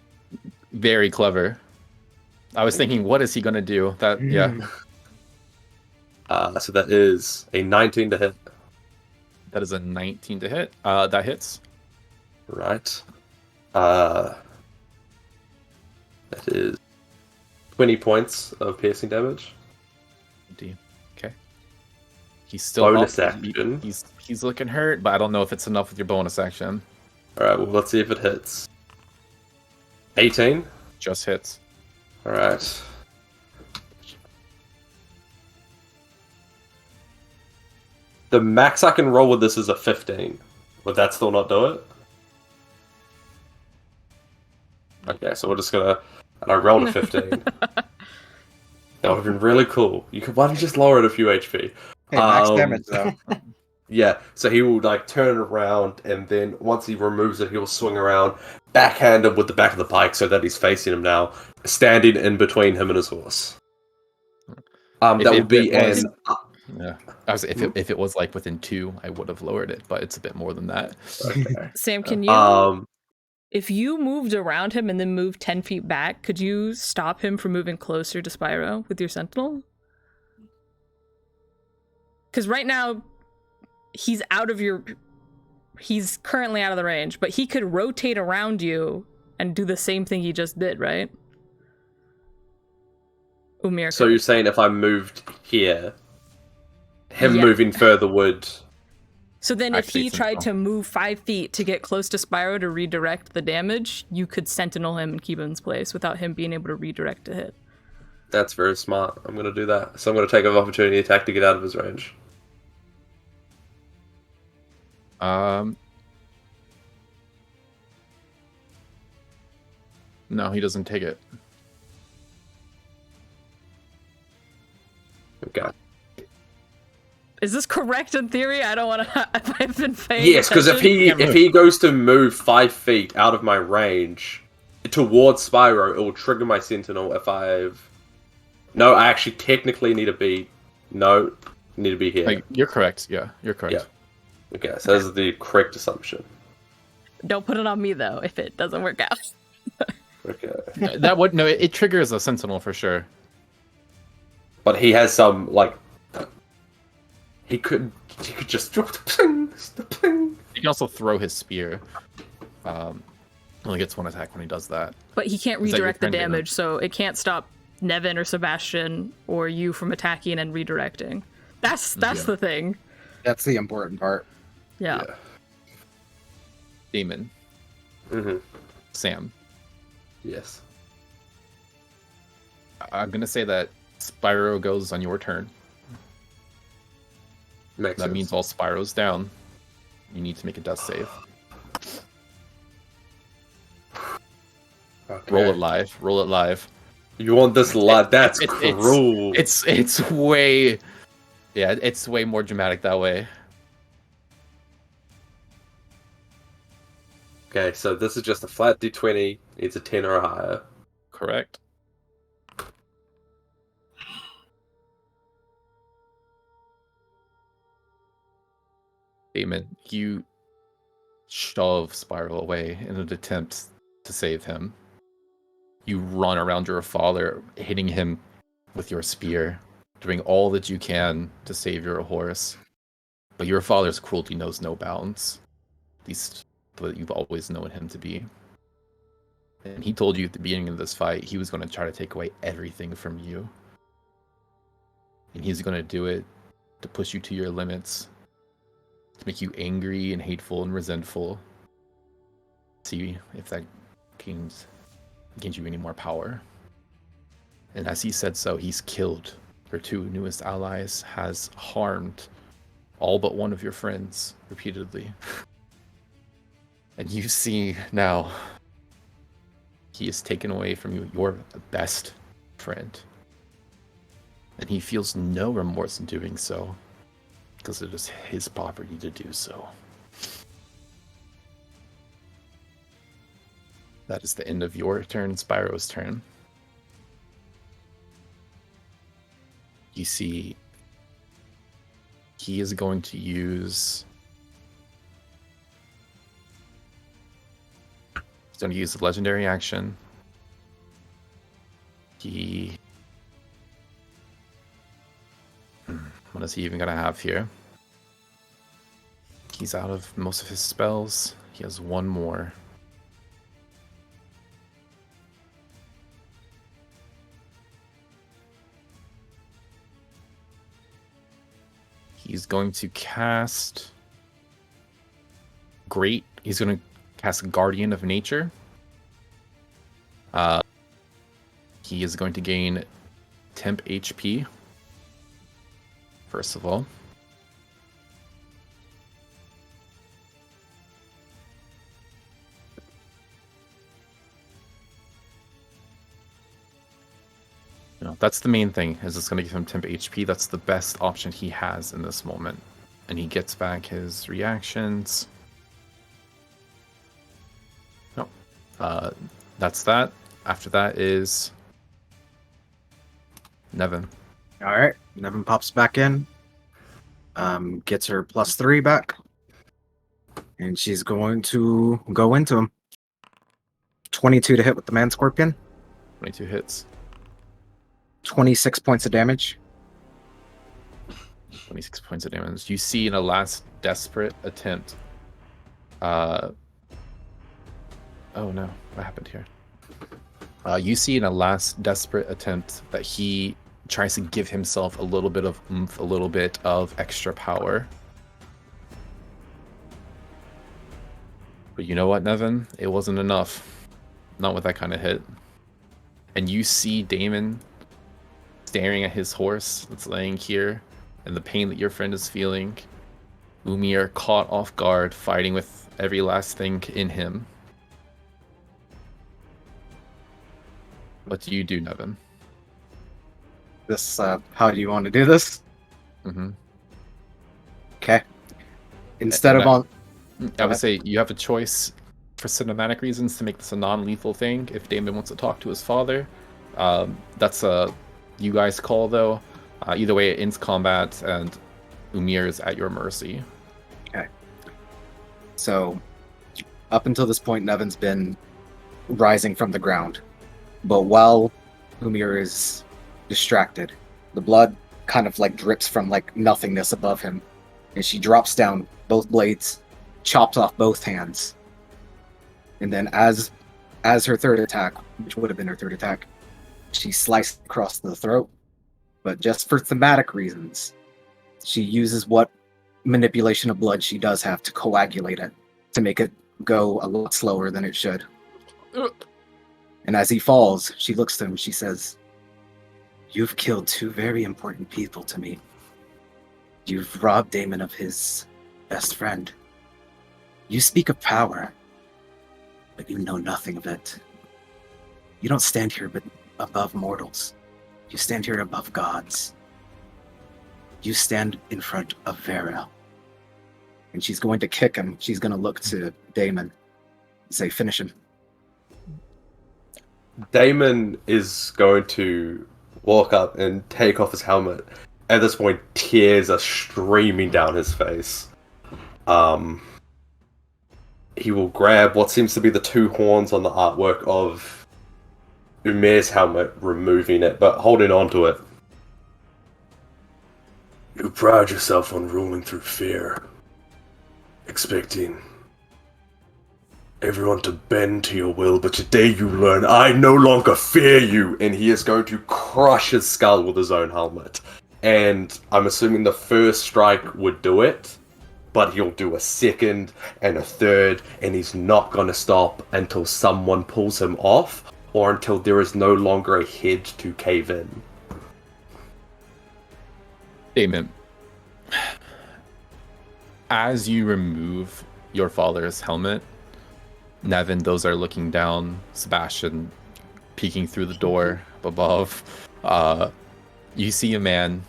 very clever. I was thinking, what is he gonna do? That yeah, So that is a 19 to hit. that is a 19 to hit. That hits. Right. That is 20 points of piercing damage. Okay. He's still Bonus up. action. He's looking hurt, but I don't know if it's enough with your bonus action. Alright, well, let's see if it hits. 18. Just hits. Alright. The max I can roll with this is a 15. Would that still not do it? Okay, so we're just gonna... And I rolled a 15. That would have been really cool. Why don't you just lower it a few HP? Hey, max damage though. Yeah, so he will like turn it around, and then once he removes it, he will swing around, backhanded with the back of the pike, so that he's facing him now, standing in between him and his horse. That would be an. Yeah. If it was like within 2, I would have lowered it, but it's a bit more than that. Okay. Sam, can you, if you moved around him and then moved 10 feet back, could you stop him from moving closer to Spyro with your sentinel? Because right now, he's currently out of the range, but he could rotate around you and do the same thing he just did, right? Umir. So you're saying if I moved here, him Yeah. moving further would. So then if he Activate tried Sentinel. to move 5 feet to get close to Spyro to redirect the damage, you could sentinel him and keep him in place without him being able to redirect a hit. That's very smart. I'm going to do that. So I'm going to take an opportunity attack to get out of his range. No, he doesn't take it. Okay. Is this correct in theory? I don't want to. If I've been paying Yes, because if attention- he goes to move 5 feet out of my range towards Spyro, it will trigger my sentinel if I've. No, I actually technically need to be. No, need to be here. Like, you're correct. Yeah, you're correct. Yeah. Okay, so that's the correct assumption. Don't put it on me though if it doesn't work out. Okay. That would no. It triggers a sentinel for sure. But he has some like. He could just drop the pling, the pling. He can also throw his spear. Only gets one attack when he does that. But he can't Is that your redirect the turn, Dana? damage, so it can't stop Nevin or Sebastian or you from attacking and redirecting. That's Yeah. the thing. That's the important part. Yeah. Damon, Mm-hmm. Sam. Yes. I'm gonna say that Spyro goes on your turn. Makes That sense. means all Spyro's down. You need to make a death save. Okay. Roll it live. Roll it live. You want this live? That's It's- cruel. It's way, yeah, it's way more dramatic that way. Okay, so this is just a flat d20. It's a 10 or higher. Correct. Damon, you shove Spiral away in an attempt to save him. You run around your father, hitting him with your spear, doing all that you can to save your horse. But your father's cruelty knows no bounds. At least what you've always known him to be. And he told you at the beginning of this fight he was going to try to take away everything from you. And he's going to do it to push you to your limits, to make you angry and hateful and resentful. See if that gains you any more power. And as he said so, he's killed your two newest allies, has harmed all but one of your friends repeatedly. And you see now, he has taken away from you your best friend. And he feels no remorse in doing so, because it is his property to do so. That is the end of your turn, Spyro's turn. You see, he is going to use... He's going to use the legendary action. What is he even going to have here? He's out of most of his spells. He has one more. He's going to cast... Great. He's going to cast Guardian of Nature. He is going to gain temp HP. First of all. No, that's the main thing, is it's going to give him temp HP. That's the best option he has in this moment. And he gets back his reactions. No. That's that. After that is Nevin. All right, Nevin pops back in, gets her +3 back, and she's going to go into him. 22 to hit with the man scorpion. 22 hits. 26 points of damage. 26 points of damage. You see in a last desperate attempt. Oh no, what happened here? You see in a last desperate attempt that he tries to give himself a little bit of oomph, a little bit of extra power. But you know what, Nevin? It wasn't enough. Not with that kind of hit. And you see Damon staring at his horse that's laying here, and the pain that your friend is feeling. Umir caught off guard, fighting with every last thing in him. What do you do, Nevin? This, how do you want to do this? Mm-hmm. Okay. Instead of And on, I would say you have a choice for cinematic reasons to make this a non-lethal thing. If Damon wants to talk to his father, that's a you guys call though. Either way, it ends combat, and Umir is at your mercy. so up until this point, Nevin's been rising from the ground. But while Umir is distracted, the blood kind of like drips from like nothingness above him, and she drops down, both blades, chops off both hands. And then as her third attack, which would have been her third attack, she sliced across the throat. But just for thematic reasons, she uses what manipulation of blood she does have to coagulate it, to make it go a lot slower than it should. And as he falls, she looks to him, she says, "You've killed two very important people to me. You've robbed Damon of his best friend. You speak of power, but you know nothing of it. You don't stand here but above mortals. You stand here above gods. You stand in front of Vera." And she's going to kick him. She's going to look to Damon and say, "Finish him." Damon is going to walk up and take off his helmet. At this point, tears are streaming down his face. He will grab what seems to be the two horns on the artwork of Umir's helmet, removing it, but holding on to it. You pride yourself on ruling through fear, expecting everyone to bend to your will, but today you learn I no longer fear you. And he is going to crush his skull with his own helmet. And I'm assuming the first strike would do it, but he'll do a second and a third, and he's not going to stop until someone pulls him off, or until there is no longer a head to cave in. Damon, as you remove your father's helmet, Nevin, those are looking down, Sebastian peeking through the door above, you see a man,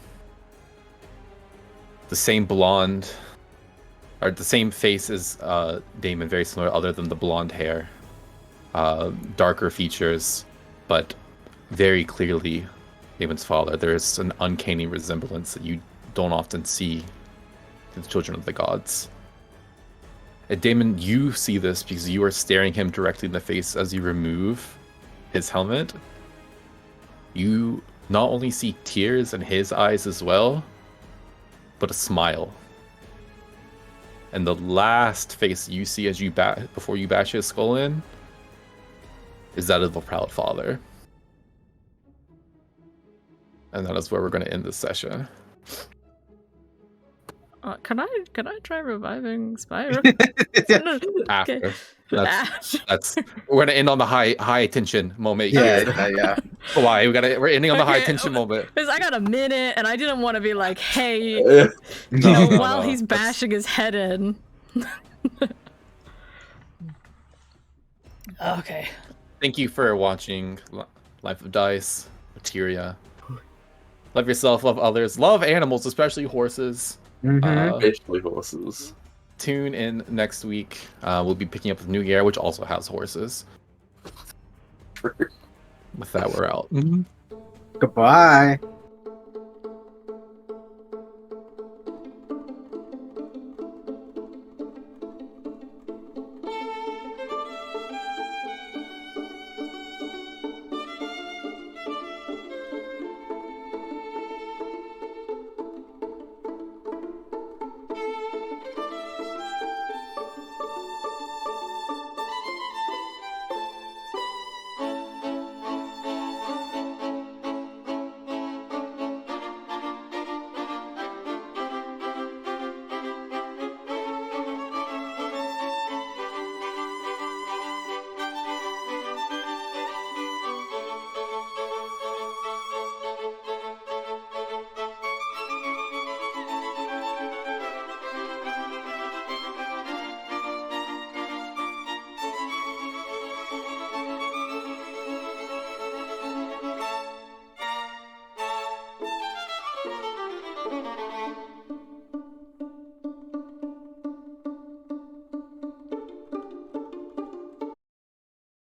the same blonde, or the same face as Damon, very similar other than the blonde hair, darker features, but very clearly Damon's father. There's an uncanny resemblance that you don't often see to the children of the gods. And Damon, you see this because you are staring him directly in the face as you remove his helmet. You not only see tears in his eyes as well, but a smile. And the last face you see as you before you bash his skull in is that of a proud father. And that is where we're going to end this session. Can I try reviving Spyro? After. That's we're gonna end on the high tension moment. Yeah. Why we're ending on the high tension moment. Because I got a minute and I didn't want to be like, hey, No, while he's bashing his head in. Okay. Thank you for watching Life of Dice, Materia. Love yourself, love others, love animals, especially horses. Especially horses. Tune in next week. We'll be picking up with New Year, which also has horses. With that, we're out. Goodbye. Thank you.